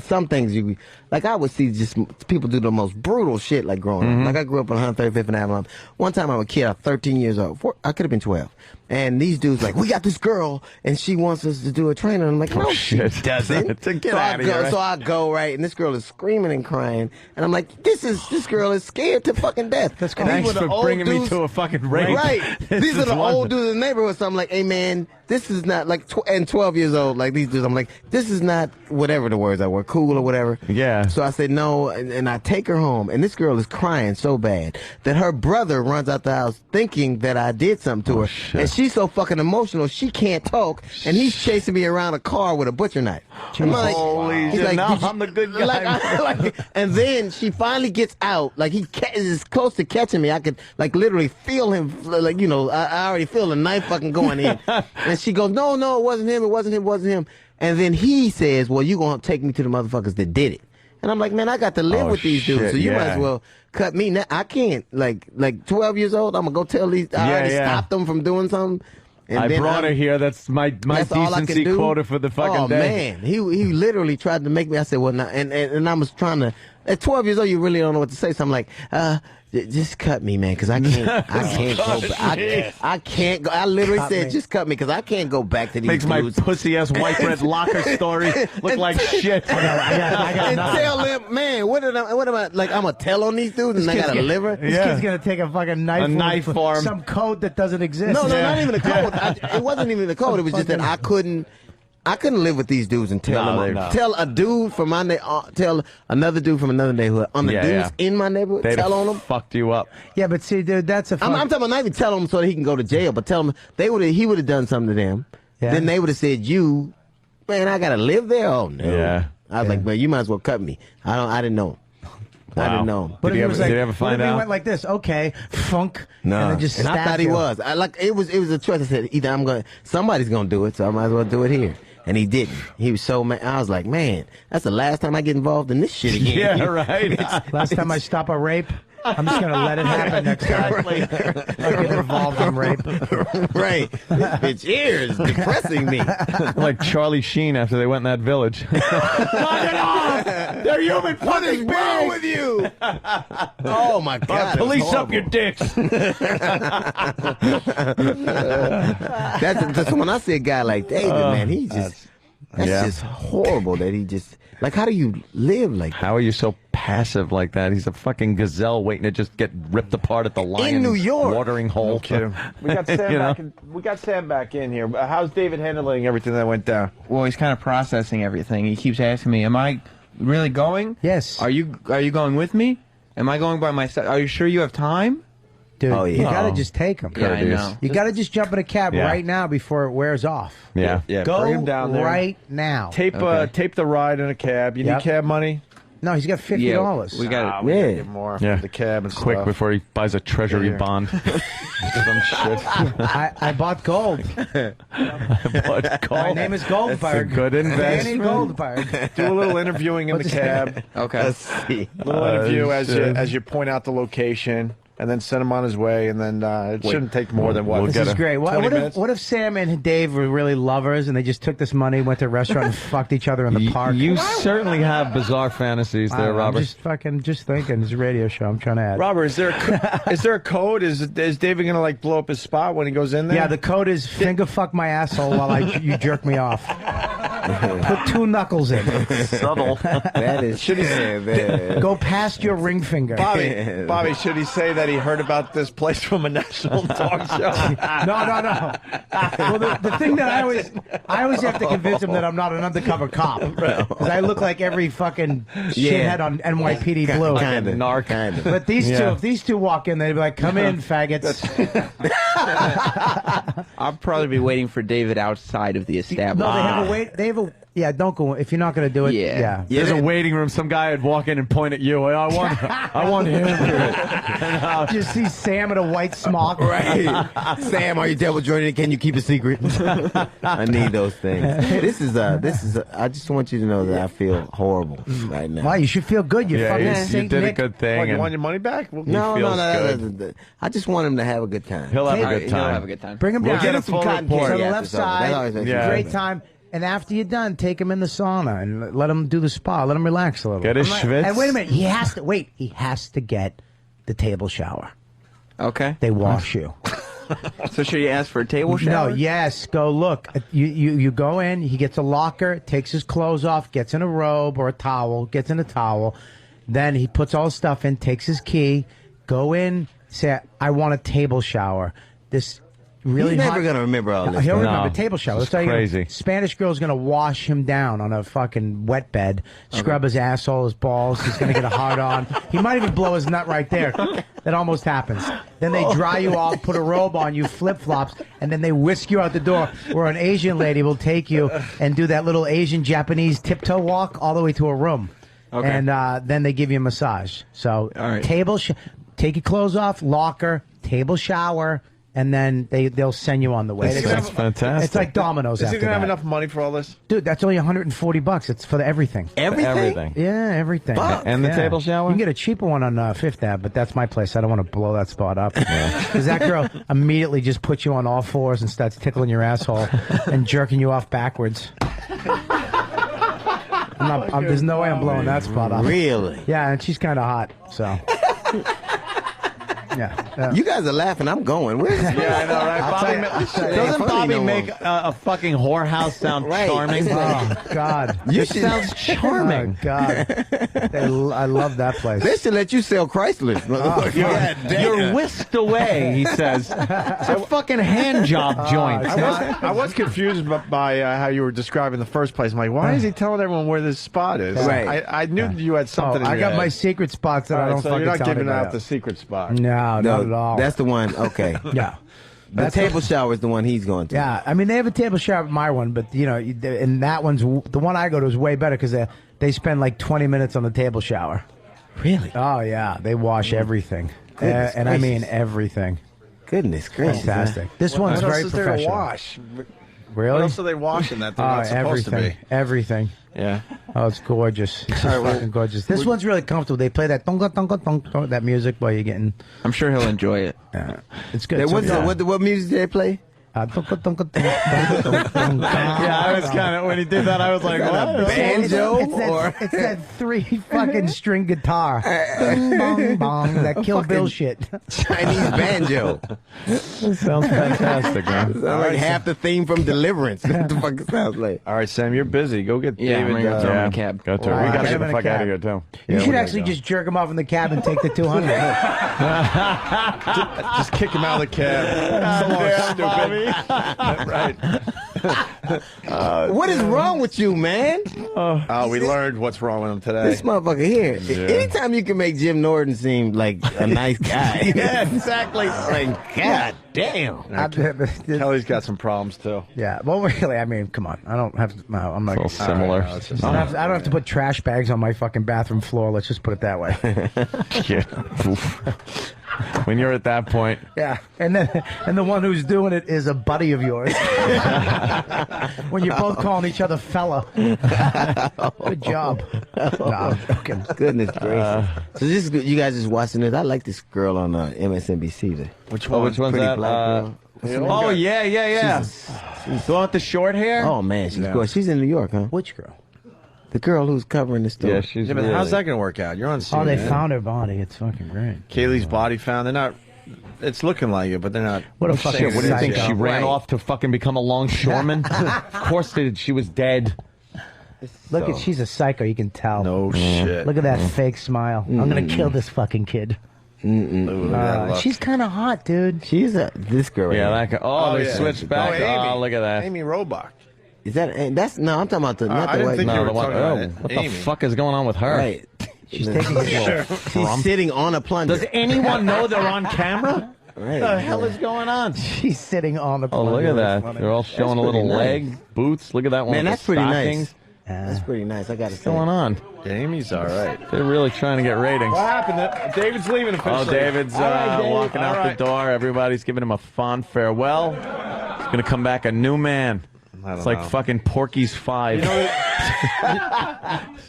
some things you like. I would see just people do the most brutal shit like growing up. Like I grew up on 135th and Avalon. One time I was a kid, I was 13 years old. I could have been 12. And these dudes like, we got this girl and she wants us to do a training. I'm like, no, she doesn't. Get out of here, right? So I go, right, and this girl is screaming and crying, and I'm like, this girl is scared to fucking death. Thanks for bringing me to a fucking rape. Right. These are the old dudes in the neighborhood. So I'm like, hey man, this is not like, and 12 years old, like these dudes, I'm like, this is not whatever the words I were, cool or whatever. Yeah. So I said no, and I take her home, and this girl is crying so bad that her brother runs out the house thinking that I did something to her. Shit. And she's so fucking emotional, she can't talk, and he's chasing me around a car with a butcher knife. I'm like, Holy he's shit, like, now "Did you-" I'm the good guy. And then she finally gets out, like he is close to catching me. I could like literally feel him, like, you know, I already feel the knife fucking going in. And she goes, no, it wasn't him, it wasn't him. And then he says, well, you gonna take me to the motherfuckers that did it. And I'm like, man, I got to live with these dudes, so you might as well cut me. Now, I can't, like 12 years old, I'm going to go tell these, I already stopped them from doing something. And I brought her here. That's my decency quota for the fucking day. Oh, man. He literally tried to make me, I said, well, now, and I was trying to, at 12 years old, you really don't know what to say. So I'm like, just cut me, man, because I can't go back. I can't go. I literally said, just cut me, because I can't go back to these Makes dudes. my pussy-ass white bread locker story look like shit. I got tell them, man, what am I, like, I'm going to tell on these dudes and I got to live her? This kid's going to take a fucking knife for some code that doesn't exist. No, not even a code. It wasn't even the code. It was just that I couldn't live with these dudes and tell a dude from my tell another dude from another neighborhood on the dudes in my neighborhood. They'd tell on them. Fucked you up. Yeah, but see, dude, that's a. I'm talking about not even tell him so that he can go to jail, but tell him he would have done something to them. Yeah. Then they would have said, "You, man, I gotta live there." Oh no. Yeah. I was like, man, you might as well cut me. I didn't know. Wow. I didn't know. But did you ever find out? He went like this, okay, funk, no. and then just I thought he was. It was a choice. I said either somebody's gonna do it, so I might as well do it here. And he didn't. He was so mad. I was like, man, that's the last time I get involved in this shit again. Yeah, right. Last time I stop a rape, I'm just going to let it happen next time. I get involved in rape. Right. This bitch here is depressing me. Like Charlie Sheen after they went in that village. Knock it off! They're human. What is wrong with you? Oh, my God. Police up your dicks. That's when I see a guy like David, man, he just... That's just horrible that he just... Like, how do you live like that? How are you so passive like that? He's a fucking gazelle waiting to just get ripped apart at the lion's in New York watering hole. No kidding. We got Sam we got Sam back in here. How's David handling everything that went down? Well, he's kind of processing everything. He keeps asking me, "Am I really going? Yes. Are you going with me? Am I going by myself? Are you sure you have time?" Dude, you gotta just take him. Yeah, I know. You gotta just jump in a cab right now before it wears off. Yeah. Go bring him down there. right now. Tape the ride in a cab. You need cab money? No, he's got $50. We got we gotta get more. Yeah. The cab and Quick stuff. before he buys a treasury bond. Some shit. I bought gold. My name is Goldberg. That's a good investment. Danny Goldberg. Do a little interviewing in the cab. Okay. Let's see. A little interview as you point out the location. And then send him on his way, and then it shouldn't take more than what? This is great. 20 minutes? What if Sam and Dave were really lovers, and they just took this money, went to a restaurant, and fucked each other in the park? You certainly have bizarre fantasies there, Robert. I'm just thinking. It's a radio show. I'm trying to add. Robert, is there a code? Is David gonna like blow up his spot when he goes in there? Yeah, the code is finger fuck my asshole while you jerk me off. Put 2 knuckles in. Subtle. That is Should he man. Go past your ring finger. Bobby, should he say that he heard about this place from a national talk show? No. Well, the thing that I always have to convince him that I'm not an undercover cop because I look like every fucking shithead on NYPD Blue. Kind of. But these two, if these two walk in, they'd be like, "Come in, faggots." I'll probably be waiting for David outside of the establishment. No, they have a wait. They have a Don't go if you're not going to do it. Yeah. There's a waiting room. Some guy would walk in and point at you. I want him. You see Sam in a white smock. Right. Sam, are you double jointed? Can you keep a secret? I need those things. This is. I just want you to know that I feel horrible right now. Why? You should feel good. You fucking Saint did Nick. a good thing. You want your money back? Well, No. I just want him to have a good time. He'll have a good time. He'll have a good time. Bring him down. We'll get a full report. To the left side. Great time. And after you're done, take him in the sauna and let him do the spa. Let him relax a little. Get his schwitz. And wait a minute. He has to get the table shower. Okay. They wash you. So should you ask for a table shower? No, yes. Go look. You go in. He gets a locker, takes his clothes off, gets in a robe or a towel, gets in a towel. Then he puts all his stuff in, takes his key, go in, say, I want a table shower. This really He's never going to remember all this. He'll remember table shower. It's crazy. Spanish girl's going to wash him down on a fucking wet bed, scrub his asshole, his balls. He's going to get a hard on. He might even blow his nut right there. That almost happens. Then they dry you off, put a robe on you, flip-flops, and then they whisk you out the door where an Asian lady will take you and do that little Asian-Japanese tiptoe walk all the way to a room. Okay. And then they give you a massage. So take your clothes off, locker, table shower, and then they'll send you on the way. That's fantastic. It's like Domino's. Is he after going to have that. enough money for all this? Dude, that's only $140. It's for everything. Everything? Yeah, everything. And the table shower? You can get a cheaper one on Fifth Ave, but that's my place. I don't want to blow that spot up. Because that girl immediately just puts you on all fours and starts tickling your asshole and jerking you off backwards. There's no way I'm blowing that spot up. Really? Yeah, and she's kind of hot, so. Yeah. You guys are laughing. I'm going. Where's Yeah, I know, right? Doesn't Bobby make a fucking whorehouse sound charming? Oh, God. It sounds charming. Oh, God. I love that place. They should let you sell Chrysler. You're whisked away, he says. It's a fucking hand job joint. I was confused by how you were describing the first place. I'm like, why is he telling everyone where this spot is? Right. I knew you had something in I your got head. my secret spots that I don't so fucking you're not tell giving anybody out the secret spot. No, not at all. That's the one. Okay. Yeah. The table shower is the one he's going to. Yeah, I mean, they have a table shower at my one, but, and that one's, the one I go to is way better because they spend like 20 minutes on the table shower. Really? Oh, yeah. They wash everything. And I mean everything. Goodness gracious. Fantastic. This one's what very else is there to professional. wash? Really? What else are they washing that they're not supposed everything. to be? Everything. Yeah. Oh, it's gorgeous. It's just fucking gorgeous. This one's really comfortable. They play that tonka tonka tonka, that music while you're getting. I'm sure he'll enjoy it. It's good. What music did they play? Tonka tonka tonka. Yeah, I was kind of, when he did that, I was like, what? Banjo? It's that 3 fucking string guitar. Bing, bong, bong. That Kill Bill shit. Chinese banjo. Sounds fantastic, man. Sounds like half the theme from Deliverance. What the fuck it sounds like? All right, Sam, you're busy. Go get Yeah, David. I'm gonna go throw him in a cab. Go to All right, We got to get get him the in a fuck out of cab. here, too. You should actually just jerk him off in the cab and take the 200. Just kick him out of the cab. So long, stupid. Right. What is wrong with you, man? We learned what's wrong with him today. This motherfucker here. Yeah. Anytime you can make Jim Norton seem like a nice guy. Yeah, exactly. Like, God damn. Kelly's got some problems, too. Yeah, well, really, I mean, come on. I don't have to, no, I'm not. It's all similar. I don't have to put trash bags on my fucking bathroom floor. Let's just put it that way. Yeah. When you're at that point. Yeah, and the one who's doing it is a buddy of yours. When you're both calling each other fella. Good job. No, I'm joking. Goodness gracious. So you guys just watching this. I like this girl on MSNBC. Which one? Which one's Pretty that? black girl. Oh, yeah. She's The one with the short hair? Oh, man. She's in New York, huh? Which girl? The girl who's covering the story. Yeah, she's but how's that going to work out? You're on CNN. Oh, they found her body. It's fucking great. Kaylee's body found. They're not. It's looking like it, but they're not. What a saying fucking What do you think? psycho. She ran off to fucking become a longshoreman? Of course they did. She was dead. Look at, she's a psycho. You can tell. No shit. Look at that fake smile. I'm gonna kill this fucking kid. She's kind of hot, dude. She's this girl. Yeah, right that guy. They switched back. Amy. Look at that. Amy Robach. Is that's no? I'm talking about the not I the didn't white. think you were the one. talking about it. What Amy. the fuck is going on with her? Right. She's taking a Sure. She's sitting on a plunger. Does anyone know they're on camera? Right. What the hell is going on? She's sitting on the Oh, plunger. look at that. That's They're all showing a little pretty leg, nice. boots. Look at that one. Man, with that's the pretty stockings. nice. That's pretty nice. I got to What's say. going on? Amy's all right. They're really trying to get ratings. What happened? David's leaving officially. Oh, David's All right, Dave. walking All out right. the door. Everybody's giving him a fond farewell. He's going to come back a new man. It's like fucking Porky's 5.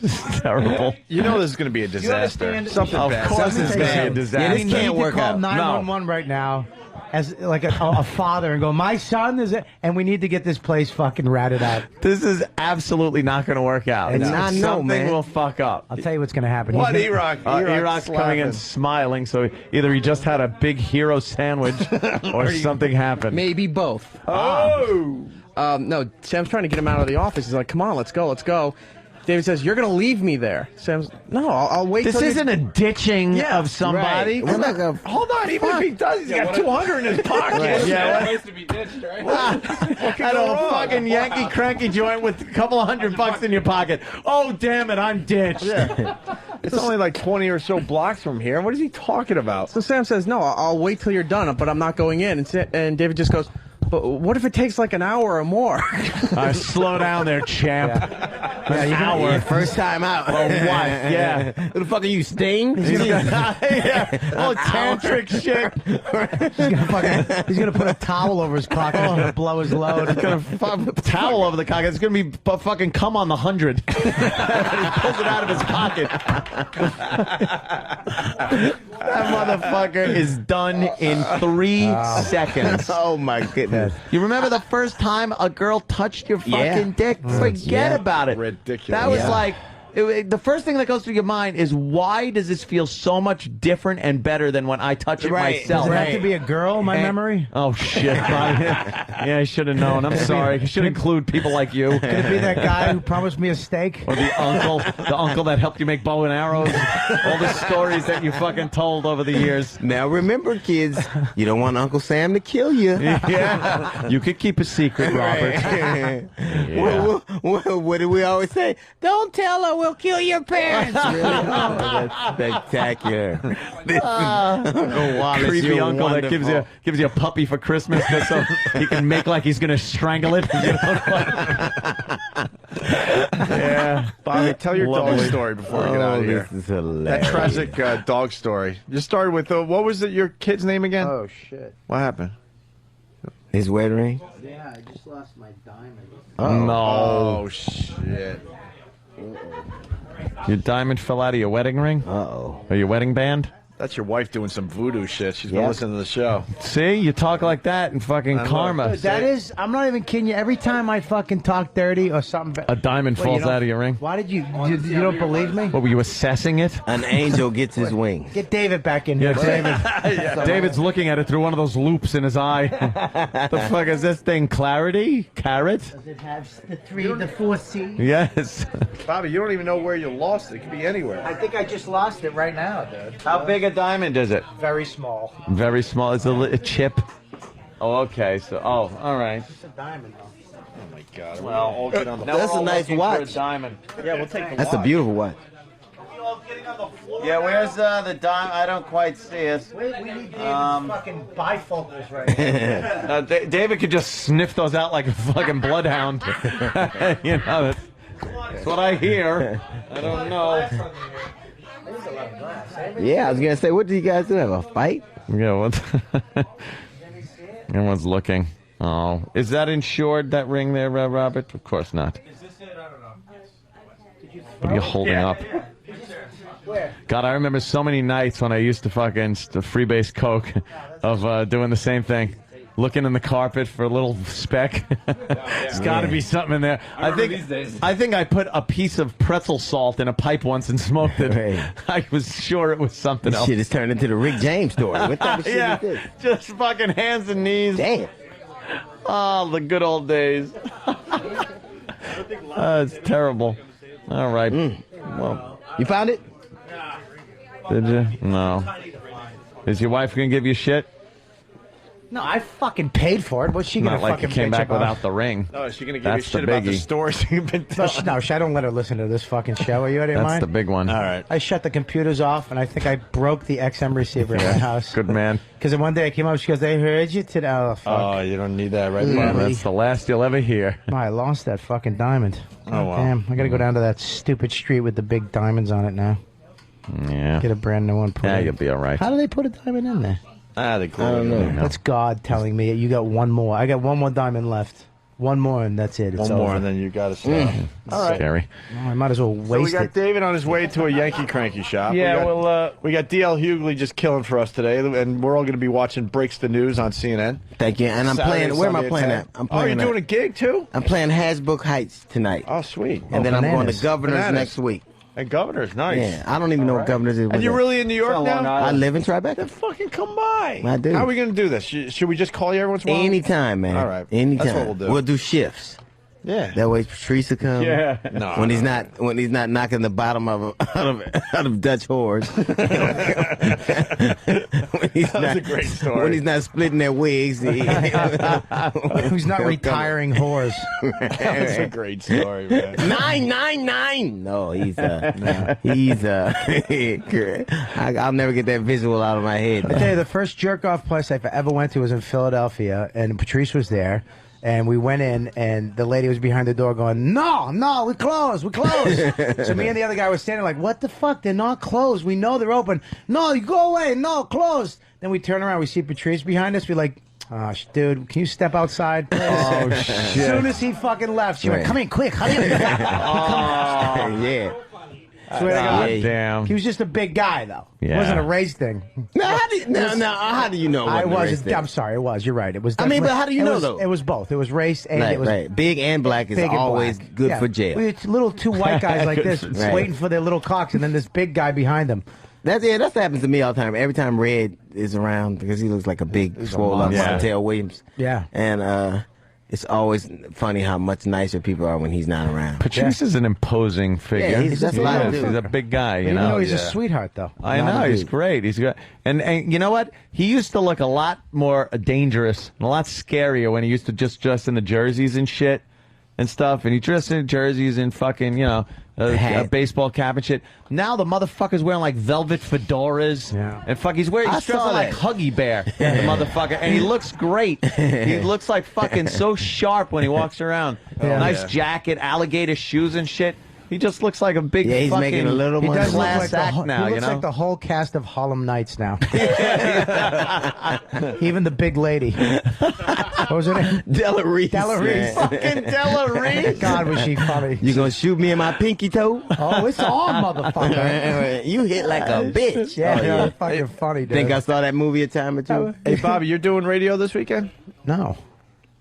It's terrible. You know this is going to be a disaster. Something Of bad. course it's going to be a Yeah, disaster. this can't work out. 911 right now, as like a father, and go, my son is it, and we need to get this place fucking ratted out. This is absolutely not going to work out. And I know, Something man. will fuck up. I'll tell you what's going to happen. What, He's gonna- E-Rock? E-Rock's coming in smiling, so either he just had a big hero sandwich or something happened. Maybe both. Oh! No, Sam's trying to get him out of the office. He's like, come on, let's go, let's go. David says, you're going to leave me there. Sam's, no, I'll wait This till isn't a ditching of somebody. Right. We're not gonna- Hold on, even if he does, he's got 200 in his pocket. Right. Yeah, place to be ditched, right? I don't fucking Yankee cranky joint with a couple of $100 in your pocket. Oh, damn it, I'm ditched. It's only like 20 or so blocks from here. What is he talking about? So Sam says, no, I'll wait till you're done, but I'm not going in. And David just goes, but what if it takes like an hour or more? Slow down there, champ. An hour. Yeah, first time out. Or what? Yeah. Who the fuck are you, Sting? Yeah. Oh, tantric shit. He's gonna put a towel over his cock and he's gonna blow his load. He's gonna towel over the cock. It's gonna be fucking cum on the 100. He pulls it out of his pocket. That motherfucker is done in 3 seconds. Oh my goodness. You remember the first time a girl touched your fucking dick? Forget about it. Ridiculous. That was like... the first thing that goes through your mind is, why does this feel so much different and better than when I touch it myself? Does it have to be a girl, my memory? Oh, shit. Yeah, I should have known. I'm sorry. I should include people like you. Could it be that guy who promised me a steak? Or the uncle that helped you make bow and arrows. All the stories that you fucking told over the years. Now remember, kids, you don't want Uncle Sam to kill you. Yeah. You could keep a secret, Robert. Yeah. What do we always say? Don't tell her, we'll kill your parents. Really? Oh, that's spectacular. Uncle Wallace, Creepy you're uncle that wonderful. gives you a puppy for Christmas just so he can make like he's gonna strangle it. Yeah, Bobby, tell your dog Lovely. story before we get out of here. This is hilarious. That tragic dog story. You started with, what was your kid's name again? Oh shit! What happened? His wedding ring? Yeah, I just lost my diamond. No. Oh, shit. Your diamond fell out of your wedding ring? Uh-oh. Or your wedding band? That's your wife doing some voodoo shit. She's been Yep. listening to the show. See, you talk like that and fucking karma. Dude, that is, I'm not even kidding you. Every time I fucking talk dirty or something, A diamond falls out of your ring? Why did you don't believe me? What, were you assessing it? An angel gets his wing. Get David back in Yeah, here. David. David's looking at it through one of those loops in his eye. The fuck is this thing? Clarity? Carrot? Does it have the 4 C? Yes. Bobby, you don't even know where you lost it. It could be anywhere. I think I just lost it right now, dude. How big a diamond is it? Very small. Very small. It's a chip. Oh, okay. So, all right. It's a diamond, though. Oh, my God. Well, all get on the That's a nice watch. Diamond. Yeah, we'll take the That's a beautiful watch. Yeah, where's the diamond? I don't quite see it. We need David's fucking bifocals right now. David could just sniff those out like a fucking bloodhound. You know, that's what I hear. I don't know. Yeah, I was going to say, what do you guys do? Have a fight? Yeah, what? Everyone's looking. Oh, is that insured, that ring there, Robert? Of course not. Is this it? I don't know. What are you holding up? God, I remember so many nights when I used to fucking freebase coke of doing the same thing. Looking in the carpet for a little speck. There's got to be something in there. I think I put a piece of pretzel salt in a pipe once and smoked it. Right. I was sure it was something This else. shit has turned into the Rick James story. What type of shit Yeah, is this? just fucking hands and knees. Damn. Oh, the good old days. It's terrible. All right. Well, you found it? Did you? No. Is your wife going to give you shit? No, I fucking paid for it. What's she Not gonna like fucking you came bitch back about? without the ring. No, is she going to give That's you shit the about the biggie. stories you've been telling? No, I don't let her listen to this fucking show. Are you out of your That's mind? the big one. All right. I shut the computers off, and I think I broke the XM receiver in my house. Good man. Because one day I came up, she goes, "They heard you today." Oh, fuck. Oh, you don't need that, right, Yeah, Bob? that's the last you'll ever hear. Oh, I lost that fucking diamond. Oh, wow. Damn, I gotta go down to that stupid street with the big diamonds on it now. Yeah. Get a brand new one. Put Yeah, in. you'll be all right. How do they put a diamond in there? They I don't know. That's God telling me you got one more. I got one more diamond left. One more, and that's it. It's One over. more, and then you got to stop. All right. Scary. Oh, I might as well waste So we got it. David on his way to a Yankee cranky shop. Yeah, we got DL Hughley just killing for us today, and we're all going to be watching Breaks the News on CNN. Thank you. And I'm Saturday, playing. Where am I Sunday playing at at? 10. I'm playing. you're doing a gig too? I'm playing Hasbrook Heights tonight. Oh, sweet. And then I'm going bananas. to Governor's Bananas. next week. And Governor's, nice. Yeah, I don't even know what Governor's is. And you're really in New York now? I live in Tribeca. Then fucking come by. I do. How are we going to do this? Should we just call you every once in a while? Anytime, man. All right. Anytime. That's what we'll do. We'll do shifts. Yeah. That way Patrice will come. Yeah. No, when he's not knocking the bottom of out of Dutch whores. That's a great story. When he's not splitting their wigs. Who's not retiring whores? That's a great story, man. 999. No, I'll never get that visual out of my head. I tell you, the first jerk off place I ever went to was in Philadelphia, and Patrice was there. And we went in, and the lady was behind the door going, No, we closed. So me and the other guy were standing like, what the fuck? They're not closed. We know they're open. No, you go away. No, closed. Then we turn around, we see Patrice behind us. We're like, oh, dude, can you step outside? Oh, As shit. soon as he fucking left, she went, come in quick. Hurry up. Yeah. Swear to God. Damn. He was just a big guy, though. It Yeah. wasn't a race thing. Now, how do you know? I it wasn't a race was. thing? I'm sorry. It was. You're right. It was. I mean, but how do you it know, was- though? It was both. It was race and Right, it was right. Big and black is big and always black. good Yeah. for jail. We had little two white guys like this Right. waiting for their little cocks, and then this big guy behind them. That's what happens to me all the time. Every time Red is around, because he looks like a big, swole up monster. Montel Williams. Yeah. And it's always funny how much nicer people are when he's not around. Patrice is an imposing figure. Yeah, that's a lot of He's dudes. a big guy, you Even know. though he's a sweetheart, though. I know, he's great. He's good. And you know what? He used to look a lot more dangerous and a lot scarier when he used to just dress in the jerseys and shit and stuff. And he dressed in jerseys and fucking, a baseball cap and shit. Now the motherfucker's wearing like velvet fedoras. Yeah. And he's dressed saw like that. Huggy Bear, the motherfucker. And he looks great. He looks like fucking so sharp when he walks around. Yeah. Nice jacket, alligator shoes and shit. He just looks like a big Yeah, he's fucking making a little He money. does look class like act now, he looks like the whole cast of Harlem Nights now. Even the big lady. What was her name? Della Reese. Della Reese. Fucking Della Reese. God, was she funny. You gonna shoot me in my pinky toe? Oh, it's on, motherfucker. You hit like a bitch. Yeah, Oh, you're fucking funny, dude. Think I saw that movie a time or two? Hey, Bobby, you're doing radio this weekend? No.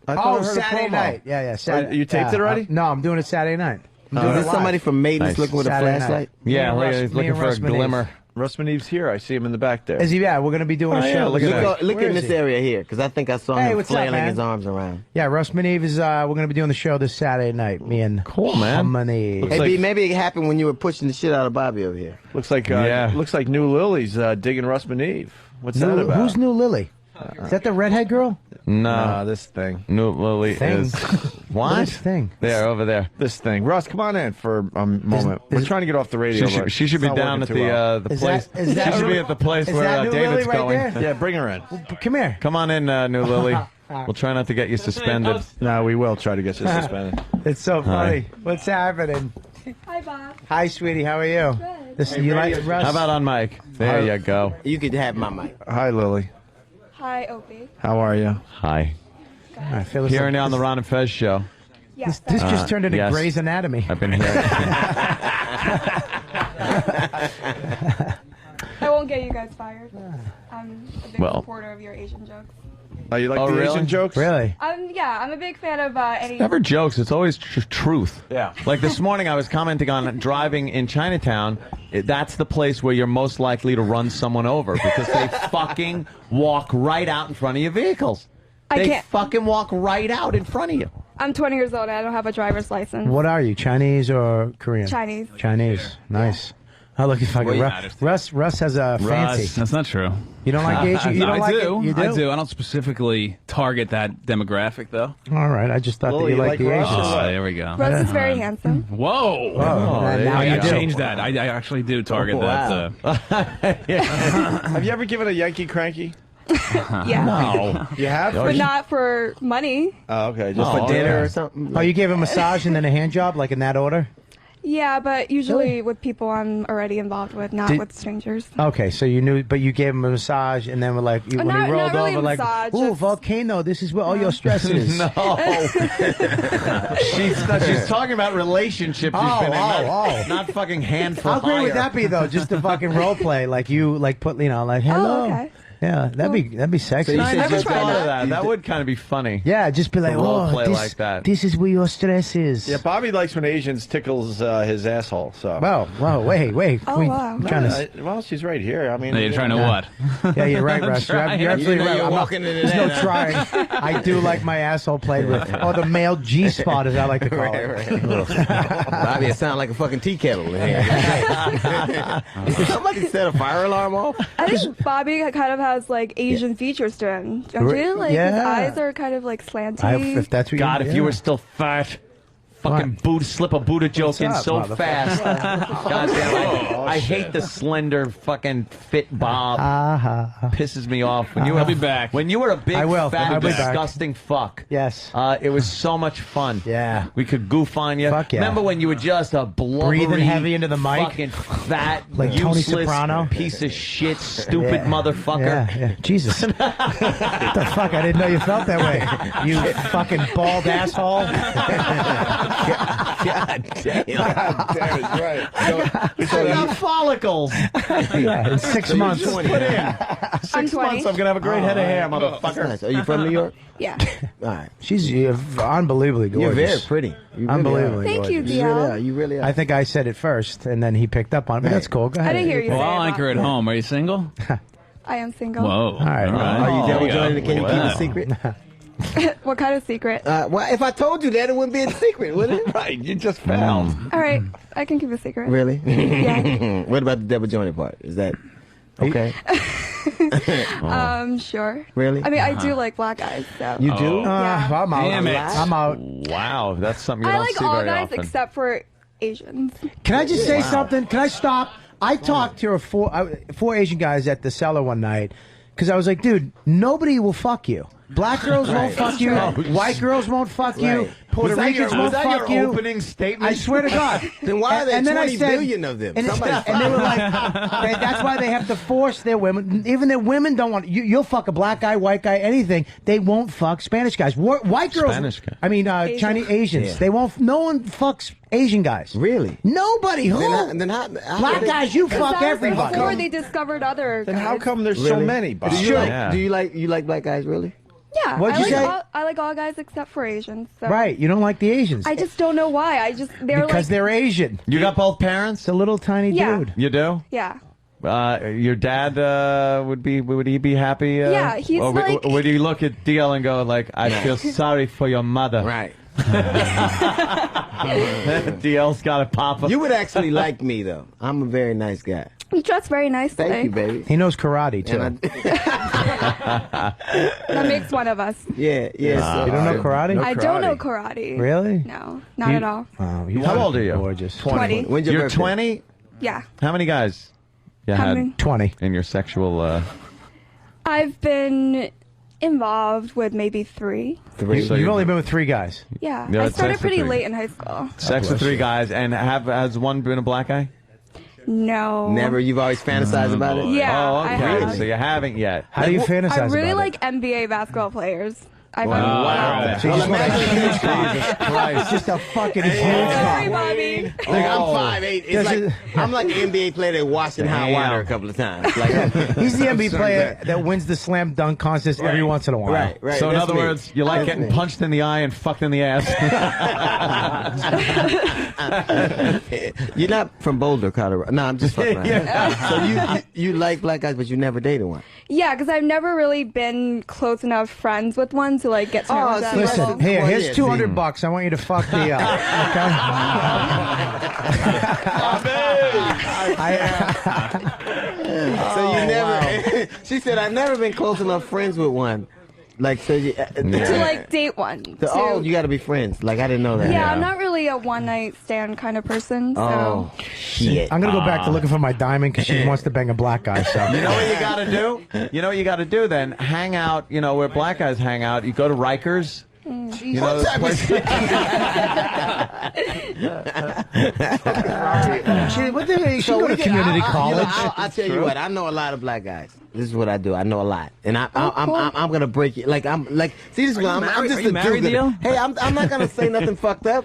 I thought I Oh, heard a Saturday promo. night. Yeah, Saturday. You taped it already? No, I'm doing it Saturday night. I'm doing Is it this somebody live. from Maidens Nice. looking with Saturday a flashlight? Yeah, Me and he's Russ- me looking and for a Russ Maneve. glimmer. Russman Eve's here. I see him in the back there. Is he? Yeah, we're going to be doing a Oh, yeah, show. look at that. Look Where in is this he? area here, because I think I saw Hey, him what's up, flailing man? his arms around. Yeah, Russ Maneve is. We're going to be doing the show this Saturday night. Me and Cool, man. Maneve. Hey, like- B, maybe it happened when you were pushing the shit out of Bobby over here. Looks like Yeah. looks like New Lily's digging Russman Eve. What's that about? Who's New Lily? Is that the redhead girl? No, this thing. New Lily Thing. is what? This thing. There, over there. This thing. Russ, come on in for a moment. We're trying to get off the radio. but She should it's be not down at working too well. the Is place. that- is that- She should be at the place is where that New David's Lily right going. there? Yeah, bring her in. Come here. Come on in, New Lily. We'll try not to get you suspended. No, we will try to get you suspended. It's so funny. What's happening? Hi, Bob. Hi, sweetie. How are you? Good. This, you like Russ? How about on mic? There you go. You could have my mic. Hi, Lily. Hi, Opie. How are you? Hi. I feel this Here like- now on the Ron and Fez show. Yes. This just turned into yes. Grey's Anatomy. I've been here. I won't get you guys fired. I'm a big Well. supporter of your Asian jokes. Oh, you like Oh, the really? Asian jokes? Really? Yeah, I'm a big fan of any. Never jokes. It's always truth. Yeah. Like this morning, I was commenting on driving in Chinatown. That's the place where you're most likely to run someone over because they fucking walk right out in front of your vehicles. I They can't- fucking walk right out in front of you. I'm 20 years old and I don't have a driver's license. What are you, Chinese or Korean? Chinese. Chinese. Nice. Oh, look, fucking Russ has a fancy. That's not true. You don't like Asian? You don't I like do. it? You do? I do. I don't specifically target that demographic, though. All right. I just thought that you liked the Asians. Oh, there we go. Russ is very handsome. Whoa. Now I you do. changed that. I actually do target that. Have you ever given a Yankee cranky? Yeah. No. You have? But not for money. Oh, okay. Just for dinner or something? Oh, you gave a massage and then a hand job, like in that order? Yeah, but usually with people I'm already involved with, not with strangers. Okay, so you knew, but you gave him a massage, and then when he Not rolled really over, a like, massage, ooh, just- volcano, this is where all your stress is. No. She's talking about relationships you've been in, not fucking hand for How great would hire. that be, though? Just to fucking role play, like you, like put, like, hello. Oh, okay. Yeah, that'd be sexy. So I never tried that. That would kind of be funny. Yeah, just be like, role oh, play this, like that. This is where your stress is. Yeah, Bobby likes when Asians tickles his asshole. So. Whoa, wait. Oh, wow. I'm trying to. Well, she's right here. I mean, You're trying to what? Yeah, you're right, Russ. You're absolutely right. You're I'm walking not, into there's no that, trying. I do like my asshole played with. Or the male G-spot, as I like to call it. Bobby, it sounds like a fucking tea kettle. Somebody set a fire alarm off. I think Bobby kind of has like Asian features to him, don't you? Like his Yeah. eyes are kind of like slanty. If that's what God, you, if you were still fat. Fucking slip a Buddha joke in up, so motherfucker? fast. God damn, I hate the slender fucking fit Bob. Pisses me off. When you were, I'll be back. When you were a big, I will. fat, I'll be back. disgusting fuck. Yes. It was so much fun. Yeah. We could goof on you. Fuck yeah. Remember when you were just a blubbery, Breathing heavy into the mic? fucking fat, Like Tony useless Soprano? piece of shit, stupid Yeah. motherfucker. Yeah. Jesus. What the fuck? I didn't know you felt that way. You fucking bald asshole. God damn. right. I got follicles. Yeah, in 6 months. Just put in. 6 I'm 20. months, I'm going to have a great head of hair, That's motherfucker. nice. Are you from New York? Yeah. All right. She's unbelievably gorgeous. You're very pretty. You really Unbelievably Thank you, gorgeous. You really DL. are. You really are. I think I said it first, and then he picked up on it. But that's cool. Go ahead. I didn't hear you Well, say I'll it. anchor at home. Are you single? I am single. Whoa. All right. Are you There double we go. jointed? Can you keep Wow. a secret? What kind of secret? Well, if I told you that, it wouldn't be a secret, would it? Right. You just found. All right, I can keep a secret. Really? Yeah. What about the double jointed part? Is that okay? Sure. Really? I mean, I do like black guys, so. You do? Yeah. I'm out. Damn it. I'm out. Wow, that's something you I don't like see all very guys often. except for Asians. Can I just say something? Can I stop? I talked to four Asian guys at the cellar one night because I was like, dude, nobody will fuck you. Black girls won't fuck you. White girls won't fuck you. Puerto Ricans won't fuck you. Opening statement? I swear to God. Then why are there And then I 20 said- billion of them? And, Somebody's and they were like, that's why they have to force their women. Even their women don't want. You'll fuck a black guy, white guy, anything. They won't fuck Spanish guys. White girls. Spanish guy. I mean, Chinese Asians. Yeah. They won't. No one fucks Asian guys. Really? Nobody. Who? Then how Black guys, you fuck everybody. Before they discovered other guys. Then how come there's so many, Bob? Do you like black guys really? Yeah, What'd you say? I like all guys except for Asians. So. Right. You don't like the Asians. I just don't know why. They're because like. they're Asian. You got both parents? It's a little tiny Yeah. dude. You do? Yeah. Your dad would he be happy? Yeah, he's or like- would he look at DL and go like, I feel sorry for your mother? Right. DL's got to pop up. You would actually like me though. I'm a very nice guy. You dress very nice today. Thank you, baby. He knows karate too. That makes one of us. Yeah. You don't know karate? I don't know karate. Really? No, not at all. Oh, How old are you? Gorgeous. 20. When's your You're birthday? 20? Yeah. How many guys you How had many? 20. in your sexual? I've been involved with maybe 3. So You've only been with 3 guys. Yeah. Yeah, I it's started sex with pretty 3. late in high school. Sex with 3 guys, and has one been a black guy? No. Never. You've always fantasized about it. Yeah, Oh, I okay. have. So you haven't yet. How do you fantasize I really about like NBA basketball players. I Wow. find Wow. So you just want a huge cock. It's just a fucking huge Sorry, cock. Bobby. Like, I'm 5'8". It's like I'm like the NBA player that washed in hot water a couple of times. Like He's the NBA player that wins the slam dunk contest every once in a while. Right. So in that's other me. words, you like That's getting me. punched in the eye and fucked in the ass. You're not from Boulder, Colorado. No, I'm just fucking around. Yeah. So you like black guys, but you never dated one. Yeah, because I've never really been close enough friends with one to like get to know Oh, them. see, Listen, here's $200. I want you to fuck me up. So you never. She said, "I've never been close enough friends with one." Like, so you, to like date one. oh, you got to be friends. Like, I didn't know that. Yeah, I'm not really a one night stand kind of person. So. Oh, shit. I'm gonna go back to looking for my diamond because she wants to bang a black guy. So You know what you got to do? You know what you got to do then? Hang out, where black guys hang out. You go to Rikers. You know, this place. What the hell? She go to community college. I'll tell you what. I know a lot of black guys. This is what I do. I know a lot, and I'm gonna break it. Like I'm like. See, this is I'm just a do-gooder. Hey, I'm not gonna say nothing fucked up.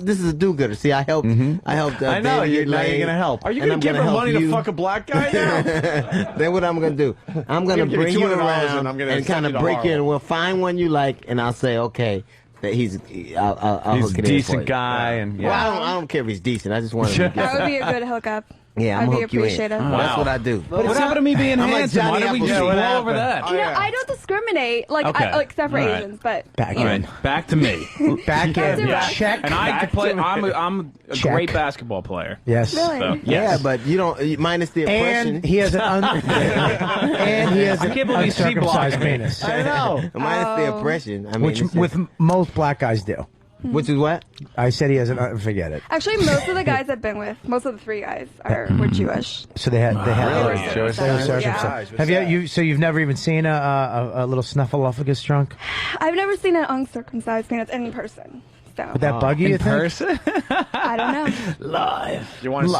This is a do-gooder. See, I helped. I helped. I know. David Now you're gonna help. Are you gonna give her money to fuck a black guy now? That's what I'm gonna do. I'm gonna bring you around and kind of break you in. We'll find one you like, and I'll say, okay, that he's hook it in for you. Decent guy, and well, I don't care if he's decent. I just want him to get That would be a good hookup. Yeah, I'm I'd be hook you in. appreciative. That's what I do. But what happened to me being I'm like handsome? Why Johnny did we just Appleseed. blow over that? You know, I don't discriminate, like, Okay. except for All right. Asians, but back All in. right, back to me. Back in. Yeah. Check. And I could play. I'm a Check. great basketball player. Yes. Really? So, Yeah, yes. but you don't minus the oppression. And he has an and he has I an can't believe C blocked uncircumcised me. penis, I know. minus the oppression. I mean, which it's just- with most black guys do. which is what? I said he has an. Forget it. actually, most of the guys I've been with, most of the 3 guys were Jewish. So they had Really? Jewish circumcised. Have you? So you've never even seen a little snuffleupagus drunk? I've never seen an uncircumcised penis in person. So. Would that bug you? In person? I don't know. Live. You want to see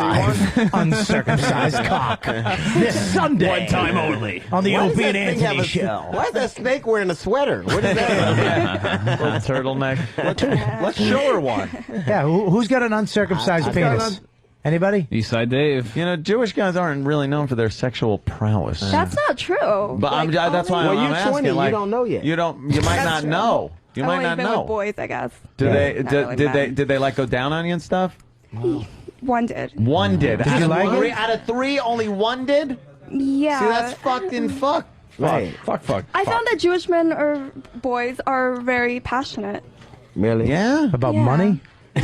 one? Uncircumcised cock. This Sunday. One time only. On the Why does Opie that and thing have Anthony a- show. Why is that snake wearing a sweater? What is that? Little turtleneck. Let's show her one. Yeah, who's got an uncircumcised penis? Anybody? Eastside Dave. Jewish guys aren't really known for their sexual prowess. That's not true. But that's why Well, I'm you're asking. 20, Like, you don't know yet. You might That's not true. know. You I've might only not been know. with boys, I guess. Did they? Not really men. Did they like go down on you and stuff? One did. One did. Did you like it? Out of 3, only one did. Yeah. See, that's fucking fuck. Right. Fuck. I found that Jewish men or boys are very passionate. Really? Yeah. About Yeah. money? No,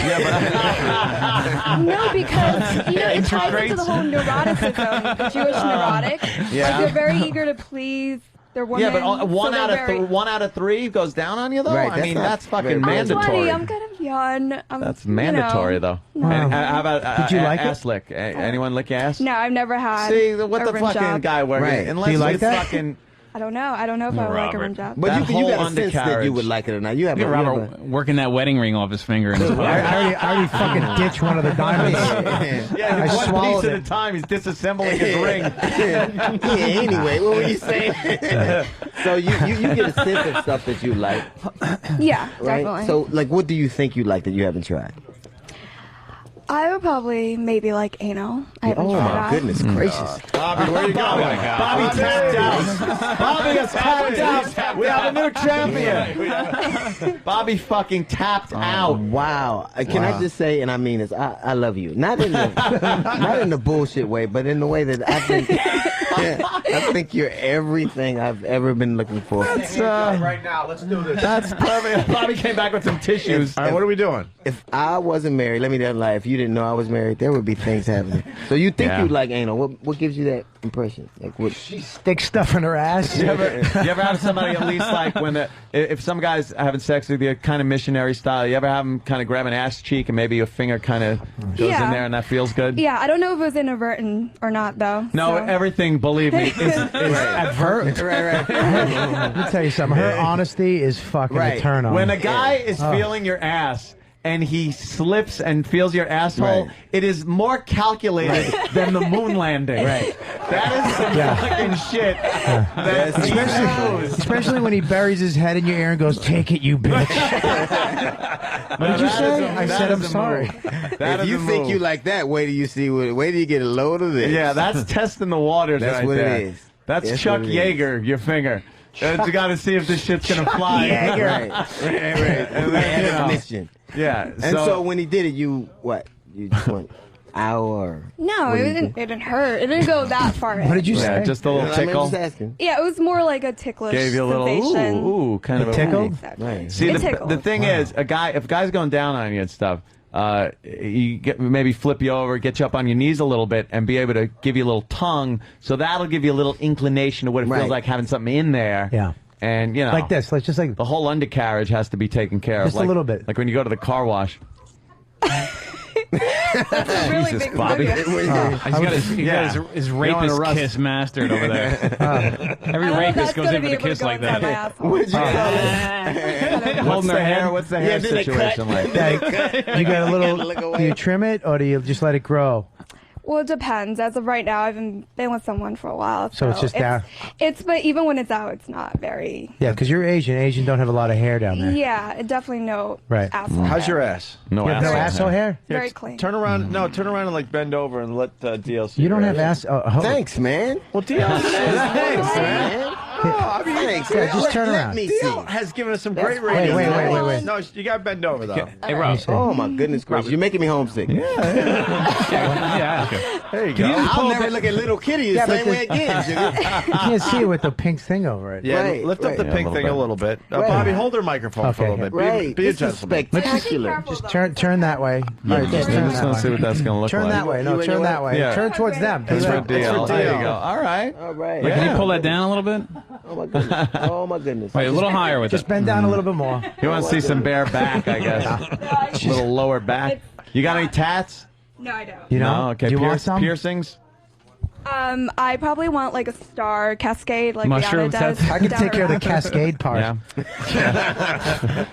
because it ties into the whole neuroticism, the Jewish neurotic. Yeah. Like they're very eager to please their women. Yeah, but one so out they're of one out of 3 goes down on you though. Right, I mean, that's that's not fucking very- I'm mandatory. 20. I'm kind of young. That's mandatory though. No. And, how about Did you like it? ass lick? Anyone lick your ass? No, I've never had. See, what a the rim fucking job. guy working? Right. Unless Do you like it's that? fucking. I don't know. I don't know if I would like a rim job. But That you whole got a sense that you undercarriage. would like it or not. You have Look a at you Robert have working that wedding ring off his finger in his pocket. I already fucking ditched one of the diamonds. Yeah, I one swallowed piece at it. a time. He's disassembling his ring. yeah, anyway, what were you saying? So you get a sense of stuff that you like, Yeah, right? definitely. So like, what do you think you like that you haven't tried? I would probably maybe like anal. I haven't Oh tried my that. goodness gracious! Bobby, where you going? Bobby tapped out. Bobby has tapped out. We have a new champion. Bobby fucking tapped out. Wow! Can I just say, and I mean this, I love you. Not in the bullshit way, but in the way that I think I think you're everything I've ever been looking for. That's, Right now, let's do this. that's perfect. Bobby came back with some tissues. All right, what are we doing? If I wasn't married, let me tell you, like, if you didn't know I was married, there would be things happening. So you think Yeah. you like anal? What gives you that impression? Like what? Stick stuff in her ass. You ever have somebody at least like when if some guy's having sex with you, kind of missionary style, you ever have them kind of grab an ass cheek and maybe your finger kind of goes Yeah. in there and that feels good? Yeah, I don't know if it was inadvertent or not though. No, so. everything, believe me, is Advertent. Right. Let me tell you something. Her honesty is fucking a turn on. When a guy is feeling your ass and he slips and feels your asshole, it is more calculated than the moon landing. Right. That is some fucking shit. Especially when he buries his head in your ear and goes, "Take it, you bitch." What did you say? I said I'm sorry. If you think you like that, wait till you see. Wait till you get a load of this. Yeah, that's testing the waters. That's right what there. it is. That's Chuck what it is. Yeager, your finger. You got to see if this shit's gonna fly. Right. And then, Ammunition. yeah. And so when he did it, you what? You just went. hour? No, it didn't hurt. It didn't go that far in. What did you say? Just a little I'm tickle. just asking. Yeah, it was more like a ticklish Gave you a little sensation. ooh, kind of a tickle. Exactly. See, It the tickled. thing is, if a guy's going down on you and stuff, maybe flip you over, get you up on your knees a little bit, and be able to give you a little tongue. So that'll give you a little inclination of what it feels like having something in there. Yeah. And, like this. Let's just like the whole undercarriage has to be taken care of. Just a little bit. Like when you go to the car wash. That's a really Jesus, big Bobby. movie. He's got his rapist kiss mastered over there. Every rapist goes in with a kiss like that. What'd you call it? What's the hair? What's the hair did they situation cut? like? You got a little. Do you trim it or do you just let it grow? Well, it depends. As of right now, I've been with someone for a while. So it's just down. But even when it's out, it's not very. Yeah, because you're Asian. Asian don't have a lot of hair down there. Yeah, definitely no Right. asshole. How's your ass? No You have no asshole hair? Very clean. Turn around. No, turn around and like bend over and let DLC. You don't have ass. Thanks, man. Well, DLC. Thanks, man. I mean, Thanks. Yeah, just turn Let around. me see. DL has given us some great Wait, radio. wait. No, you got to bend over though. Hey, Rob. Oh my goodness gracious! You're making me homesick. Yeah. There you go. I'll never look at little kitty the same way again. Sugar. You can't see it with the pink thing over it. Yeah, Right, lift up the right. pink thing a little bit. Right. Bobby, hold her microphone for a Okay, little bit. Right. Be a This is gentleman. spectacular. Just turn that way. All right, just turn Just that want to see way. what that's going to look Turn like. that way. No, You turn know that what? way. Yeah. Turn towards them. That's for That's for DL. There you DL. go. All right. All right. Can you pull that down a little bit? Oh my goodness. Oh my goodness. Wait, a little higher with Just it. bend down a little bit more. You want to see some bare back, I guess. A little lower back. You got any tats? No, I don't. You know? No? Okay. Do you want some? Piercings? I probably want like a star cascade, like Mushroom Rihanna does. I can down take care of the around. cascade part. Yeah.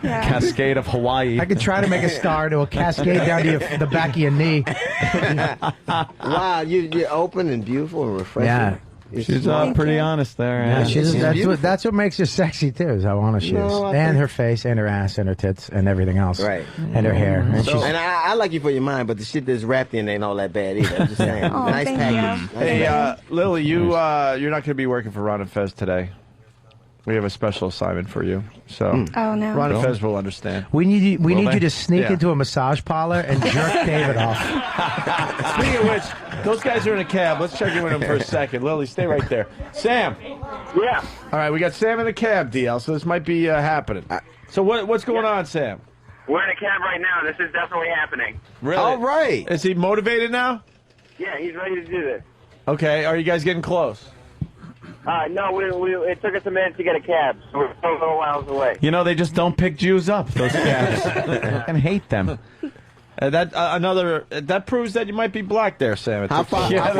Yeah. Cascade of Hawaii. I could try to make a star to a cascade down to the back of your knee. Wow, you're open and beautiful and refreshing. Yeah. It's She's smart. pretty honest there. Yeah, Yeah. that's what makes her sexy too. Is how honest she is, No, I and think- her face, and her ass, and her tits, and everything else, Right. and her hair. And she's, And I like you for your mind, but the shit that's wrapped in ain't all that bad either. I'm just saying. Oh, Nice thank package. you. Nice Hey, package. Lily, you're not going to be working for Ron and Fez today. We have a special assignment for you. So Oh no. Ron and Fez will understand. we need you to sneak Yeah. into a massage parlor and jerk David off. Speaking of which, those guys are in a cab. Let's check in with them for a second. Lily, stay right there. Sam. Yeah. All right, we got Sam in the cab, DL, so this might be happening. So what's going on, Sam? We're in a cab right now. This is definitely happening. Really? All right. Is he motivated now? Yeah, he's ready to do this. Okay, are you guys getting close? No, it took us a minute to get a cab, so we're still a little miles away. You know, they just don't pick Jews up, those cabs. I fucking hate them. That proves that you might be black there, Sam. How far? Yeah, it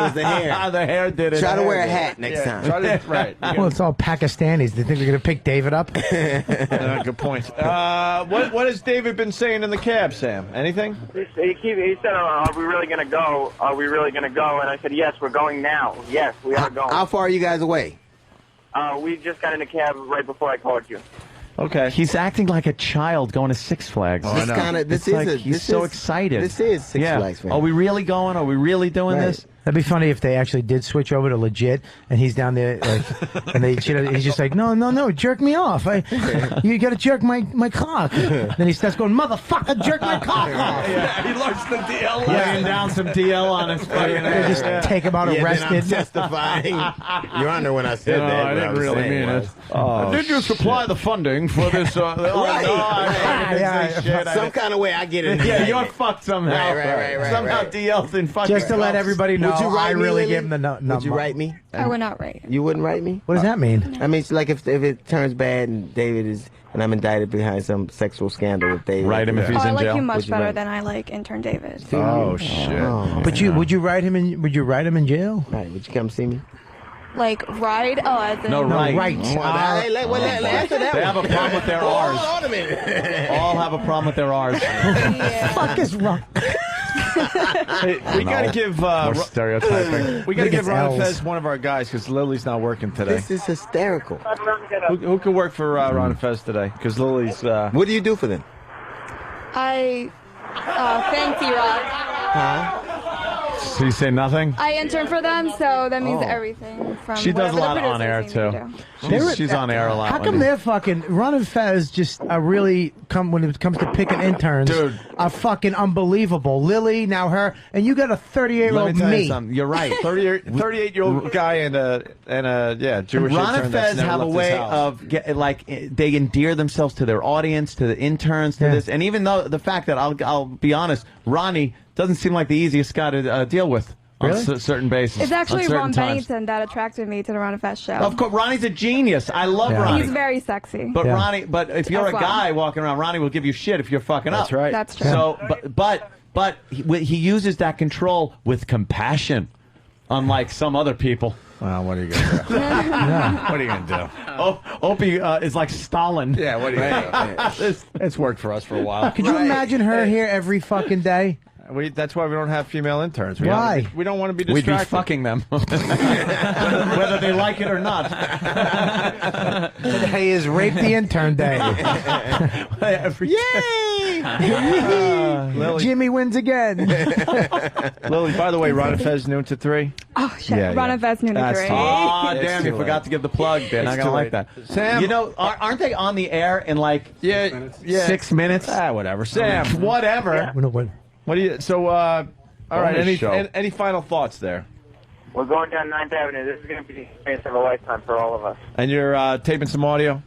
was the hair. The hair did it. Try to The wear a hair hat next time. Right. Well, it's all Pakistanis. They think they're going to pick David up. Good point. What has David been saying in the cab, Sam? Anything? He said, "Are we really gonna go? Are we really gonna go?" And I said, "Yes, we're going now. Yes, we are going." How far are you guys away? We just got in the cab right before I called you. Okay. He's acting like a child going to Six Flags. He's so excited. This is Six Flags, man. Are we really going? Are we really doing this? That'd be funny if they actually did switch over to legit, and he's down there, and he's just like, no, jerk me off. You got to jerk my cock. Then he starts going, motherfucker, jerk my cock off. Yeah, he learns the DL. Laying down some DL on his fucking They just take him out arrested. Then I'm testifying, Your Honor, when I said that. I didn't really mean it. Did you supply the funding for this? Some kind of way I get it. Yeah, you're fucked somehow. Right. Somehow DL's in fucking. Just to let everybody know, Would you write I me, really Lily? gave him the number. Would you write me? I would not write. You wouldn't write me? What does that mean? I mean, it's like if it turns bad and David is, and I'm indicted behind some sexual scandal with David. Write him if he's I in like jail. you much Would you better write? than I like Intern David. Oh shit! But would you write him in? Would you write him in jail? Right, would you come see me? Like ride? Oh, as in No, right. Answer that They have a problem with their R's. Hold on a minute. All have a problem with their R's. Fuck is wrong? Hey, we got to give More stereotyping. we got to think give it's Ron L's. Fez one of our guys because Lily's not working today. This is hysterical. Who can work for Ron and Fez today? Because Lily's. What do you do for them? I fancy rock. Huh? So you say nothing? I intern for them, so that means everything from She does a whatever lot the on air, producers need too. me to do. She's on air a lot. How come they're fucking Ron and Fez just are really when it comes to picking interns? Dude. Are fucking unbelievable. Lily, now her, and you got a 38-year-old Let me tell you me. something. You're right. 38-year-old guy and a Jewish Ron intern and that's Fez never have a left his way house. of they endear themselves to their audience, to the interns, to this, and even though the fact that I'll be honest, Ronnie doesn't seem like the easiest guy to deal with on certain bases. It's actually on certain Ron times. Bennington that attracted me to the Ron and Fest show. Of course, Ronnie's a genius. I love Ronnie. He's very sexy. But but if you're That's a why. guy walking around, Ronnie will give you shit if you're fucking up. That's right. That's true. So, but he uses that control with compassion, unlike some other people. Well, what are you gonna do? What are you gonna do? Opie is like Stalin. Yeah, what are you gonna do? It's worked for us for a while. Could you imagine her here every fucking day? That's why we don't have female interns. Why? We don't want to be We'd distracted. be fucking them, whether they like it or not. Today is Rape the Intern Day. Yay! Lily. Jimmy wins again. Lily, by the way, Ron and Fez noon to 3. Oh shit, Yeah, Ron yeah. and Fest noon to That's 3. Oh, It's damn, too you forgot late. to give the plug. They're not It's going to too like late. that. Sam. You know, aren't they on the air in like 6 minutes? Whatever. Sam, whatever. What do you? So, all right. Bonus show. Any final thoughts there? We're going down 9th Avenue. This is going to be the experience of a lifetime for all of us. And you're taping some audio.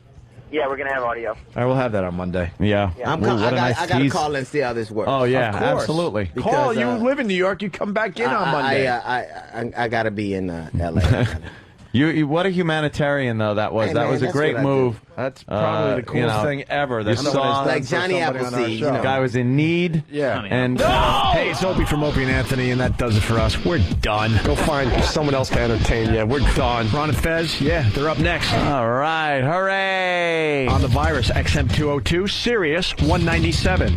Yeah, we're going to have audio. All right, we'll have that on Monday. Yeah. Yeah. I got to call and see how this works. Oh, yeah, Of course. absolutely. Call. Because, You live in New York. You come back in on Monday. I got to be in L.A. You what a humanitarian though that was. Hey, that man, was a that's great what I do. move. That's probably the coolest thing ever. You saw like Johnny Appleseed. The guy was in need. Yeah. And Hey, it's Opie from Opie and Anthony, and that does it for us. We're done. Go find someone else to entertain you. We're done. Ron and Fez, yeah, they're up next. All right, hooray! On the Virus XM202, Sirius 197.